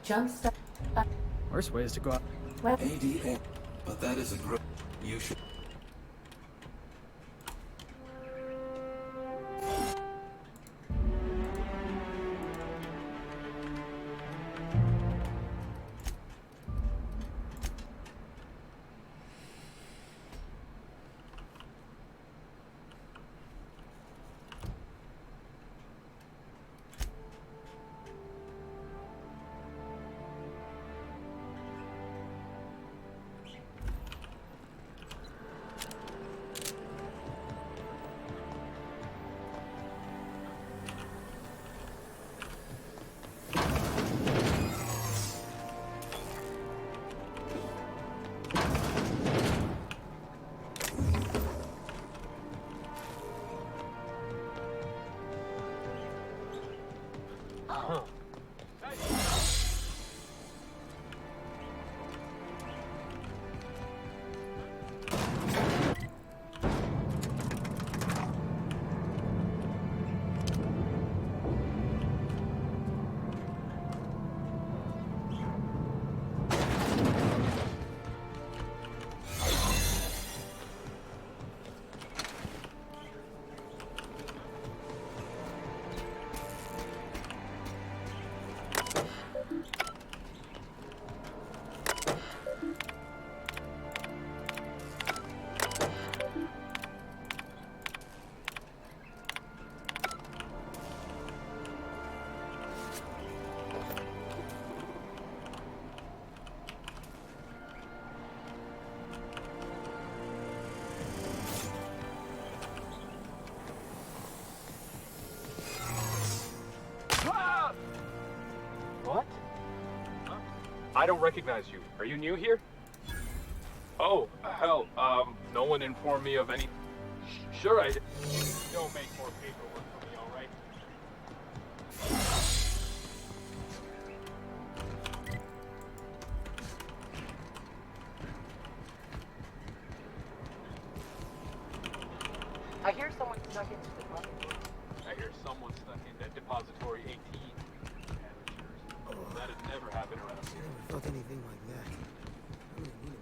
Jumpstart... Worst way is to go out. What? ADA. But that is a group. You should. What? I don't recognize you. Are you new here? Oh, hell, no one informed me of any... Sure I did. Don't make more paperwork for me, alright? I hear someone snuck into the depository. I hear someone snuck into Depository 18. Amateurs. That'd never happen around here. I never felt anything like that. I'm gonna need a minute.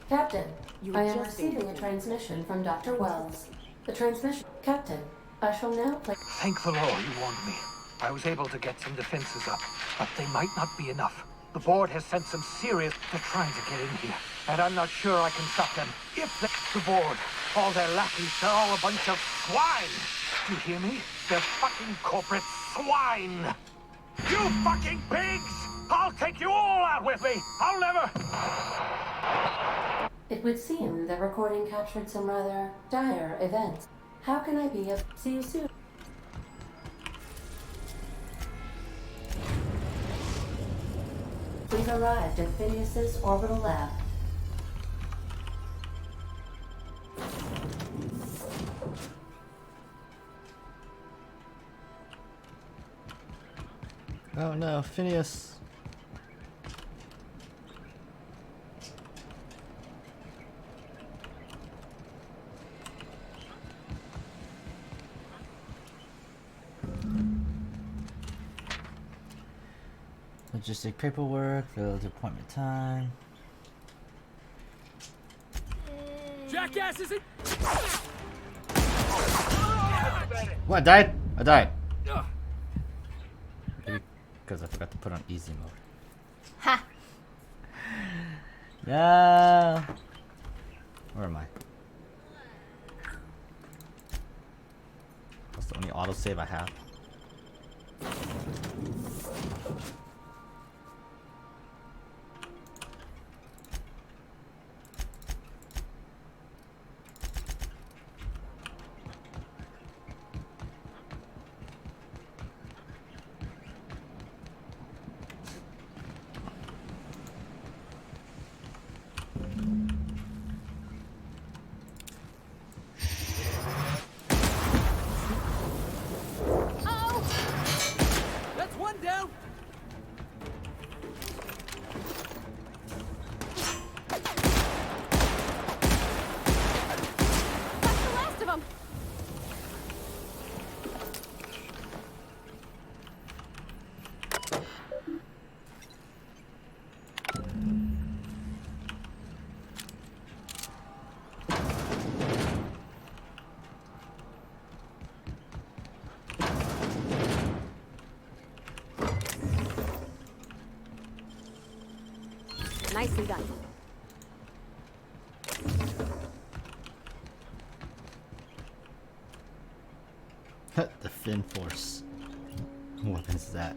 Captain, You I were am just being receiving a transmission from Dr. Wells. The transmission... Captain, I shall now play... Thank the Lord you warned me. I was able to get some defenses up, but they might not be enough. The board has sent some serious... They're trying to get in here, and I'm not sure I can stop them. If the board, all their lackeys, they're all a bunch of swine. Do you hear me? They're fucking corporate swine. You fucking pigs! I'll take you all out with me. I'll never... It would seem the recording captured some rather dire events. How can I be of... See you soon. We've arrived at Phineas's orbital lab. Oh no, Phineas. Logistic paperwork, village appointment time. Jackass is it? What? I died? I died. Maybe because I forgot to put on easy mode. Ha! Yeah. Where am I? That's the only autosave I have. Nicely done. The Fin Force. What is that?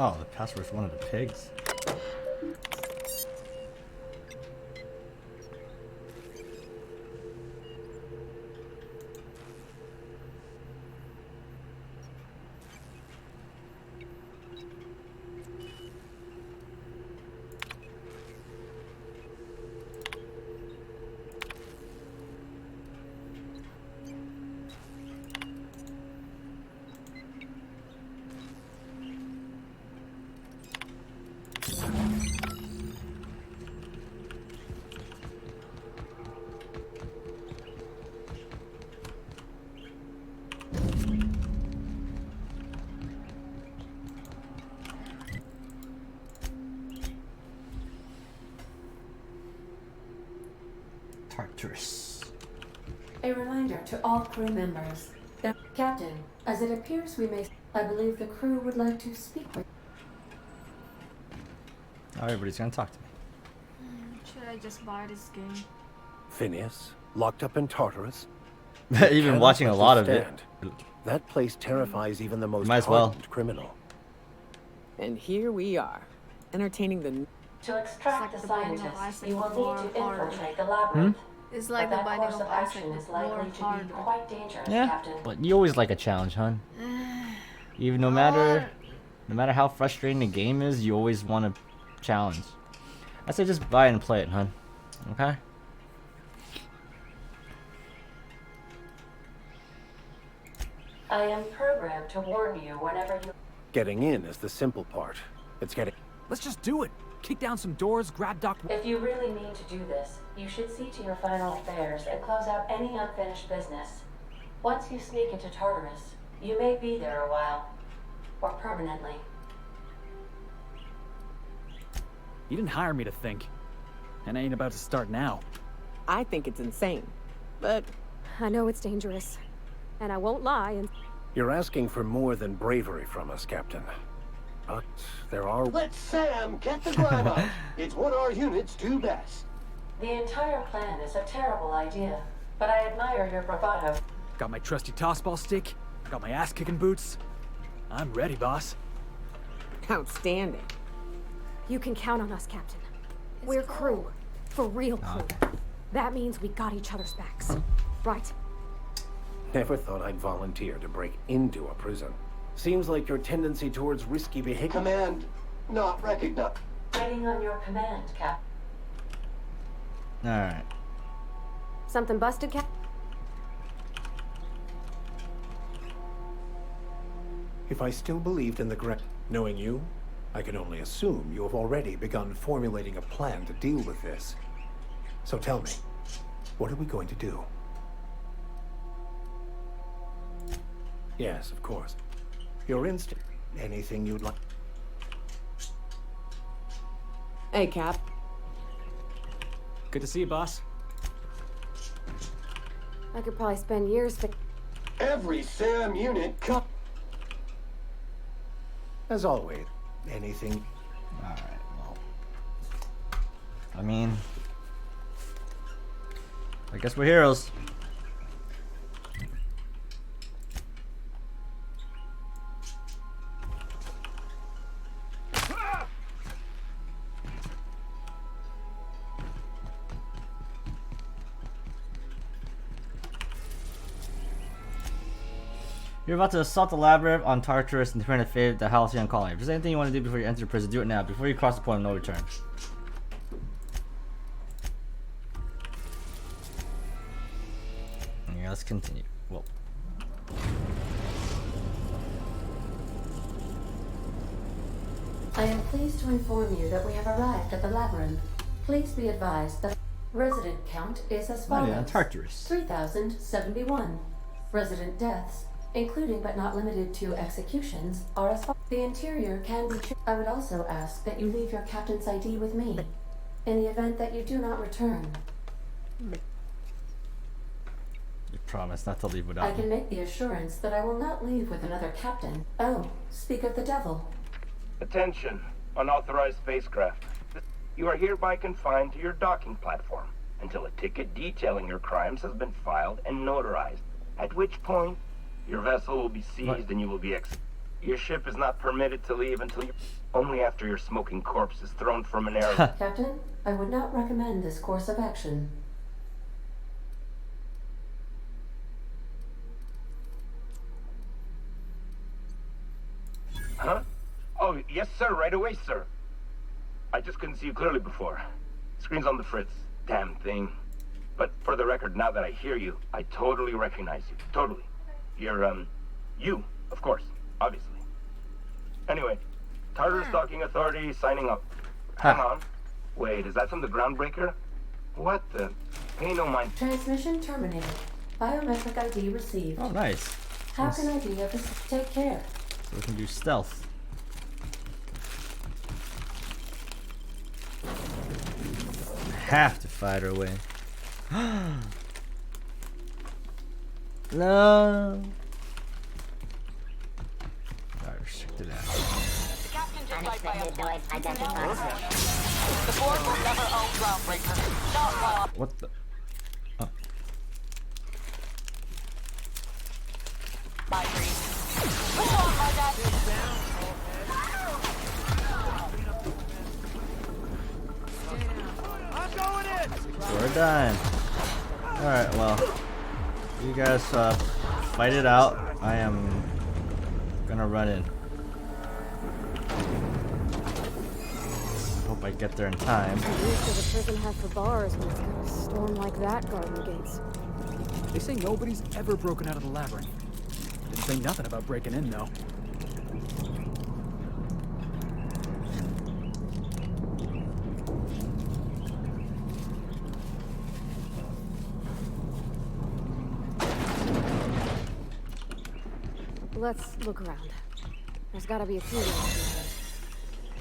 Oh, the password's one of the pigs. Tartarus. A reminder to all crew members that, Captain, as it appears we may, I believe the crew would like to speak with. Oh, everybody's gonna talk to me. Should I just buy this game? Phineas, locked up in Tartarus? Even watching a lot of it. That place terrifies even the most Might as well. hardened criminal. And here we are, entertaining the... To extract It's the like the Binding of scientists, Isaac, you will more need to harder. infiltrate the labyrinth. It's like But the that Binding course of of Isaac, action is but more likely to harder. be quite dangerous, Yeah, Captain. but you always like a challenge, hon. Even no matter how frustrating the game is, you always want a challenge. I say just buy it and play it, hon. Okay? I am programmed to warn you whenever you... Getting in is the simple part. It's getting... Let's just do it. Kick down some doors, grab Doc... If you really mean to do this, you should see to your final affairs and close out any unfinished business. Once you sneak into Tartarus, you may be there a while. Or permanently. You didn't hire me to think. And I ain't about to start now. I think it's insane, but... I know it's dangerous. And I won't lie and... You're asking for more than bravery from us, Captain. But there are... Let Sam get the grime out. It's what our units do best. The entire plan is a terrible idea, but I admire your bravado. Got my trusty tossball stick. Got my ass-kicking boots. I'm ready, boss. Outstanding. You can count on us, Captain. We're crew. For real crew. That means we got each other's backs. Right. Never thought I'd volunteer to break into a prison. Seems like your tendency towards risky behavior... Command not recognized. Waiting on your command, Cap. Alright. Something busted, Cap? If I still believed in the knowing you, I can only assume you have already begun formulating a plan to deal with this. So tell me, what are we going to do? Yes, of course. Your instinct. Anything you'd like. Hey, Cap. Good to see you, boss. I could probably spend years Every Sam unit come. As always, anything. Alright, well. I mean... I guess we're heroes. You're about to assault the labyrinth on Tartarus and defend the Halcyon colony. If there's anything you want to do before you enter the prison, do it now, before you cross the point of no return. Yeah, let's continue. Well. I am pleased to inform you that we have arrived at the labyrinth. Please be advised that resident count is as follows. Yeah, Tartarus. 3,071. Resident deaths, including but not limited to executions, are as follows. The interior can be I would also ask that you leave your captain's ID with me. In the event that you do not return, You promise not to leave without I can make the assurance that I will not leave with another captain. Oh, speak of the devil. Attention, unauthorized spacecraft. You are hereby confined to your docking platform until a ticket detailing your crimes has been filed and notarized, at which point your vessel will be seized and you will be executed. Your ship is not permitted to leave until only after your smoking corpse is thrown from an airlock. Captain, I would not recommend this course of action. Huh? Oh, yes, sir. Right away, sir. I just couldn't see you clearly before. Screen's on the fritz. Damn thing. But for the record, now that I hear you, I totally recognize you. Totally. You're, you, of course. Obviously. Anyway, Tartarus Docking Authority signing up. Hang on. Wait, is that from the groundbreaker? What the? Pay no mind. Transmission terminated. Biometric ID received. Oh, nice. How Nice. can I be of assistance? Take care. So we can do stealth. Have to fight our way. No. Alright, restricted out. Unexpected noise identified. The board will never own Groundbreaker. Not while What the? Oh. my dream. Push on, my dad. I'm going in. So we're done. Alright, well. You guys fight it out. I am gonna run in. Hope I get there in time. At least the prison has for bars when it's got a storm like that guarding the gates. They say nobody's ever broken out of the labyrinth. Didn't say nothing about breaking in, though. Let's look around. There's gotta be a few ways through here.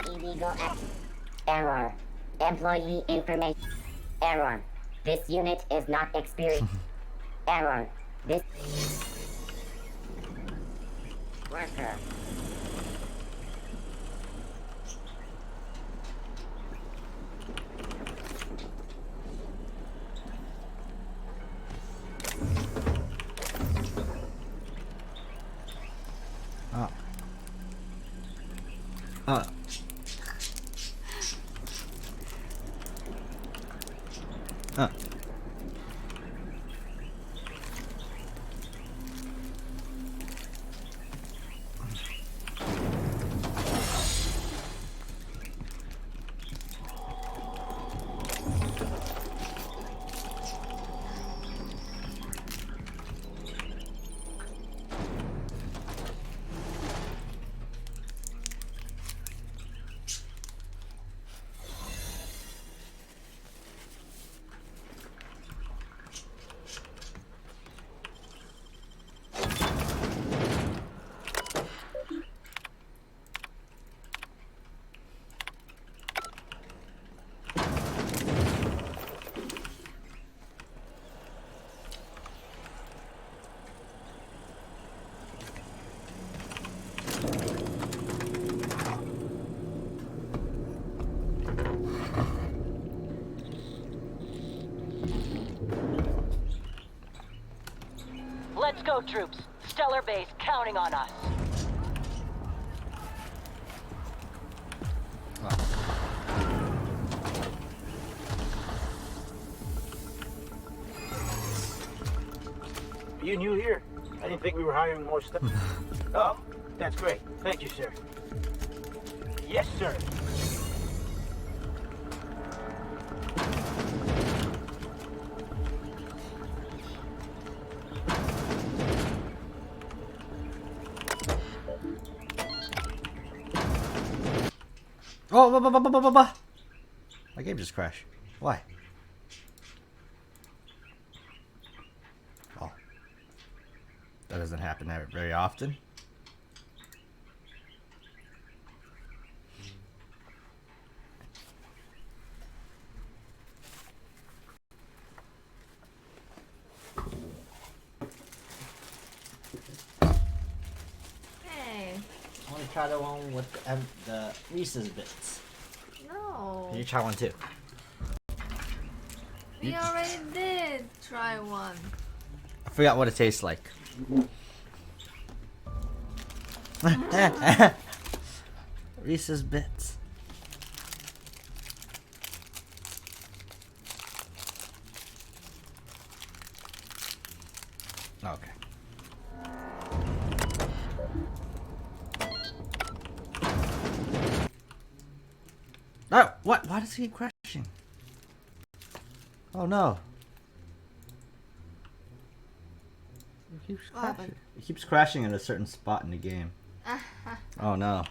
Illegal act. Error. Employee information. Error. This unit is not experienced. Error. This worker. Let's go, troops. Stellar Base counting on us. Are you new here? I didn't think we were hiring more stuff. Oh, that's great. Thank you, sir. Yes, sir. Oh, my game just crashed. Why? Oh. That doesn't happen very often. Hey. I want to try the one with the Reese's bits. No. Can you try one too? We already did try one. I forgot what it tastes like. Reese's bits. Okay. Oh, what? Why does he keep crashing? Oh no. It keeps What crashing. happened? It keeps crashing at a certain spot in the game. Oh no.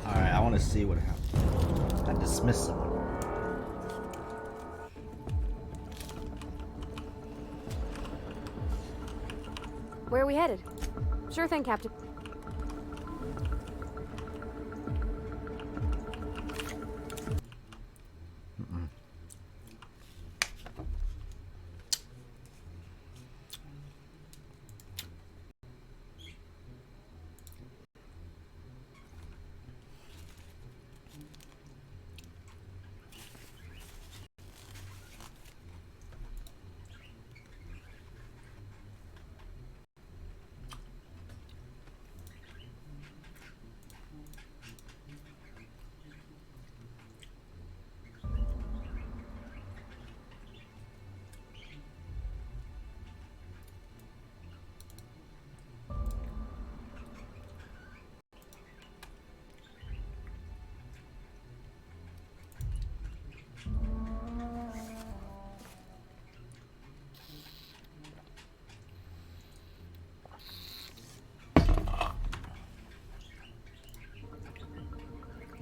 Alright, I want to see what happened. I dismissed someone. Where are we headed? Sure thing, Captain.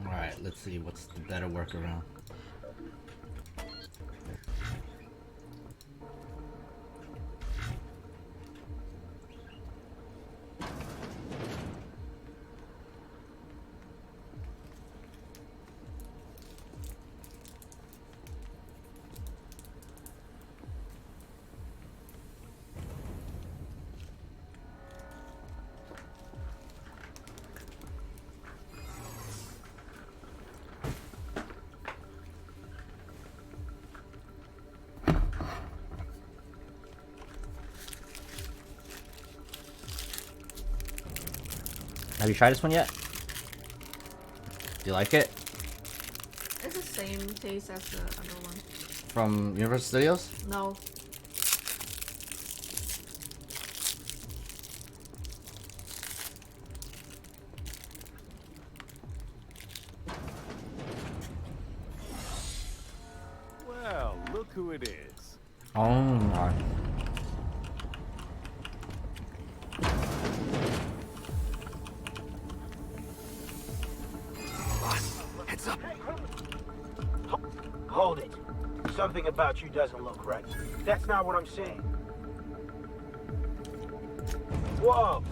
Alright, let's see what's the better workaround. Have you tried this one yet? Do you like it? same taste as the other one. From Universal Studios? No. Well, look who it is. Oh my. Heads up. Hold it. Something about you doesn't look right. That's not what I'm saying. Whoa.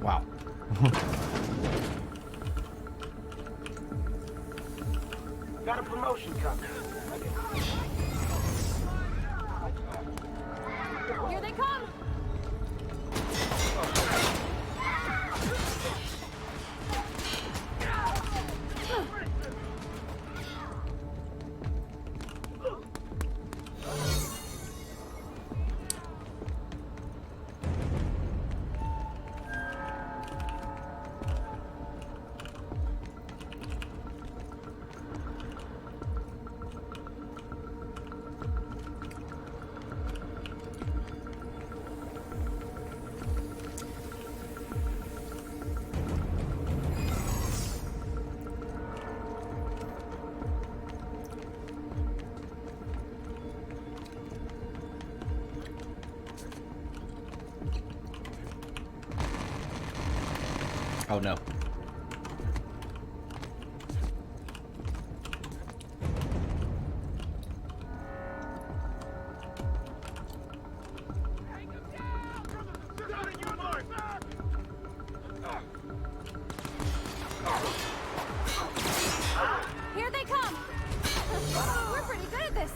Wow. Got a promotion coming. Here they come! Oh no. Here they come! We're pretty good at this.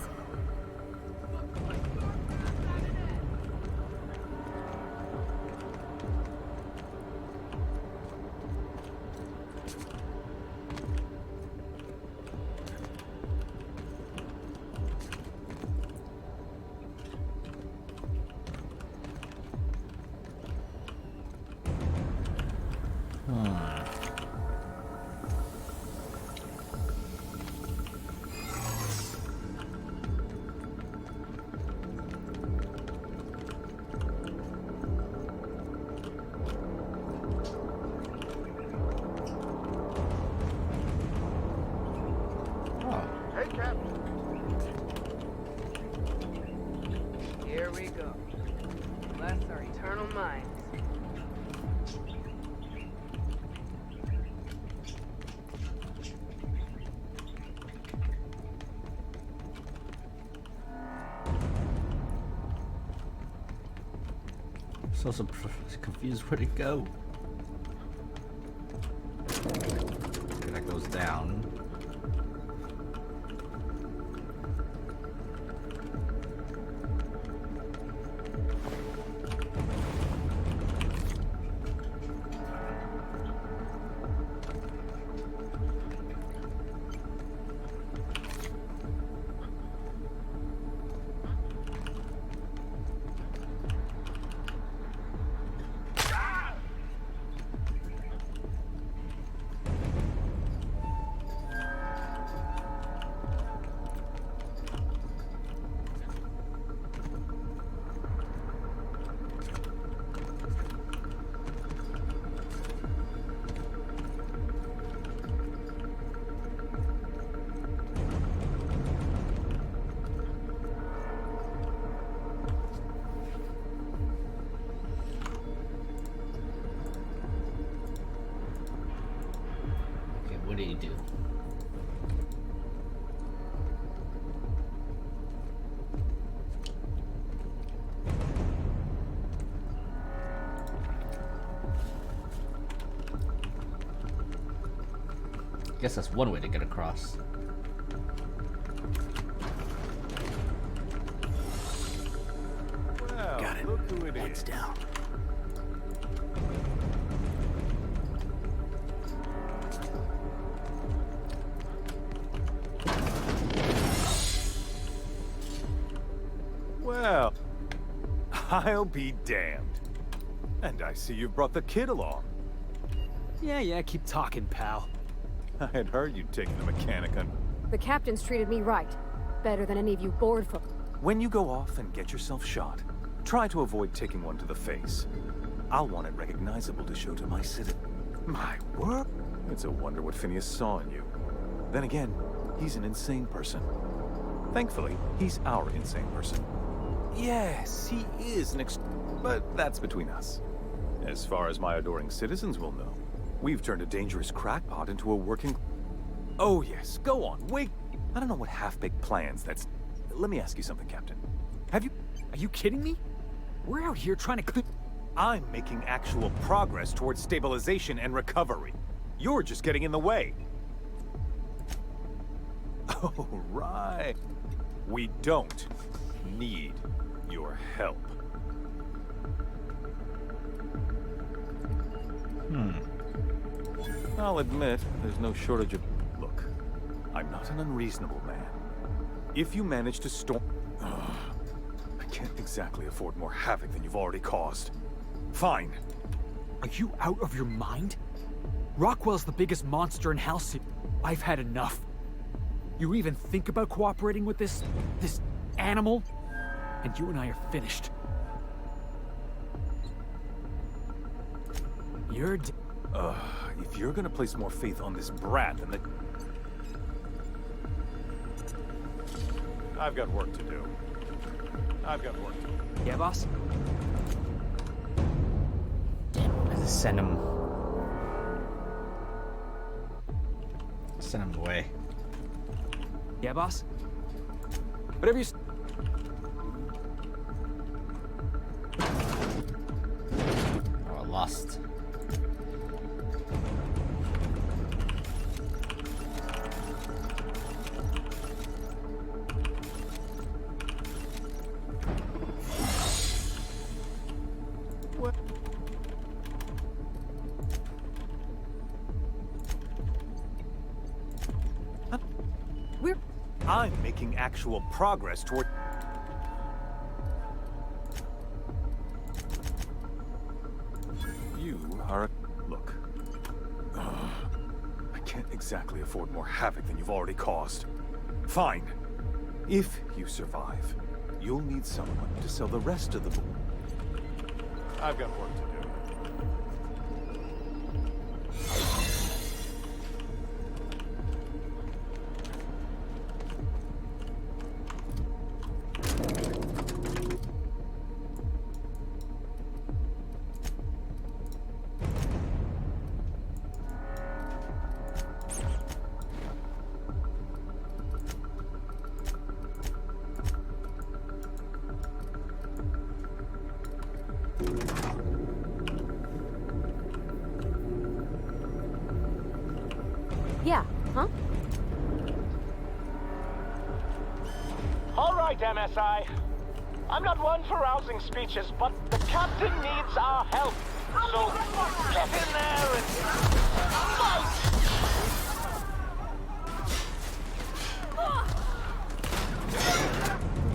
Hey, Captain. Here we go. Bless our eternal minds. So confused where to go. Okay, that goes down. What do you do? Guess that's one way to get across. who it Heads is. down. Well, I'll be damned. And I see you've brought the kid along. Yeah, keep talking, pal. I had heard you'd taken the mechanic on. The captain's treated me right. Better than any of you bored folk. When you go off and get yourself shot, try to avoid taking one to the face. I'll want it recognizable to show to my citizen. My word! It's a wonder what Phineas saw in you. Then again, he's an insane person. Thankfully, he's our insane person. Yes, he is an but that's between us. As far as my adoring citizens will know, we've turned a dangerous crackpot into a working... Oh yes, go on, wait. I don't know what half-baked plans that's... Let me ask you something, Captain. Have you... Are you kidding me? We're out here trying to... I'm making actual progress towards stabilization and recovery. You're just getting in the way. Oh, right. We don't need your help. I'll admit, there's no shortage of... Look, I'm not an unreasonable man. If you manage to storm... I can't exactly afford more havoc than you've already caused. Fine. Are you out of your mind? Rockwell's the biggest monster in Halcyon. I've had enough. You even think about cooperating with this animal? And you and I are finished. You're if you're gonna place more faith on this brat than the... I've got work to do. Yeah, boss? I just send him away. Yeah, boss? Whatever you... Oh, I lost. I'm making actual progress toward... You are a... Look. I can't exactly afford more havoc than you've already caused. Fine. If you survive, you'll need someone to sell the rest of the bull. I've got work to do. Yeah, huh? All right, MSI. I'm not one for rousing speeches, but the captain needs our help. So get in there and fight!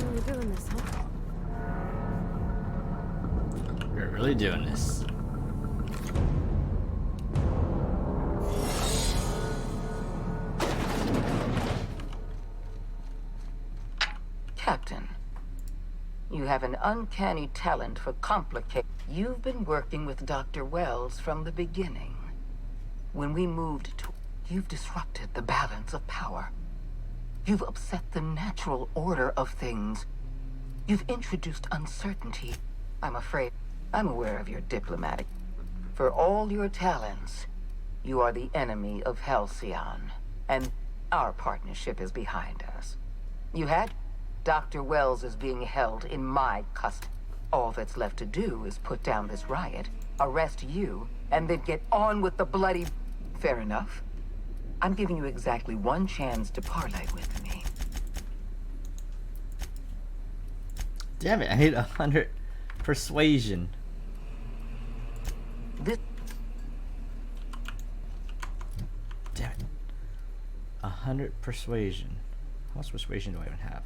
We're really doing this, huh? We're really doing this. Captain, you have an uncanny talent for complicating. You've been working with Dr. Wells from the beginning. When we moved to... You've disrupted the balance of power. You've upset the natural order of things. You've introduced uncertainty. I'm afraid I'm aware of your diplomatic... For all your talents, you are the enemy of Halcyon, and our partnership is behind us. You had... Dr. Wells is being held in my custody. All that's left to do is put down this riot, arrest you, and then get on with the bloody... Fair enough. I'm giving you exactly one chance to parlay with me. Damn it, I need Persuasion. Damn it. 100 persuasion. How much persuasion do I even have?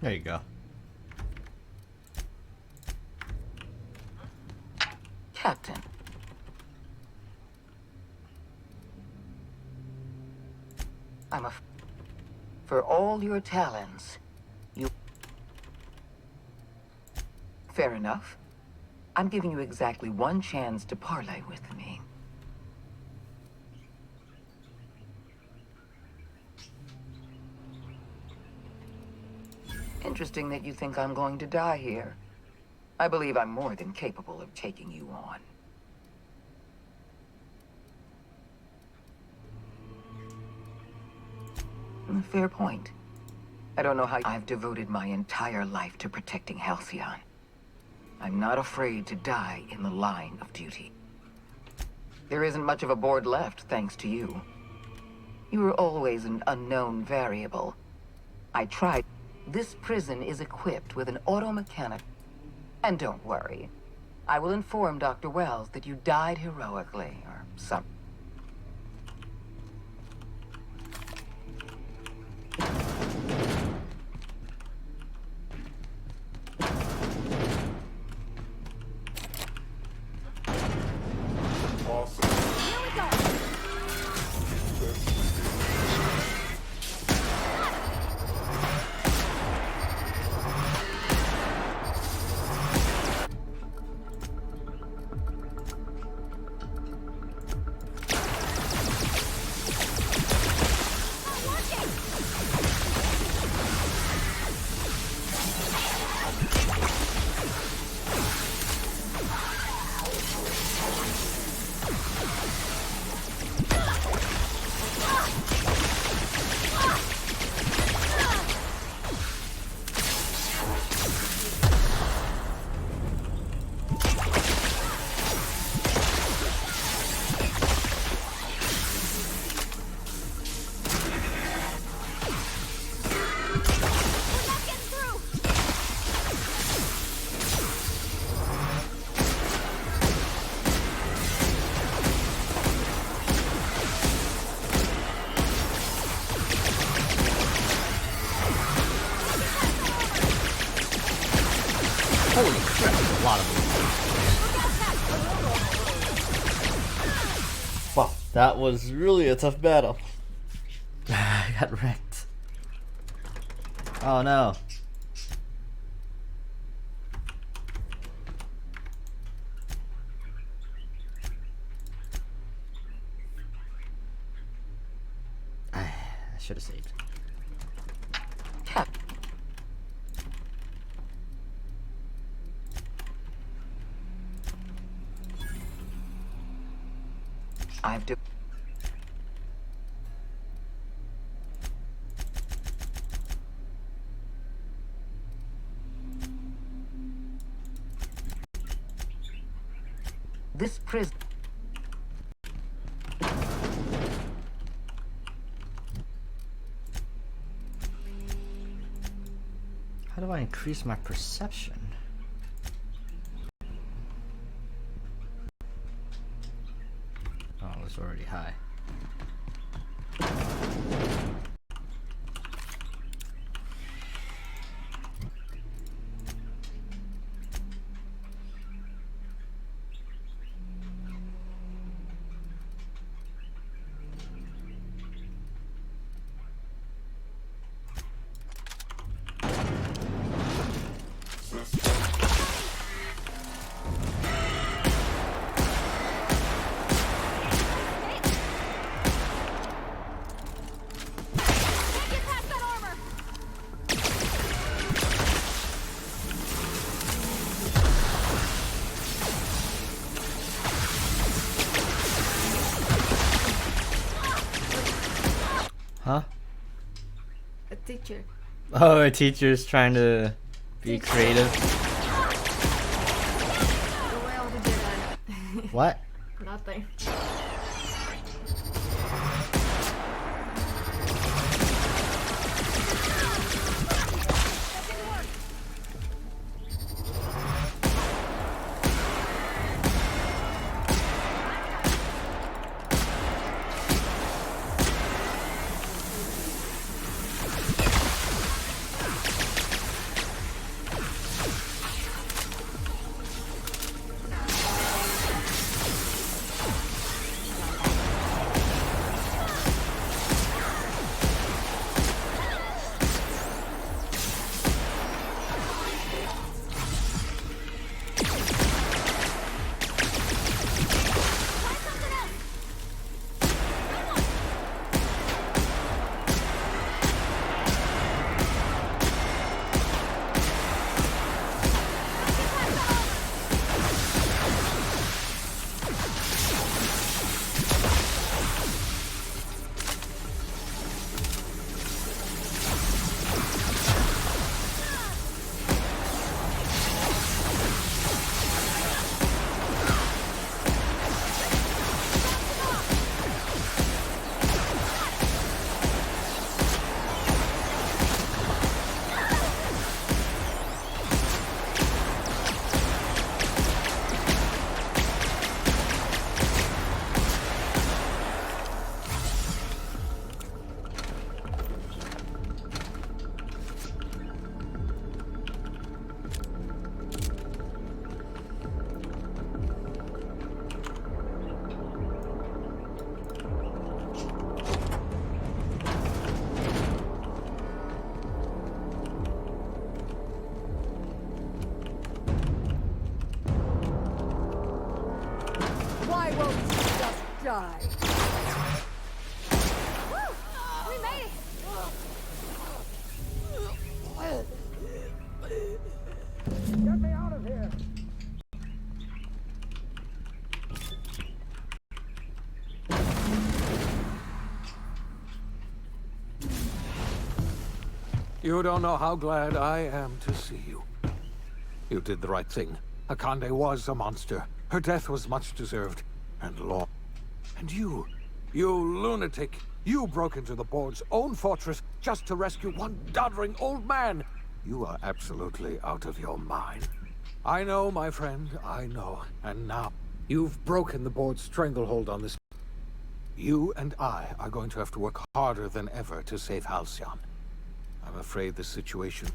There you go. Captain. For all your talents, you... Fair enough. I'm giving you exactly one chance to parley with me. Interesting that you think I'm going to die here. I believe I'm more than capable of taking you on. Fair point. I don't know how I've devoted my entire life to protecting Halcyon. I'm not afraid to die in the line of duty. There isn't much of a board left, thanks to you. You were always an unknown variable. I tried. This prison is equipped with an auto-mechanic. And don't worry. I will inform Dr. Wells that you died heroically, or something. Holy crap, there's a lot of them. Wow, that was really a tough battle. I got wrecked. Oh no. I should have saved. Captain. I've de- This prison. How do I increase my perception? Oh, it's already high. Huh? A teacher. Oh, a teacher's trying to be creative. The way of the Jedi. What? Nothing. Why won't you just die? Woo! We made it! Get me out of here! You don't know how glad I am to see you. You did the right thing. Akande was a monster. Her death was much deserved, and long. And you lunatic, you broke into the board's own fortress just to rescue one doddering old man. You are absolutely out of your mind. I know, my friend, I know. And now, you've broken the board's stranglehold on this. You and I are going to have to work harder than ever to save Halcyon. I'm afraid the situation...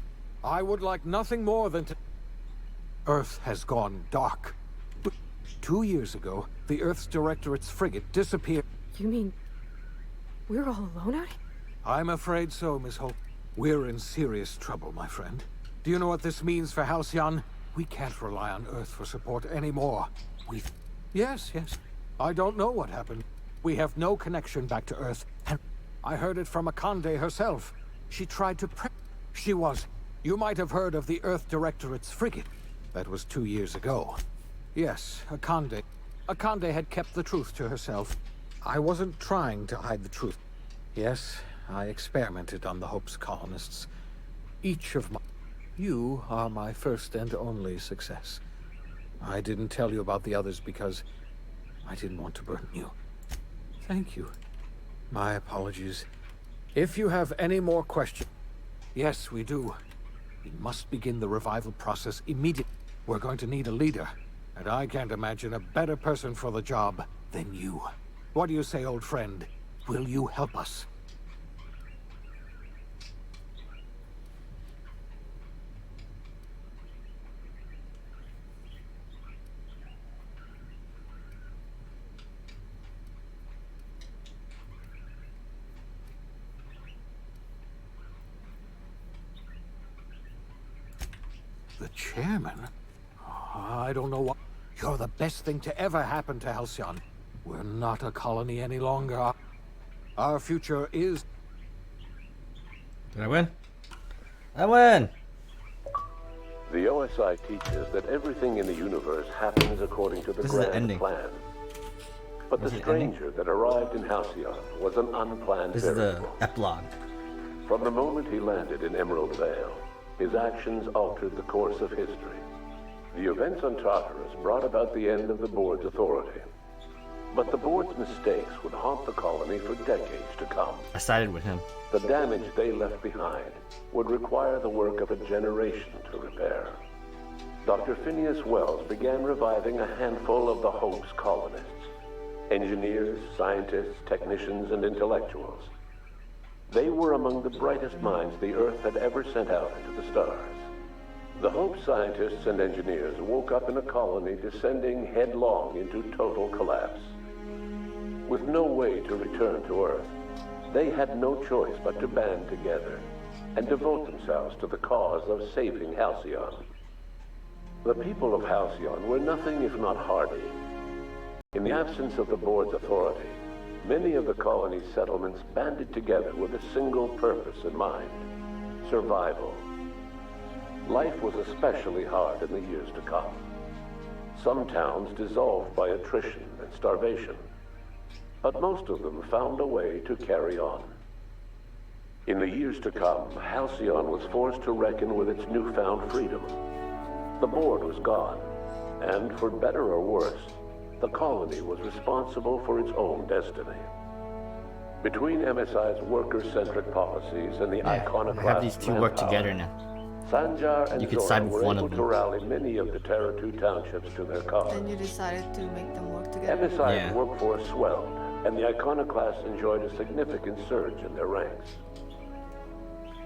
I would like nothing more than to... Earth has gone dark. 2 years ago, the Earth's Directorate's frigate disappeared. You mean we're all alone out here? I'm afraid so, Miss Hope. We're in serious trouble, my friend. Do you know what this means for Halcyon? We can't rely on Earth for support anymore. Yes. I don't know what happened. We have no connection back to Earth, and I heard it from Akande herself. She tried to She was... You might have heard of the Earth Directorate's frigate. That was 2 years ago. Yes, Akande. Akande had kept the truth to herself. I wasn't trying to hide the truth. Yes, I experimented on the Hope's colonists. Each of my... You are my first and only success. I didn't tell you about the others because I didn't want to burden you. Thank you. My apologies. If you have any more questions... Yes, we do. We must begin the revival process immediately. We're going to need a leader, and I can't imagine a better person for the job than you. What do you say, old friend? Will you help us? The chairman? I don't know what... You're the best thing to ever happen to Halcyon. We're not a colony any longer. Our future is... Did I win? I win! The OSI teaches that everything in the universe happens according to the grand plan. But the stranger that arrived in Halcyon was an unplanned This is variable. the epilogue. From the moment he landed in Emerald Vale, his actions altered the course of history. The events on Tartarus brought about the end of the board's authority. But the board's mistakes would haunt the colony for decades to come. I sided with him. The damage they left behind would require the work of a generation to repair. Dr. Phineas Wells began reviving a handful of the Hope's colonists. Engineers, scientists, technicians, and intellectuals. They were among the brightest minds the Earth had ever sent out into the stars. The Hope scientists and engineers woke up in a colony descending headlong into total collapse. With no way to return to Earth, they had no choice but to band together and devote themselves to the cause of saving Halcyon. The people of Halcyon were nothing if not hardy. In the absence of the board's authority, many of the colony's settlements banded together with a single purpose in mind: survival. Life was especially hard in the years to come. Some towns dissolved by attrition and starvation, but most of them found a way to carry on. In the years to come, Halcyon was forced to reckon with its newfound freedom. The board was gone, and for better or worse, the colony was responsible for its own destiny. Between MSI's worker-centric policies and the iconoclast have these two work manpower, together now. Sanjar and You could Zora side with were one able of to them. rally many of the Terra 2 townships to their cause. Then you decided to make them work together. MSI's workforce swelled, and the iconoclasts enjoyed a significant surge in their ranks.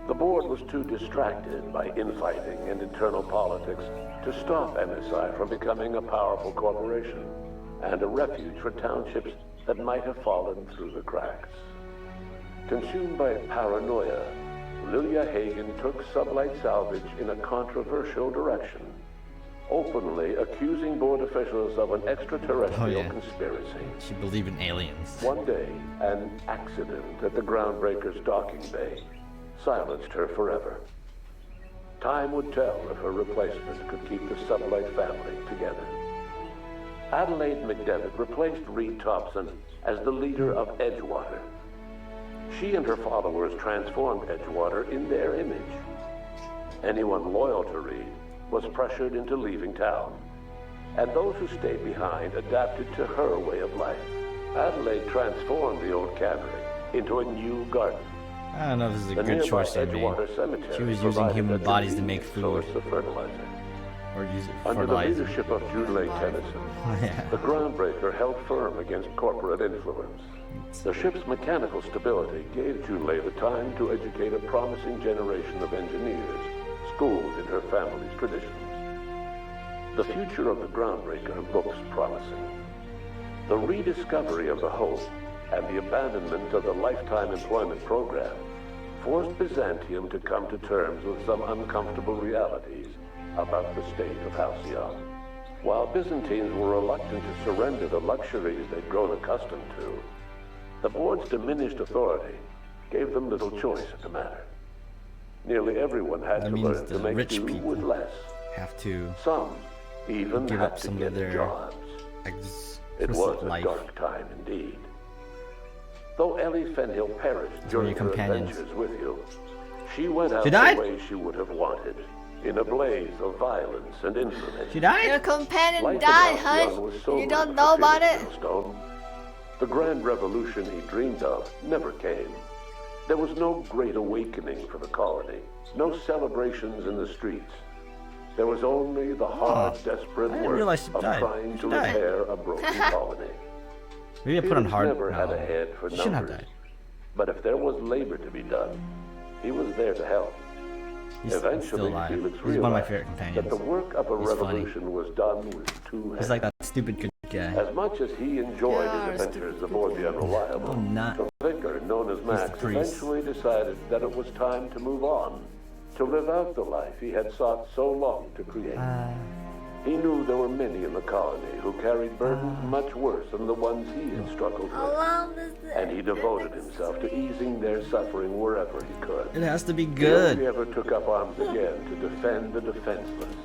The board was too distracted by infighting and internal politics to stop MSI from becoming a powerful corporation and a refuge for townships that might have fallen through the cracks. Consumed by paranoia, Lilia Hagen took Sublight Salvage in a controversial direction, openly accusing board officials of an extraterrestrial conspiracy. She believed in aliens. One day, an accident at the Groundbreaker's docking bay silenced her forever. Time would tell if her replacement could keep the Sublight family together. Adelaide McDevitt replaced Reed Thompson as the leader of Edgewater. She and her followers transformed Edgewater in their image. Anyone loyal to Reed was pressured into leaving town, and those who stayed behind adapted to her way of life. Adelaide transformed the old cannery into a new garden. I don't know if this is a The good nearby choice they made. Edgewater Cemetery She was using provided human a bodies to convenient make food. source of fertilizer. Or use it for Under the fertilizer. leadership of Junlei Tennyson, the Groundbreaker held firm against corporate influence. The ship's mechanical stability gave Junlei the time to educate a promising generation of engineers, schooled in her family's traditions. The future of the Groundbreaker looks promising. The rediscovery of the Hope and the abandonment of the lifetime employment program forced Byzantium to come to terms with some uncomfortable realities about the state of Halcyon. While Byzantines were reluctant to surrender the luxuries they'd grown accustomed to, the board's diminished authority gave them little choice in the matter. Nearly everyone had That to means learn the to make rich do people with less. have to Some even give had up to some get of their jobs. It exquisite was a life. dark time indeed. Though Ellie Fenhill perished during her adventures with you, she went out died? the way she would have wanted, in a blaze of violence and infamy. She died? Your companion Life in died, Halcyon hun. was You sobering don't for know about Felix it? Millstone. The grand revolution he dreamed of never came. There was no great awakening for the colony, no celebrations in the streets. There was only the hard, desperate work of trying to repair a broken colony. Maybe I put on Felix hard. never had No. a head for She shouldn't have numbers. died. But if there was labor to be done, he was there to help. He's still Eventually, alive. Felix He's one of my realized favorite companions. that the work of a He's funny. revolution was done with two hands. He's like that stupid good guy. As much as he enjoyed his adventures aboard the Unreliable, the vicar, known as Max, priest. eventually decided that it was time to move on, to live out the life he had sought so long to create. He knew there were many in the colony who carried burdens much worse than the ones he had struggled with, and he devoted himself to easing their suffering wherever he could. It has to be He good. only ever took up arms again to defend the defenseless.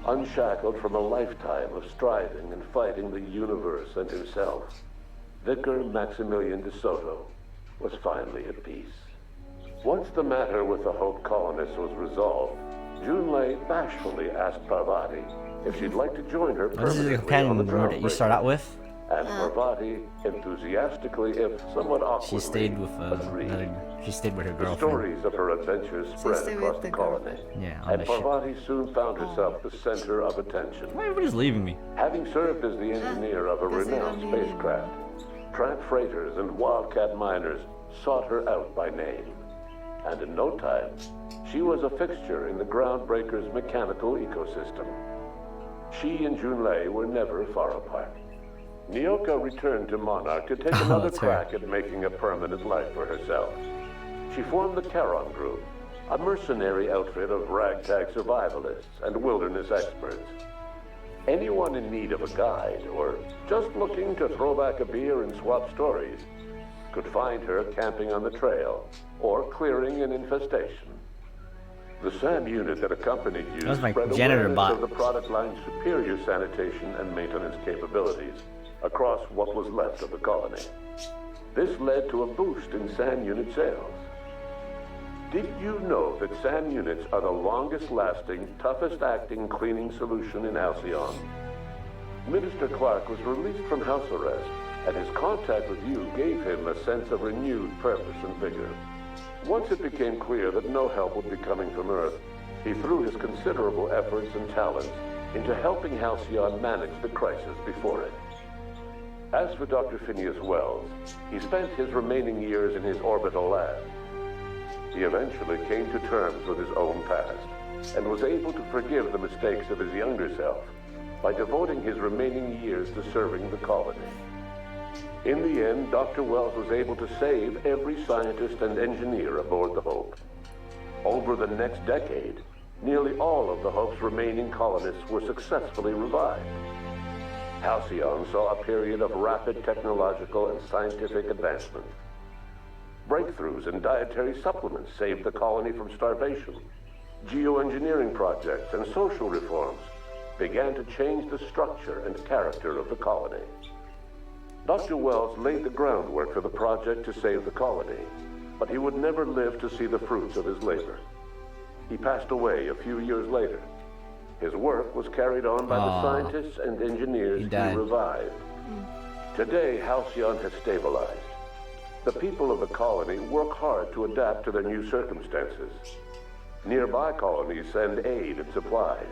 Unshackled from a lifetime of striving and fighting the universe and himself, Vicar Maximilian de Soto was finally at peace. Once the matter with the Hope colonists was resolved, Junlei bashfully asked Parvati if she'd like to join her Oh, this is the permanently companion on the remote that you start out with. And Parvati, enthusiastically, if somewhat awkwardly, She stayed with agreed. she stayed with her The girlfriend. stories of her adventures spread stayed across with the the colony, Yeah, on and the ship. Parvati soon found herself the center of attention. Why everybody's leaving me? Having served as the engineer of a renowned spacecraft, tramp freighters and wildcat miners sought her out by name. And in no time, she was a fixture in the groundbreaker's mechanical ecosystem. She and Junlei were never far apart. Nyoka returned to Monarch to take another that's her. crack at making a permanent life for herself. She formed the Charon Group, a mercenary outfit of ragtag survivalists and wilderness experts. Anyone in need of a guide or just looking to throw back a beer and swap stories could find her camping on the trail or clearing an infestation. The SAM unit that accompanied you That was my spread janitor awareness bot. of the product line's superior sanitation and maintenance capabilities across what was left of the colony. This led to a boost in SAM unit sales. Did you know that SAM units are the longest-lasting, toughest-acting cleaning solution in Halcyon? Minister Clark was released from house arrest, and his contact with you gave him a sense of renewed purpose and vigor. Once it became clear that no help would be coming from Earth, he threw his considerable efforts and talents into helping Halcyon manage the crisis before it. As for Dr. Phineas Wells, he spent his remaining years in his orbital lab. He eventually came to terms with his own past, and was able to forgive the mistakes of his younger self by devoting his remaining years to serving the colony. In the end, Dr. Wells was able to save every scientist and engineer aboard the Hope. Over the next decade, nearly all of the Hope's remaining colonists were successfully revived. Halcyon saw a period of rapid technological and scientific advancement. Breakthroughs in dietary supplements saved the colony from starvation. Geoengineering projects and social reforms began to change the structure and character of the colony. Dr. Wells laid the groundwork for the project to save the colony, but he would never live to see the fruits of his labor. He passed away a few years later. His work was carried on by the scientists and engineers he revived. Today, Halcyon has stabilized. The people of the colony work hard to adapt to their new circumstances. Nearby colonies send aid and supplies.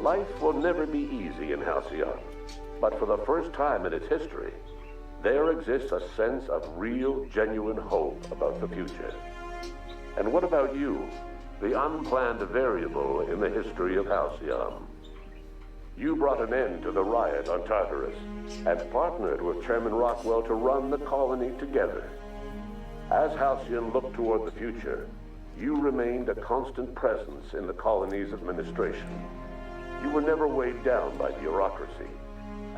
Life will never be easy in Halcyon, but for the first time in its history, there exists a sense of real, genuine hope about the future. And what about you, the unplanned variable in the history of Halcyon? You brought an end to the riot on Tartarus and partnered with Chairman Rockwell to run the colony together. As Halcyon looked toward the future, you remained a constant presence in the colony's administration. You were never weighed down by bureaucracy,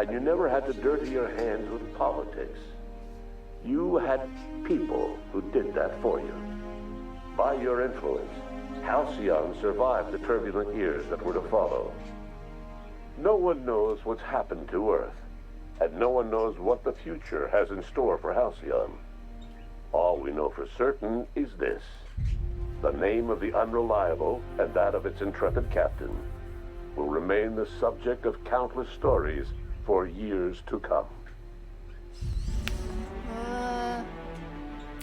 and you never had to dirty your hands with politics. You had people who did that for you. By your influence, Halcyon survived the turbulent years that were to follow. No one knows what's happened to Earth, and no one knows what the future has in store for Halcyon. All we know for certain is this: the name of the Unreliable and that of its intrepid captain will remain the subject of countless stories for years to come.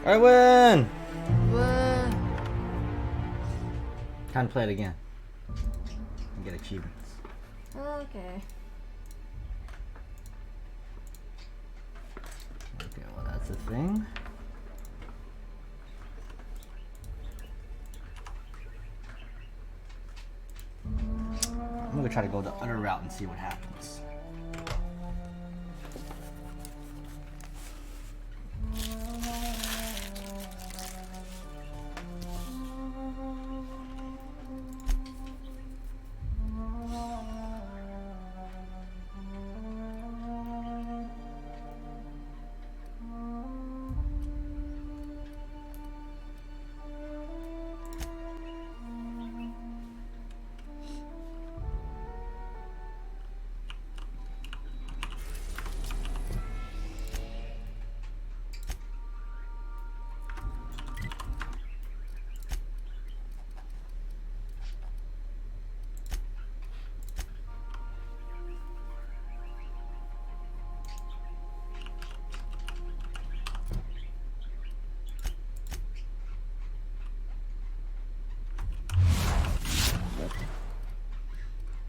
I win! What? Time to play it again. And get achievements. Okay. Okay, well that's a thing. I'm gonna try to go the other route and see what happens.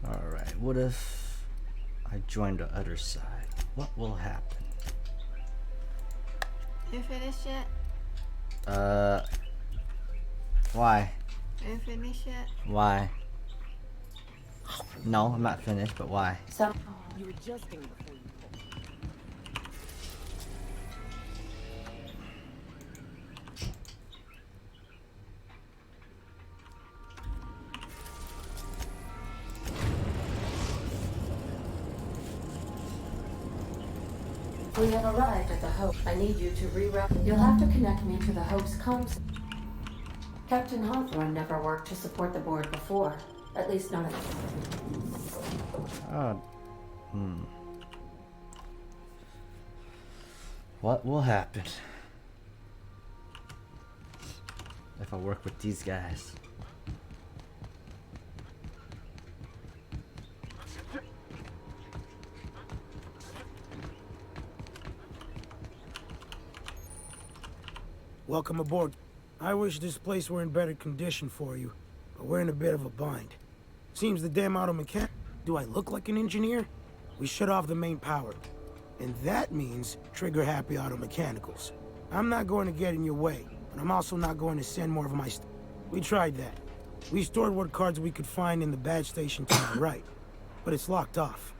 Alright, what if I join the other side? What will happen? You finished yet? Why? You finished yet? Why? No, I'm not finished, but why? You adjusting before you pull. We have arrived at the Hope. I need you to reroute. You'll have to connect me to the Hope's comms. Captain Hawthorne never worked to support the board before. At least not. What will happen if I work with these guys? Welcome aboard. I wish this place were in better condition for you, but we're in a bit of a bind. Seems the damn auto mechanic. Do I look like an engineer? We shut off the main power, and that means trigger-happy auto mechanicals. I'm not going to get in your way, but I'm also not going to send more of my stuff. We tried that. We stored what cards we could find in the badge station to my right, but it's locked off.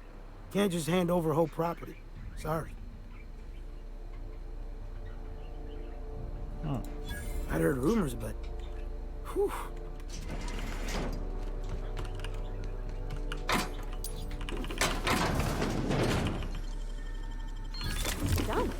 Can't just hand over whole property. Sorry. I'd heard rumors, but... Whew. Done.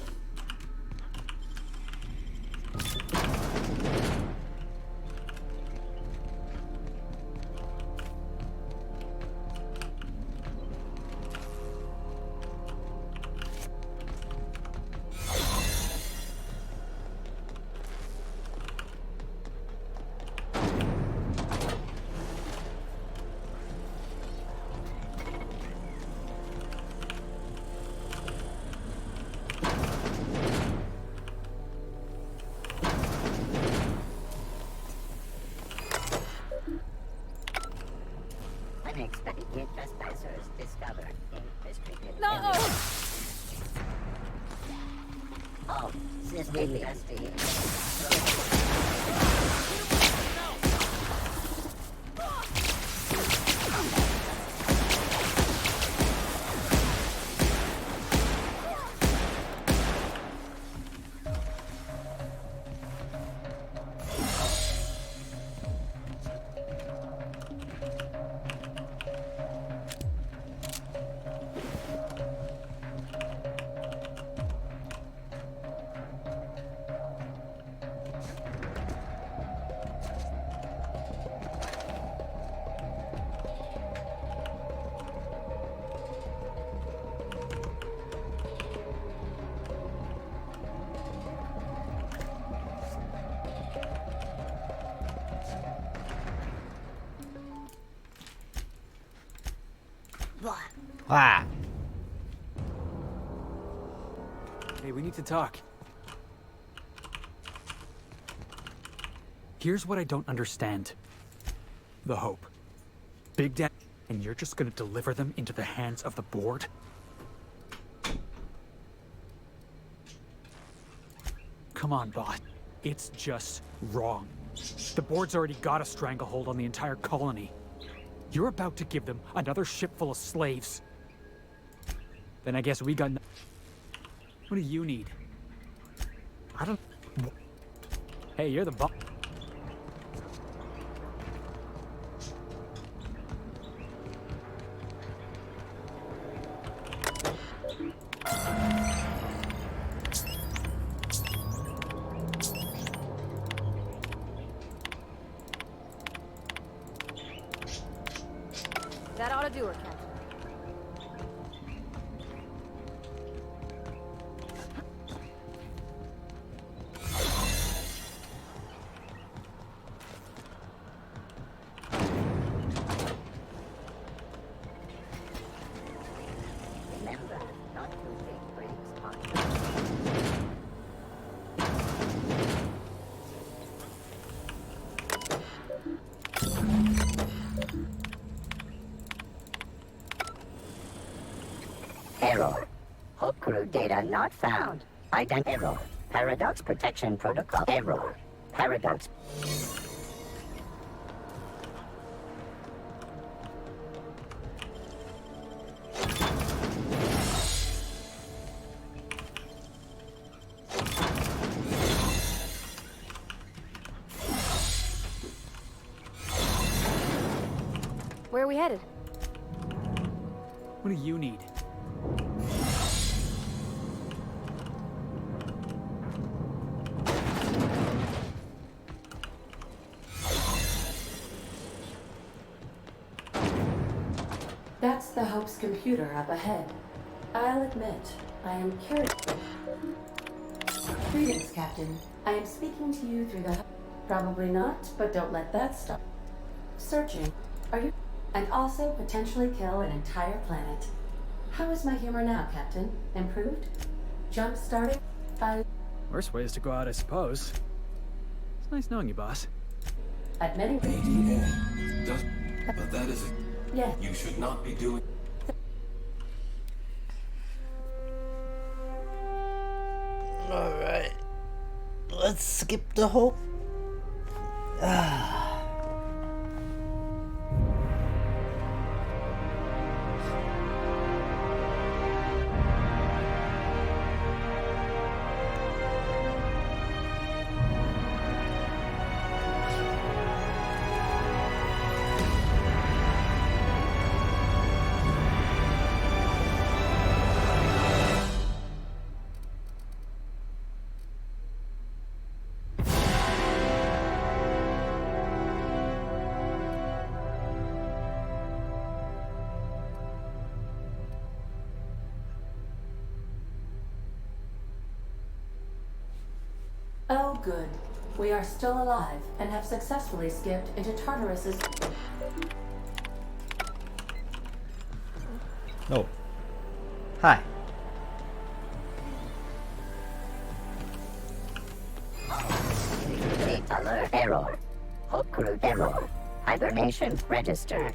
Unexpected trespassers discovered in restricted No! area. Oh, this will investigate. Ah. Hey, we need to talk. Here's what I don't understand. The Hope. Big Dad, and you're just gonna deliver them into the hands of the board? Come on, boss. It's just wrong. The board's already got a stranglehold on the entire colony. You're about to give them another ship full of slaves. Then I guess we got What do you need? I don't... Hey, you're the boss. That ought to do her, Captain. Remember, not too big brings hot. Error. Hope crew data not found. Error. Paradox protection protocol. Error. Paradox. Where are we headed? What do you need? That's the Hope's computer up ahead. I'll admit, I am curious. Greetings, Captain. I am speaking to you through the... Probably not, but don't let that stop. Searching. Are you... And also potentially kill an entire planet. How is my humor now, Captain? Improved? Jump started? Worst ways to go out, I suppose. It's nice knowing you, boss. Admitting... But that is Yes. You should not be doing. Alright. Let's skip the Hope. Oh, good. We are still alive and have successfully skipped into Tartarus's... Oh. Hi. Alert. Error. Hope crew error. Hibernation registered.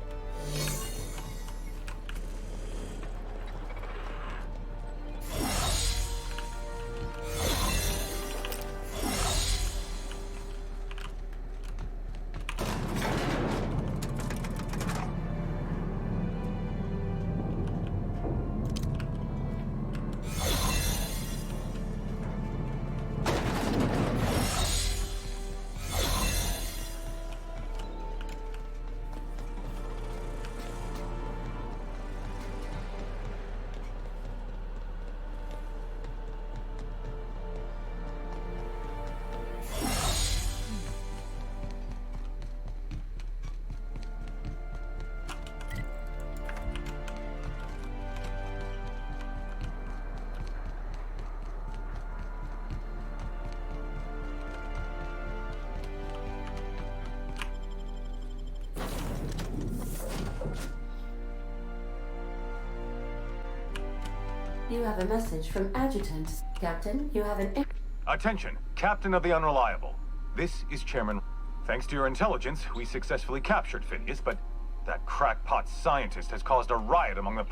You have a message from Adjutant. Captain, you have an... Attention, Captain of the Unreliable. This is Chairman. Thanks to your intelligence, we successfully captured Phineas, but that crackpot scientist has caused a riot among the...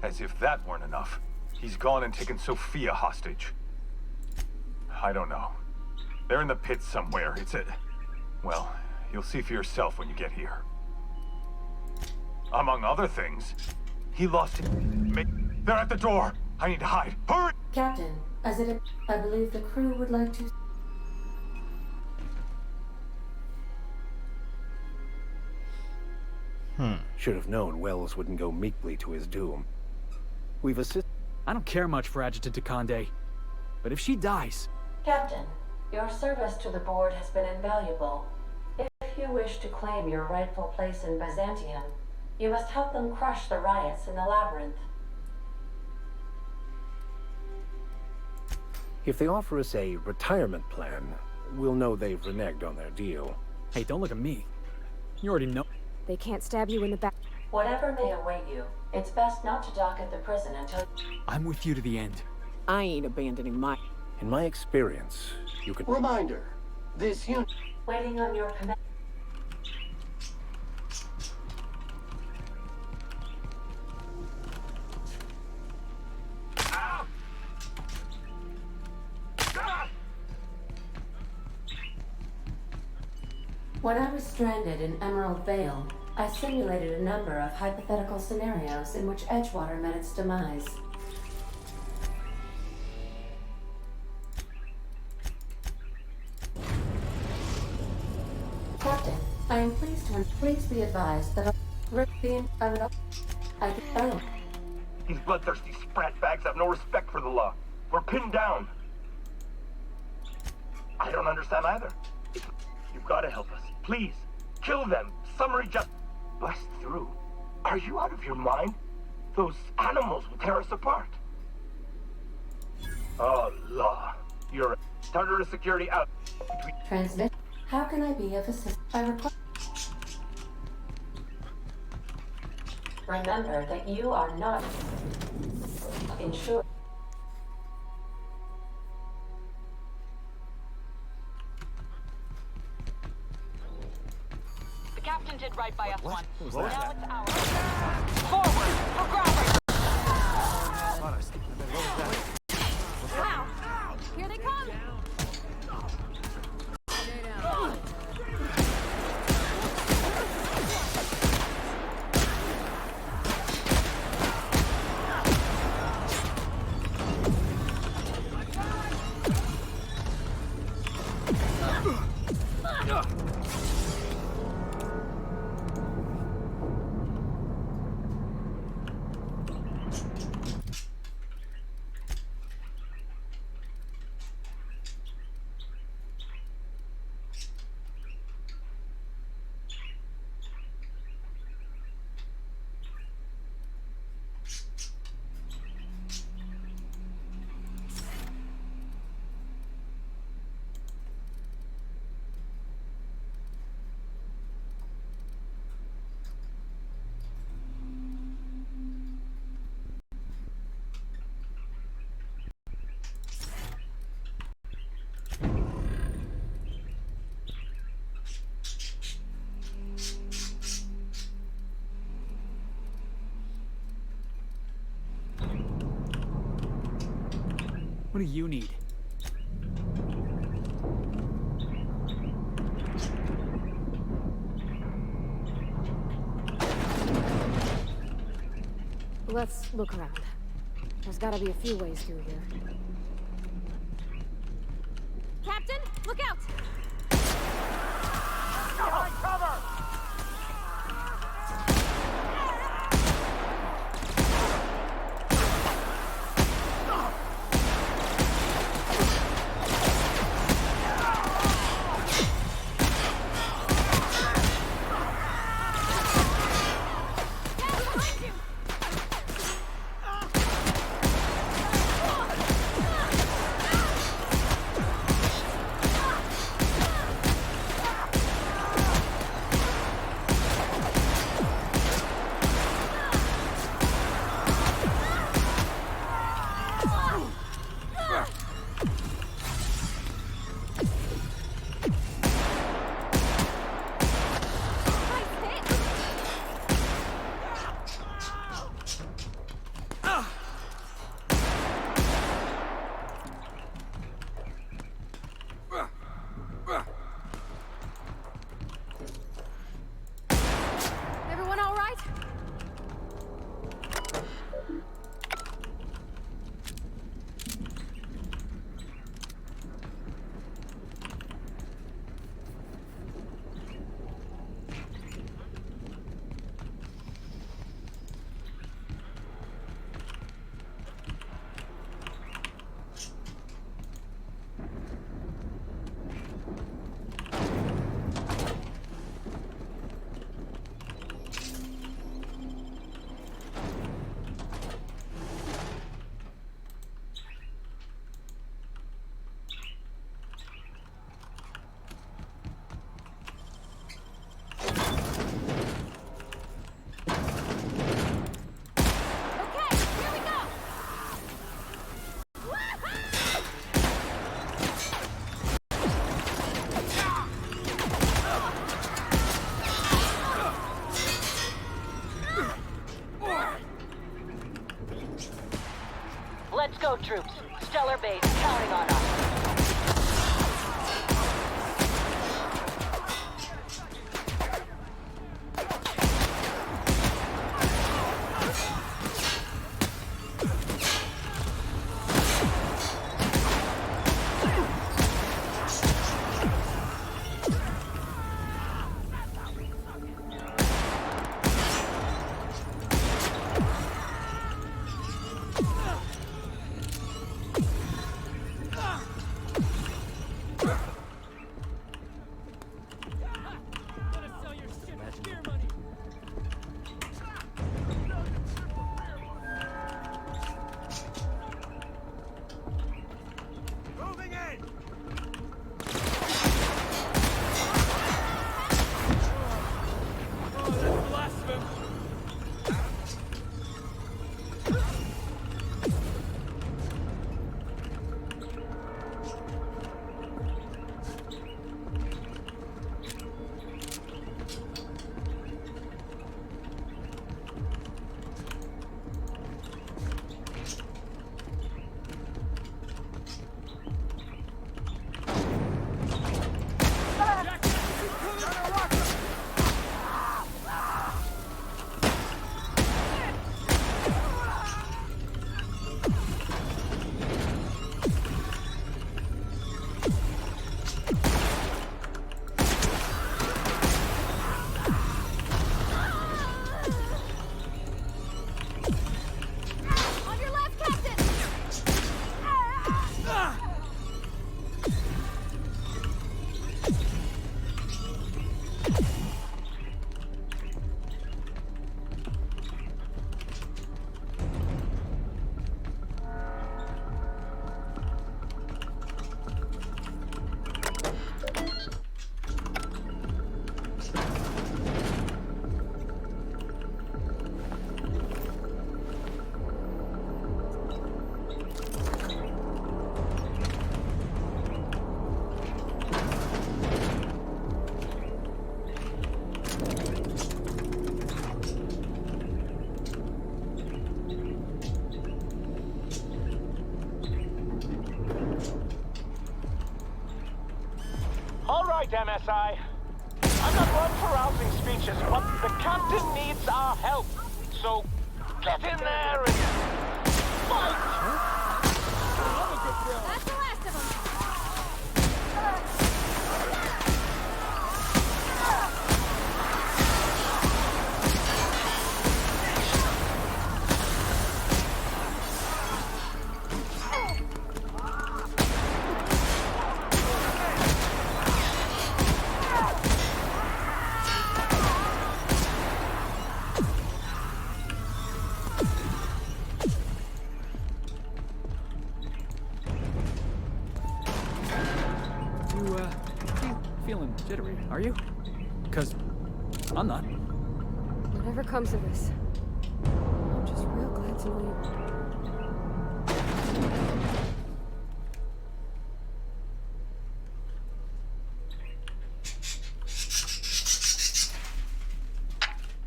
As if that weren't enough. He's gone and taken Sophia hostage. I don't know. They're in the pits somewhere. It's a... Well, you'll see for yourself when you get here. Among other things, he lost... They're at the door! I need to hide. Hurry! Captain, I believe the crew would like to... Should have known Wells wouldn't go meekly to his doom. We've assisted... I don't care much for Adjutant Takande, but if she dies... Captain, your service to the board has been invaluable. If you wish to claim your rightful place in Byzantium, you must help them crush the riots in the labyrinth. If they offer us a retirement plan, we'll know they've reneged on their deal. Hey, don't look at me. You already know. They can't stab you in the back. Whatever may await you, it's best not to dock at the prison until... I'm with you to the end. I ain't abandoning my... In my experience, you could... Reminder, this unit... Waiting on your command... When I was stranded in Emerald Vale, I simulated a number of hypothetical scenarios in which Edgewater met its demise. Captain, I am pleased to... Please be advised that These bloodthirsty sprat bags have no respect for the law. We're pinned down. I don't understand either. You've got to help us. Please, kill them. Summary just... Bust through. Are you out of your mind? Those animals will tear us apart. Oh, law. You're... Tartarus security out. Transmit. How can I be of assistance? I require... Remember that you are not insured. The captain did right by us once. Now it's ours. Forward! For grabbers! Wow! Here they come! What do you need? Let's look around. There's gotta be a few ways through here. Captain, look out! Behind cover! Let's go, troops. Stellar Base counting on us. right, MSI. I'm not one for rousing speeches, but the captain needs our help. So, get in there and fight! That's the last of them. Feeling jittery, are you? Because I'm not. Whatever comes of this, I'm just real glad to know you.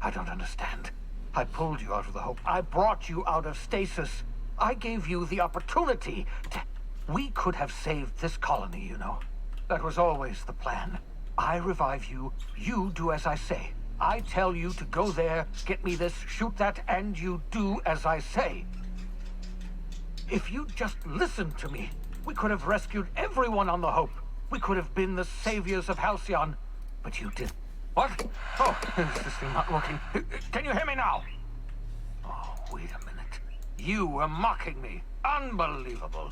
I don't understand. I pulled you out of the Hope. I brought you out of stasis. I gave you the opportunity to... We could have saved this colony, you know. That was always the plan. I revive you, you do as I say. I tell you to go there, get me this, shoot that, and you do as I say. If you just listened to me, we could have rescued everyone on the Hope. We could have been the saviors of Halcyon. But you didn't. What? Oh, is this thing not working? Can you hear me now? Oh, wait a minute. You were mocking me. Unbelievable.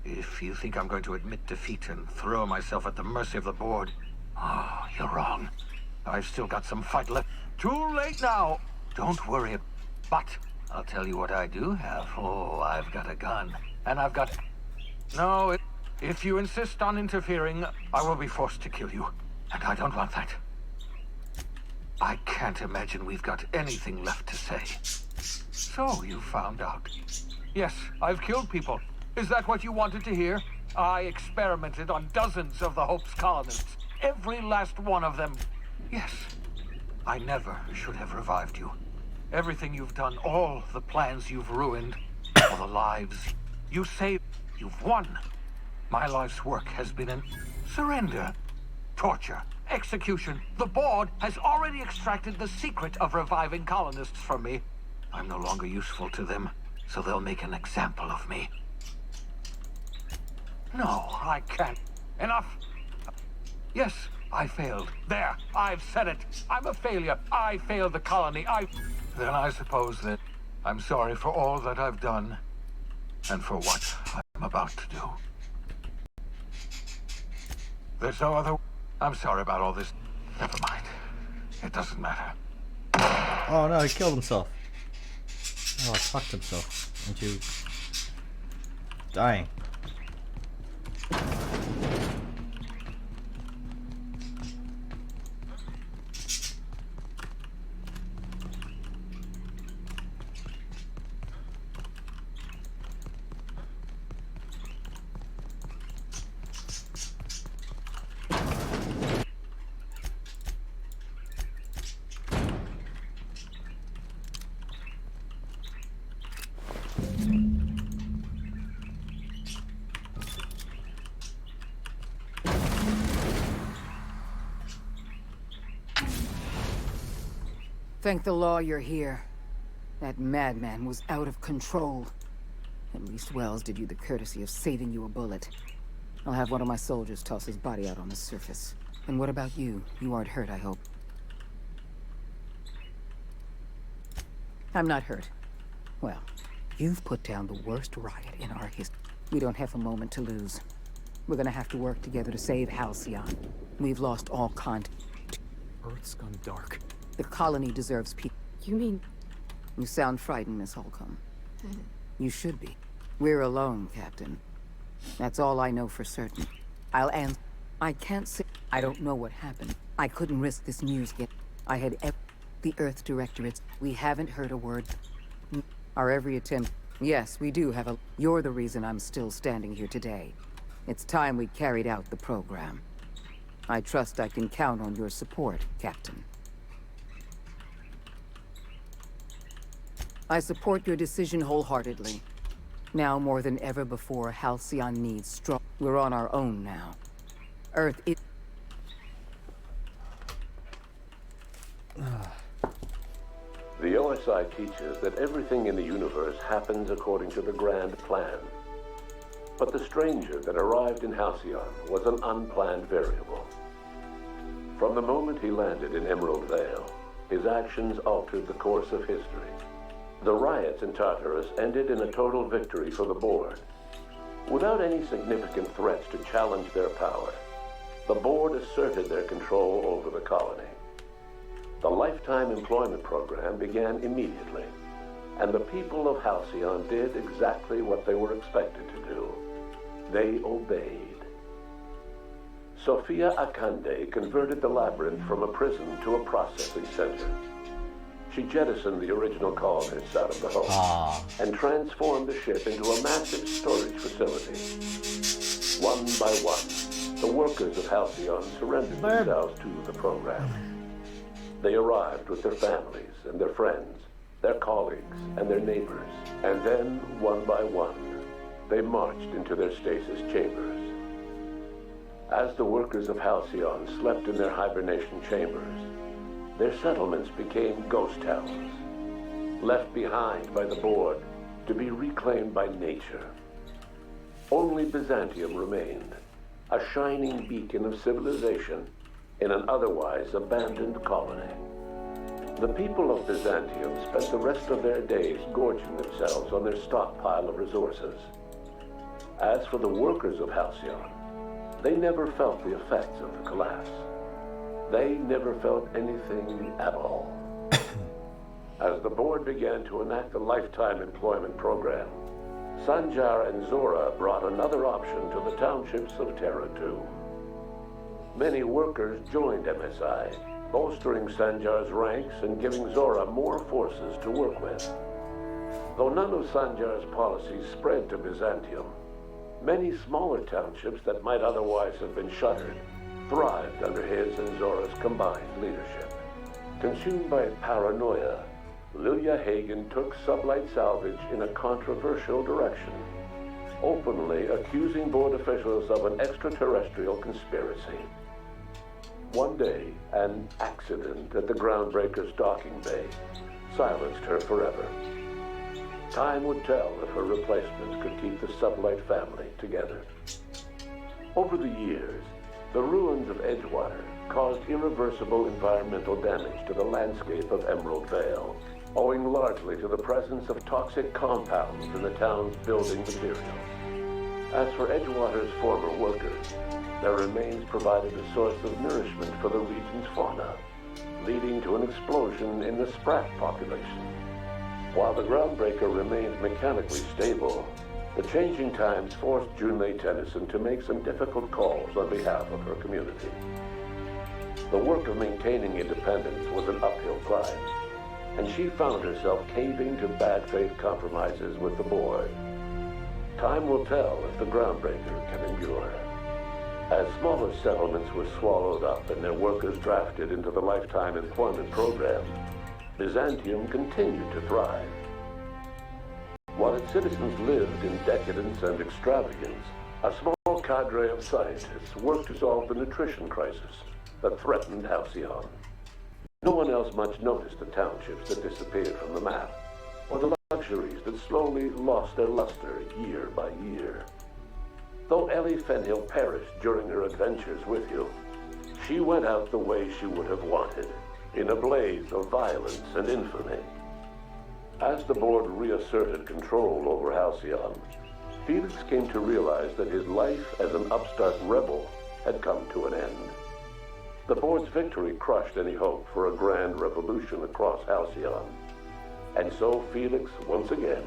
If you think I'm going to admit defeat and throw myself at the mercy of the board, oh, you're wrong. I've still got some fight left. Too late now. Don't worry. But I'll tell you what I do have. Oh, I've got a gun. And I've got... No, if you insist on interfering, I will be forced to kill you. And I don't want that. I can't imagine we've got anything left to say. So you found out. Yes, I've killed people. Is that what you wanted to hear? I experimented on dozens of the Hope's colonists. Every last one of them. Yes, I never should have revived you. Everything you've done, all the plans you've ruined, for the lives you saved. You've won. My life's work has been an surrender, torture, execution. The board has already extracted the secret of reviving colonists from me. I'm no longer useful to them, so they'll make an example of me. No, I can't. Enough. Yes, I failed. There, I've said it. I'm a failure. I failed the colony. Then I suppose that I'm sorry for all that I've done, and for what I'm about to do. There's no other... I'm sorry about all this. Never mind. It doesn't matter. Oh no, he killed himself. Oh, fucked himself into dying. Thank the law you're here. That madman was out of control. At least Wells did you the courtesy of saving you a bullet. I'll have one of my soldiers toss his body out on the surface. And what about you? You aren't hurt, I hope. I'm not hurt. Well, you've put down the worst riot in our history. We don't have a moment to lose. We're gonna have to work together to save Halcyon. We've lost all contact. Earth's gone dark. The colony deserves peace. You mean... You sound frightened, Miss Holcomb. You should be. We're alone, Captain. That's all I know for certain. I'll answer. I can't say... I don't know what happened. I couldn't risk this news yet. I had the Earth Directorates. We haven't heard a word. Our every attempt... Yes, we do have a... You're the reason I'm still standing here today. It's time we carried out the program. I trust I can count on your support, Captain. I support your decision wholeheartedly. Now more than ever before, Halcyon needs strong... We're on our own now. Earth is... The OSI teaches that everything in the universe happens according to the grand plan. But the stranger that arrived in Halcyon was an unplanned variable. From the moment he landed in Emerald Vale, his actions altered the course of history. The riots in Tartarus ended in a total victory for the board. Without any significant threats to challenge their power, the board asserted their control over the colony. The lifetime employment program began immediately, and the people of Halcyon did exactly what they were expected to do. They obeyed. Sophia Akande converted the labyrinth from a prison to a processing center. She jettisoned the original colonists out of the home and transformed the ship into a massive storage facility. One by one, the workers of Halcyon surrendered themselves to the program. They arrived with their families and their friends, their colleagues and their neighbors, and then, one by one, they marched into their stasis chambers. As the workers of Halcyon slept in their hibernation chambers, their settlements became ghost towns, left behind by the board to be reclaimed by nature. Only Byzantium remained, a shining beacon of civilization in an otherwise abandoned colony. The people of Byzantium spent the rest of their days gorging themselves on their stockpile of resources. As for the workers of Halcyon, they never felt the effects of the collapse. They never felt anything at all. As the board began to enact the lifetime employment program, Sanjar and Zora brought another option to the townships of Terra 2. Many workers joined MSI, bolstering Sanjar's ranks and giving Zora more forces to work with. Though none of Sanjar's policies spread to Byzantium, many smaller townships that might otherwise have been shuttered thrived under his and Zora's combined leadership. Consumed by paranoia, Lilia Hagen took sublight salvage in a controversial direction, openly accusing board officials of an extraterrestrial conspiracy. One day, an accident at the Groundbreaker's docking bay silenced her forever. Time would tell if her replacement could keep the sublight family together. Over the years, the ruins of Edgewater caused irreversible environmental damage to the landscape of Emerald Vale, owing largely to the presence of toxic compounds in the town's building materials. As for Edgewater's former workers, their remains provided a source of nourishment for the region's fauna, leading to an explosion in the sprat population. While the Groundbreaker remained mechanically stable, the changing times forced Junlei Tennyson to make some difficult calls on behalf of her community. The work of maintaining independence was an uphill climb, and she found herself caving to bad faith compromises with the board. Time will tell if the Groundbreaker can endure. As smaller settlements were swallowed up and their workers drafted into the lifetime employment program, Byzantium continued to thrive. While its citizens lived in decadence and extravagance, a small cadre of scientists worked to solve the nutrition crisis that threatened Halcyon. No one else much noticed the townships that disappeared from the map, or the luxuries that slowly lost their luster year by year. Though Ellie Fenhill perished during her adventures with you, she went out the way she would have wanted, in a blaze of violence and infamy. As the board reasserted control over Halcyon, Felix came to realize that his life as an upstart rebel had come to an end. The board's victory crushed any hope for a grand revolution across Halcyon, and so Felix, once again,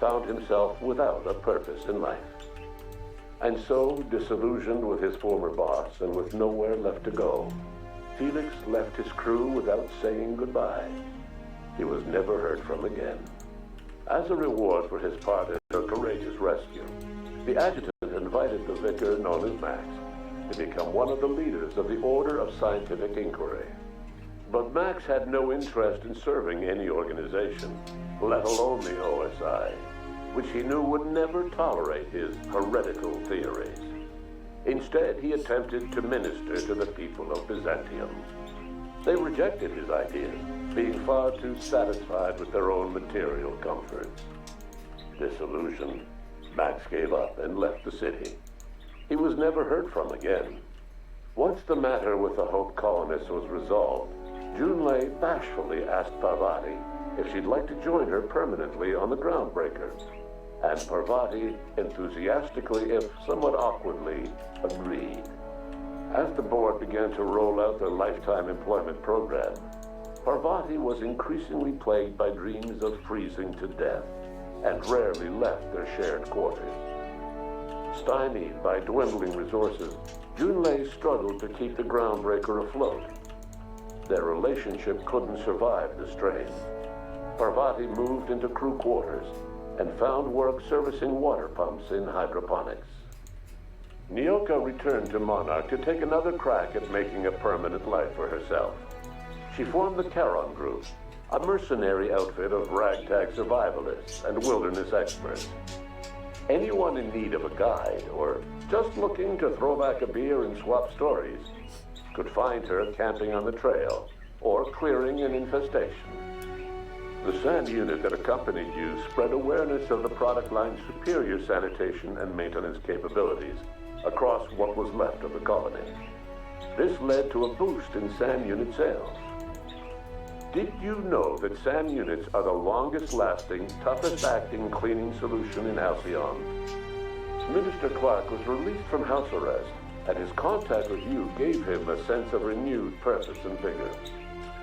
found himself without a purpose in life. And so, disillusioned with his former boss and with nowhere left to go, Felix left his crew without saying goodbye. He was never heard from again. As a reward for his part in her courageous rescue, the adjutant invited the vicar known as Max to become one of the leaders of the Order of Scientific Inquiry. But Max had no interest in serving any organization, let alone the OSI, which he knew would never tolerate his heretical theories. Instead, he attempted to minister to the people of Byzantium. They rejected his ideas, being far too satisfied with their own material comforts. Disillusioned, Max gave up and left the city. He was never heard from again. Once the matter with the Hope colonists was resolved, Junlei bashfully asked Parvati if she'd like to join her permanently on the Groundbreaker. And Parvati enthusiastically, if somewhat awkwardly, agreed. As the board began to roll out their lifetime employment program, Parvati was increasingly plagued by dreams of freezing to death, and rarely left their shared quarters. Stymied by dwindling resources, Junlei struggled to keep the Groundbreaker afloat. Their relationship couldn't survive the strain. Parvati moved into crew quarters and found work servicing water pumps in hydroponics. Nyoka returned to Monarch to take another crack at making a permanent life for herself. She formed the Charon Group, a mercenary outfit of ragtag survivalists and wilderness experts. Anyone in need of a guide, or just looking to throw back a beer and swap stories, could find her camping on the trail, or clearing an infestation. The sand unit that accompanied you spread awareness of the product line's superior sanitation and maintenance capabilities across what was left of the colony. This led to a boost in sand unit sales. Did you know that sand units are the longest-lasting, toughest-acting cleaning solution in Halcyon? Minister Clark was released from house arrest, and his contact with you gave him a sense of renewed purpose and vigor.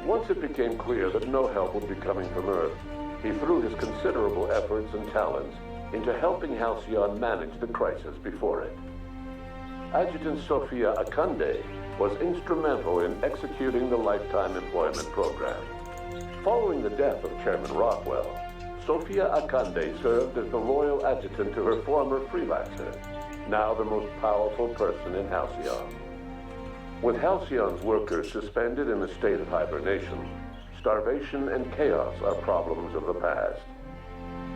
Once it became clear that no help would be coming from Earth, he threw his considerable efforts and talents into helping Halcyon manage the crisis before it. Adjutant Sophia Akande was instrumental in executing the lifetime employment program. Following the death of Chairman Rockwell, Sophia Akande served as the loyal adjutant to her former freelancer, now the most powerful person in Halcyon. With Halcyon's workers suspended in a state of hibernation, starvation and chaos are problems of the past.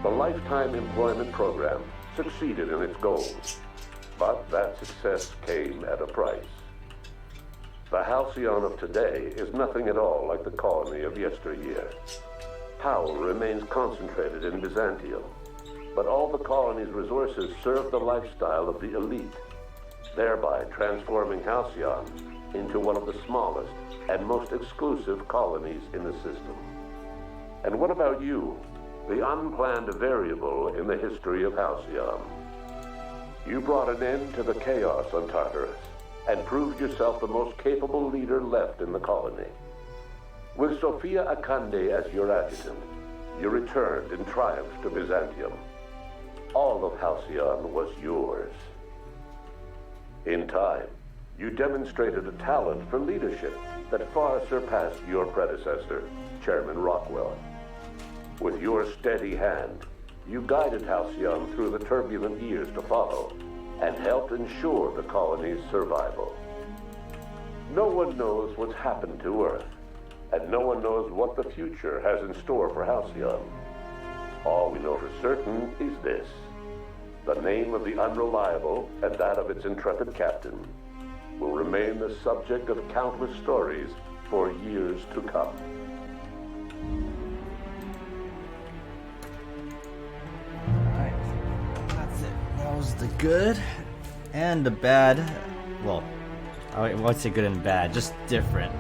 The Lifetime Employment Program succeeded in its goals, but that success came at a price. The Halcyon of today is nothing at all like the colony of yesteryear. Power remains concentrated in Byzantium, but all the colony's resources serve the lifestyle of the elite, thereby transforming Halcyon into one of the smallest and most exclusive colonies in the system. And what about you, the unplanned variable in the history of Halcyon? You brought an end to the chaos on Tartarus and proved yourself the most capable leader left in the colony. With Sophia Akande as your adjutant, you returned in triumph to Byzantium. All of Halcyon was yours. In time, you demonstrated a talent for leadership that far surpassed your predecessor, Chairman Rockwell. With your steady hand, you guided Halcyon through the turbulent years to follow and helped ensure the colony's survival. No one knows what's happened to Earth, and no one knows what the future has in store for Halcyon. All we know for certain is this: the name of the Unreliable and that of its intrepid captain will remain the subject of countless stories for years to come. Alright, that's it. That was the good and the bad. Well, I won't say good and bad, just different.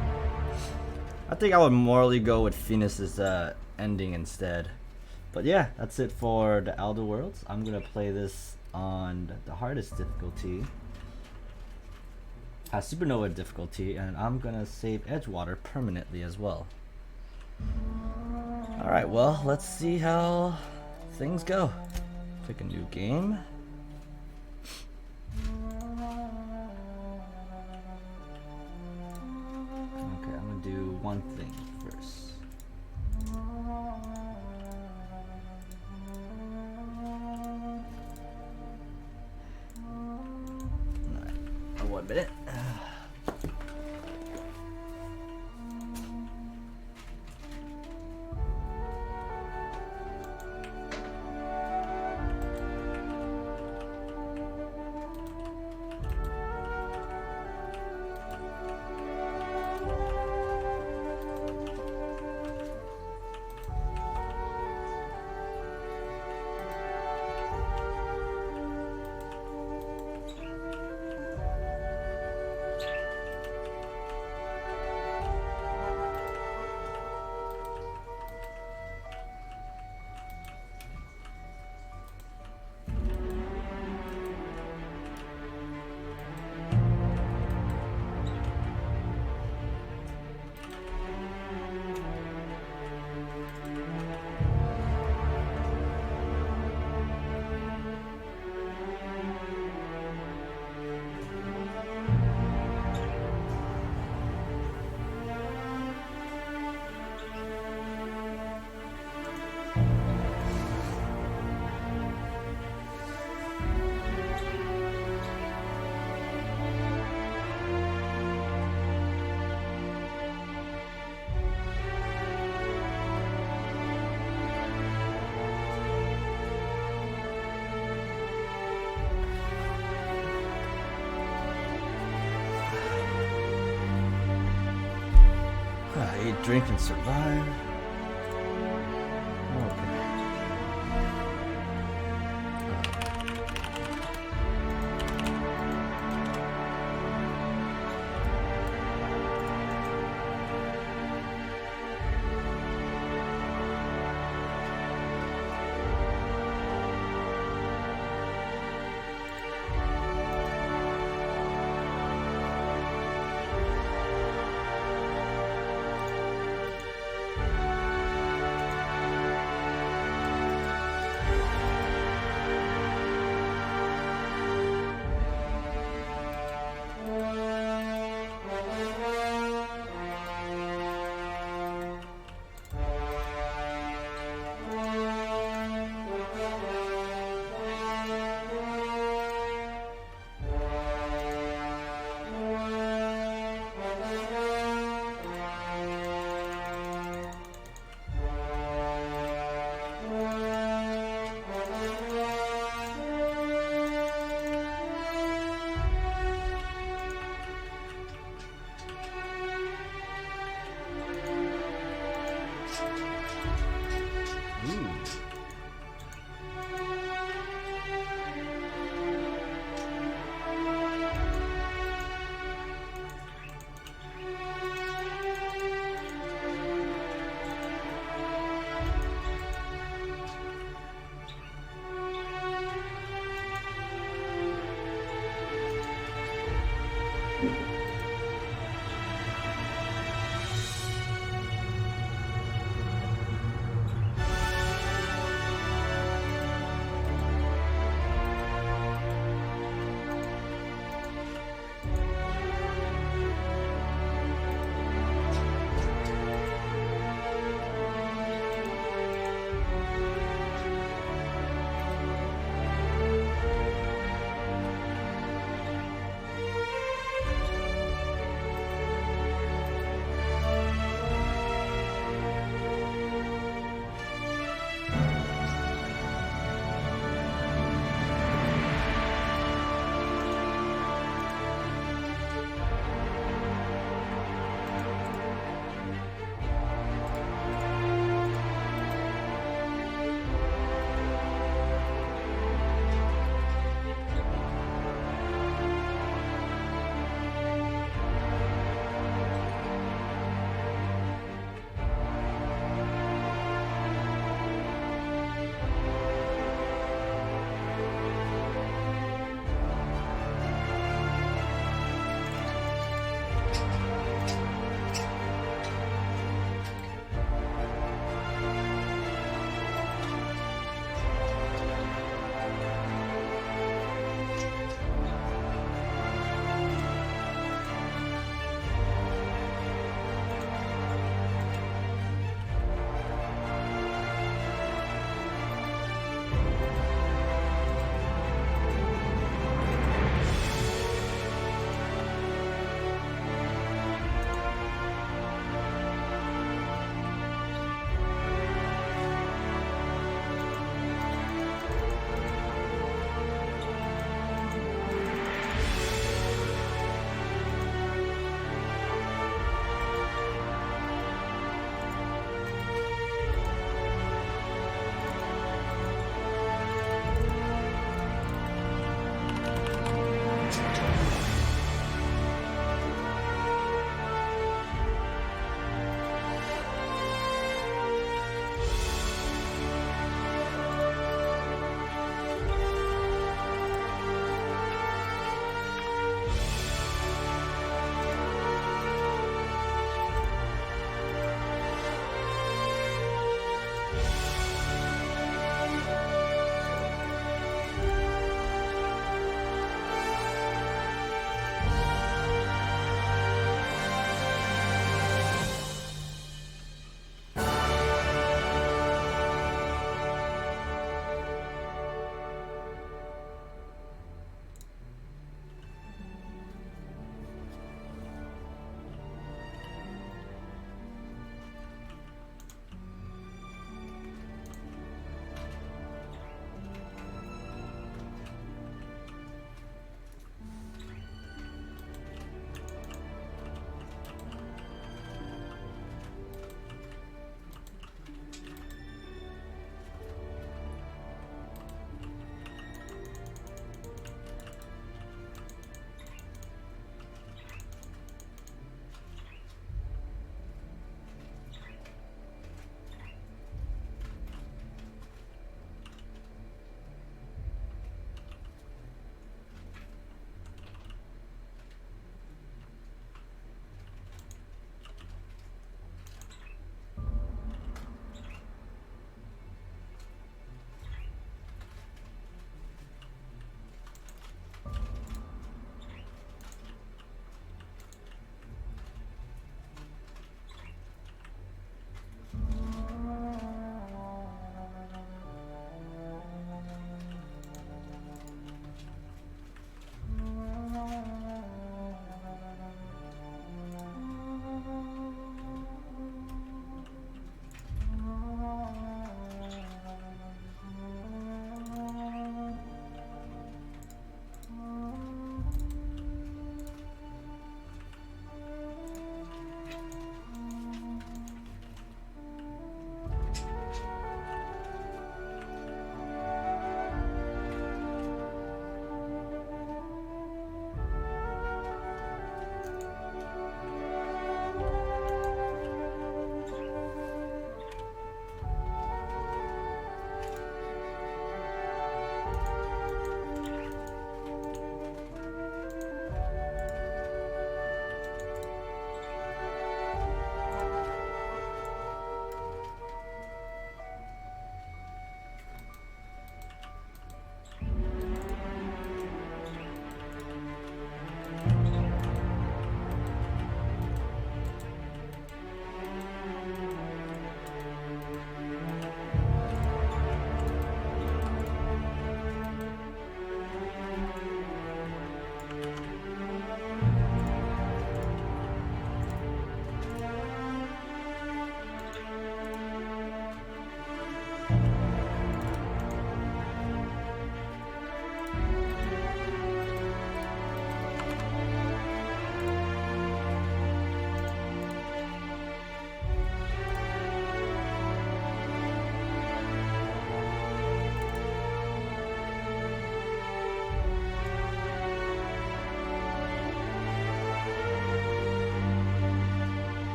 I think I would morally go with Phoenix's ending instead. But yeah, that's it for the Outer Worlds. I'm gonna play this on the hardest difficulty, has Supernova difficulty, and I'm gonna save Edgewater permanently as well. Alright, well, let's see how things go. Pick a new game. Okay, I'm gonna do one thing first. Alright, 1 minute. Eat, drink, and survive. Okay.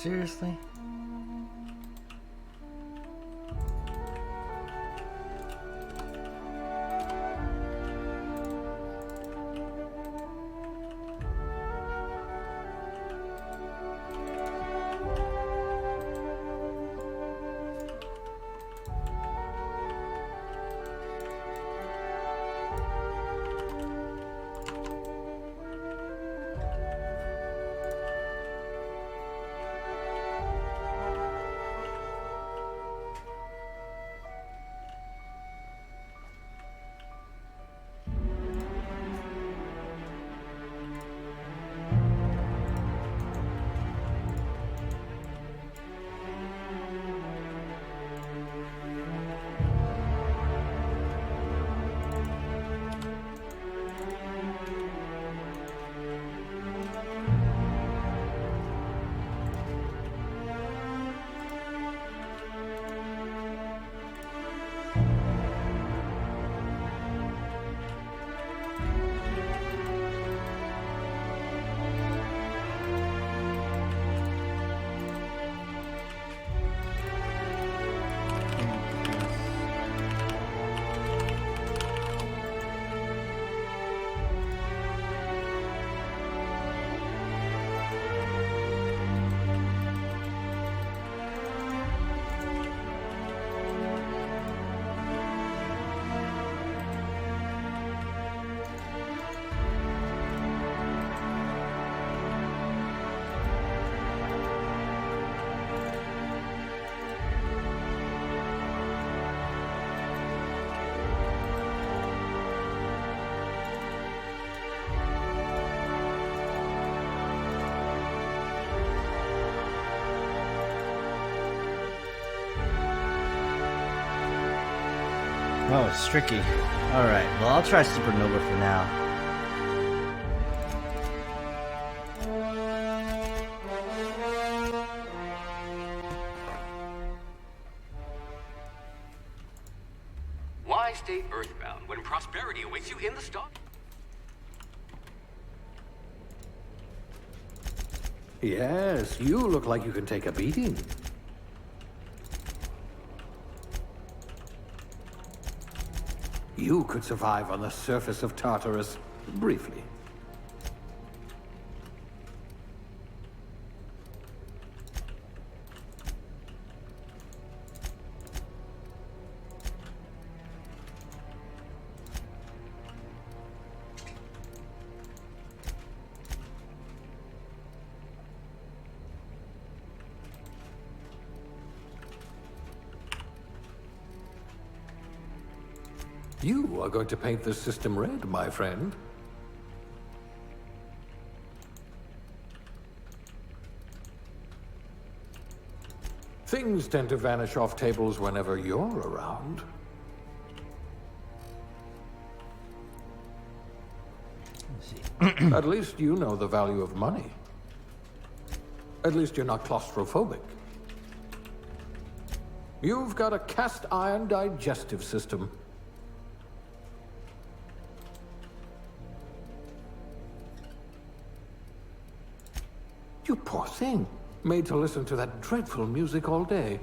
Seriously? Oh, it's tricky. Alright, well, I'll try Supernova for now. Why stay earthbound when prosperity awaits you in the star? Yes, you look like you can take a beating. You could survive on the surface of Tartarus, briefly. You are going to paint this system red, my friend. Things tend to vanish off tables whenever you're around. At least you know the value of money. At least you're not claustrophobic. You've got a cast iron digestive system. You poor thing. Made to listen to that dreadful music all day.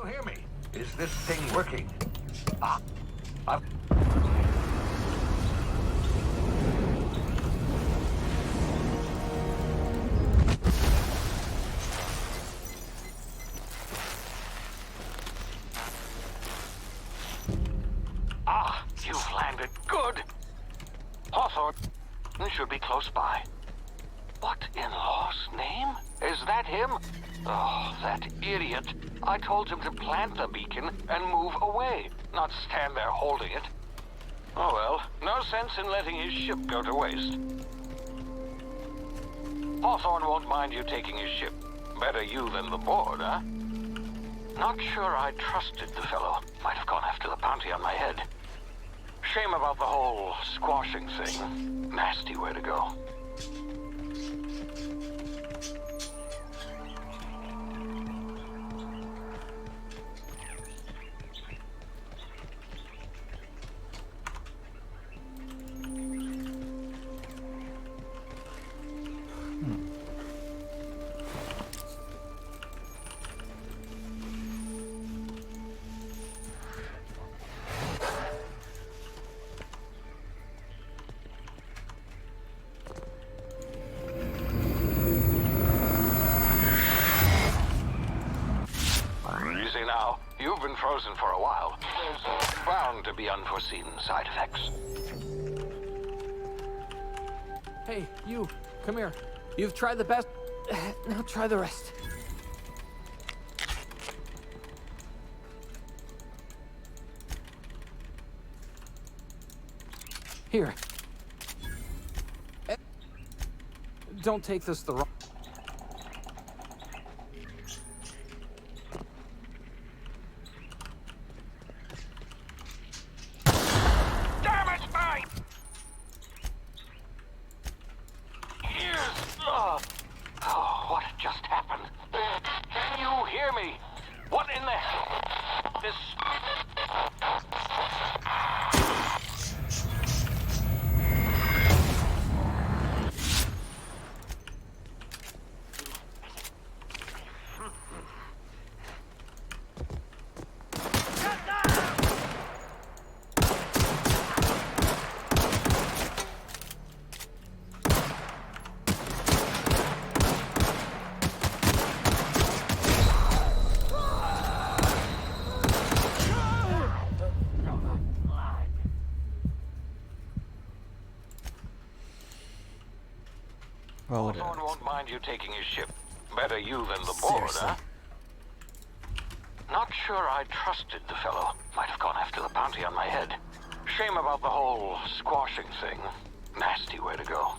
you hear me? Is this thing working? Ah, you've landed good. Hawthorne should be close by. What in law's name? Is that him? Oh, that idiot. I told him to plant the beacon and move away, not stand there holding it. Oh well, no sense in letting his ship go to waste. Hawthorne won't mind you taking his ship. Better you than the board, huh? Not sure I trusted the fellow. Might have gone after the bounty on my head. Shame about the whole squashing thing. Nasty way to go. Easy now. You've been frozen for a while. There's bound to be unforeseen side effects. Hey, you, come here. You've tried the best. Now try the rest. Here. Don't take this the wrong... Damn it, mate! Oh, what just happened? Can you hear me? What in the... This... Hawthorne won't mind you taking his ship. Better you than the board, huh? Not sure I trusted the fellow. Might have gone after the bounty on my head. Shame about the whole squashing thing. Nasty way to go.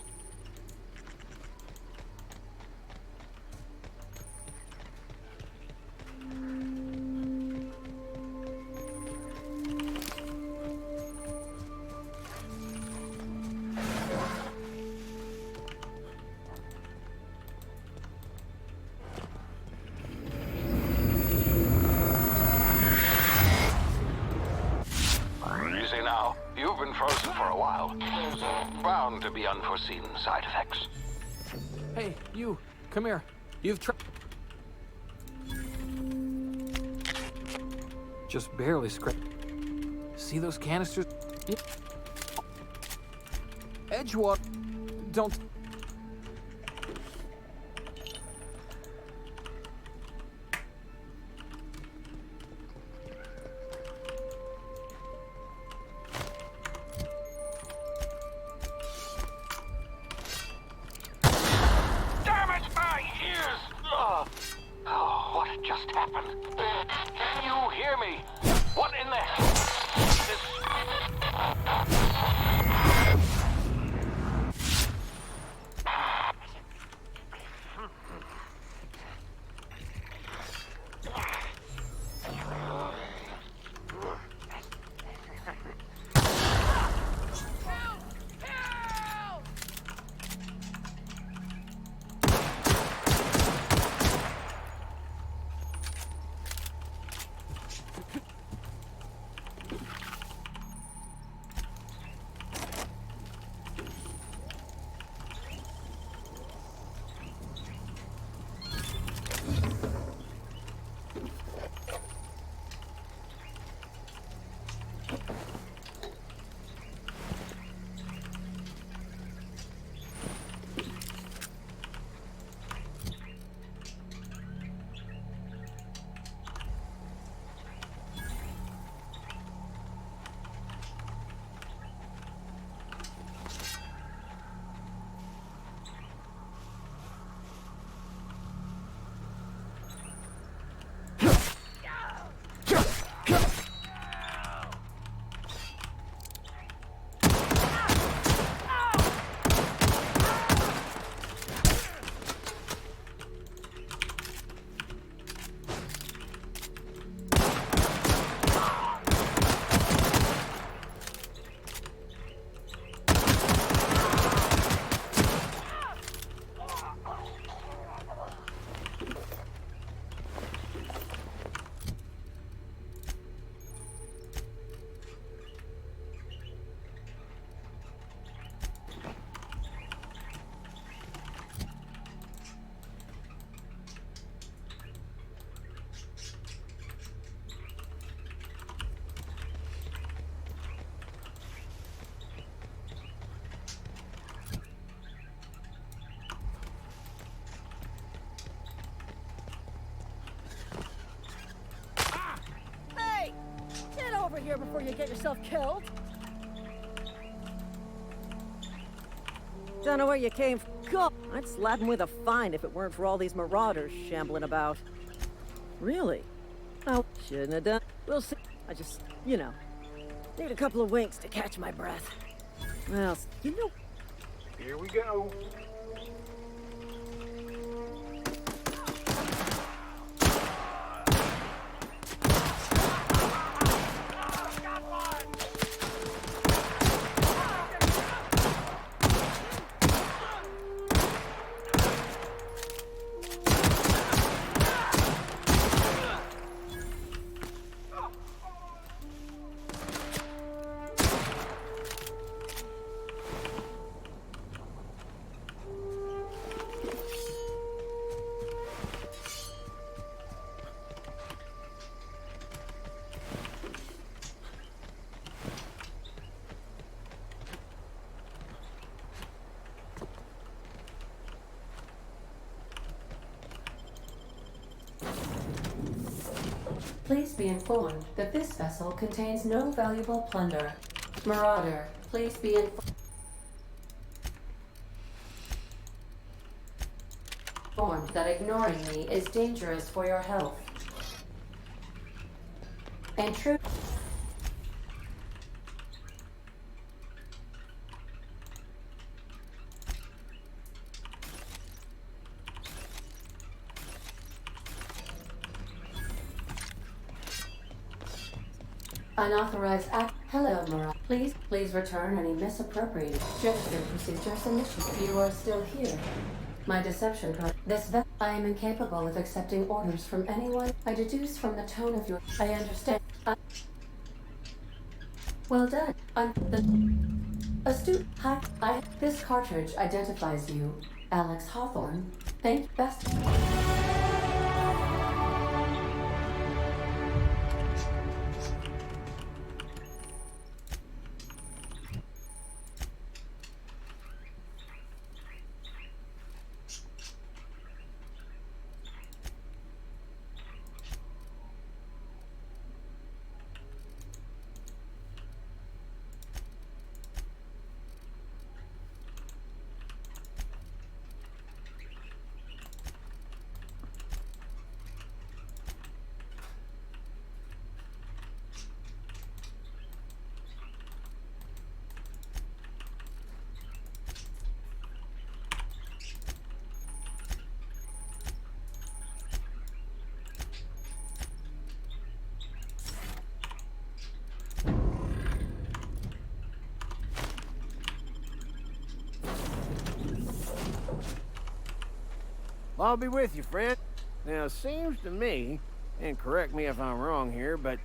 Easy now. You've been frozen for a while. There's bound to be unforeseen side effects. Hey, you, come here. You've tried... Just barely scraped. See those canisters? Yep. Edgewater. Don't... Damn it, my ears! Oh, what just happened? Can you hear me? What in the... This... here before you get yourself killed. Don't know where you came from. Go! I'd slap him with a fine if it weren't for all these marauders shambling about. Really? Oh, shouldn't have done. We'll see. I just, you know, need a couple of winks to catch my breath. Well, you know... Here we go. Please be informed that this vessel contains no valuable plunder. Marauder, please be informed that ignoring me is dangerous for your health. And true. Unauthorized act. Hello, Mara. Please return any misappropriated gesture procedures initiated. You are still here. My deception I am incapable of accepting orders from anyone. I deduce from the tone of your... I understand. Well done. Astute. Hi. This cartridge identifies you. Alex Hawthorne. Thank best. I'll be with you, friend. Now, it seems to me, and correct me if I'm wrong here, but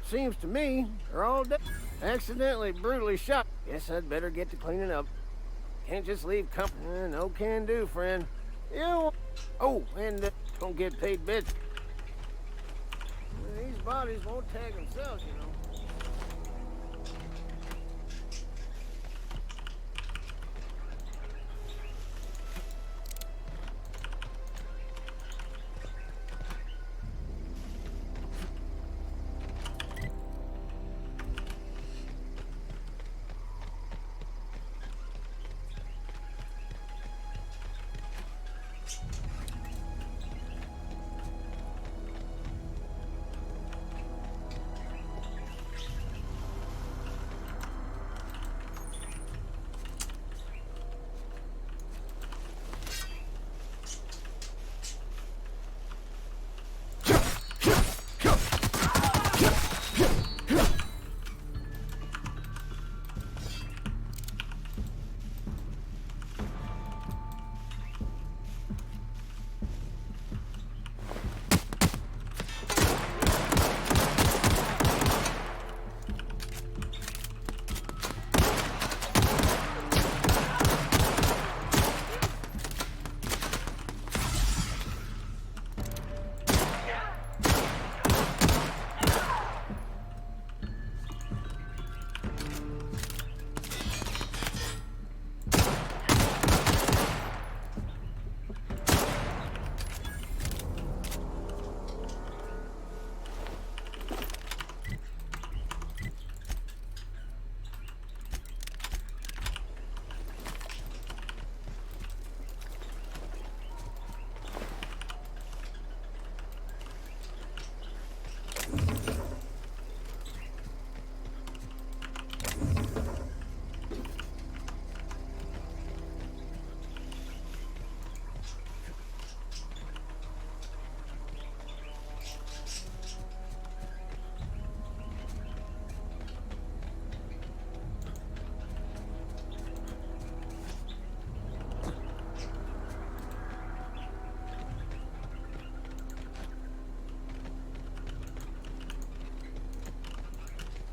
seems to me they're all dead. Accidentally, brutally shot. Guess I'd better get to cleaning up. Can't just leave company. No can do, friend. You. Oh, and don't get paid bits. These bodies won't tag themselves, you know.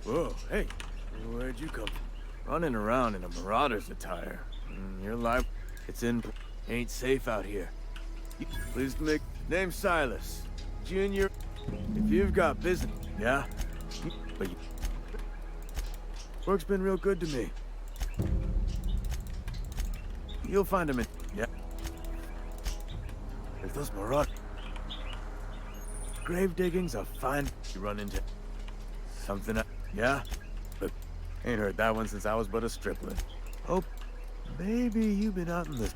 Whoa, hey, where'd you come? Running around in a marauder's attire. You're liable. It's in. Ain't safe out here. Pleased to make. Name's Silas. Junior. If you've got business. Yeah? But work's been real good to me. You'll find him in. Yeah. If those marauders. Grave digging's a fine. You run into. Something. Yeah? But ain't heard that one since I was but a stripling. Oh, maybe you've been out in the.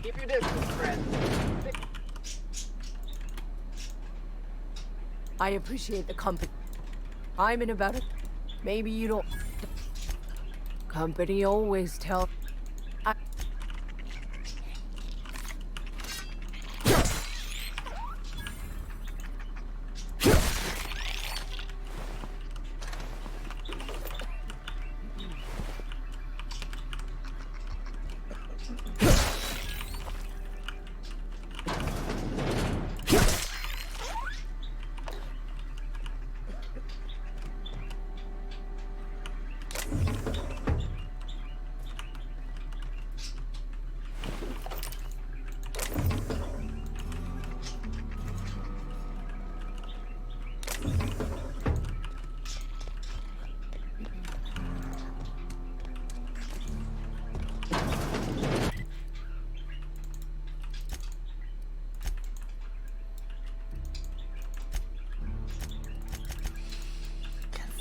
Keep your distance, friend. I appreciate the company. I'm in about it. Maybe you don't. Company always tell.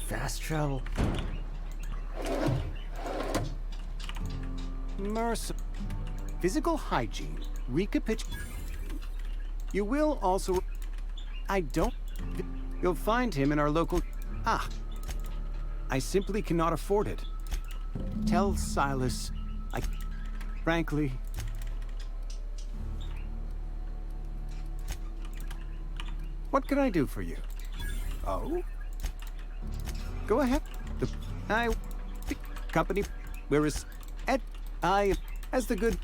Fast travel. Mercy. Physical hygiene. You will also. I don't. You'll find him in our local. Ah. I simply cannot afford it. Tell Silas. Frankly. What can I do for you? Oh? Go ahead. Company. Where is. As the good.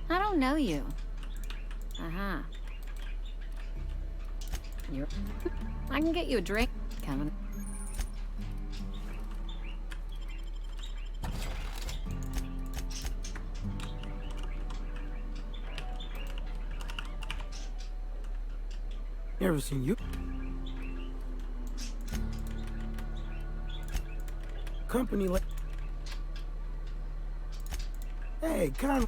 I don't know you. Uh-huh. I can get you a drink, Kevin. Never seen you. Company like. Hey, Con.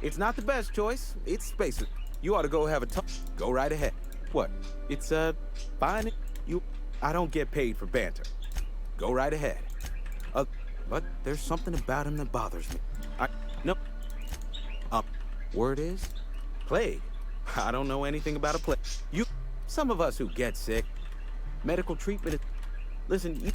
It's not the best choice. It's space. You ought to go have a talk. Go right ahead. What? It's, fine. I don't get paid for banter. Go right ahead. But there's something about him that bothers me. No. Word is, plague. I don't know anything about a plague. Some of us who get sick, medical treatment is, listen,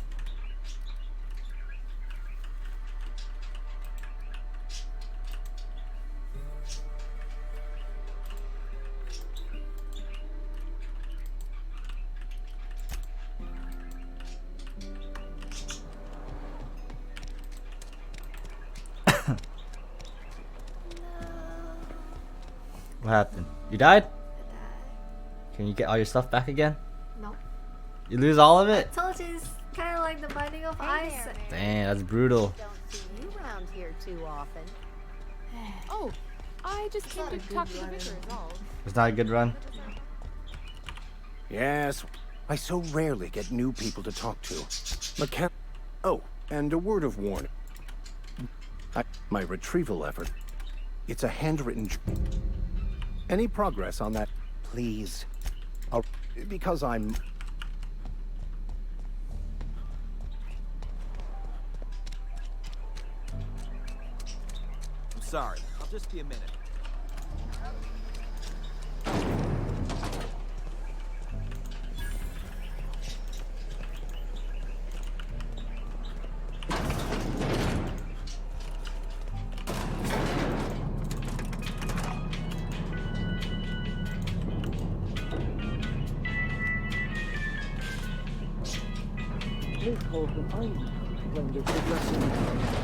What happened? You died? Can you get all your stuff back again? No. You lose all of it? I told you it's kind of like the Binding of Ice. Damn, that's brutal. Don't see you around here too often. Oh, I just came to talk to the vicar is all. It's not a good run. Yes, I so rarely get new people to talk to. Oh, and a word of warning. My retrieval effort. It's a handwritten. Any progress on that, please? Because I'm. I'm sorry. I'll just be a minute.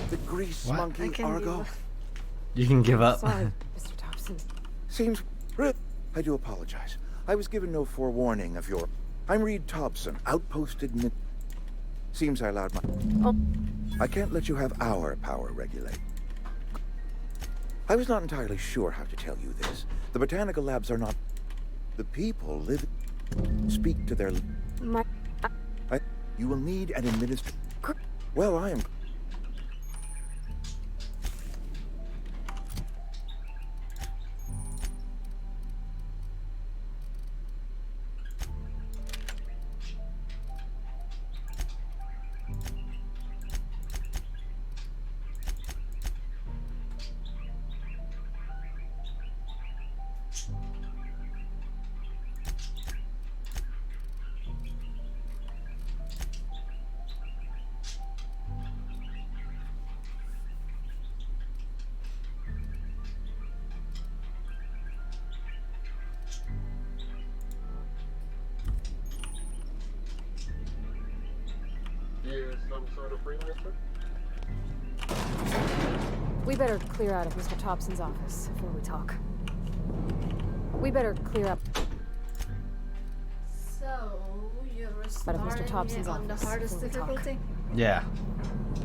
The grease What? monkey, Argo. You can give up. Sorry, Mr. Thompson. Seems. I do apologize. I was given no forewarning of your. I'm Reed Thompson, outposted mid. Seems I allowed my. Oh. I can't let you have our power regulate. I was not entirely sure how to tell you this. The botanical labs are not. The people live. Speak to their. You will need an administrator. Well, I am. Some sort of freelancer? We better clear out of Mr. Thompson's office before we talk. We better clear up So, you're out of Mr. Thompson's on the office hardest before we talk. difficulty? Yeah.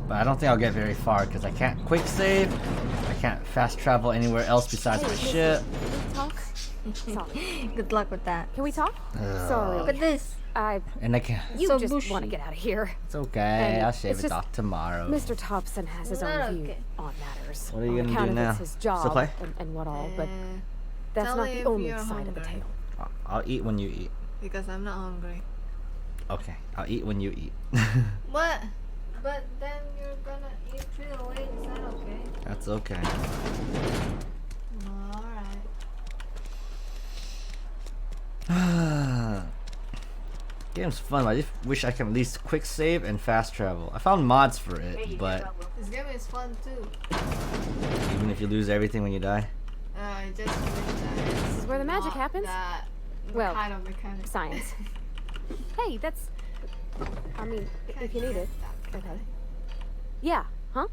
But I don't think I'll get very far because I can't quick save. I can't fast travel anywhere else besides my ship. Can we talk? Sorry. Good luck with that. Can we talk? Sorry. Look at this. And I can't. You So just bushy. want to get out of here. It's okay. And I'll shave it's it just- off tomorrow. Mr. Thompson has his Not own view okay. on matters. What are you on gonna account do of now? It's his Still job play? and what all, but that's tell not me the if only you're side of the hungry. tale. I'll eat when you eat. Because I'm not hungry. Okay. I'll eat when you eat. What? But then you're gonna eat pretty late, is that okay? That's okay. Alright. Game's fun, but I just wish I could at least quick save and fast travel. I found mods for it, but This game is fun too. even if you lose everything when you die. I just wish that This is where the magic happens. that Well, kind of mechanic. science. Hey, that's. I mean, if you need it. Okay. Yeah, huh?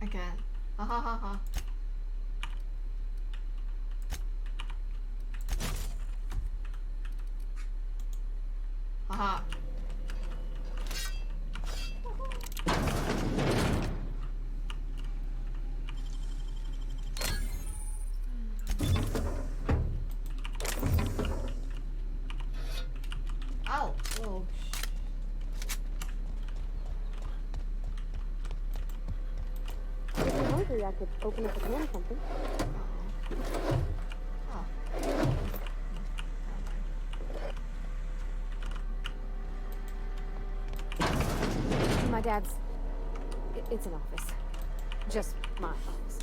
I can. Ha ha ha ha. Haha. Ow. Oh. Maybe I could open up the can or something. My dad's... It's an office. Just my office.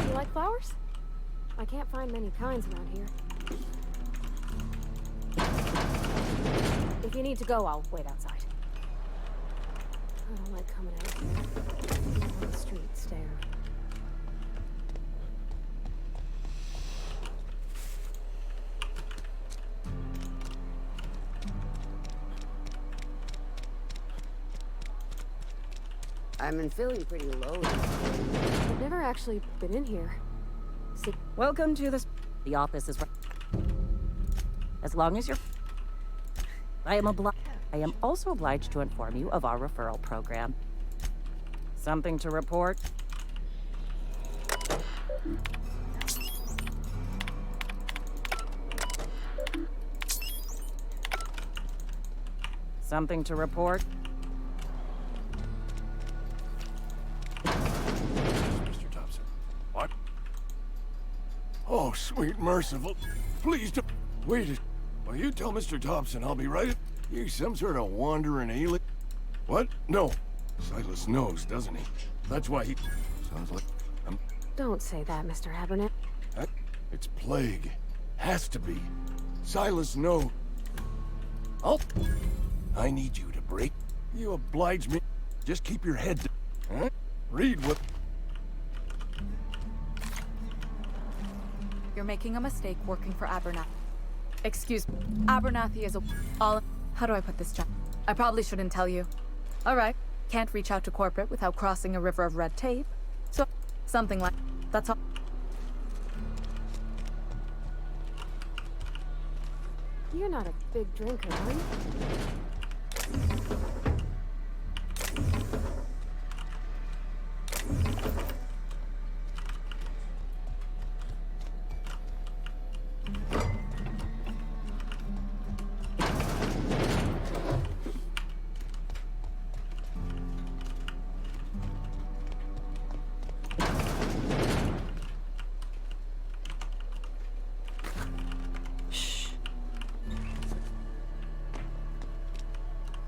You like flowers? I can't find many kinds around here. If you need to go, I'll wait outside. I don't like coming out here on the street staring. I've been feeling pretty low these days. I've never actually been in here. See, Welcome to the office is. As long as you're. I am also obliged to inform you of our referral program. Something to report? Something to report? Mr. Thompson. What? Oh, sweet merciful. Please don't. Wait. Well, you tell Mr. Thompson I'll be right. You some sort of wandering alien? What? No. Silas knows, doesn't he? That's why he... Sounds like... don't say that, Mr. Abernathy. It's plague. Has to be. Silas knows. I need you to break. You oblige me. Just keep your head down. Huh? Read what... You're making a mistake working for Abernathy. Excuse me. Abernathy is all... How do I put this, John? I probably shouldn't tell you. All right. Can't reach out to corporate without crossing a river of red tape. So, something like... That's all. You're not a big drinker, are you?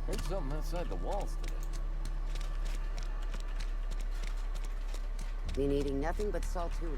Heard something outside the walls today. Been eating nothing but salt tuna.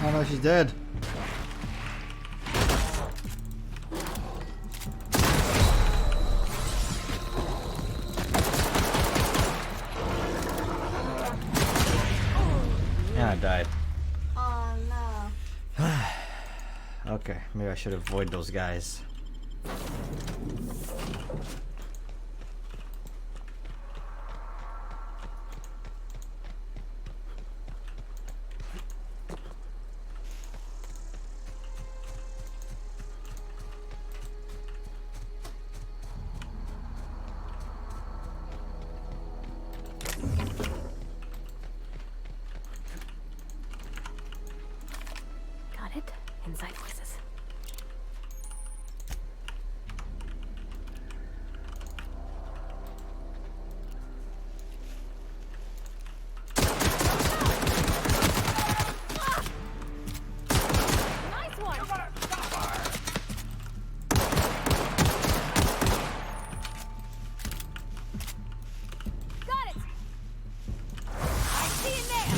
Oh no, she's dead. Yeah, I died. Oh no. Okay, maybe I should avoid those guys. Got it. Inside voices. Nice one. Got it. I see in there.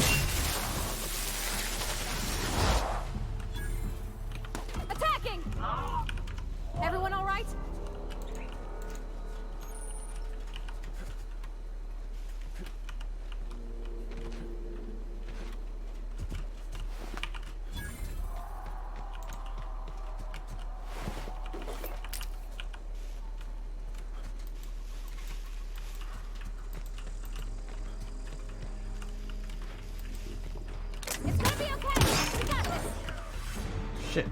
Attacking. Everyone all right? It's gonna be okay. We got this. Shit.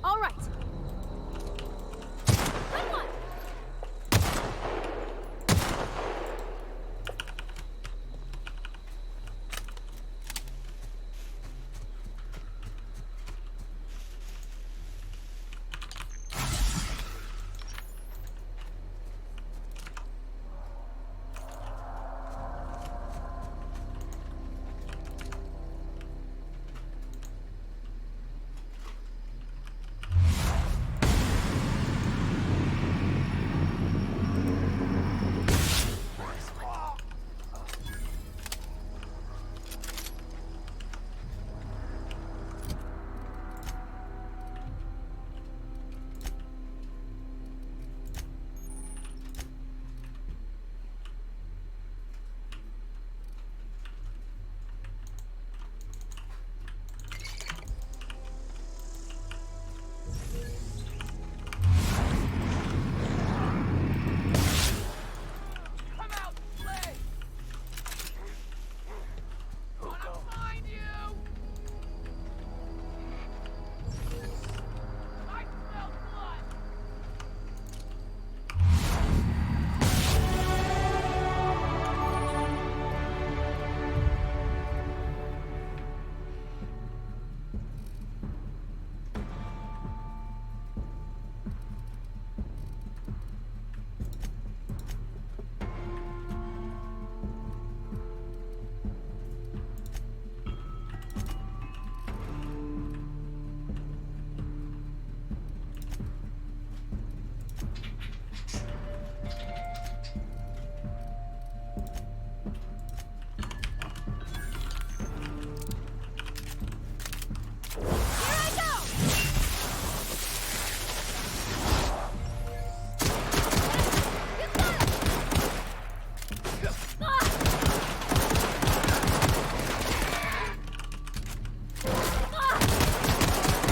All right. Good one.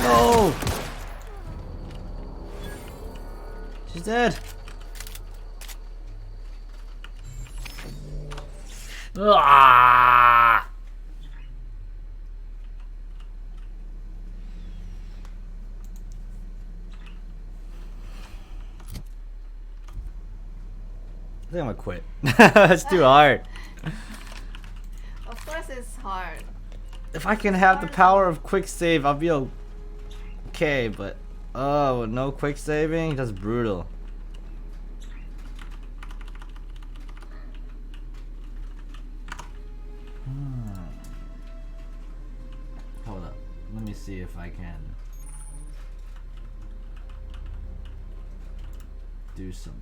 No! She's dead. Ah! I think I'm gonna quit. It's too hard. Of course it's hard. If I can have the power of quick save, I'll be okay, but oh, no quick saving? That's brutal. Hold up. Let me see if I can do something.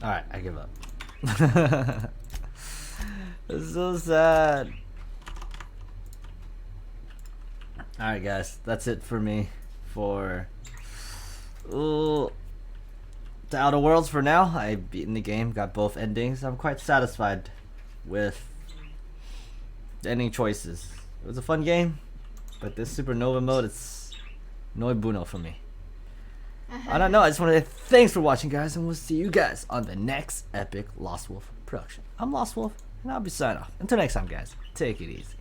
Alright, I give up. It's so sad. Alright guys, that's it for me for the Outer Worlds for now. I've beaten the game, got both endings. I'm quite satisfied with the ending choices. It was a fun game, but this Supernova mode, it's no bueno for me. I don't know, I just want to say thanks for watching guys, and we'll see you guys on the next epic Lost Wolf production. I'm Lost Wolf, and I'll be signing off. Until next time guys, take it easy.